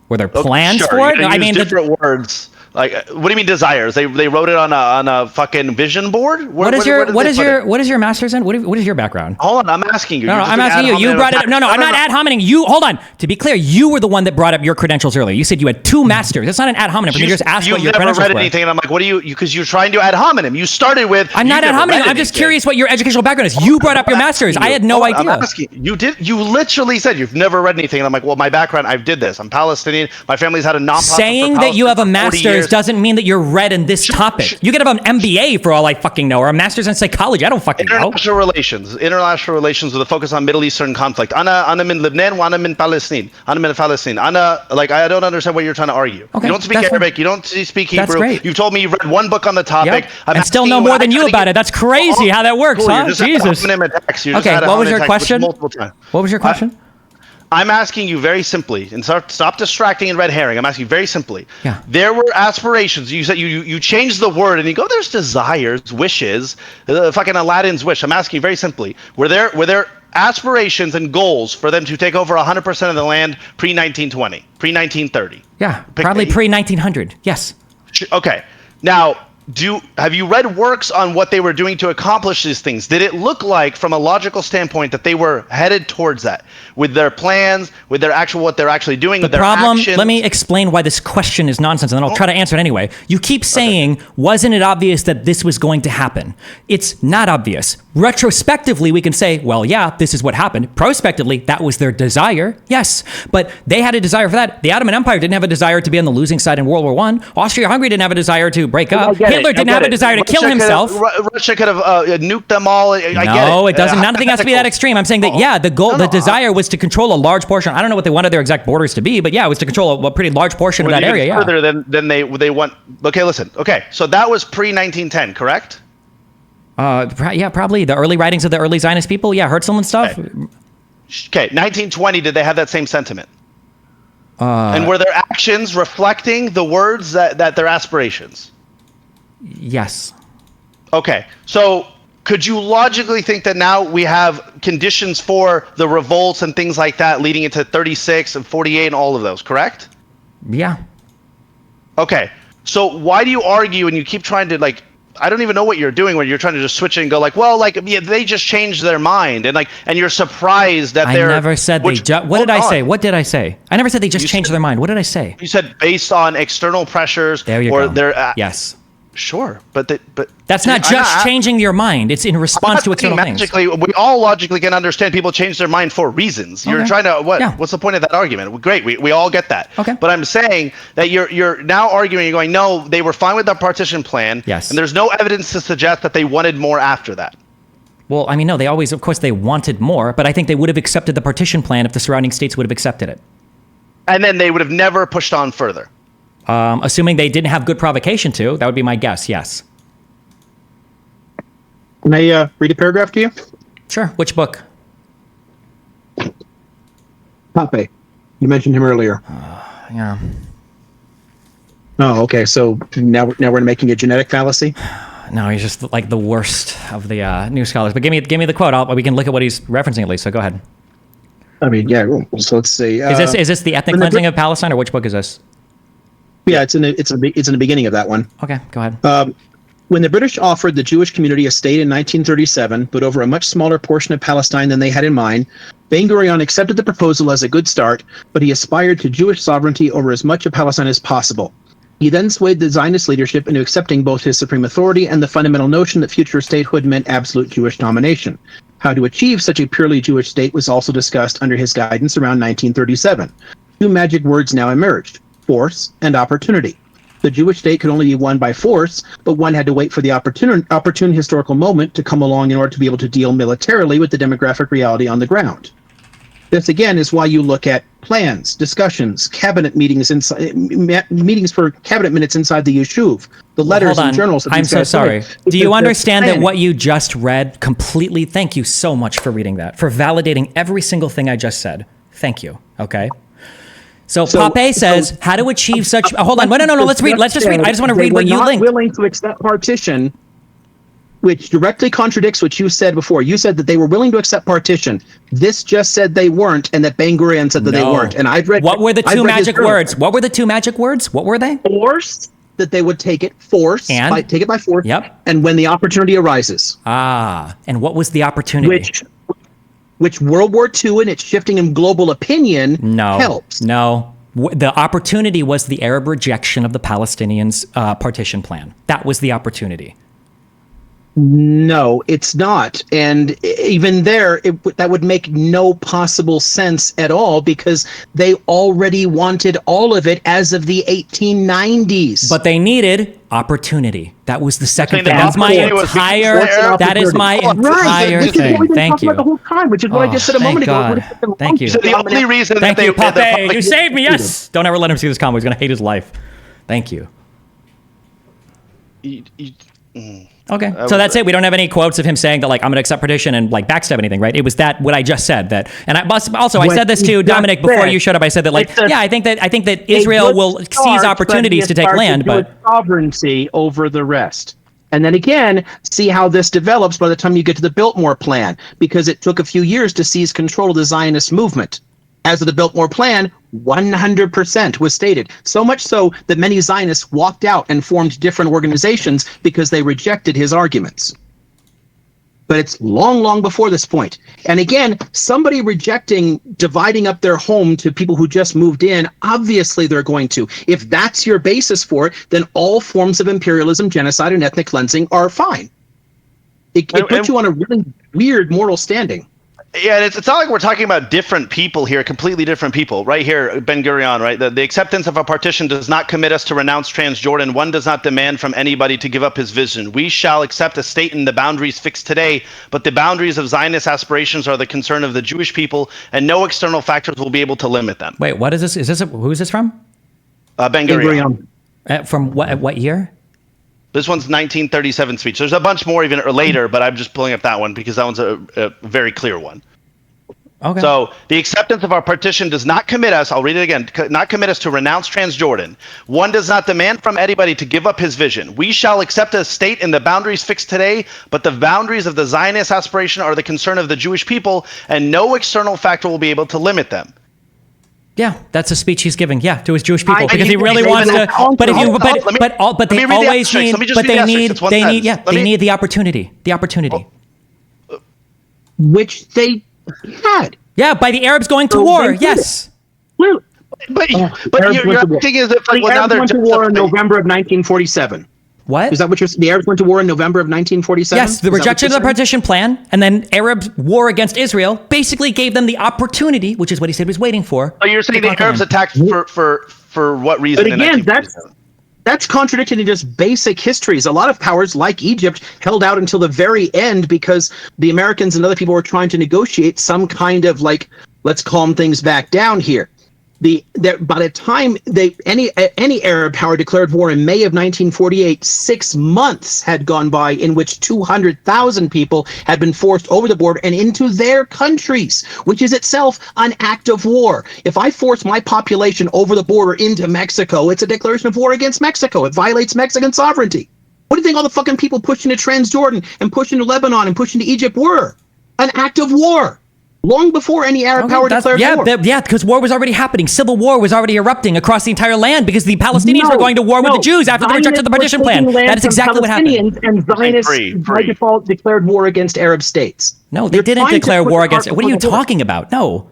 Were there plans for it? I mean, different words. Like, what do you mean desires? They wrote it on a fucking vision board. What is your master's in? What is your background? Hold on, I'm asking you. No, I'm asking you. You brought it up. No, I'm not ad hominem. You hold on. To be clear, you were the one that brought up your credentials earlier. You said you had 2 masters. That's not an ad hominem. You just asked what your credentials were. You've never read anything, and I'm like, what do you? Because you're trying to ad hominem. You started with. I'm not ad hominem. I'm just curious what your educational background is. You brought up your masters. I had no idea. I'm asking you. You literally said you've never read anything, and I'm like, well, my background, I did this. I'm Palestinian. My family's had a nonprofit. Saying that you have a master's doesn't mean that you're read in this topic. You could have an MBA for all I fucking know, or a master's in psychology. I don't fucking know. International relations with a focus on Middle Eastern conflict. Ana min Lebanon, wa ana min Palestine. Ana min Palestine. Like, I don't understand what you're trying to argue. Okay, you don't speak Arabic. You don't speak Hebrew. That's great. You've told me you've read one book on the topic. Yep. And still know more than you about it. That's crazy how that works, huh? Jesus. Okay, what was your question? What was your question? I'm asking you very simply, and stop distracting and red herring. I'm asking you very simply. Yeah. There were aspirations. You said you changed the word, and you go, there's desires, wishes, fucking Aladdin's wish. I'm asking you very simply, were there aspirations and goals for them to take over 100% of the land pre-1920, pre-1930? Yeah, probably pre-1900. Yes. Okay. Now, have you read works on what they were doing to accomplish these things? Did it look like, from a logical standpoint, that they were headed towards that with their plans, with their what they're actually doing, with their actions? Let me explain why this question is nonsense, and then I'll try to answer it anyway. You keep saying, wasn't it obvious that this was going to happen? It's not obvious. Retrospectively, we can say, well, yeah, this is what happened. Prospectively, that was their desire. Yes, but they had a desire for that. The Ottoman Empire didn't have a desire to be on the losing side in World War I. Austria-Hungary didn't have a desire to break up. Hitler didn't have a desire to kill himself. Russia could have nuked them all. I get it. No, it doesn't. Nothing has to be that extreme. I'm saying that, yeah, the desire was to control a large portion. I don't know what they wanted their exact borders to be, but yeah, it was to control a pretty large portion of that area. Yeah. Further than they want. Okay, listen. Okay, so that was pre-1910, correct? Yeah, probably the early writings of the early Zionist people. Yeah, Herzl and stuff. Okay, 1920, did they have that same sentiment? And were their actions reflecting the words that their aspirations? Yes. Okay, so could you logically think that now we have conditions for the revolts and things like that leading into 36 and 48 and all of those, correct? Yeah. Okay, so why do you argue and you keep trying to, like, I don't even know what you're doing when you're trying to just switch it and go like, well, like, yeah, they just changed their mind, and you're surprised that they're. I never said they. What did I say? What did I say? I never said they just changed their mind. What did I say? You said based on external pressures. There you or go. Their. Yes. Sure, but that's not just changing your mind. It's in response to external things. We all logically can understand people change their mind for reasons. You're trying to What's the point of that argument? Great, we all get that. Okay. But I'm saying that you're now arguing. You're going, no, they were fine with the partition plan. Yes. And there's no evidence to suggest that they wanted more after that. Well, I mean, no, of course, they wanted more, but I think they would have accepted the partition plan if the surrounding states would have accepted it. And then they would have never pushed on further. Assuming they didn't have good provocation to, that would be my guess. Yes. Can I read a paragraph to you? Sure. Which book? Pape. You mentioned him earlier. Yeah. Oh, okay. So now we're making a genetic fallacy? No, he's just like the worst of the new scholars. But give me the quote. We can look at what he's referencing at least. So go ahead. I mean, yeah. So let's see. Is this the ethnic cleansing of Palestine, or which book is this? Yeah, it's in the beginning of that one. Okay, go ahead. When the British offered the Jewish community a state in 1937, but over a much smaller portion of Palestine than they had in mind, Ben Gurion accepted the proposal as a good start, but he aspired to Jewish sovereignty over as much of Palestine as possible. He then swayed the Zionist leadership into accepting both his supreme authority and the fundamental notion that future statehood meant absolute Jewish domination. How to achieve such a purely Jewish state was also discussed under his guidance around 1937. Two magic words now emerged: force and opportunity. The Jewish state could only be won by force, but one had to wait for the opportune historical moment to come along in order to be able to deal militarily with the demographic reality on the ground. This, again, is why you look at plans, discussions, cabinet meetings, meetings for cabinet minutes inside the Yishuv, the letters and journals. I'm so sorry. Do you understand that what you just read completely? Thank you so much for reading that, for validating every single thing I just said. Thank you. Okay. So Pape says, how to achieve such... hold on. No. Let's read. Let's just read. I just want to read what you linked. They were not willing to accept partition, which directly contradicts what you said before. You said that they were willing to accept partition. This just said they weren't, and that Ben Gurion said that they weren't. And I've read... What were the two magic words? What were the two magic words? What were they? Force, that they would take it take it by force. Yep. And when the opportunity arises. And what was the opportunity? Which World War II and its shifting in global opinion helps. No. The opportunity was the Arab rejection of the Palestinians' partition plan. That was the opportunity. No, it's not. And even there, that would make no possible sense at all, because they already wanted all of it as of the 1890s. But they needed opportunity. That was the second thing. That's my entire thing. Thank you. The whole time, which is what I just said a moment ago. Thank you. So the only reason Thank you, Pape. You saved me. Yes. Don't ever let him see this combo. He's going to hate his life. Thank you. Okay, so that's it. We don't have any quotes of him saying that, like, I'm going to accept partition and, like, backstab anything, right? It was that what I just said that, and I said this to Dominic before you showed up. I said that, like, I think that Israel will seize opportunities to take land, but sovereignty over the rest. And then again, see how this develops by the time you get to the Biltmore Plan, because it took a few years to seize control of the Zionist movement. As of the Biltmore Plan, 100% was stated. So much so that many Zionists walked out and formed different organizations because they rejected his arguments. But it's long, long before this point. And again, somebody rejecting dividing up their home to people who just moved in, obviously they're going to. If that's your basis for it, then all forms of imperialism, genocide, and ethnic cleansing are fine. It puts you on a really weird moral standing. Yeah, it's not like we're talking about different people here, completely different people. Right here, Ben Gurion, right? The acceptance of a partition does not commit us to renounce Transjordan. One does not demand from anybody to give up his vision. We shall accept a state in the boundaries fixed today, but the boundaries of Zionist aspirations are the concern of the Jewish people, and no external factors will be able to limit them. Wait, what is this? Who is this from? Ben Gurion. From what year? This one's 1937 speech. There's a bunch more even later, but I'm just pulling up that one because that one's a very clear one. Okay. So the acceptance of our partition does not commit us, I'll read it again, not commit us to renounce Transjordan. One does not demand from anybody to give up his vision. We shall accept a state in the boundaries fixed today, but the boundaries of the Zionist aspiration are the concern of the Jewish people, and no external factor will be able to limit them. Yeah, that's a speech he's giving. Yeah, to his Jewish people because he really wants to. But if you, but they always need. But they need the opportunity. The opportunity. Which they had. Yeah, by the Arabs going to war. Yes. But you're thinking is if the Arabs went to war in November of 1947. What? Is that what you're saying? The Arabs went to war in November of 1947? Yes, the rejection of the partition plan, and then Arabs' war against Israel basically gave them the opportunity, which is what he said was waiting for. So you're saying the Arabs attacked for what reason? But again, that's contradicting just basic histories. A lot of powers, like Egypt, held out until the very end because the Americans and other people were trying to negotiate some kind of let's calm things back down here. By the time any Arab power declared war in May of 1948, 6 months had gone by in which 200,000 people had been forced over the border and into their countries, which is itself an act of war. If I force my population over the border into Mexico, it's a declaration of war against Mexico. It violates Mexican sovereignty. What do you think all the fucking people pushing to Transjordan and pushing to Lebanon and pushing to Egypt were? An act of war. Long before any Arab power declared war. Yeah, because war was already happening. Civil war was already erupting across the entire land because the Palestinians were going to war with the Jews after the rejection of the partition plan. That is exactly what happened. And Zionists, by default, declared war against Arab states. No, they didn't declare war against. What are you talking about? No.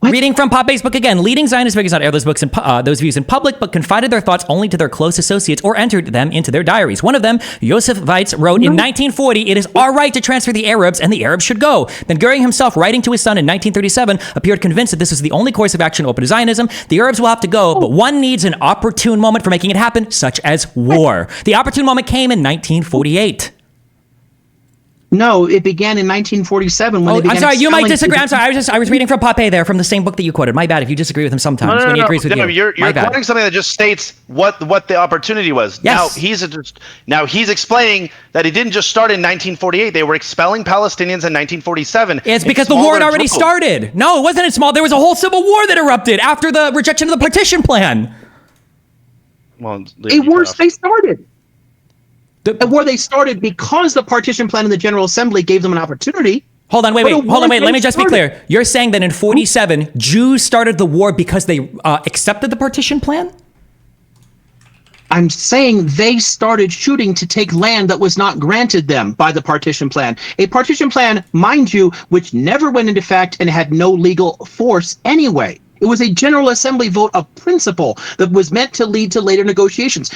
What? Reading from Pope's book again. Leading Zionist figures not aired those views in public, but confided their thoughts only to their close associates or entered them into their diaries. One of them, Yosef Weitz, wrote in 1940, "It is our right to transfer the Arabs, and the Arabs should go." Then Goering himself, writing to his son in 1937, appeared convinced that this is the only course of action open to Zionism. The Arabs will have to go, but one needs an opportune moment for making it happen, such as war. The opportune moment came in 1948. No, it began in 1947 when they began. I'm sorry, you might disagree. I'm sorry, I was reading from Pape there from the same book that you quoted. My bad if you disagree with him sometimes when he agrees with you. You're quoting something that just states what the opportunity was. Yes. Now he's explaining that it didn't just start in 1948. They were expelling Palestinians in 1947. It's because the war had already started. No, it wasn't small. There was a whole civil war that erupted after the rejection of the partition plan. Well, they started. The war they started because the partition plan in the General Assembly gave them an opportunity. Hold on, wait. Let me just be clear. You're saying that in 47, Jews started the war because they accepted the partition plan? I'm saying they started shooting to take land that was not granted them by the partition plan. A partition plan, mind you, which never went into effect and had no legal force anyway. It was a General Assembly vote of principle that was meant to lead to later negotiations.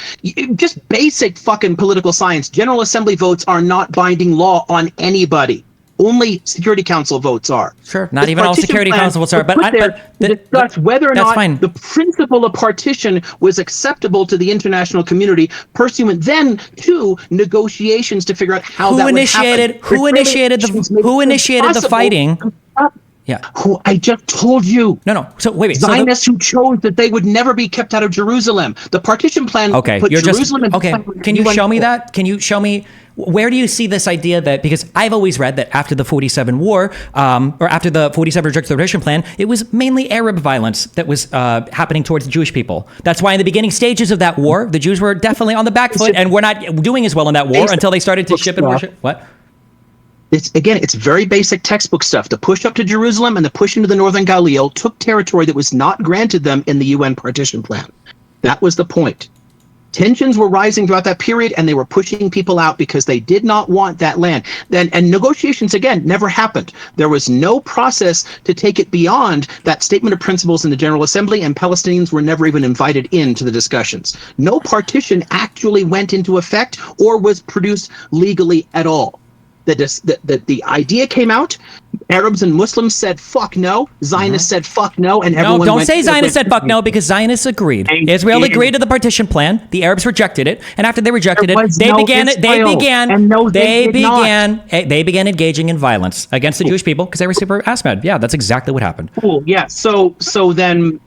Just basic fucking political science. General Assembly votes are not binding law on anybody. Only Security Council votes are. Sure, not even all Security Council votes are. But discuss whether or not the principle of partition was acceptable to the international community, pursuant then to negotiations to figure out how that would happen. Who initiated the fighting? Yeah. Who I just told you. No. So wait. Zionists who chose that they would never be kept out of Jerusalem. The partition plan put Jerusalem in. Okay. Can you show me that? Can you show me where do you see this idea that, because I've always read that after the 47 war, or after the 47 rejection of the partition plan, it was mainly Arab violence that was happening towards the Jewish people. That's why in the beginning stages of that war, the Jews were definitely on the back foot and were not doing as well in that war until they started to ship and worship. What? It's very basic textbook stuff. The push up to Jerusalem and the push into the northern Galilee took territory that was not granted them in the UN partition plan. That was the point. Tensions were rising throughout that period, and they were pushing people out because they did not want that land. And negotiations, again, never happened. There was no process to take it beyond that statement of principles in the General Assembly, and Palestinians were never even invited into the discussions. No partition actually went into effect or was produced legally at all. The idea came out. Arabs and Muslims said fuck no. Zionists said fuck no, and everyone. No, don't say Zionists said fuck no, because Zionists agreed. Israel agreed to the partition plan. The Arabs rejected it, and after they rejected it, they began engaging in violence against the Jewish people because they were super ass-mad. Yeah, that's exactly what happened. Cool. Yeah. So then,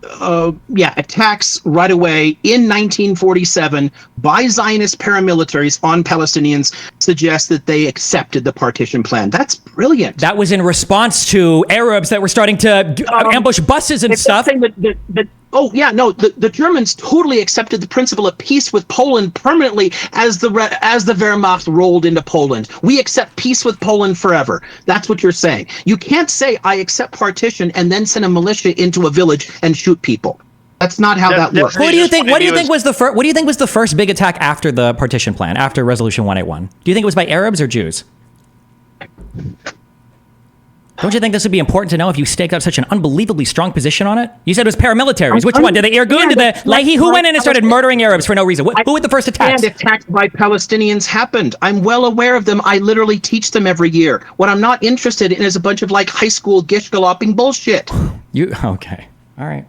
attacks right away in 1947 by Zionist paramilitaries on Palestinians suggest that they accepted the partition plan. That's brilliant. That was in response to Arabs that were starting to ambush buses and stuff. The Germans totally accepted the principle of peace with Poland permanently as the Wehrmacht rolled into Poland. We accept peace with Poland forever. That's what you're saying. You can't say I accept partition and then send a militia into a village and shoot people. That's not how that works. What do you think was the first big attack after the partition plan, after Resolution 181? Do you think it was by Arabs or Jews? Don't you think this would be important to know if you staked out such an unbelievably strong position on it? You said it was paramilitaries. Which one? Did the Irgun? Did the Lehi? Who went in and started murdering Arabs for no reason? Who were the first attacks? And attacks by Palestinians happened. I'm well aware of them. I literally teach them every year. What I'm not interested in is a bunch of high school gish-galloping bullshit. Okay. All right.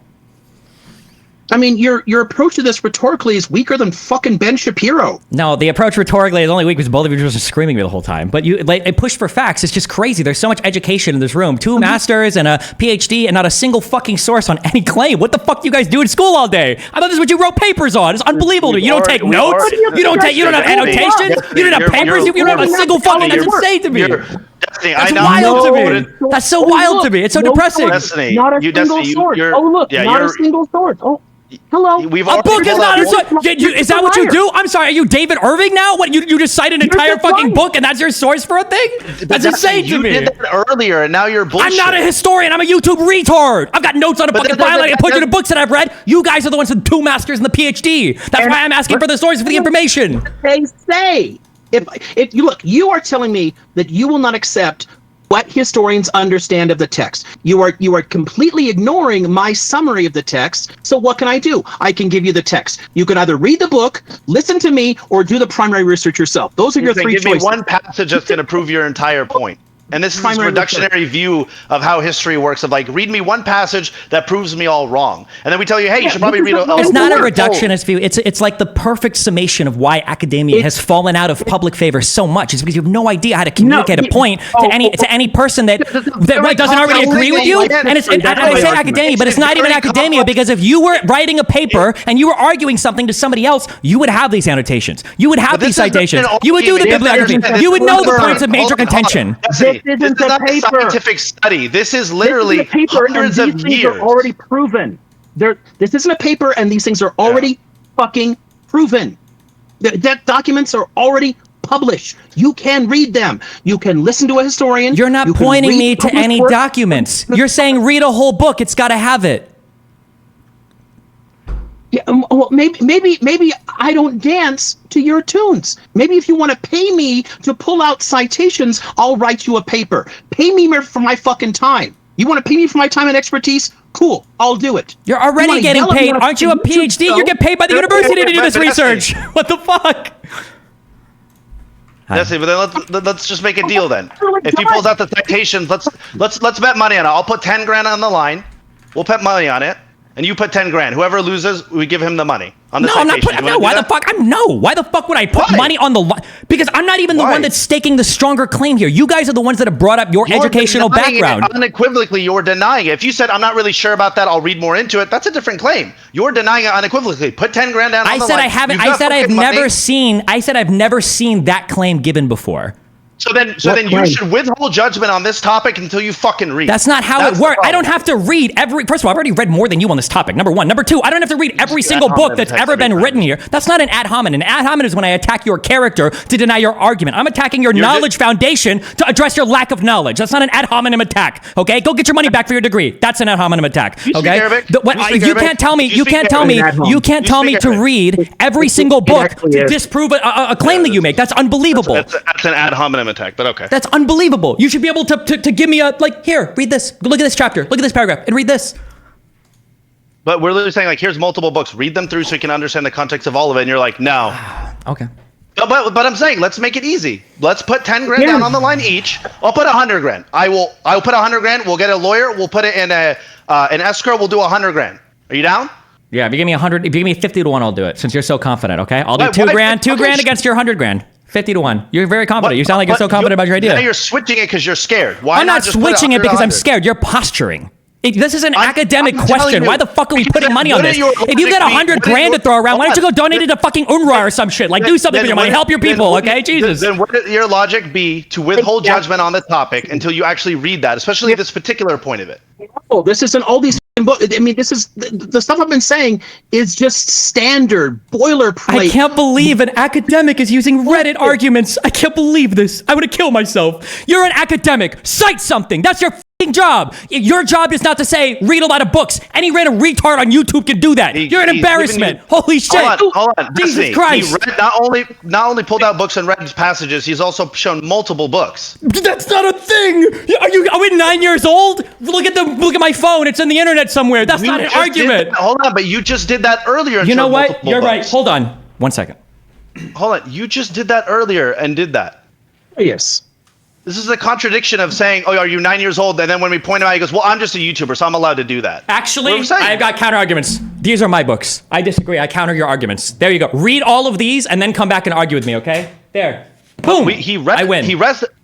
I mean, your approach to this rhetorically is weaker than fucking Ben Shapiro. No, the approach rhetorically is only weak because both of you were just screaming at me the whole time. But it pushed for facts. It's just crazy. There's so much education in this room. 2 masters and a PhD and not a single fucking source on any claim. What the fuck do you guys do in school all day? I thought this is what you wrote papers on. It's unbelievable. You don't take notes. You don't have annotations. You don't have papers. You don't have a single fucking. That's insane to me. That's wild to me. That's so wild to me. It's so depressing. Not a single source. Not a single source. Oh. Hello. A book is not a source. Is that what you do? I'm sorry. Are you David Irving now? What you just cite an entire fucking book and that's your source for a thing? That's insane to me. You did that earlier, and now you're bullshit. I'm not a historian. I'm a YouTube retard. I've got notes on a fucking file. I can point you to books that I've read. You guys are the ones with 2 masters and the PhD. That's why I'm asking for the source for the information. They say if you look, you are telling me that you will not accept what historians understand of the text. You are completely ignoring my summary of the text. So what can I do? I can give you the text. You can either read the book, listen to me, or do the primary research yourself. Those are your 3 choices. Give me one passage that's going to prove your entire point. And this is this reductionary view of how history works, of read me one passage that proves me all wrong. And then we tell you, hey, you should probably read It's not a reductionist view. It's like the perfect summation of why academia has fallen out of public favor so much. It's because you have no idea how to communicate a point to any person that doesn't already agree with you. And I say academia, but it's not even academia, because if you were writing a paper and you were arguing something to somebody else, you would have these annotations. You would have these citations. You would do the bibliography. You would know the points of major contention. This is not a scientific study. This is literally hundreds of years. These are already proven. This isn't a paper, and these things are already fucking proven. That documents are already published. You can read them. You can listen to a historian. You're not pointing me to any documents. You're saying read a whole book. It's got to have it. Yeah, well, maybe I don't dance to your tunes. Maybe if you want to pay me to pull out citations, I'll write you a paper. Pay me for my fucking time. You want to pay me for my time and expertise? Cool, I'll do it. You're already getting paid. Aren't you a PhD? You get paid by the university to do this research. What the fuck? Jesse, but then let's just make a deal then. If he pulls out the citations, let's bet money on it. I'll put 10 grand on the line. We'll bet money on it. And you put 10 grand. Whoever loses, we give him the money on the citation. I'm not putting. No, why the fuck? Why the fuck would I put money on the line? Because I'm not even the one that's staking the stronger claim here. You guys are the ones that have brought up your educational background. Unequivocally, you're denying it. If you said, I'm not really sure about that, I'll read more into it, that's a different claim. You're denying it unequivocally. Put 10 grand down on the line. I said I've never seen that claim given before. So then you should withhold judgment on this topic until you fucking read. That's not how it works. I don't have to read every. First of all, I've already read more than you on this topic. Number one. Number two, I don't have to read every single book that's ever been written here. That's not an ad hominem. An ad hominem is when I attack your character to deny your argument. I'm attacking your knowledge foundation to address your lack of knowledge. That's not an ad hominem attack. Okay, go get your money back for your degree. That's an ad hominem attack. Okay, you can't tell me. You can't tell me to read every single book to disprove a claim that you make. That's unbelievable. That's an ad hominem attack, but okay. That's unbelievable. You should be able to give me here, read this. Look at this chapter. Look at this paragraph and read this. But we're literally saying here's multiple books. Read them through so you can understand the context of all of it. And you're like, no. Okay. But I'm saying, let's make it easy. Let's put 10 grand down on the line each. I'll put 100 grand. I'll put 100 grand. We'll get a lawyer. We'll put it in an escrow. We'll do 100 grand. Are you down? Yeah, if you give me 100, if you give me 50 to 1, I'll do it. Since you're so confident, okay? I'll do 2 grand against your 100 grand. 50 to 1. You're very confident. You sound like you're so confident about your idea. Now you're switching it because you're scared. Why I'm not switching it because I'm scared. You're posturing. This is an academic question. Why the fuck are we putting money on this? If you got 100 grand to throw around, why don't you go donate it to fucking UNRWA or some shit? Like, do something with your money. Help your people, okay? Jesus. Then would your logic be to withhold judgment on the topic until you actually read that, especially this particular point of it? Oh, this isn't all these books. I mean, this is the stuff I've been saying is just standard boilerplate. I can't believe an academic is using Reddit arguments. I can't believe this. I would have killed myself. You're an academic. Cite something. That's your job. Your job is not to say read a lot of books. Any random retard on YouTube can do that. You're an embarrassment. Holy shit. Hold on. Jesus Christ. He read, not only pulled out books and read passages, he's also shown multiple books. That's not a thing. Are we 9 years old? Look at my phone. It's on the internet somewhere. That's not an argument. Hold on, but you just did that earlier. You know what? You're right. Hold on. 1 second. Hold on. You just did that earlier and did that. Yes. This is a contradiction of saying, "Oh, are you 9 years old?" And then when we point him out, he goes, "Well, I'm just a YouTuber, so I'm allowed to do that." Actually, I've got counter arguments. These are my books. I disagree. I counter your arguments. There you go. Read all of these and then come back and argue with me. Okay? There. Boom. I win.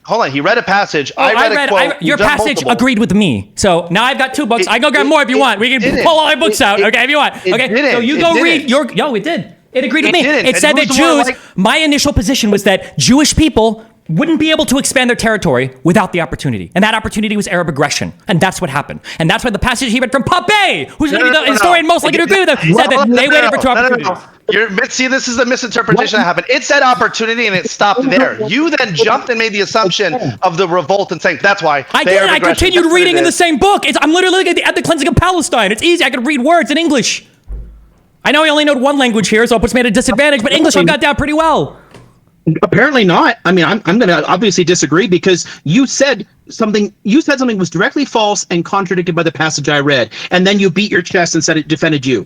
Hold on. He read a passage. I read a quote. Your passage agreed with me. So now I've got 2 books. I go grab more if you want. We can pull all my books out. Okay, if you want. Okay. So you go read your. Yo, it did. It agreed with me. It said that Jews. My initial position was that Jewish people wouldn't be able to expand their territory without the opportunity. And that opportunity was Arab aggression. And that's what happened. And that's why the passage he read from Pape, who's going to be the historian most likely to agree with him, said that they waited for 2 opportunities. See, this is the misinterpretation that happened. It said opportunity and it stopped there. You then jumped and made the assumption of the revolt and saying that's why. I did. I continued reading in the same book. I'm literally looking at the cleansing of Palestine. It's easy. I can read words in English. I know I only know 1 language here, so it puts me at a disadvantage, but English I've got down pretty well. Apparently not. I mean, I'm going to obviously disagree because you said something was directly false and contradicted by the passage I read, and then you beat your chest and said it defended you.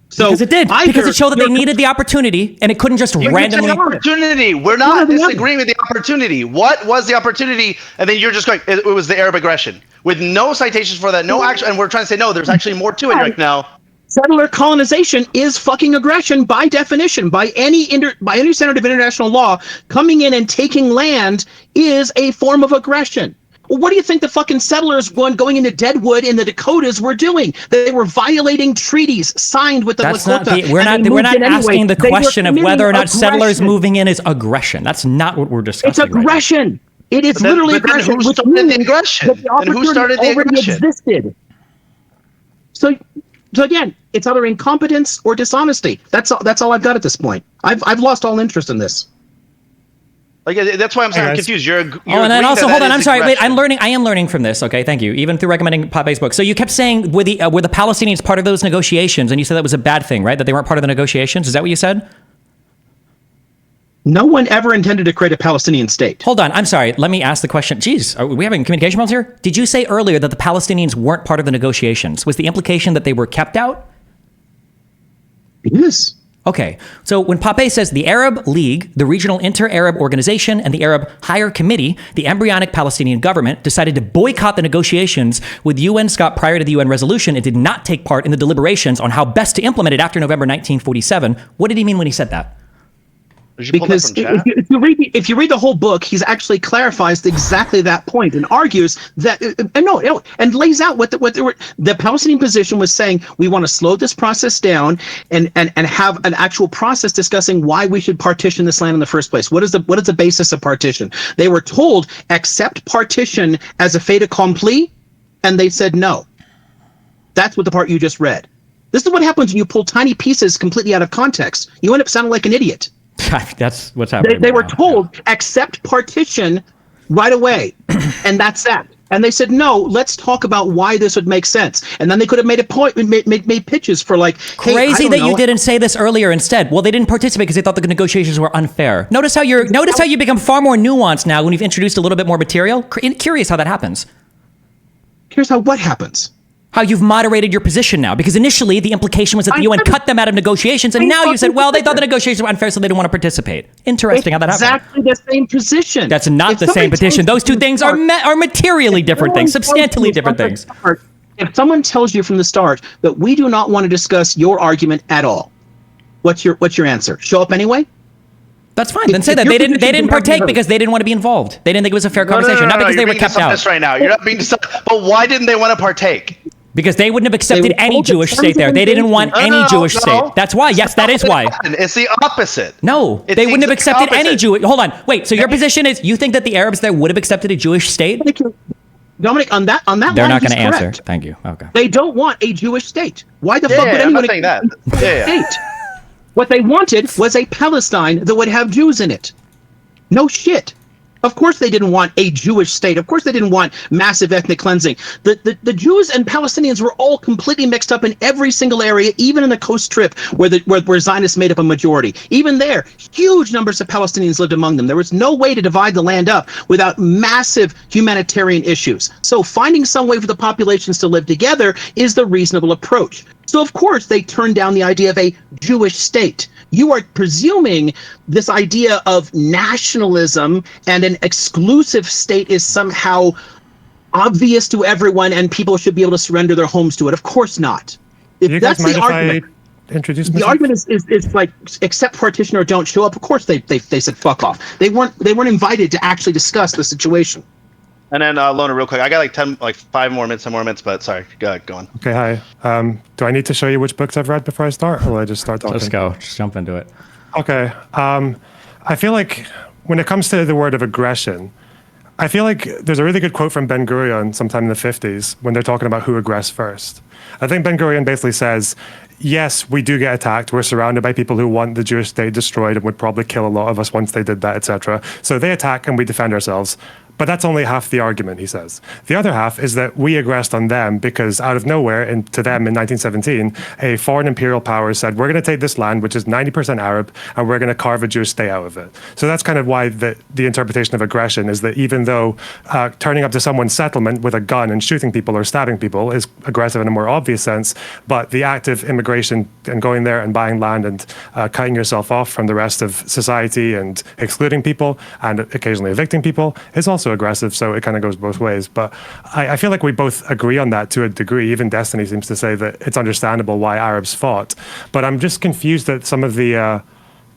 So because it did. Because it showed that they needed the opportunity, and it couldn't just randomly. Opportunity. We're not disagreeing with the opportunity. What was the opportunity? And then you're just going, it was the Arab aggression with no citations for that, no action, and we're trying to say no. There's actually more to it right now. Settler colonization is fucking aggression by definition. By any standard of international law, coming in and taking land is a form of aggression. Well, what do you think the fucking settlers going into Deadwood in the Dakotas were doing? They were violating treaties signed with the Lakota. We're not asking the question of whether or not settlers moving in is aggression. That's not what we're discussing. It's aggression. It is literally aggression. Who started the aggression? And who started the aggression? Existed. So again, it's either incompetence or dishonesty. That's all I've got at this point. I've lost all interest in this. Like that's why I'm saying I'm confused. And then also hold on. I'm sorry. Wait, I am learning from this. Okay, thank you. Even through recommending Pape's book. So you kept saying were the Palestinians part of those negotiations, and you said that was a bad thing, right? That they weren't part of the negotiations. Is that what you said? No one ever intended to create a Palestinian state. Hold on. I'm sorry. Let me ask the question. Jeez, are we having communication problems here? Did you say earlier that the Palestinians weren't part of the negotiations? Was the implication that they were kept out? Yes. Okay. So when Pape says the Arab League, the regional inter-Arab organization, and the Arab Higher Committee, the embryonic Palestinian government, decided to boycott the negotiations with UN SCOP prior to the UN resolution and did not take part in the deliberations on how best to implement it after November 1947, what did he mean when he said that? Because if you read the whole book, he actually clarifies exactly that point and argues that and lays out what the Palestinian position was saying. We want to slow this process down and have an actual process discussing why we should partition this land in the first place. What is the basis of partition? They were told accept partition as a fait accompli, and they said no. That's what the part you just read. This is what happens when you pull tiny pieces completely out of context. You end up sounding like an idiot. That's what's happening. They were told accept partition right away, and that's that. And they said no. Let's talk about why this would make sense. And then they could have made a point, made pitches for like crazy that you didn't say this earlier instead. Well, they didn't participate because they thought the negotiations were unfair. Notice how you become far more nuanced now when you've introduced a little bit more material. Curious how that happens. Here's how what happens. How you've moderated your position now, because initially the implication was that the UN cut them out of negotiations, and now you said, well, they thought the negotiations were unfair, so they didn't want to participate. Interesting how that happened. Exactly the same position. That's not the same position. Those two things are materially different things, substantially different things. If someone tells you from the start that we do not want to discuss your argument at all, what's your answer? Show up anyway? That's fine. Then say that they didn't partake because they didn't want to be involved. They didn't think it was a fair conversation, not because they were kept out. Right now, you're not being dishonest. But why didn't they want to partake? Because they wouldn't have accepted any Jewish state there. They didn't want any Jewish state. That's why. Yes, that is why. It's the opposite. No, they wouldn't have accepted any Jewish. Hold on. Wait. So your position is you think that the Arabs there would have accepted a Jewish state? Dominic, on that they're not going to answer. Thank you. Okay. They don't want a Jewish state. Why the fuck would anyone accept a state? What they wanted was a Palestine that would have Jews in it. No shit. Of course they didn't want a Jewish state. Of course they didn't want massive ethnic cleansing. The Jews and Palestinians were all completely mixed up in every single area, even in the coast strip where Zionists made up a majority. Even there, huge numbers of Palestinians lived among them. There was no way to divide the land up without massive humanitarian issues. So finding some way for the populations to live together is the reasonable approach. So of course they turned down the idea of a Jewish state. You are presuming this idea of nationalism and an exclusive state is somehow obvious to everyone and people should be able to surrender their homes to it. Of course not. If that's the argument. The argument is like accept partition or don't show up. Of course they said fuck off. They weren't invited to actually discuss the situation. And then Loner, real quick, I got 10 more minutes, but sorry, go on. Okay, hi. Do I need to show you which books I've read before I start, or will I just start talking? Let's go. Just jump into it. Okay. I feel like when it comes to the word of aggression, I feel like there's a really good quote from Ben Gurion sometime in the 50s when they're talking about who aggressed first. I think Ben Gurion basically says, yes, we do get attacked. We're surrounded by people who want the Jewish state destroyed and would probably kill a lot of us once they did that, etc. So they attack and we defend ourselves. But that's only half the argument, he says. The other half is that we aggressed on them because out of nowhere, to them in 1917, a foreign imperial power said, we're going to take this land, which is 90% Arab, and we're going to carve a Jewish state out of it. So that's kind of why the interpretation of aggression is that even though turning up to someone's settlement with a gun and shooting people or stabbing people is aggressive in a more obvious sense, but the act of immigration and going there and buying land and cutting yourself off from the rest of society and excluding people and occasionally evicting people is also aggressive, so it kind of goes both ways. But I feel like we both agree on that to a degree. Even Destiny seems to say that it's understandable why Arabs fought. But I'm just confused at some of the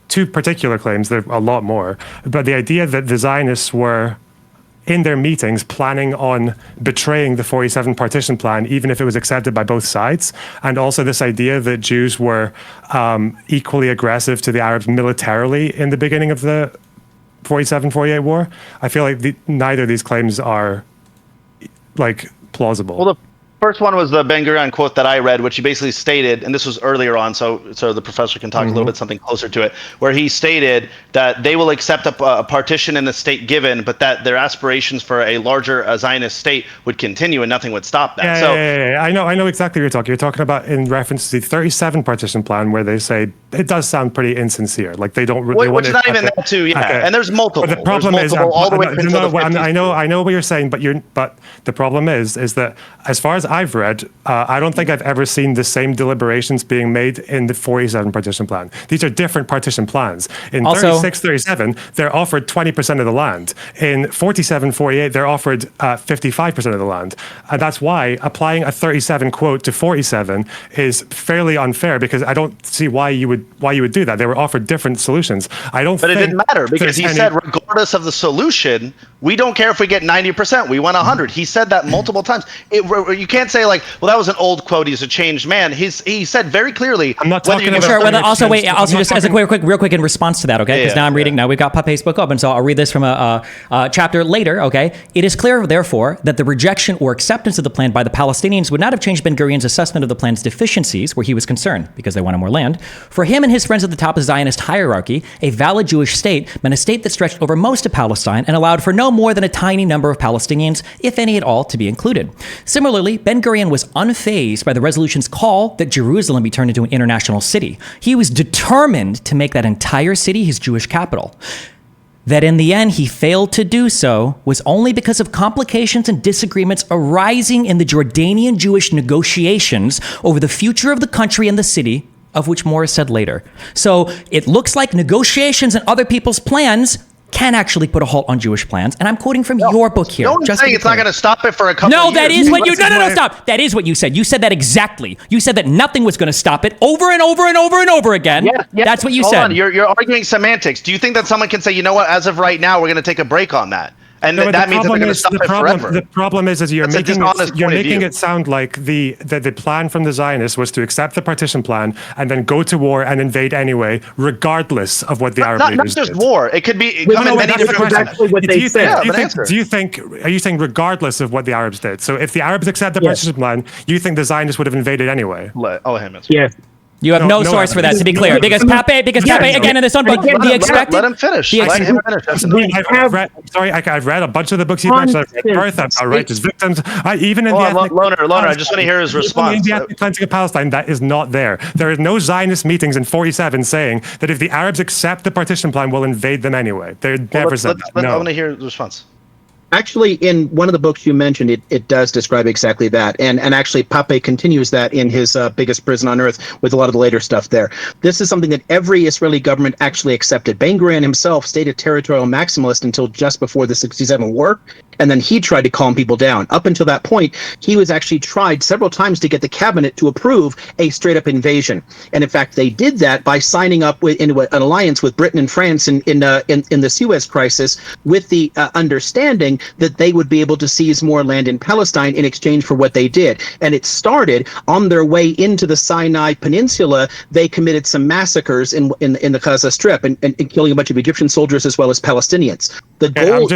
two particular claims. There are a lot more. But the idea that the Zionists were in their meetings planning on betraying the 47 partition plan, even if it was accepted by both sides. And also this idea that Jews were equally aggressive to the Arabs militarily in the beginning of the 47-48 war. I feel like neither of these claims are plausible. Well, the first one was the Ben Gurion quote that I read, which he basically stated, and this was earlier on, so the professor can talk a little bit something closer to it, where he stated that they will accept a partition in the state given, but that their aspirations for a larger Zionist state would continue and nothing would stop that. Yeah. I know exactly what you're talking. You're talking about in reference to the 37 partition plan, where they say it does sound pretty insincere. Like they don't really. Which is not even that too. Yeah, okay. And there's multiple. But the problem is, I know what you're saying, but the problem is that as far as I've read, I don't think I've ever seen the same deliberations being made in the 47 partition plan. These are different partition plans. In 36-37, they're offered 20% of the land. In 47-48, they're offered 55% of the land. And that's why applying a 37 quote to 47 is fairly unfair, because I don't see why you would do that. They were offered different solutions. But it didn't matter, because he said regardless of the solution, we don't care if we get 90%. We want 100. He said that multiple times. You can't say well, that was an old quote. He's a changed man. He said very clearly. I'm not talking about. Sure. Also, just as a real quick in response to that, okay? Because now I'm reading. Now we've got Pape's book open, so I'll read this from a chapter later. Okay. It is clear, therefore, that the rejection or acceptance of the plan by the Palestinians would not have changed Ben Gurion's assessment of the plan's deficiencies, where he was concerned because they wanted more land. For him and his friends at the top of the Zionist hierarchy, a valid Jewish state meant a state that stretched over most of Palestine and allowed for no more than a tiny number of Palestinians, if any at all, to be included. Similarly, Ben Gurion was unfazed by the resolution's call that Jerusalem be turned into an international city. He was determined to make that entire city his Jewish capital. that in the end he failed to do so was only because of complications and disagreements arising in the Jordanian Jewish negotiations over the future of the country and the city, of which more is said later. So it looks like negotiations and other people's plans can actually put a halt on Jewish plans. And I'm quoting from your book here. No one's saying it's not going to stop it for a couple of years. No, that is what you... No, stop. That is what you said. You said that exactly. You said that nothing was going to stop it over and over and over and over again. Yeah, that's what you said. Hold on. You're arguing semantics. Do you think that someone can say, you know what, as of right now, we're going to take a break on that? And that means that they're going to stop it forever. The problem is you're making it sound like the plan from the Zionists was to accept the partition plan and then go to war and invade anyway, regardless of what the Arab leaders did. Not just war. It could be many different ways. Are you saying regardless of what the Arabs did? So if the Arabs accept the partition plan, you think the Zionists would have invaded anyway? Yes. You have no source for that, to be clear. Because Pape, again, in this one book, the expected... Let him finish. I've read a bunch of the books you mentioned. I've read Birth, Our Righteous Victims. Even in Loner, I just want to hear his response. In the ethnic cleansing of Palestine, that is not there. There is no Zionist meetings in 47 saying that if the Arabs accept the partition plan, we'll invade them anyway. They never said that. I want to hear the response. Actually, in one of the books you mentioned, it does describe exactly that. And actually, Pape continues that in his Biggest Prison on Earth with a lot of the later stuff there. This is something that every Israeli government actually accepted. Ben-Gurion himself stayed a territorial maximalist until just before the 67 war. And then he tried to calm people down. Up until that point, he was actually tried several times to get the cabinet to approve a straight-up invasion. And in fact, they did that by signing up into an alliance with Britain and France in the Suez Crisis, with the understanding that they would be able to seize more land in Palestine in exchange for what they did. And it started on their way into the Sinai Peninsula. They committed some massacres in the Gaza Strip and killing a bunch of Egyptian soldiers as well as Palestinians. The goal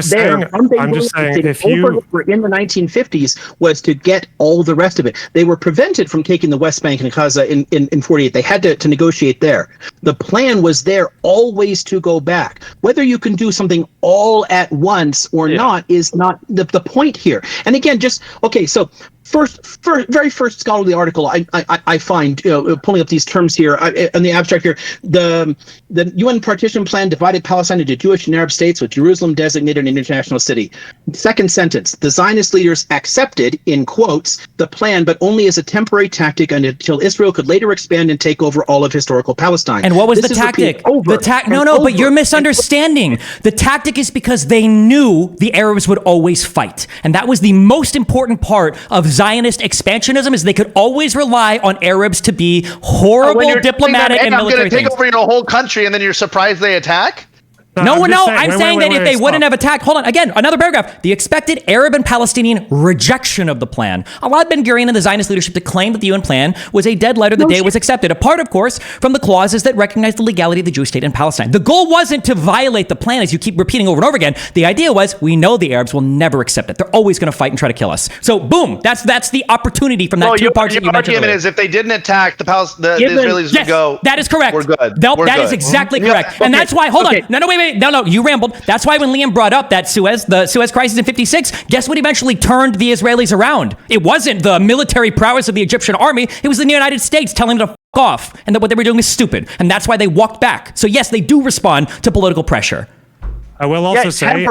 if you in the 1950s was to get all the rest of it. They were prevented from taking the West Bank and Gaza in 48. They had to negotiate there. The plan was there always to go back. Whether you can do something all at once or not is not the point here. And again, so very first scholarly article I find, pulling up these terms here in the abstract here, the UN partition plan divided Palestine into Jewish and Arab states with Jerusalem designated an international city. Second sentence, the Zionist leaders accepted, in quotes, the plan, but only as a temporary tactic until Israel could later expand and take over all of historical Palestine. And what was the tactic? But you're misunderstanding. The tactic is because they knew the Arabs would always fight. And that was the most important part of Zionist expansionism, is they could always rely on Arabs to be horrible diplomatic and military things. Take over your whole country and then you're surprised they attack? I'm saying that if they wouldn't have attacked, hold on, again, another paragraph, the expected Arab and Palestinian rejection of the plan allowed Ben-Gurion and the Zionist leadership to claim that the UN plan was a dead letter the day it was accepted, apart, of course, from the clauses that recognize the legality of the Jewish state in Palestine. The goal wasn't to violate the plan, as you keep repeating over and over again. The idea was, we know the Arabs will never accept it. They're always going to fight and try to kill us. So, boom, that's the opportunity from that two parts that you mentioned. Your argument is if they didn't attack, the Israelis would go, that is correct. We're good. That is exactly correct. And that's why, hold on. No, you rambled. That's why when Liam brought up that the Suez Crisis in 56, guess what eventually turned the Israelis around? It wasn't the military prowess of the Egyptian army. It was the United States telling them to f*** off and that what they were doing was stupid. And that's why they walked back. So yes, they do respond to political pressure. I will also say,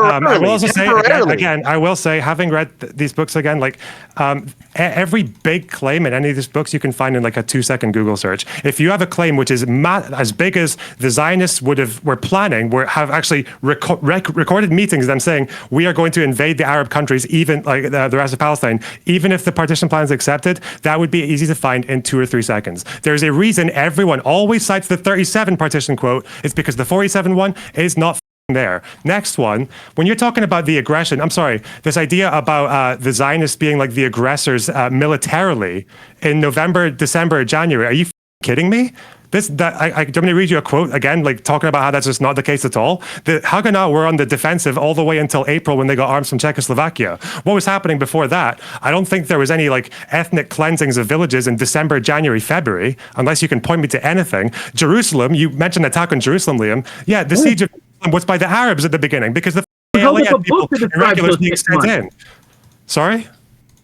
having read these books again, every big claim in any of these books you can find in a 2-second Google search. If you have a claim which is as big as the Zionists were planning, have actually recorded meetings, them saying, we are going to invade the Arab countries, even the rest of Palestine, even if the partition plan is accepted, that would be easy to find in 2 or 3 seconds. There's a reason everyone always cites the 37 partition quote. It's because the 47 one is not there. Next one, when you're talking about the aggression, this idea about the Zionists being the aggressors militarily in November, December, January, are you kidding me? I'm going to read you a quote again, talking about how that's just not the case at all. The Haganah were on the defensive all the way until April when they got arms from Czechoslovakia. What was happening before that? I don't think there was any ethnic cleansings of villages in December, January, February, unless you can point me to anything. Jerusalem, you mentioned attack on Jerusalem, Liam. Yeah, the siege of Jerusalem was by the Arabs at the beginning because the people and regulars being sent in. Sorry?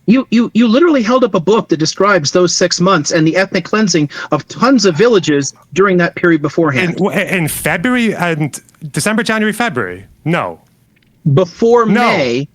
You literally held up a book that describes those 6 months and the ethnic cleansing of tons of villages during that period beforehand. In February and December, January, February? No. Before May,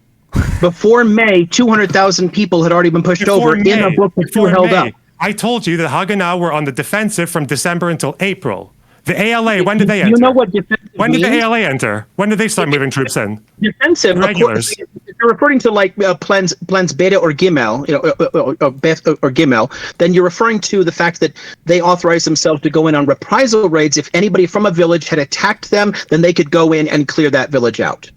200,000 people had already been pushed over in a book that you held up. I told you that Haganah were on the defensive from December until April. The ALA, when did they enter? You know what defensive When did means? the ALA enter? When did they start moving troops in? Defensive, Regulars. if you're referring to like plans Beta or Gimel, or Gimel, then you're referring to the fact that they authorized themselves to go in on reprisal raids. If anybody from a village had attacked them, then they could go in and clear that village out.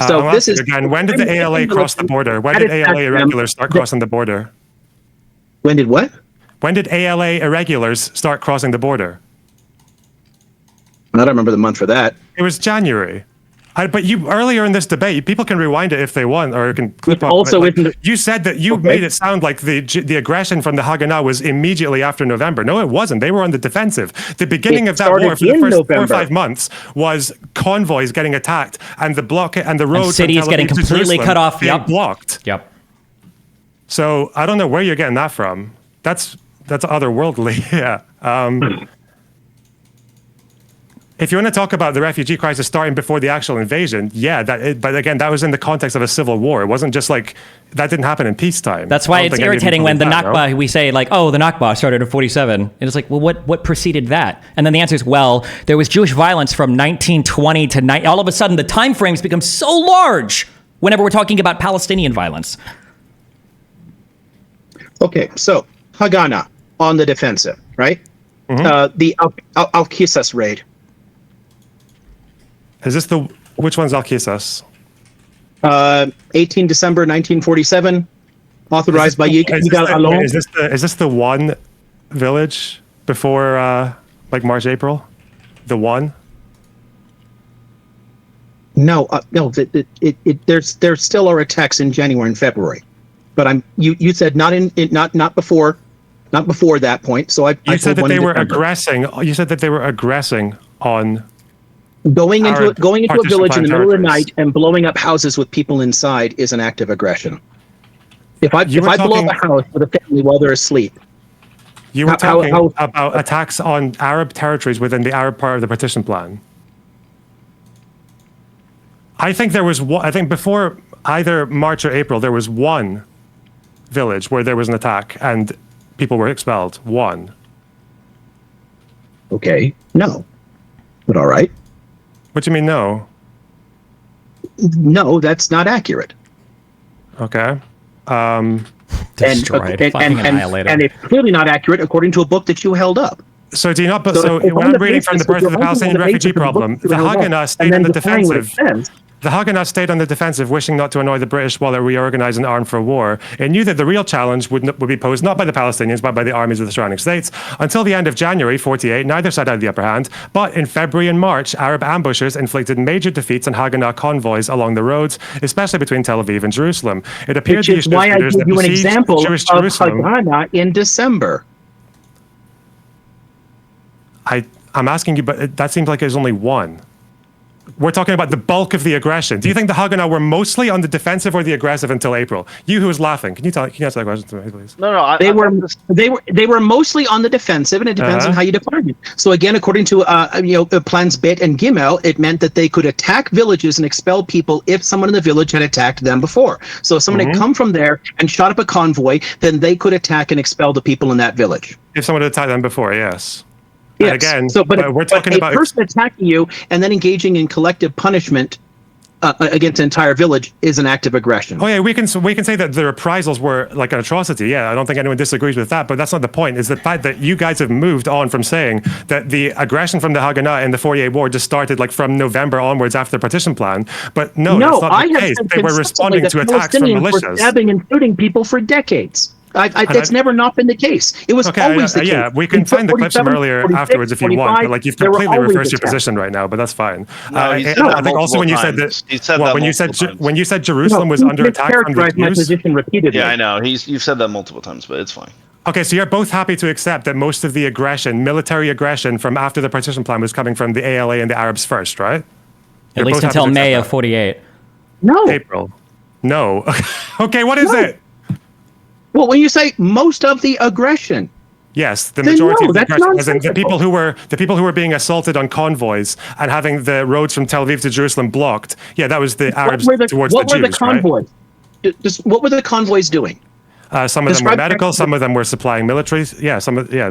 So this is again. When did the ALA cross the border? When did ALA irregulars start crossing the border? When did what? When did ALA irregulars start crossing the border? I don't remember the month for that. It was January. But you earlier in this debate, people can rewind it if they want, or can clip up. Also, you said that you made it sound like the aggression from the Haganah was immediately after November. No, it wasn't. They were on the defensive. The beginning of that war for the first November. 4 or 5 months was convoys getting attacked and the block and the roads, cities getting completely cut off. Being blocked. Yep. So I don't know where you're getting that from. That's otherworldly. Yeah. If you want to talk about the refugee crisis starting before the actual invasion, yeah, but again, that was in the context of a civil war. It wasn't just like, that didn't happen in peacetime. That's why it's irritating when the Nakba, we say like, oh, the Nakba started in 47. And it's like, well, what preceded that? And then the answer is, well, there was Jewish violence from 1920 to all of a sudden the time frames become so large whenever we're talking about Palestinian violence. Okay, so Haganah on the defensive, right? Mm-hmm. The Al-Qisas raid. Is this which one's Al-Qisas? 18 December 1947, authorized by Yigal Allon. Is this the one village before like March, April? The one? No. There still are attacks in January and February, but you said not before that point. So you said that they were aggressing. You said that they were aggressing on. Going into a village in the middle of the night and blowing up houses with people inside is an act of aggression. If I blow up a house with a family while they're asleep. You were talking about attacks on Arab territories within the Arab part of the partition plan. I think before either March or April, there was one village where there was an attack and people were expelled. One. Okay. No. But all right. What do you mean, no? No, that's not accurate. Okay. Destroyed. And it's clearly not accurate according to a book that you held up. So do you not? So when I'm reading from The Birth of the Palestinian Refugee Problem, the Haganah stayed on the defensive. The Haganah stayed on the defensive, wishing not to annoy the British while they reorganized and armed for war. It knew that the real challenge would be posed not by the Palestinians, but by the armies of the surrounding states. Until the end of January 48, neither side had the upper hand. But in February and March, Arab ambushers inflicted major defeats on Haganah convoys along the roads, especially between Tel Aviv and Jerusalem. It appeared Which is why I give you an example of Haganah in December. I'm asking you, but that seems like there's only one. We're talking about the bulk of the aggression. Do you think the Haganah were mostly on the defensive or the aggressive until April? You who was laughing, can you answer that question to me, please? No. They were mostly on the defensive, and it depends on how you define it. So again, according to plans Bet and Gimel, it meant that they could attack villages and expel people if someone in the village had attacked them before. So if someone had come from there and shot up a convoy, then they could attack and expel the people in that village. If someone had attacked them before, yes. Yes. And again, we're talking about a person attacking you and then engaging in collective punishment against an entire village is an act of aggression. Oh yeah, we can say that the reprisals were like an atrocity. Yeah, I don't think anyone disagrees with that, but that's not the point. Is the fact that you guys have moved on from saying that the aggression from the Haganah in the 48 war just started like from November onwards after the partition plan. But no, that's not the case. They were responding to attacks from militias. Were stabbing and shooting people for decades. That's never not been the case. It was always the case. Yeah, we can find the clips from earlier afterwards if you want, but like you've completely reversed your position right now, but that's fine. I think also when you said that, when you said Jerusalem was under attack from the Jews. My position repeatedly. Yeah, I know. You've said that multiple times, but it's fine. Okay, so you're both happy to accept that most of the aggression, military aggression from after the partition plan was coming from the ALA and the Arabs first, right? At least until May of 48. No. April. No. Okay, what is it? Well, when you say most of the aggression, Yes, the majority of the that's aggression was in the nonsensical. people who were being assaulted on convoys and having the roads from Tel Aviv to Jerusalem blocked. Yeah, that was the Arabs towards the Jews, convoys? What were the convoys doing? Some of them were medical, some of them were supplying military. Yeah,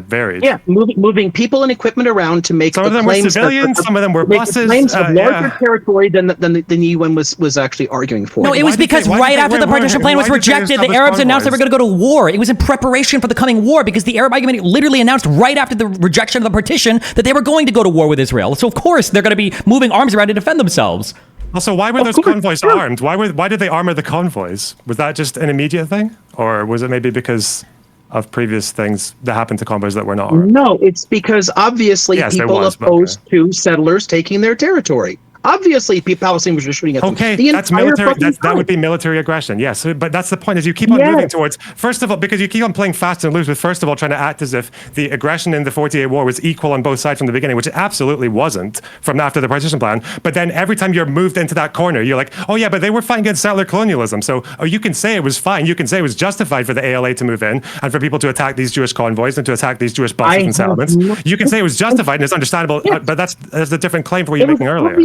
varied. Yeah, moving people and equipment around to make some of them were civilians, some of them were buses. Claims of larger territory than the UN was actually arguing for. No, it was because right after the partition plan was rejected, the Arabs announced they were going to go to war. It was in preparation for the coming war because the Arab argument literally announced right after the rejection of the partition that they were going to go to war with Israel. So of course they're going to be moving arms around to defend themselves. Also, why were those convoys armed? Why did they armor the convoys? Was that just an immediate thing? Or was it maybe because of previous things that happened to convoys that were not armed? No, it's because obviously people opposed to settlers taking their territory. Obviously, Palestinians were shooting at them. Okay, that's military. That would be military aggression. Yes, but that's the point. Is you keep on moving towards. First of all, because you keep on playing fast and loose with. First of all, trying to act as if the aggression in the 48 war was equal on both sides from the beginning, which it absolutely wasn't from after the partition plan. But then every time you're moved into that corner, you're like, oh yeah, but they were fighting against settler colonialism. So you can say it was fine. You can say it was justified for the ALA to move in and for people to attack these Jewish convoys and to attack these Jewish buses and settlements. You can say it was justified and it's understandable. But that's a different claim from what you're making earlier.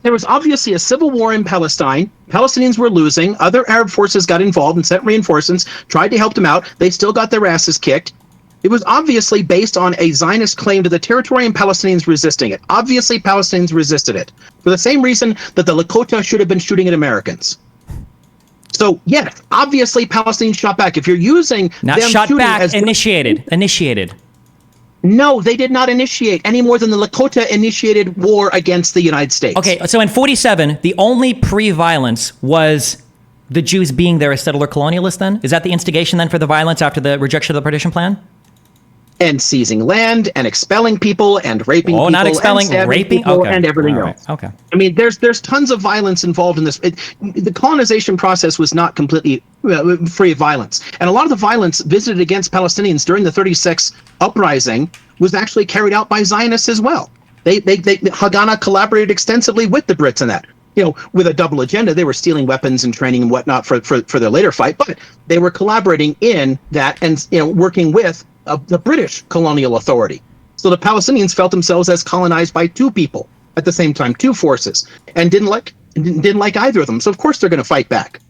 There was obviously a civil war in Palestine. Palestinians were losing. Other Arab forces got involved and sent reinforcements, tried to help them out. They still got their asses kicked. It was obviously based on a Zionist claim to the territory and Palestinians resisting it. Obviously, Palestinians resisted it for the same reason that the Lakota should have been shooting at Americans. So, yes, obviously, Palestinians shot back. If you're using not them shot back, as initiated. No, they did not initiate any more than the Lakota initiated war against the United States. Okay, so in 47, the only pre-violence was the Jews being there as settler colonialists then? Is that the instigation then for the violence after the rejection of the partition plan? And seizing land and expelling people and raping people. Not expelling, and raping? People okay. And everything else. Okay. I mean, there's tons of violence involved in this. The colonization process was not completely free of violence. And a lot of the violence visited against Palestinians during the 36 uprising was actually carried out by Zionists as well. Haganah collaborated extensively with the Brits in that. With a double agenda. They were stealing weapons and training and whatnot for their later fight, but they were collaborating in that and working with the British colonial authority. So the Palestinians felt themselves as colonized by two people at the same time, two forces, and didn't like either of them. So of course they're going to fight back.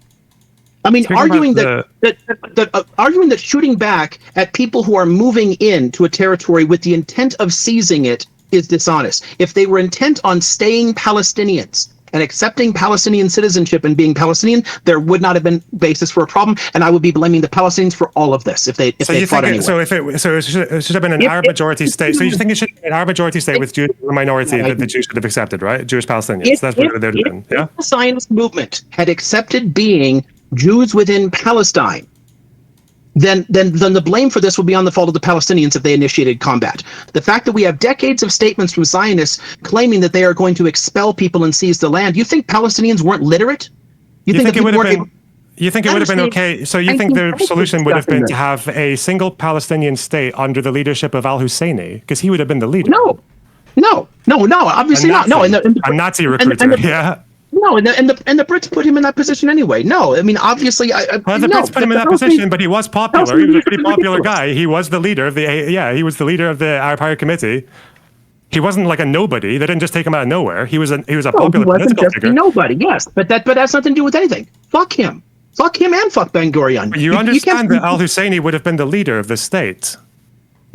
I mean, arguing that shooting back at people who are moving into a territory with the intent of seizing it is dishonest. If they were intent on staying Palestinians and accepting Palestinian citizenship and being Palestinian, there would not have been basis for a problem, and I would be blaming the Palestinians for all of this if they fought anyway. So it should have been an Arab majority state. So you think it should be an Arab majority state with Jews as a minority that the Jews should have accepted, right? Jewish Palestinians. That's what they would have been. Yeah. If the Zionist movement had accepted being Jews within Palestine, then the blame for this would be on the fault of the Palestinians if they initiated combat. The fact that we have decades of statements from Zionists claiming that they are going to expel people and seize the land, you think Palestinians weren't literate? You think it would have been okay? So you think the solution would have been to have a single Palestinian state under the leadership of al-Husseini, because he would have been the leader? No, obviously not. No, a Nazi recruiter, yeah. No, and the Brits put him in that position anyway. No, I mean, obviously, the Brits put him in that position, but he was popular. He was a pretty popular guy. He was the leader of he was the leader of the Arab Higher Committee. He wasn't like a nobody. They didn't just take him out of nowhere. He was a popular political figure. Nobody, yes, but that has nothing to do with anything. Fuck him and fuck Ben Gurion. But you understand that al-Husseini would have been the leader of the state.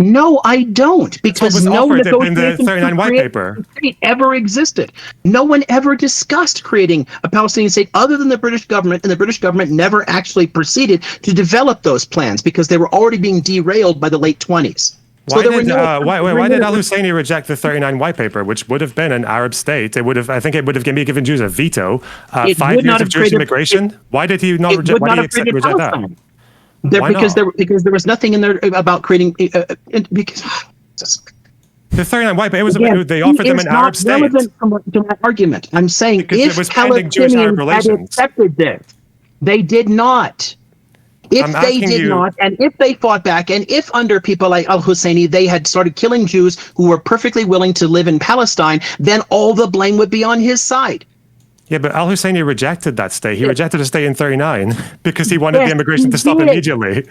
No, I don't, because no negotiations in the 39 white paper ever existed. No one ever discussed creating a Palestinian state other than the British government, and the British government never actually proceeded to develop those plans because they were already being derailed by the late 20s. Why did al-Husseini reject the 39 white paper, which would have been an Arab state? I think it would have given Jews a veto. 5 years of Jewish immigration. Why did he not reject? Why did he reject that? Because there was nothing in there about creating because the 39 white paper, they offered them an Arab state. It's not relevant to my argument. I'm saying if Palestinians had accepted this, they did not. If they did not, and if they fought back, and if under people like al-Husseini they had started killing Jews who were perfectly willing to live in Palestine, then all the blame would be on his side. Yeah, but al-Husseini rejected that state. He rejected a state in 39 because he wanted the immigration to stop immediately.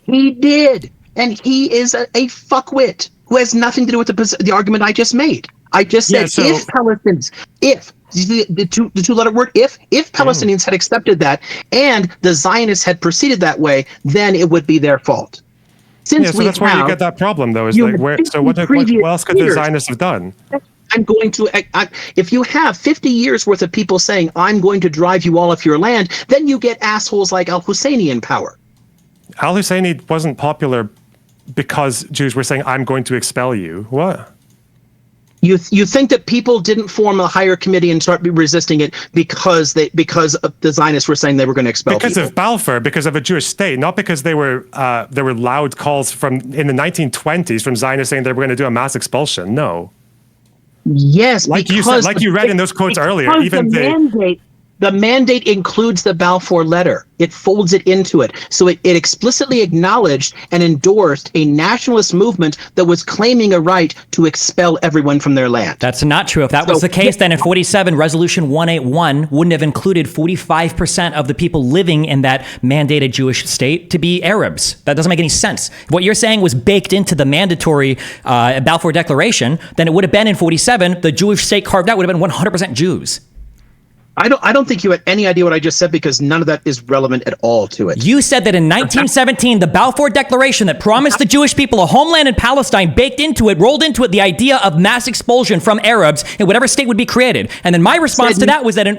He did. And he is a fuckwit who has nothing to do with the argument I just made. I just said if Palestinians, the two-letter word, if Palestinians had accepted that and the Zionists had proceeded that way, then it would be their fault. Since so that's where you get that problem, though. Is like what else could the Zionists have done? I'm going to. If you have 50 years worth of people saying I'm going to drive you all off your land, then you get assholes like al-Husseini in power. Al-Husseini wasn't popular because Jews were saying I'm going to expel you. What? You think that people didn't form a higher committee and start resisting it because the Zionists were saying they were going to expel because people. Of Balfour, because of a Jewish state, not because there were loud calls in the 1920s from Zionists saying they were going to do a mass expulsion. No. Yes, like you said, like you read in those quotes earlier, even the mandate includes the Balfour Letter. It folds it into it. So it explicitly acknowledged and endorsed a nationalist movement that was claiming a right to expel everyone from their land. That's not true. If that was the case, then in 47, Resolution 181 wouldn't have included 45% of the people living in that mandated Jewish state to be Arabs. That doesn't make any sense. If what you're saying was baked into the mandatory Balfour Declaration, then it would have been in 47, the Jewish state carved out would have been 100% Jews. I don't think you had any idea what I just said because none of that is relevant at all to it. You said that in 1917, the Balfour Declaration that promised the Jewish people a homeland in Palestine rolled into it the idea of mass expulsion from Arabs in whatever state would be created. And then my response to that was that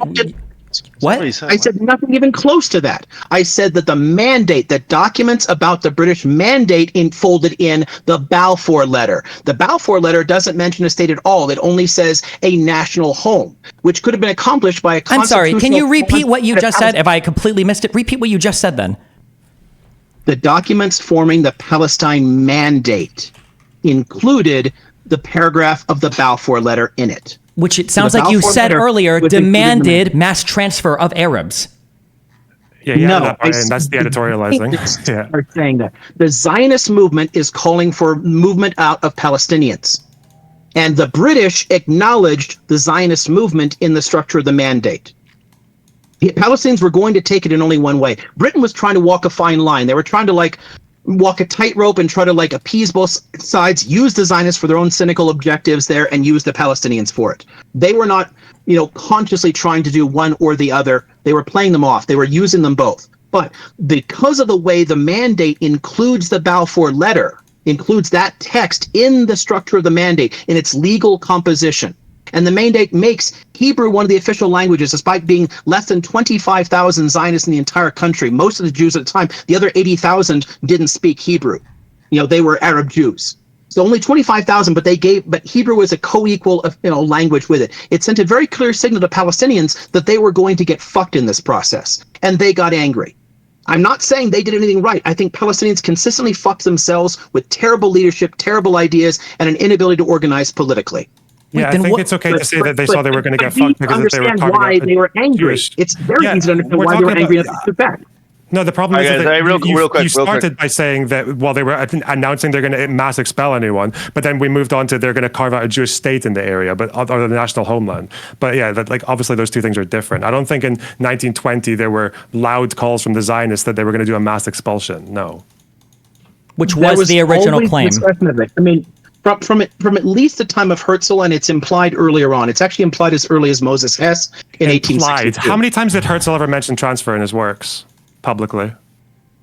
what? I said nothing even close to that. I said that the mandate, that documents about the British mandate folded in the Balfour Letter. The Balfour Letter doesn't mention a state at all. It only says a national home, which could have been accomplished by a constitutional... I'm sorry, can you repeat what you just said? If I completely missed it, repeat what you just said then. The documents forming the Palestine Mandate included the paragraph of the Balfour Letter in it. Which it sounds like you said earlier demanded mass transfer of Arabs. Yeah, that's the editorializing. Yeah. Saying that the Zionist movement is calling for movement out of Palestinians, and the British acknowledged the Zionist movement in the structure of the mandate. The Palestinians were going to take it in only one way. Britain was trying to walk a fine line. They were trying to walk a tightrope and try to appease both sides, use the Zionists for their own cynical objectives there, and use the Palestinians for it. They were not, consciously trying to do one or the other. They were playing them off. They were using them both. But because of the way the mandate includes the Balfour Letter, includes that text in the structure of the mandate, in its legal composition, and the mandate makes Hebrew one of the official languages, despite being less than 25,000 Zionists in the entire country. Most of the Jews at the time, the other 80,000 didn't speak Hebrew. They were Arab Jews. So only 25,000, but Hebrew was a co-equal, language with it. It sent a very clear signal to Palestinians that they were going to get fucked in this process, and they got angry. I'm not saying they did anything right. I think Palestinians consistently fucked themselves with terrible leadership, terrible ideas, and an inability to organize politically. Yeah, I think it's okay to say that they saw they were going to get fucked because they were talking why they were angry. It's very easy to understand why they were angry at the fact. No, the problem is that you started by saying that they were announcing they're going to mass expel anyone, but then we moved on to they're going to carve out a Jewish state in the area, or the national homeland. But yeah, obviously those two things are different. I don't think in 1920 there were loud calls from the Zionists that they were going to do a mass expulsion. No. Which was the original claim. I mean, from at least the time of Herzl, and it's implied earlier on. It's actually implied as early as Moses Hess in 1862. How many times did Herzl ever mention transfer in his works publicly?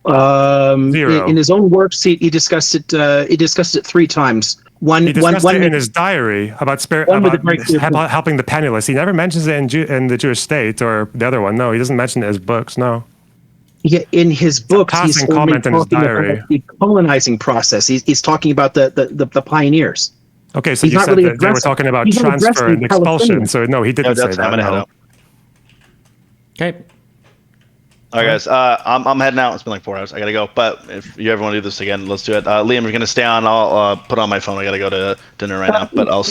Zero. In his own works, he discussed it. He discussed it 3 times. He discussed it in his diary about helping the penniless. He never mentions it in the Jewish state or the other one. No, he doesn't mention it in his books. No. Yeah, in his books, he's only talking about the colonizing process. He's talking about the pioneers. Okay, so you said that they were talking about transfer and expulsion. So no, he didn't say that. No. Okay. All right, guys. I'm heading out. It's been 4 hours. I gotta go. But if you ever want to do this again, let's do it. Liam, you're gonna stay on. I'll put on my phone. I gotta go to dinner right now. But I'll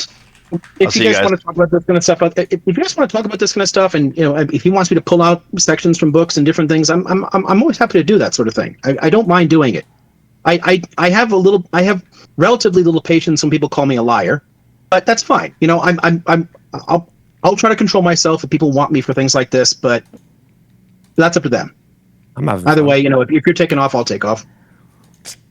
if you guys want to talk about this kind of stuff, if you guys want to talk about this kind of stuff, and if he wants me to pull out sections from books and different things, I'm always happy to do that sort of thing. I don't mind doing it. I have relatively little patience when people call me a liar, but that's fine. I'll try to control myself if people want me for things like this, but that's up to them. Either way, if you're taking off, I'll take off.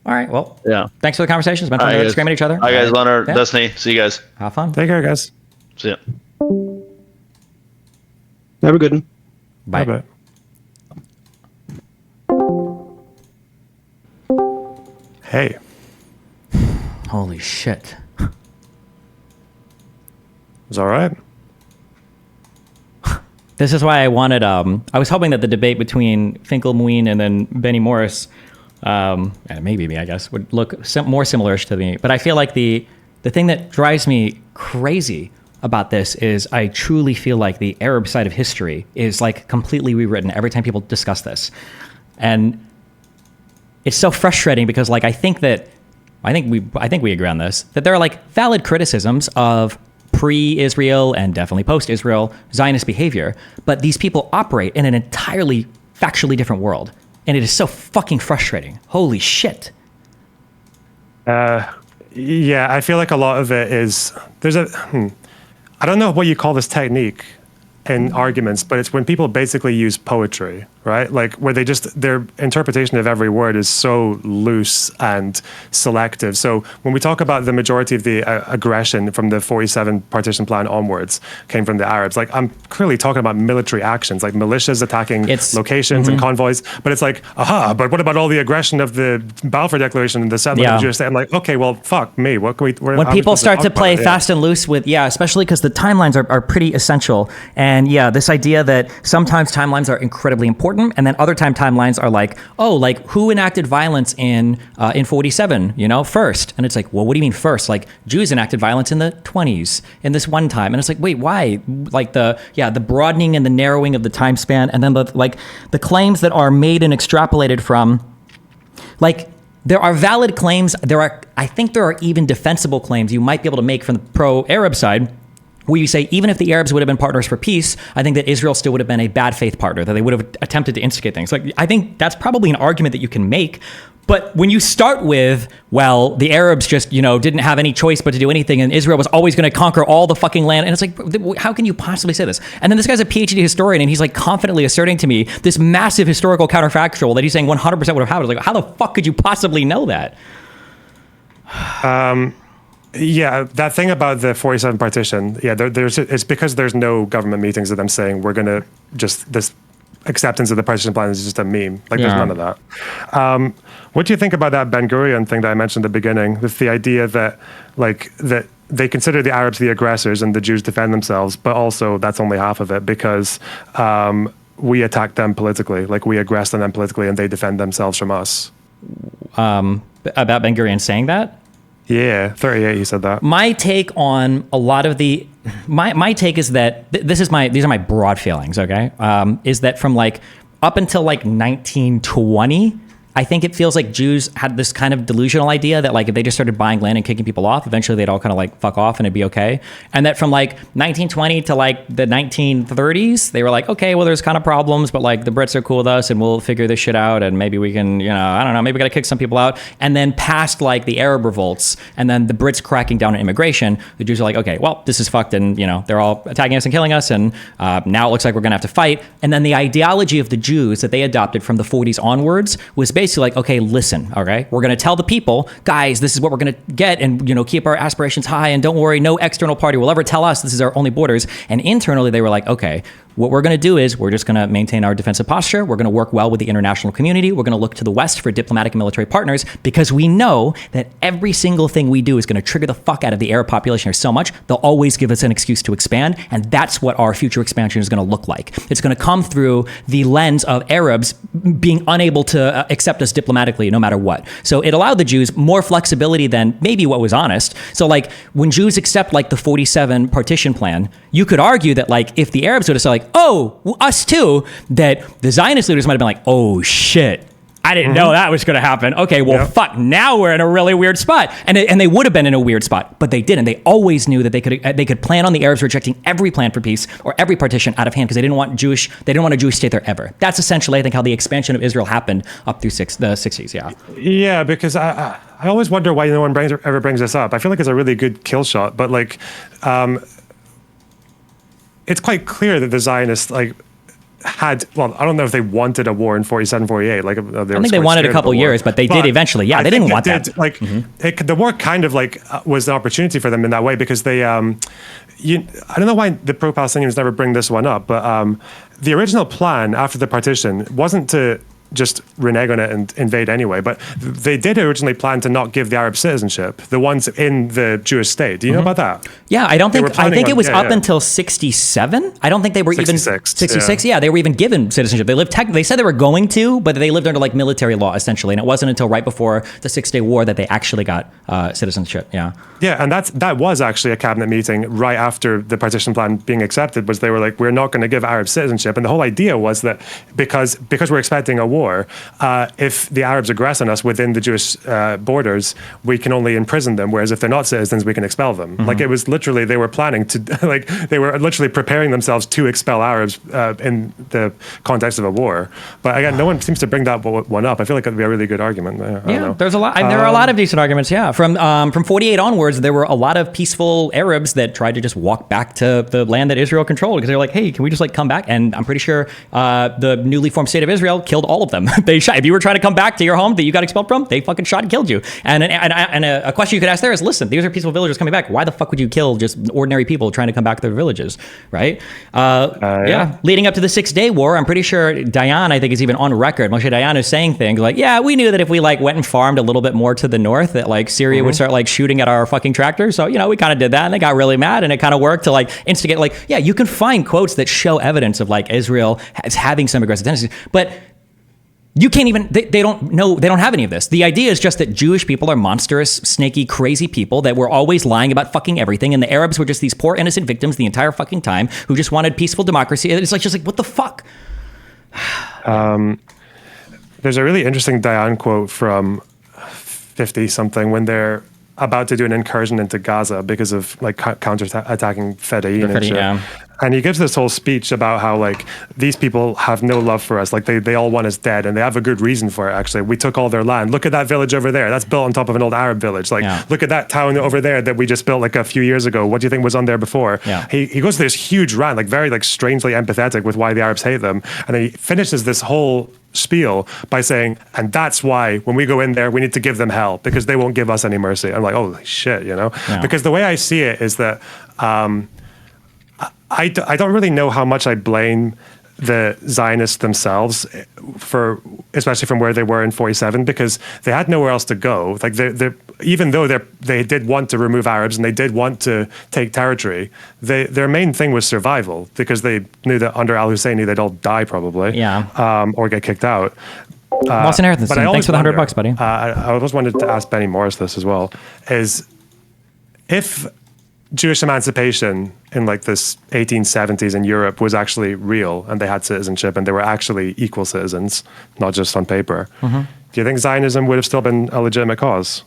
All right. Well, yeah. Thanks for the conversation. It's been fun to scream at each other. Hi, guys. Loner, Destiny. See you guys. Have fun. Take care, guys. See ya. Have a good one. Bye. Bye. Hey. Holy shit. Is all right? This is why I wanted. I was hoping that the debate between Finkelmuin and then Benny Morris, and maybe me, I guess, would look more similar to me. But I feel like the thing that drives me crazy about this is I truly feel like the Arab side of history is like completely rewritten every time people discuss this, and it's so frustrating because like I think we agree on this, that there are like valid criticisms of pre-Israel and definitely post-Israel Zionist behavior, but these people operate in an entirely factually different world, and it is so fucking frustrating. Holy shit. Yeah, I feel like a lot of it is I don't know what you call this technique in arguments, but it's when people basically use poetry, right? Like where their interpretation of every word is so loose and selective. So when we talk about the majority of the aggression from the 47 partition plan onwards came from the Arabs, like I'm clearly talking about military actions, like militias attacking locations and convoys, but it's like, but what about all the aggression of the Balfour Declaration and the settlement of Jewish state? I'm like, okay, well, fuck me. What can we... When people start to play fast and loose with, especially because the timelines are pretty essential. And this idea that sometimes timelines are incredibly important, and then other timelines are like, like who enacted violence in 47, first? And it's like, well, what do you mean first? Like Jews enacted violence in the 20s in this one time, and it's like, wait, why? Like the broadening and the narrowing of the time span, and then the claims that are made and extrapolated from, like. There are valid claims. I think there are even defensible claims you might be able to make from the pro-Arab side, where you say, even if the Arabs would have been partners for peace, I think that Israel still would have been a bad faith partner, that they would have attempted to instigate things. Like, I think that's probably an argument that you can make. But when you start with, well, the Arabs just, didn't have any choice but to do anything, and Israel was always going to conquer all the fucking land, and it's like, how can you possibly say this? And then this guy's a PhD historian, and he's like confidently asserting to me this massive historical counterfactual that he's saying 100% would have happened. Like, how the fuck could you possibly know that? Yeah, that thing about the 47 partition, it's because there's no government meetings of them saying we're going to this acceptance of the partition plan is just a meme. Like there's none of that. What do you think about that Ben Gurion thing that I mentioned at the beginning, with the idea that that they consider the Arabs the aggressors and the Jews defend themselves, but also that's only half of it because we attack them politically, like we aggress on them politically and they defend themselves from us. About Ben Gurion saying that? Yeah, 38, he said that. My take on a lot of my take is that these are my broad feelings, okay? Is that from like up until like 1920, I think it feels like Jews had this kind of delusional idea that like if they just started buying land and kicking people off, eventually they'd all kind of like fuck off and it'd be okay. And that from like 1920 to like the 1930s, they were like, okay, well, there's kind of problems, but like the Brits are cool with us and we'll figure this shit out and maybe we can, I don't know, maybe we gotta kick some people out. And then past like the Arab revolts and then the Brits cracking down on immigration, the Jews are like, okay, well, this is fucked and they're all attacking us and killing us and now it looks like we're gonna have to fight. And then the ideology of the Jews that they adopted from the 40s onwards was basically like, okay, listen, okay, we're going to tell the people, guys, this is what we're going to get and, keep our aspirations high and don't worry, no external party will ever tell us this is our only borders. And internally they were like, okay, what we're going to do is we're just going to maintain our defensive posture. We're going to work well with the international community. We're going to look to the West for diplomatic and military partners because we know that every single thing we do is going to trigger the fuck out of the Arab population here so much, they'll always give us an excuse to expand. And that's what our future expansion is going to look like. It's going to come through the lens of Arabs being unable to accept us diplomatically no matter what. So it allowed the Jews more flexibility than maybe what was honest. So like when Jews accept like the 47 partition plan, you could argue that like if the Arabs would have said like, oh, us too, that the Zionist leaders might have been like, oh shit, I didn't know that was going to happen. Okay, well, fuck, now we're in a really weird spot. And they would have been in a weird spot, but they didn't. They always knew that they could plan on the Arabs rejecting every plan for peace or every partition out of hand because they didn't want a Jewish state there ever. That's essentially, I think, how the expansion of Israel happened up through the 60s, yeah. Yeah, because I always wonder why no one ever brings this up. I feel like it's a really good kill shot, but like, it's quite clear that the Zionists, like, had, well, I don't know if they wanted a war in 47, 48. Like, I think they wanted a couple years, but they did eventually. Yeah, they didn't want that. Like, the war kind of like was an opportunity for them in that way, because they, I don't know why the pro-Palestinians never bring this one up, but the original plan after the partition wasn't to just renege on it and invade anyway, but they did originally plan to not give the Arab citizenship, the ones in the Jewish state. Do you know about that? Yeah, I think it was up until 67. I don't think they were 66. Yeah, they were even given citizenship. They said they were going to, but they lived under like military law essentially, and it wasn't until right before the 6-Day War that they actually got citizenship. Yeah. Yeah, and that was actually a cabinet meeting right after the partition plan being accepted, was they were like, we're not going to give Arab citizenship, and the whole idea was that because we're expecting a war, if the Arabs aggress on us within the Jewish borders, we can only imprison them, whereas if they're not citizens, we can expel them. Like, it was literally, they were planning to, like, they were literally preparing themselves to expel Arabs in the context of a war. But again, no one seems to bring that one up. I feel like it'd be a really good argument. There's a lot. There are a lot of decent arguments. Yeah, from 48 onwards, there were a lot of peaceful Arabs that tried to just walk back to the land that Israel controlled, because they're like, hey, can we just like come back? And I'm pretty sure the newly formed state of Israel killed all of them. They shot. If you were trying to come back to your home that you got expelled from, they fucking shot and killed you. And a question you could ask there is, listen, these are peaceful villagers coming back. Why the fuck would you kill just ordinary people trying to come back to their villages, right? Leading up to the 6-Day War, I'm pretty sure Dayan, I think, is even on record. Moshe Dayan is saying things like, yeah, we knew that if we like went and farmed a little bit more to the north, that like Syria would start like shooting at our fucking tractors. So, we kind of did that, and they got really mad, and it kind of worked to like instigate, like, yeah, you can find quotes that show evidence of like Israel as having some aggressive tendencies, but you can't even, they don't know, they don't have any of this. The idea is just that Jewish people are monstrous, snaky, crazy people that were always lying about fucking everything, and the Arabs were just these poor innocent victims the entire fucking time who just wanted peaceful democracy. It's like, just like, what the fuck? There's a really interesting Dayan quote from 50-something when they're about to do an incursion into Gaza because of like counter-attacking Fedayeen and shit. Yeah. And he gives this whole speech about how like these people have no love for us. Like they all want us dead, and they have a good reason for it, actually. We took all their land. Look at that village over there. That's built on top of an old Arab village. Like, look at that town over there that we just built like a few years ago. What do you think was on there before? Yeah. He goes to this huge rant, like very like strangely empathetic with why the Arabs hate them. And then he finishes this whole spiel by saying, and that's why when we go in there, we need to give them hell, because they won't give us any mercy. I'm like, holy shit, Because the way I see it is that I don't really know how much I blame the Zionists themselves for, especially from where they were in 47, because they had nowhere else to go. Like even though they did want to remove Arabs and they did want to take territory, their main thing was survival, because they knew that under al-Husseini they'd all die probably, or get kicked out. Lost inheritance. Thanks for the $100, buddy. I always wanted to ask Benny Morris this as well: is if Jewish emancipation in like this 1870s in Europe was actually real, and they had citizenship, and they were actually equal citizens, not just on paper, do you think Zionism would have still been a legitimate cause?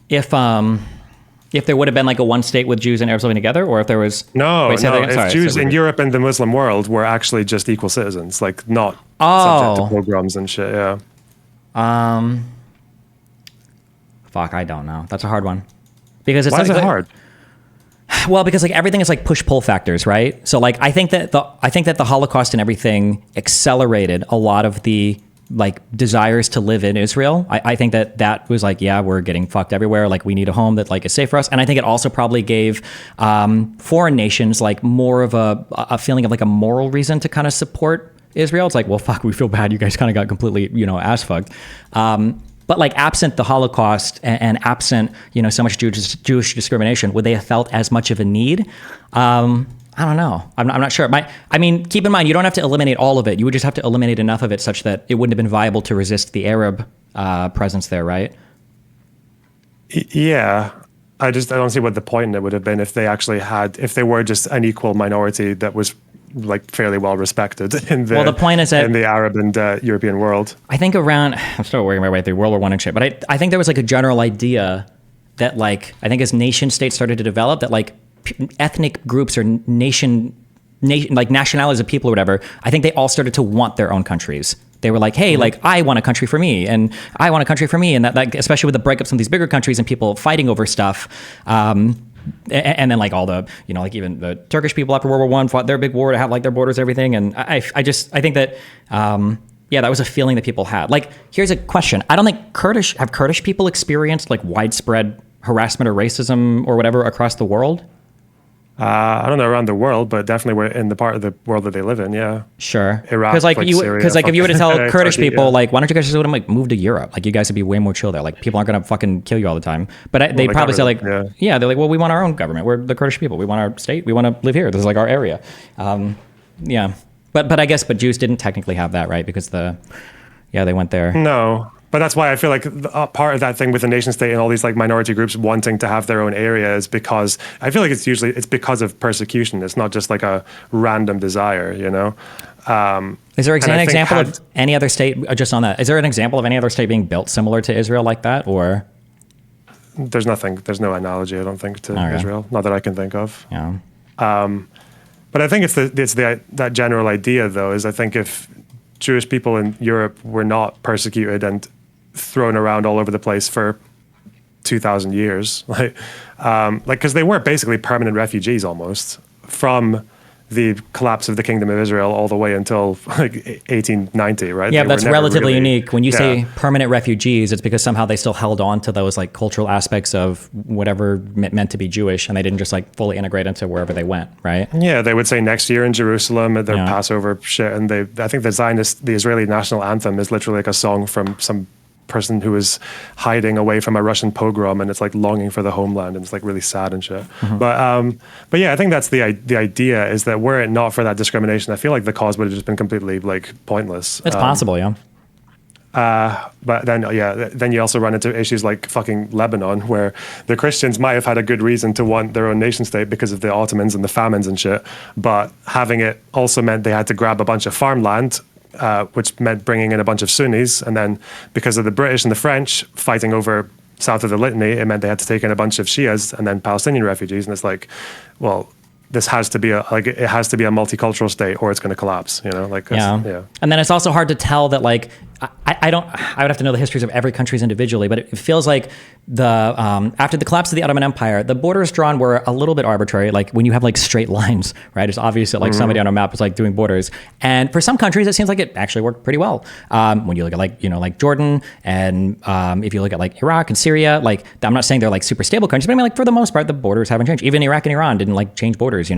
If there would have been like a one state with Jews and Arabs living together, or if there was if Jews in Europe and the Muslim world were actually just equal citizens, like not subject to pogroms and shit. Fuck, I don't know. That's a hard one, because it's why is it hard? Well, because like everything is like push-pull factors, right? So like I think that the Holocaust and everything accelerated a lot of the like desires to live in Israel. I think that was like, yeah, we're getting fucked everywhere. Like we need a home that like is safe for us. And I think it also probably gave foreign nations like more of a feeling of like a moral reason to kind of support Israel. It's like, well, fuck, we feel bad. You guys kind of got completely, ass fucked. But like absent the Holocaust and absent, so much Jewish discrimination, would they have felt as much of a need? I don't know. I'm not sure. Keep in mind, you don't have to eliminate all of it. You would just have to eliminate enough of it such that it wouldn't have been viable to resist the Arab presence there, right? Yeah. I don't see what the point in it would have been if they were just an equal minority that was like fairly well respected in the point is that in the Arab and European world. I think I'm still working my way through World War I and shit, but I think there was like a general idea that like, I think as nation states started to develop, that like ethnic groups or nation like nationalities of people or whatever, I think they all started to want their own countries. They were like, hey, like I want a country for me, and I want a country for me, and that like especially with the breakups in these bigger countries and people fighting over stuff. and then like all the, like even the Turkish people after World War I fought their big war to have like their borders, everything. And I think that, that was a feeling that people had. Like, here's a question. I don't think Kurdish people experienced like widespread harassment or racism or whatever across the world? I don't know around the world, but definitely we're in the part of the world that they live in. Yeah, sure. Iraq, because like Syria, if you were to tell Kurdish Turkey, people like, why don't you guys just like move to Europe? Like you guys would be way more chill there. Like people aren't gonna fucking kill you all the time. But they'd probably say like, they're like, well, we want our own government. We're the Kurdish people. We want our state. We want to live here. This is like our area. But I guess Jews didn't technically have that, right? Because they went there. No. But that's why I feel like part of that thing with the nation state and all these like minority groups wanting to have their own area is because I feel like it's because of persecution. It's not just like a random desire, Is there an example of any other state, just on that, is there an example of any other state being built similar to Israel like that, or? There's no analogy, I don't think, to Israel. Not that I can think of. Yeah. But I think it's that general idea, though, is I think if Jewish people in Europe were not persecuted and thrown around all over the place for 2,000 years, because they were basically permanent refugees almost from the collapse of the Kingdom of Israel all the way until like 1890, right? Yeah, that's relatively unique. When you say permanent refugees, it's because somehow they still held on to those like cultural aspects of whatever meant to be Jewish, and they didn't just like fully integrate into wherever they went, right? Yeah, they would say next year in Jerusalem at their Passover shit, and I think the Israeli national anthem is literally like a song from some person who is hiding away from a Russian pogrom, and it's like longing for the homeland, and it's like really sad and shit. Mm-hmm. But yeah, I think that's the idea, is that were it not for that discrimination, I feel like the cause would have just been completely like pointless. It's possible, yeah. But then you also run into issues like fucking Lebanon, where the Christians might have had a good reason to want their own nation state because of the Ottomans and the famines and shit, but having it also meant they had to grab a bunch of farmland, which meant bringing in a bunch of Sunnis, and then because of the British and the French fighting over south of the Litany, it meant they had to take in a bunch of Shias and then Palestinian refugees, and it's like, well, this has to be it has to be a multicultural state, or it's going to collapse. And then it's also hard to tell that like I would have to know the histories of every country's individually, but it feels like after the collapse of the Ottoman Empire, the borders drawn were a little bit arbitrary. Like when you have like straight lines, right? It's obvious that like somebody on a map is like doing borders, and for some countries it seems like it actually worked pretty well. When you look at like Jordan, and if you look at like Iraq and Syria, like I'm not saying they're like super stable countries, but I mean like for the most part the borders haven't changed. Even Iraq and Iran didn't like change borders,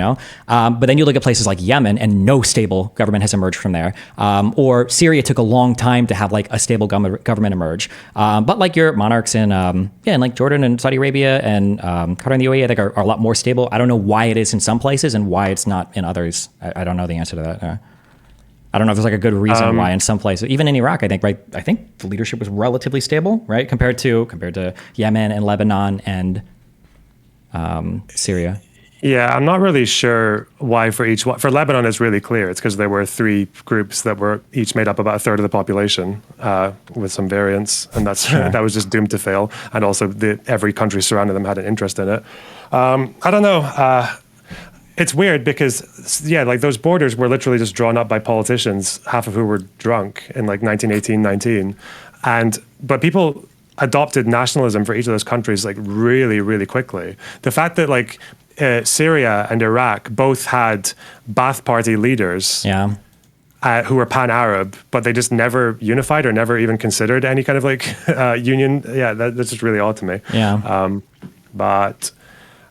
But then you look at places like Yemen, and no stable government has emerged from there. Or Syria took a long time to have like a stable government emerge. But like your monarchs in like Jordan and Saudi Arabia and Qatar and the UAE, I think are a lot more stable. I don't know why it is in some places and why it's not in others. I don't know the answer to that. I don't know if there's like a good reason why in some places, even in Iraq, I think the leadership was relatively stable, right? Compared to Yemen and Lebanon and Syria. Yeah, I'm not really sure why for each one. For Lebanon, it's really clear. It's because there were three groups that were each made up about a third of the population, with some variance, and that was just doomed to fail. And also, every country surrounding them had an interest in it. I don't know. It's weird because, like those borders were literally just drawn up by politicians, half of who were drunk in like 1918, 19, but people adopted nationalism for each of those countries like really, really quickly. The fact that like Syria and Iraq both had Ba'ath Party leaders who were pan-Arab, but they just never unified or never even considered any kind of like union. Yeah, that's just really odd to me. Yeah.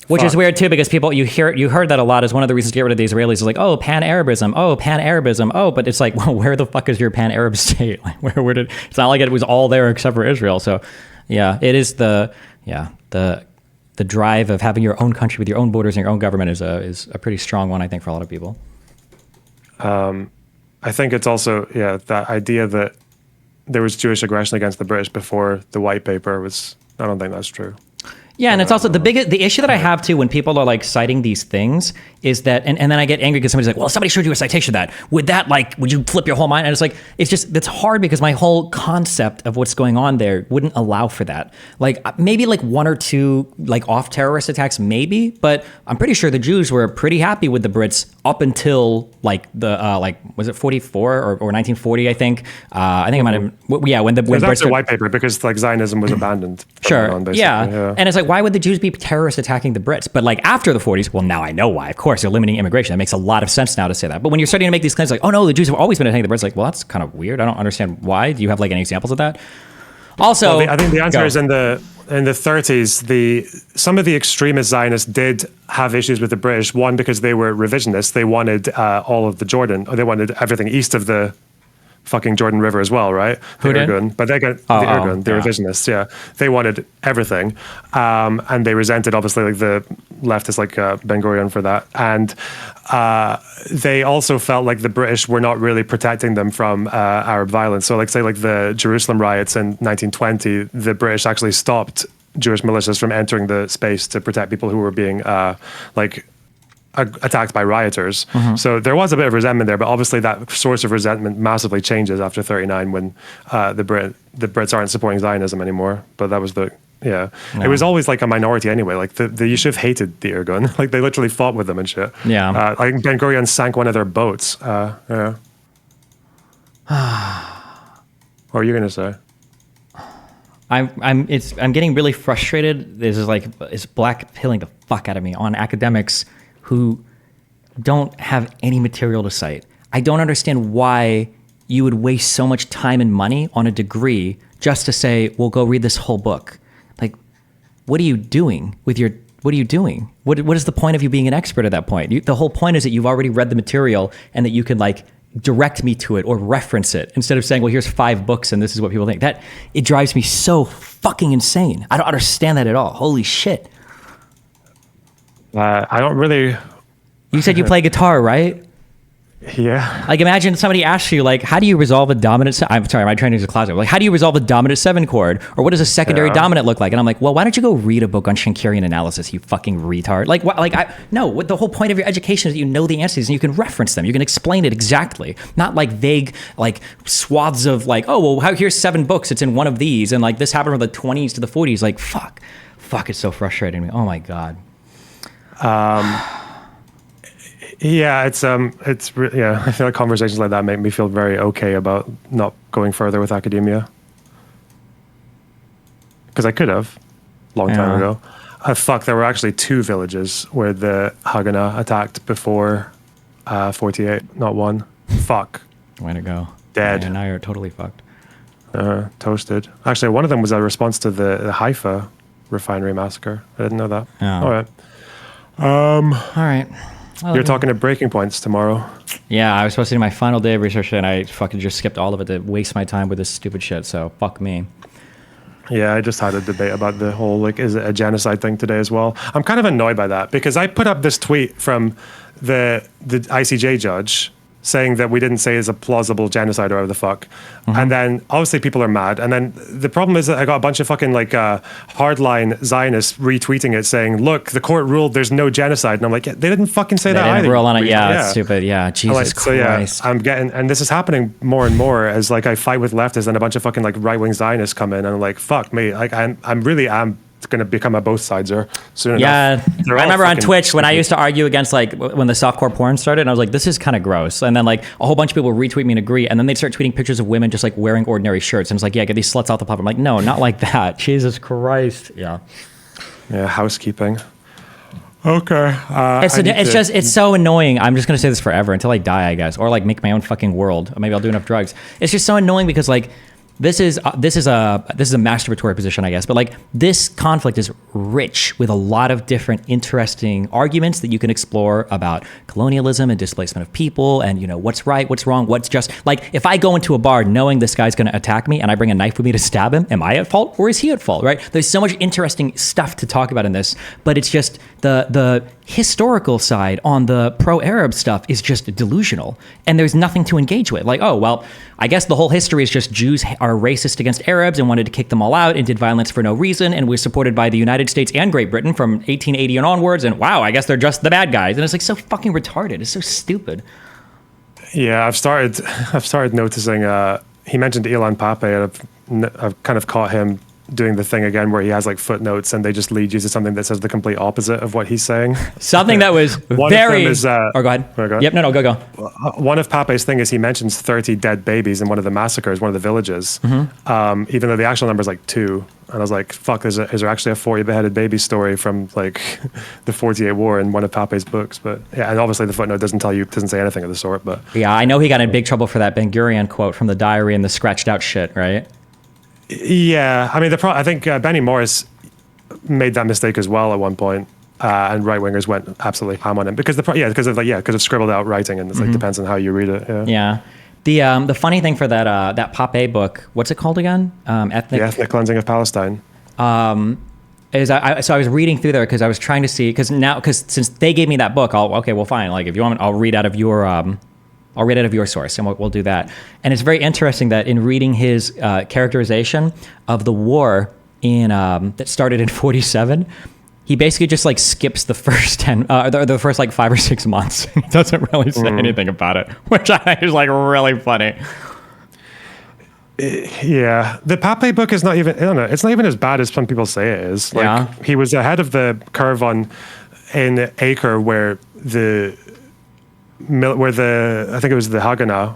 Which is weird too, because you heard that a lot as one of the reasons to get rid of the Israelis is like, oh, pan-Arabism, but it's like, well, where the fuck is your pan-Arab state? Like, where did, it's not like it was all there except for Israel. So yeah, it is the drive of having your own country with your own borders and your own government is a pretty strong one, I think, for a lot of people. I think it's also, that idea that there was Jewish aggression against the British before the white paper I don't think that's true. Yeah, and it's also the issue that I have too when people are like citing these things is that, and then I get angry because somebody's like, well, somebody showed you a citation of that. Would you flip your whole mind? And it's like, it's hard because my whole concept of what's going on there wouldn't allow for that. Like maybe like one or two like off terrorist attacks, maybe, but I'm pretty sure the Jews were pretty happy with the Brits up until like was it 44 or 1940? I think it might have. When the Brits the white paper because like Zionism was abandoned. Sure. And it's like, like, why would the Jews be terrorists attacking the Brits? But like after the 40s, well, now I know why. Of course, they're limiting immigration. That makes a lot of sense now to say that. But when you're starting to make these claims like, oh no, the Jews have always been attacking the Brits, like, well, that's kind of weird. I don't understand why. Do you have like any examples of that? Also, I think the answer is in the 30s, some of the extremist Zionists did have issues with the British. One, because they were revisionists. They wanted all of the Jordan, or they wanted everything east of the fucking Jordan River as well, right? Who did? Irgun. But they got the Irgun, the revisionists, yeah. They wanted everything. And they resented, obviously, like the leftists like Ben Gurion for that. And they also felt like the British were not really protecting them from Arab violence. So like say like the Jerusalem riots in 1920, the British actually stopped Jewish militias from entering the space to protect people who were being attacked by rioters. So there was a bit of resentment there, but obviously that source of resentment massively changes after 39 when the Brits aren't supporting Zionism anymore. But that was it was always like a minority anyway. Like the Yishuv hated the Irgun. Like they literally fought with them and shit. Yeah. Like Ben Gurion sank one of their boats. What are you gonna say? I'm getting really frustrated. This is like, it's blackpilling the fuck out of me on academics who don't have any material to cite. I don't understand why you would waste so much time and money on a degree just to say, well, go read this whole book. Like, what are you doing with your, what are you doing? What is the point of you being an expert at that point? The whole point is that you've already read the material and that you can like direct me to it or reference it instead of saying, well, here's 5 books and this is what people think. That, it drives me so fucking insane. I don't understand that at all. Holy shit. I don't really. You said you play guitar, right? Yeah. Like imagine somebody asks you like, how do you resolve a dominant, I'm sorry, my training is a closet. Like, how do you resolve a dominant 7 chord? Or what does a secondary dominant look like? And I'm like, well, why don't you go read a book on Schenkerian analysis, you fucking retard? Like, what the whole point of your education is that you know the answers and you can reference them. You can explain it exactly. Not like vague, like swaths of like, oh, well, here's 7 books. It's in one of these. And like this happened from the 20s to the 40s. Like, fuck, it's so frustrating to me. Oh my God. Yeah, I feel like conversations like that make me feel very okay about not going further with academia. Because I could have, long time ago. There were actually 2 villages where the Haganah attacked before 48, not 1. Fuck. Way to go. Dead. Yeah, now you're totally fucked. Toasted. Actually, one of them was a response to the Haifa refinery massacre. I didn't know that. Oh. All right. All right. Well, You're talking at Breaking Points tomorrow. Yeah, I was supposed to do my final day of research and I fucking just skipped all of it to waste my time with this stupid shit, so fuck me. Yeah, I just had a debate about the whole, like, is it a genocide thing today as well? I'm kind of annoyed by that because I put up this tweet from the ICJ judge saying that we didn't say is a plausible genocide or whatever the fuck. And then obviously people are mad. And then the problem is that I got a bunch of fucking like hardline Zionists retweeting it saying, look, the court ruled there's no genocide. And I'm like, yeah, they didn't fucking say that either. They didn't rule on it. Yeah, that's stupid. Yeah, Jesus Christ. So yeah, I'm getting, and this is happening more and more as like I fight with leftists and a bunch of fucking like right-wing Zionists come in and I'm like, fuck me. Like I'm really going to become a both sider soon enough. I remember on Twitch when I used to argue against like when the softcore porn started, and I was like, this is kind of gross. And then like a whole bunch of people retweet me and agree, and then they'd start tweeting pictures of women just like wearing ordinary shirts, and it's like, yeah, get these sluts off the platform. I'm like, no, not like that. Jesus Christ. Yeah, housekeeping. Okay. It's so annoying. I'm just gonna say this forever until I die, I guess, or like make my own fucking world. Or maybe I'll do enough drugs. It's just so annoying because like this is a masturbatory position, I guess, but like this conflict is rich with a lot of different interesting arguments that you can explore about colonialism and displacement of people and, you know, what's right, what's wrong, what's just. Like if I go into a bar knowing this guy's going to attack me and I bring a knife with me to stab him, am I at fault or is he at fault, right? There's so much interesting stuff to talk about in this, but it's just the historical side on the pro-Arab stuff is just delusional and there's nothing to engage with. Like, oh, well, I guess the whole history is just Jews are racist against Arabs and wanted to kick them all out and did violence for no reason and was supported by the United States and Great Britain from 1880 and onwards, and wow, I guess they're just the bad guys. And it's like so fucking retarded. It's so stupid. Yeah, I've started noticing, he mentioned Ilan Pape, and I've kind of caught him doing the thing again where he has like footnotes and they just lead you to something that says the complete opposite of what he's saying. Something that was One very... of them is, go ahead. Go ahead. Yep, go. One of Pape's thing is he mentions 30 dead babies in one of the massacres, one of the villages, even though the actual number is like 2. And I was like, fuck, is there actually a 40 beheaded baby story from like the 48 War in one of Pape's books? But yeah, and obviously the footnote doesn't say anything of the sort. But yeah, I know he got in big trouble for that Ben Gurion quote from the diary and the scratched out shit, right? Yeah, I mean, I think Benny Morris made that mistake as well at one point, and right wingers went absolutely ham on him because because of scribbled out writing, and it's like depends on how you read it. Yeah. The funny thing for that Pape book, what's it called again? The Ethnic Cleansing of Palestine. So I was reading through there because I was trying to see because since they gave me that book, fine. Like if you want, I'll read out of your source, and we'll do that. And it's very interesting that in reading his characterization of the war that started in 47, he basically just like skips the first 10, the first like 5 or 6 months. He doesn't really say anything about it, which I think is like really funny. Yeah, the Pape book is not even. I don't know. It's not even as bad as some people say it is. Like he was ahead of the curve in Acre where I think it was the Haganah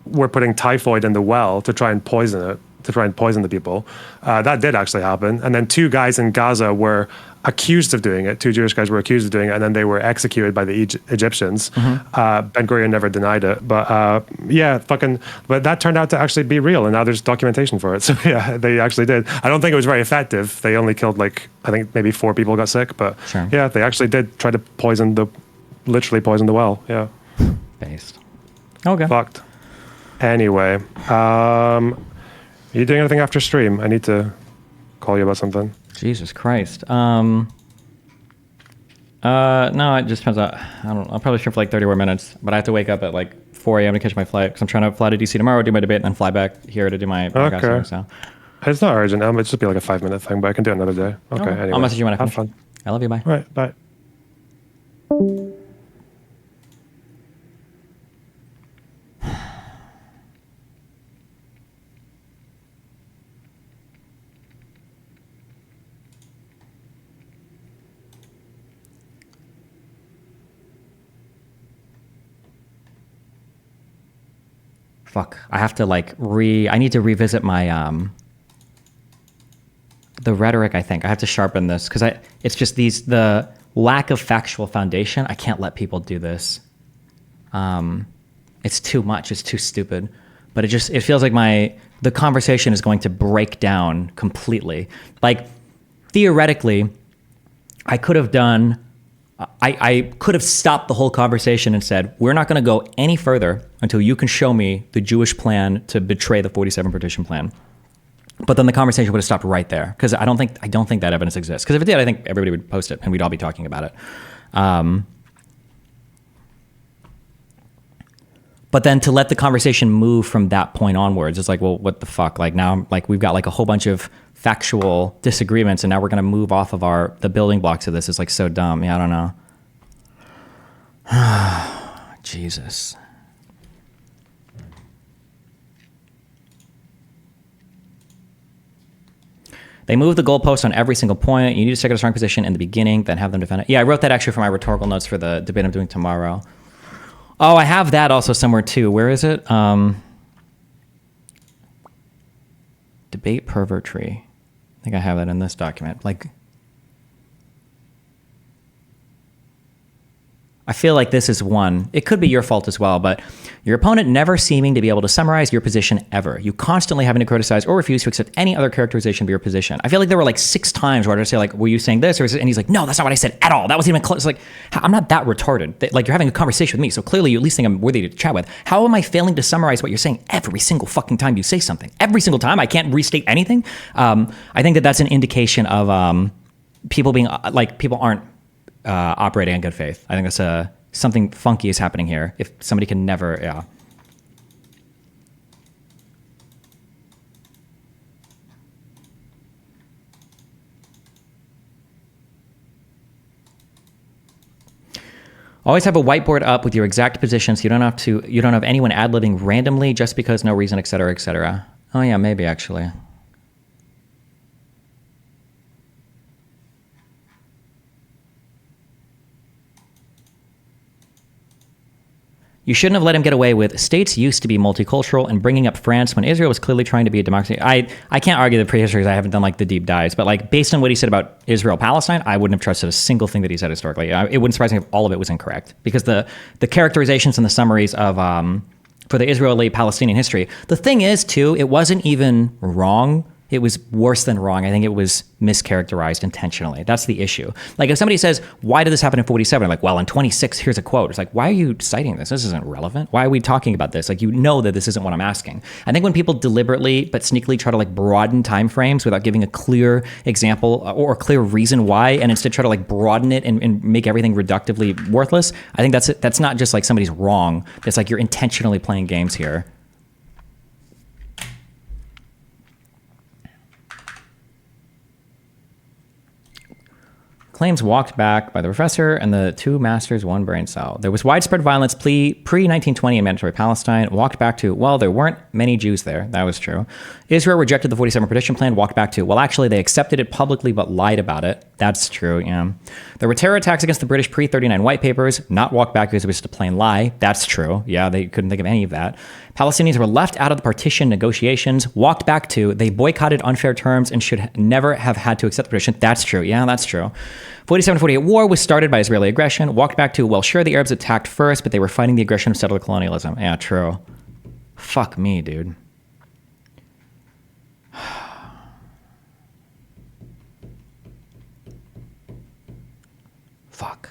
were putting typhoid in the well to try and poison the people. That did actually happen. And then 2 guys in Gaza were accused of doing it. 2 Jewish guys were accused of doing it, and then they were executed by the Egyptians. Ben Gurion never denied it. But but that turned out to actually be real, and now there's documentation for it. So yeah, they actually did. I don't think it was very effective. They only killed I think maybe 4 people got sick, but yeah, they actually did try to literally poison the well. Yeah. Based. Okay. Fucked. Anyway, are you doing anything after stream? I need to call you about something. Jesus Christ. No, it just depends on, I'll probably stream for like 30 more minutes, but I have to wake up at like 4 a.m. to catch my flight because I'm trying to fly to DC tomorrow, do my debate, and then fly back here to do my podcast. Okay. So. It's not urgent. It'll just be like a 5-minute thing, but I can do it another day. Okay, anyway. I'll message you when I have finish. fun. I love you, bye. All right, bye. Fuck, I have to I need to revisit my, the rhetoric, I think. I have to sharpen this, because it's just the lack of factual foundation. I can't let people do this. It's too much, it's too stupid. But it feels like the conversation is going to break down completely. Like, theoretically, I could have stopped the whole conversation and said, we're not going to go any further until you can show me the Jewish plan to betray the 47 partition plan. But then the conversation would have stopped right there, because I don't think that evidence exists. Because if it did, I think everybody would post it and we'd all be talking about it. But then to let the conversation move from that point onwards, it's like, well, what the fuck? Like now, we've got a whole bunch of factual disagreements, and now we're going to move off of the building blocks of this. It's so dumb. Yeah, I don't know. Jesus. They move the goalpost on every single point. You need to take a strong position in the beginning, then have them defend it. Yeah, I wrote that actually for my rhetorical notes for the debate I'm doing tomorrow. Oh, I have that also somewhere too. Where is it? Debate pervertry. I think I have that in this document. I feel like this is one. It could be your fault as well, but your opponent never seeming to be able to summarize your position ever. You constantly having to criticize or refuse to accept any other characterization of your position. I feel like there were 6 times where I'd say were you saying this? And he's like, no, that's not what I said at all. That wasn't even close. I'm not that retarded. You're having a conversation with me, so clearly you at least think I'm worthy to chat with. How am I failing to summarize what you're saying every single fucking time you say something? Every single time? I can't restate anything? I think that's an indication of people being, people aren't operating in good faith. I think that's something funky is happening here. If somebody can never, yeah. Always have a whiteboard up with your exact positions. You don't have anyone ad-libbing randomly just because no reason, et cetera, et cetera. Oh yeah, maybe actually. You shouldn't have let him get away with states used to be multicultural and bringing up France when Israel was clearly trying to be a democracy. I can't argue the prehistory because I haven't done like the deep dives, but like based on what he said about Israel Palestine, I wouldn't have trusted a single thing that he said historically. It wouldn't surprise me if all of it was incorrect, because the characterizations and the summaries of for the Israeli Palestinian history. The thing is too, it wasn't even wrong. It was worse than wrong. I think it was mischaracterized intentionally. That's the issue. Like if somebody says, why did this happen in 47? I'm like, well, in 26, here's a quote. It's like, why are you citing this? This isn't relevant. Why are we talking about this? Like, you know that this isn't what I'm asking. I think when people deliberately but sneakily try to like broaden time frames without giving a clear example or a clear reason why, and instead try to like broaden it and make everything reductively worthless, I think that's not just like somebody's wrong. It's like you're intentionally playing games here. Claims walked back by the professor and the two masters, one brain cell. There was widespread violence pre-1920 in mandatory Palestine. Walked back to, well, there weren't many Jews there. That was true. Israel rejected the 47 partition plan. Walked back to, well, actually, they accepted it publicly but lied about it. That's true, yeah. There were terror attacks against the British pre-39 white papers. Not walked back because it was just a plain lie. That's true. Yeah, they couldn't think of any of that. Palestinians were left out of the partition negotiations. Walked back to, they boycotted unfair terms and should never have had to accept the partition. That's true. Yeah, that's true. 47-48 war was started by Israeli aggression. Walked back to, well, sure, the Arabs attacked first, but they were fighting the aggression of settler colonialism. Yeah, true. Fuck me, dude. Fuck.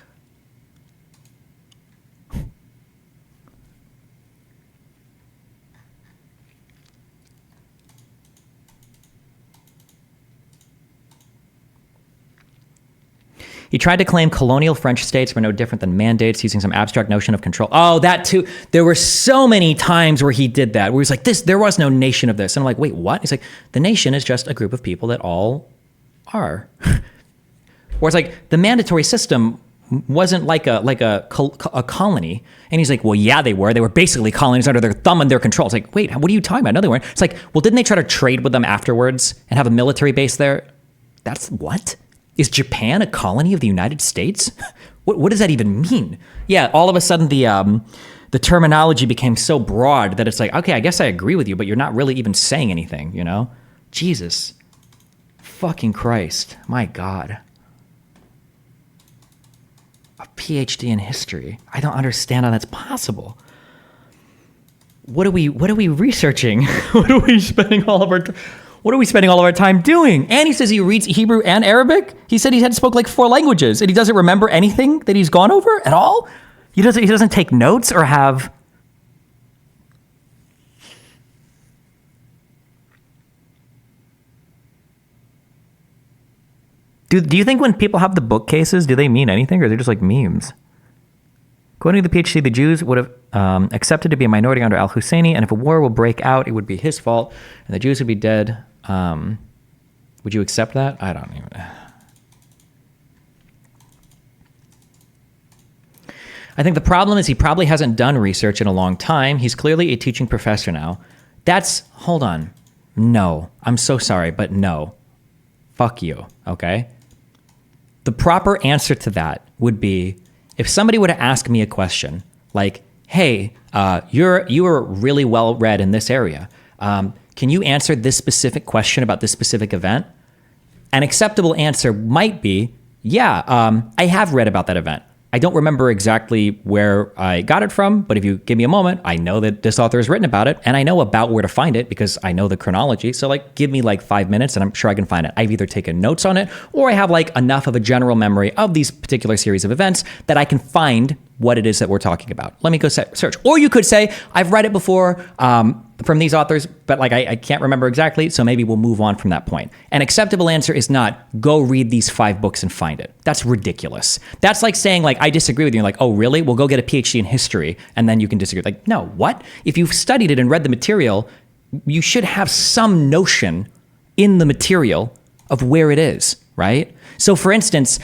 He tried to claim colonial French states were no different than mandates, using some abstract notion of control. Oh, that too. There were so many times where he did that, where he's like, there was no nation of this. And I'm like, wait, what? He's like, the nation is just a group of people that all are. Or it's like, the mandatory system wasn't like a colony. And he's like, well, yeah, they were. They were basically colonies under their thumb and their control. It's like, wait, what are you talking about? No, they weren't. It's like, well, didn't they try to trade with them afterwards and have a military base there? That's what? Is Japan a colony of the United States? What does that even mean? Yeah, all of a sudden the terminology became so broad that it's like, okay, I guess I agree with you, but you're not really even saying anything, you know? Jesus. Fucking Christ. My God. A PhD in history. I don't understand how that's possible. What are we researching? What are we spending all of our time doing? And he says he reads Hebrew and Arabic. He said he had spoke like 4 languages, and he doesn't remember anything that he's gone over at all. He doesn't take notes or have. Do you think when people have the bookcases, do they mean anything, or are they just like memes? According to the PhD, the Jews would have accepted to be a minority under al-Husseini, and if a war will break out, it would be his fault, and the Jews would be dead. Would you accept that? I don't even. I think the problem is he probably hasn't done research in a long time. He's clearly a teaching professor now. Hold on. No, I'm so sorry, but no. Fuck you, okay? The proper answer to that would be, if somebody were to ask me a question like, hey, you were really well read in this area. Can you answer this specific question about this specific event? An acceptable answer might be, yeah, I have read about that event. I don't remember exactly where I got it from, but if you give me a moment, I know that this author has written about it, and I know about where to find it because I know the chronology. So like, give me like 5 minutes and I'm sure I can find it. I've either taken notes on it or I have like enough of a general memory of these particular series of events that I can find what it is that we're talking about. Let me go search. Or you could say, I've read it before from these authors, but like I can't remember exactly, so maybe we'll move on from that point. An acceptable answer is not, go read these 5 books and find it. That's ridiculous. That's like saying, like, I disagree with you. You're like, oh, really? Well, go get a PhD in history, and then you can disagree. Like, no, what? If you've studied it and read the material, you should have some notion in the material of where it is, right? So for instance,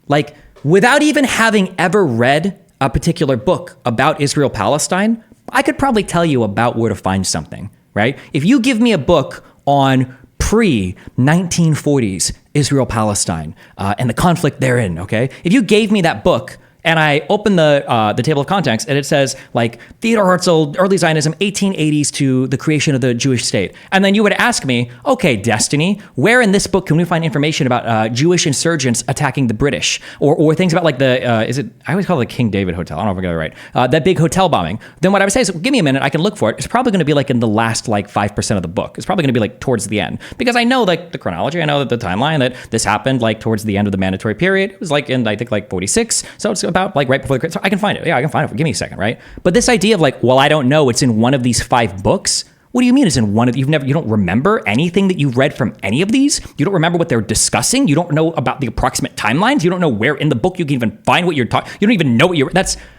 like, without even having ever read a particular book about Israel-Palestine, I could probably tell you about where to find something, right? If you give me a book on pre-1940s Israel-Palestine and the conflict therein, okay? If you gave me that book, And I open the table of contents, and it says, like, Theodor Herzl, early Zionism, 1880s to the creation of the Jewish state. And then you would ask me, okay, Destiny, where in this book can we find information about Jewish insurgents attacking the British? Or things about, like, I always call it the King David Hotel. I don't know if I got it right. That big hotel bombing. Then what I would say is, give me a minute, I can look for it. It's probably going to be, like, in the last, like, 5% of the book. It's probably going to be, like, towards the end. Because I know, like, the chronology. I know that the timeline, that this happened, like, towards the end of the mandatory period. It was, like, in, I think, like, 46. So it's about, like, right before the... So I can find it. Yeah, I can find it. Give me a second, right? But this idea of, like, well, I don't know, it's in one of these 5 books. What do you mean it's in one of... You don't remember anything that you've read from any of these? You don't remember what they're discussing? You don't know about the approximate timelines? You don't know where in the book you can even find what you're talking... You don't even know what you're...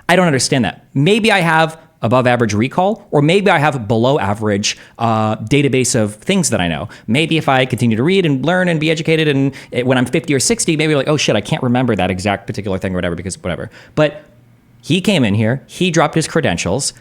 I don't understand that. Maybe I have above average recall, or maybe I have below average database of things that I know. Maybe if I continue to read and learn and be educated, and when I'm 50 or 60, maybe like, oh shit, I can't remember that exact particular thing or whatever, because whatever. But he came in here, he dropped his credentials,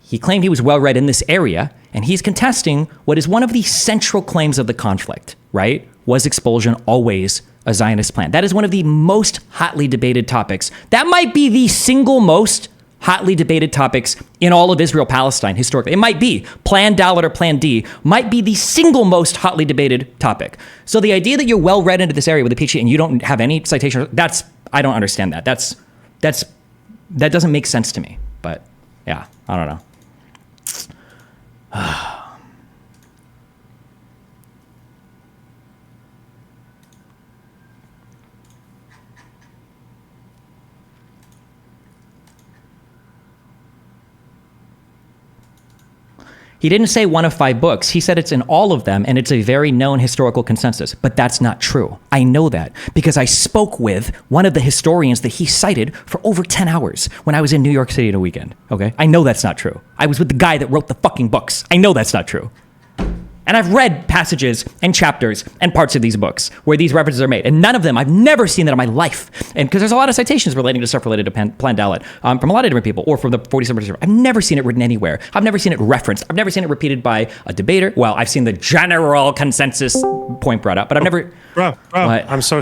he claimed he was well-read in this area, and he's contesting what is one of the central claims of the conflict, right? Was expulsion always a Zionist plan? That is one of the most hotly debated topics. That might be the single most hotly debated topics in all of Israel-Palestine historically. It might be. Plan Dalet or Plan D might be the single most hotly debated topic. So the idea that you're well-read into this area with a PhD and you don't have any citation, I don't understand that. That doesn't make sense to me. But yeah, I don't know. He didn't say one of 5 books. He said it's in all of them, and it's a very known historical consensus. But that's not true. I know that because I spoke with one of the historians that he cited for over 10 hours when I was in New York City in a weekend. Okay? I know that's not true. I was with the guy that wrote the fucking books. I know that's not true. And I've read passages and chapters and parts of these books where these references are made. And none of them, I've never seen that in my life. And because there's a lot of citations relating to stuff related to Plan Dalet from a lot of different people, or from the 47%. I've never seen it written anywhere. I've never seen it referenced. I've never seen it repeated by a debater. Well, I've seen the general consensus point brought up, but I've never... Bro, I'm so...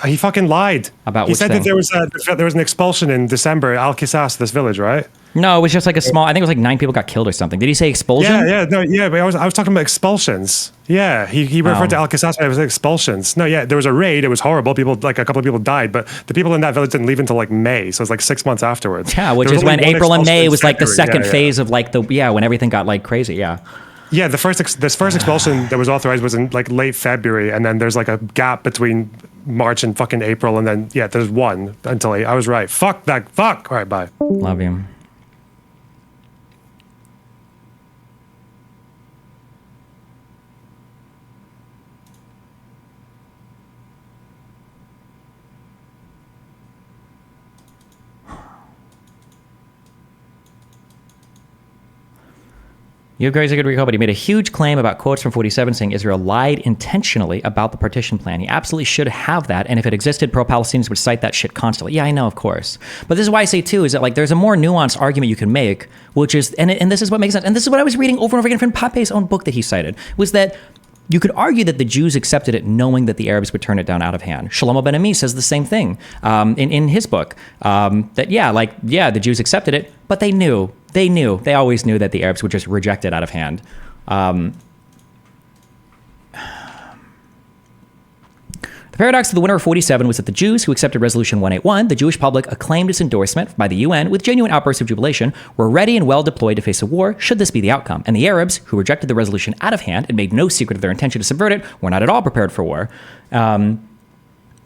He fucking lied. About He which said thing? that there was an expulsion in December at Al-Qisas, this village, right? No, it was just like a small... I think it was like 9 people got killed or something. Did he say expulsion? But I was talking about expulsions. Yeah, he referred to Al-Qisas, but it was expulsions. No, yeah, there was a raid. It was horrible. A couple of people died, but the people in that village didn't leave until like May, so it's like 6 months afterwards. Yeah, which is when April and May was like the second phase of like when everything got like crazy. Yeah. Yeah, this first expulsion that was authorized was in like late February, and then there's like a gap between March and fucking April, and then there's one until I was right. Fuck that. Fuck. All right, bye. Love you. You have a good recall, but he made a huge claim about quotes from 47 saying Israel lied intentionally about the partition plan. He absolutely should have that, and if it existed, pro-Palestinians would cite that shit constantly. Yeah, I know, of course. But this is why I say, too, is that like there's a more nuanced argument you can make, which is, and this is what makes sense, and this is what I was reading over and over again from Pape's own book that he cited, was that you could argue that the Jews accepted it knowing that the Arabs would turn it down out of hand. Shlomo Ben-Ami says the same thing in his book, that the Jews accepted it, but they knew. They always knew that the Arabs would just reject it out of hand. The paradox of the winter of 47 was that the Jews who accepted Resolution 181, the Jewish public acclaimed its endorsement by the UN with genuine outbursts of jubilation, were ready and well deployed to face a war should this be the outcome. And the Arabs, who rejected the resolution out of hand and made no secret of their intention to subvert it, were not at all prepared for war.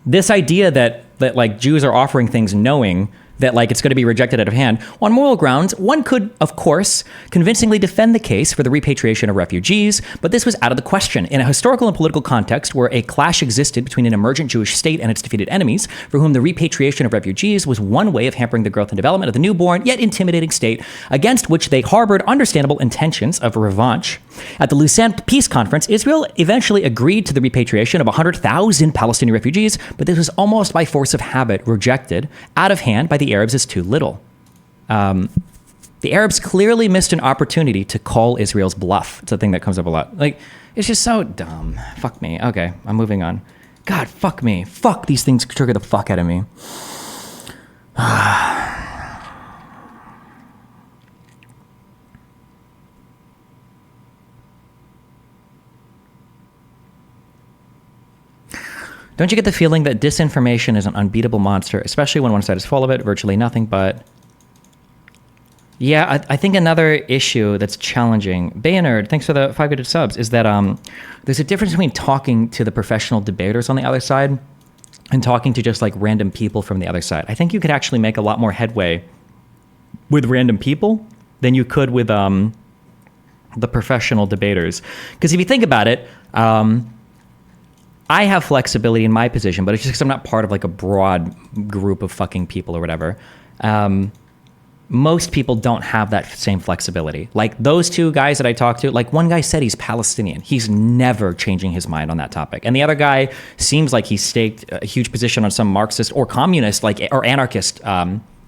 This idea that like Jews are offering things knowing that like it's going to be rejected out of hand. On moral grounds, one could, of course, convincingly defend the case for the repatriation of refugees, but this was out of the question. In a historical and political context where a clash existed between an emergent Jewish state and its defeated enemies, for whom the repatriation of refugees was one way of hampering the growth and development of the newborn, yet intimidating state, against which they harbored understandable intentions of revanche. At the Lausanne Peace Conference, Israel eventually agreed to the repatriation of 100,000 Palestinian refugees, but this was almost by force of habit rejected out of hand by the Arabs as too little. The Arabs clearly missed an opportunity to call Israel's bluff. It's a thing that comes up a lot. Like, it's just so dumb. Fuck me. Okay, I'm moving on. God, fuck me. Fuck, these things trigger the fuck out of me. Don't you get the feeling that disinformation is an unbeatable monster, especially when one side is full of it, virtually nothing but... Yeah, I think another issue that's challenging, Bayonerd, thanks for the 5 gifted subs, is that there's a difference between talking to the professional debaters on the other side and talking to just like random people from the other side. I think you could actually make a lot more headway with random people than you could with the professional debaters. Because if you think about it, I have flexibility in my position, but it's just because I'm not part of like a broad group of fucking people or whatever. Most people don't have that same flexibility. Like those two guys that I talked to, like one guy said he's Palestinian. He's never changing his mind on that topic. And the other guy seems like he's staked a huge position on some Marxist or communist, like, or anarchist,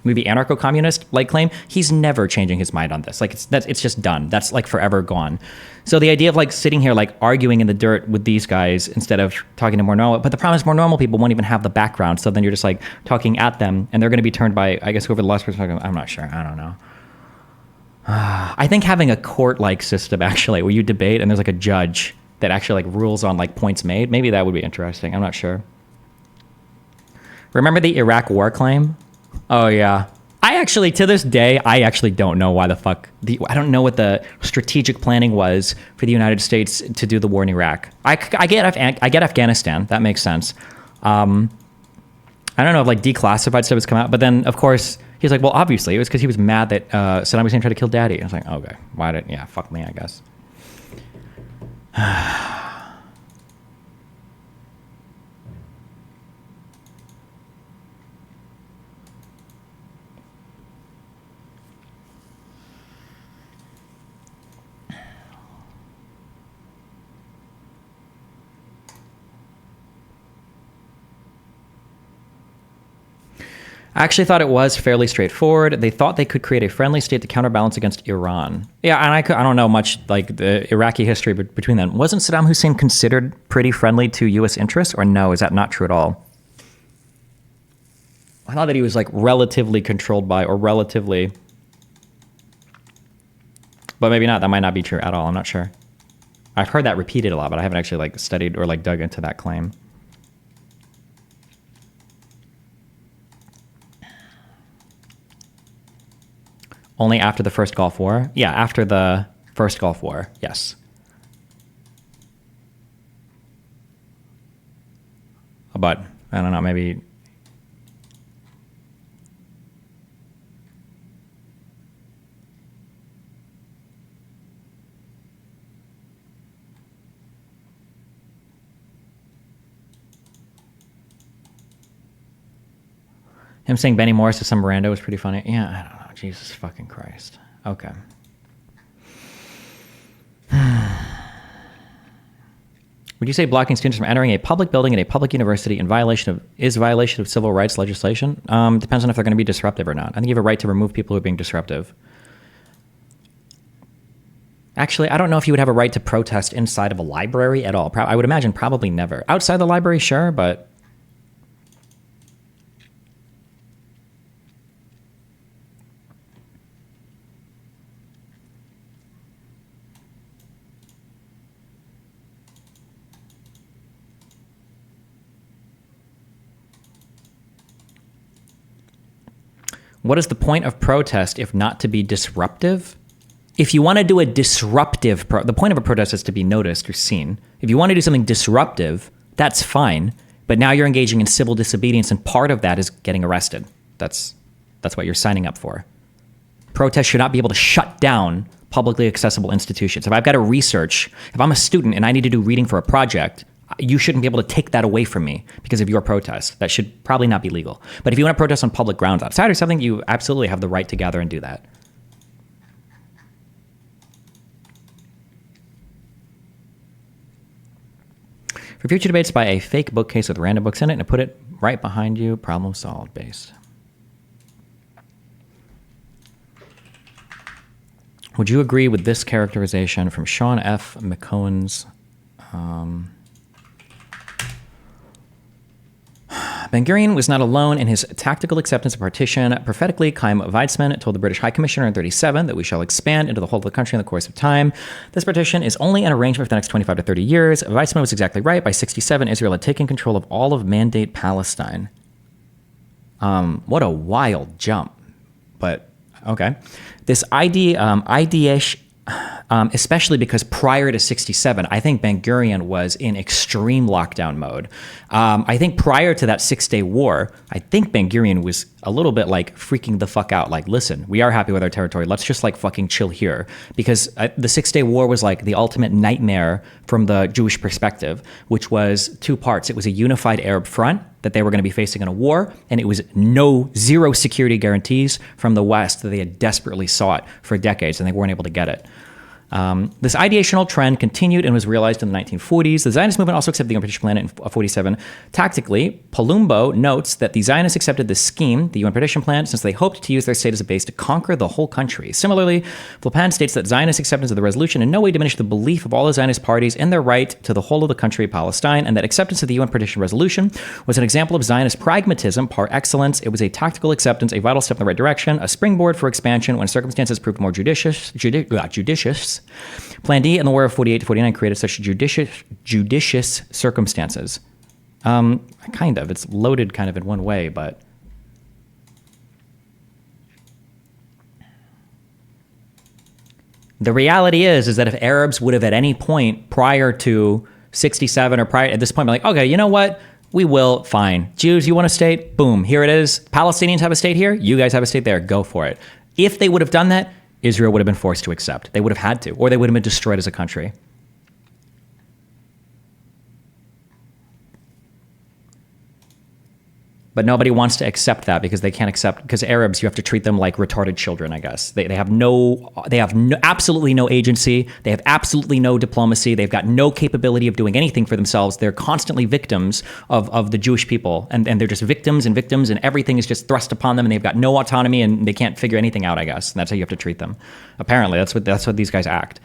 maybe anarcho-communist like claim. He's never changing his mind on this. Like it's just done. That's like forever gone. So the idea of like sitting here like arguing in the dirt with these guys instead of talking to more normal, but the problem is more normal people won't even have the background. So then you're just like talking at them and they're going to be turned by, I guess, whoever the last person talking. I'm not sure. I don't know. I think having a court-like system actually where you debate and there's like a judge that actually like rules on like points made, maybe that would be interesting. I'm not sure. Remember the Iraq war claim? Oh yeah. I actually, to this day, I actually don't know why the fuck, I don't know what the strategic planning was for the United States to do the war in Iraq. I get Afghanistan, that makes sense. I don't know if like declassified stuff has come out, but then of course, he's like, well, obviously it was because he was mad that Saddam Hussein tried to kill daddy. I was like, okay, yeah, fuck me, I guess. I actually thought it was fairly straightforward. They thought they could create a friendly state to counterbalance against Iran. Yeah, and I don't know much like the Iraqi history between them. Wasn't Saddam Hussein considered pretty friendly to U.S. interests, or no? Is that not true at all? I thought that he was like relatively controlled by, or relatively, but maybe not. That might not be true at all. I'm not sure. I've heard that repeated a lot, but I haven't actually like studied or like dug into that claim. Only after the first Gulf War? Yeah, after the first Gulf War, yes. But, I don't know, maybe... Him saying Benny Morris to some Miranda was pretty funny. Yeah, I don't know. Jesus fucking Christ. Okay. Would you say blocking students from entering a public building in a public university is violation of civil rights legislation? Depends on if they're going to be disruptive or not. I think you have a right to remove people who are being disruptive. Actually, I don't know if you would have a right to protest inside of a library at all. I would imagine probably never. Outside the library, sure, but... What is the point of protest if not to be disruptive? If you want to do a disruptive, the point of a protest is to be noticed or seen. If you want to do something disruptive, that's fine. But now you're engaging in civil disobedience, and part of that is getting arrested. That's what you're signing up for. Protests should not be able to shut down publicly accessible institutions. If I've got to research, if I'm a student and I need to do reading for a project, you shouldn't be able to take that away from me because of your protest. That should probably not be legal. But if you want to protest on public grounds outside or something, you absolutely have the right to gather and do that. For future debates, buy a fake bookcase with random books in it and put it right behind you. Problem solved based. Would you agree with this characterization from Sean F. McCohen's Ben-Gurion was not alone in his tactical acceptance of partition. Prophetically, Chaim Weizmann told the British High Commissioner in 1937 that we shall expand into the whole of the country in the course of time. This partition is only an arrangement for the next 25 to 30 years. Weizmann was exactly right. By 1967, Israel had taken control of all of Mandate Palestine. What a wild jump. But, okay. This idea-ish, especially because prior to 1967, I think Ben-Gurion was in extreme lockdown mode. I think prior to that 6-day war, I think Ben-Gurion was a little bit like freaking the fuck out. Like, listen, we are happy with our territory. Let's just like fucking chill here. Because the 6-day war was like the ultimate nightmare from the Jewish perspective, which was two parts. It was a unified Arab front that they were going to be facing in a war, and it was zero security guarantees from the West that they had desperately sought for decades, and they weren't able to get it. This ideational trend continued and was realized in the 1940s. The Zionist movement also accepted the UN partition plan in 1947. Tactically, Palumbo notes that the Zionists accepted this scheme, the UN partition plan, since they hoped to use their state as a base to conquer the whole country. Similarly, Flipan states that Zionist acceptance of the resolution in no way diminished the belief of all the Zionist parties in their right to the whole of the country of Palestine, and that acceptance of the UN partition resolution was an example of Zionist pragmatism par excellence. It was a tactical acceptance, a vital step in the right direction, a springboard for expansion when circumstances proved more judicious. Plan D in the War of 48 to 49 created such judicious circumstances. Kind of. It's loaded kind of in one way, but... The reality is that if Arabs would have at any point prior to 67 or prior at this point been like, okay, you know what? We will, fine. Jews, you want a state? Boom, here it is. Palestinians have a state here. You guys have a state there. Go for it. If they would have done that, Israel would have been forced to accept. They would have had to, or they would have been destroyed as a country. But nobody wants to accept that because they can't accept, because Arabs, you have to treat them like retarded children, I guess. They have absolutely no agency. They have absolutely no diplomacy. They've got no capability of doing anything for themselves. They're constantly victims of the Jewish people. And they're just victims, and everything is just thrust upon them, and they've got no autonomy, and they can't figure anything out, I guess. And that's how you have to treat them. Apparently, that's what these guys act.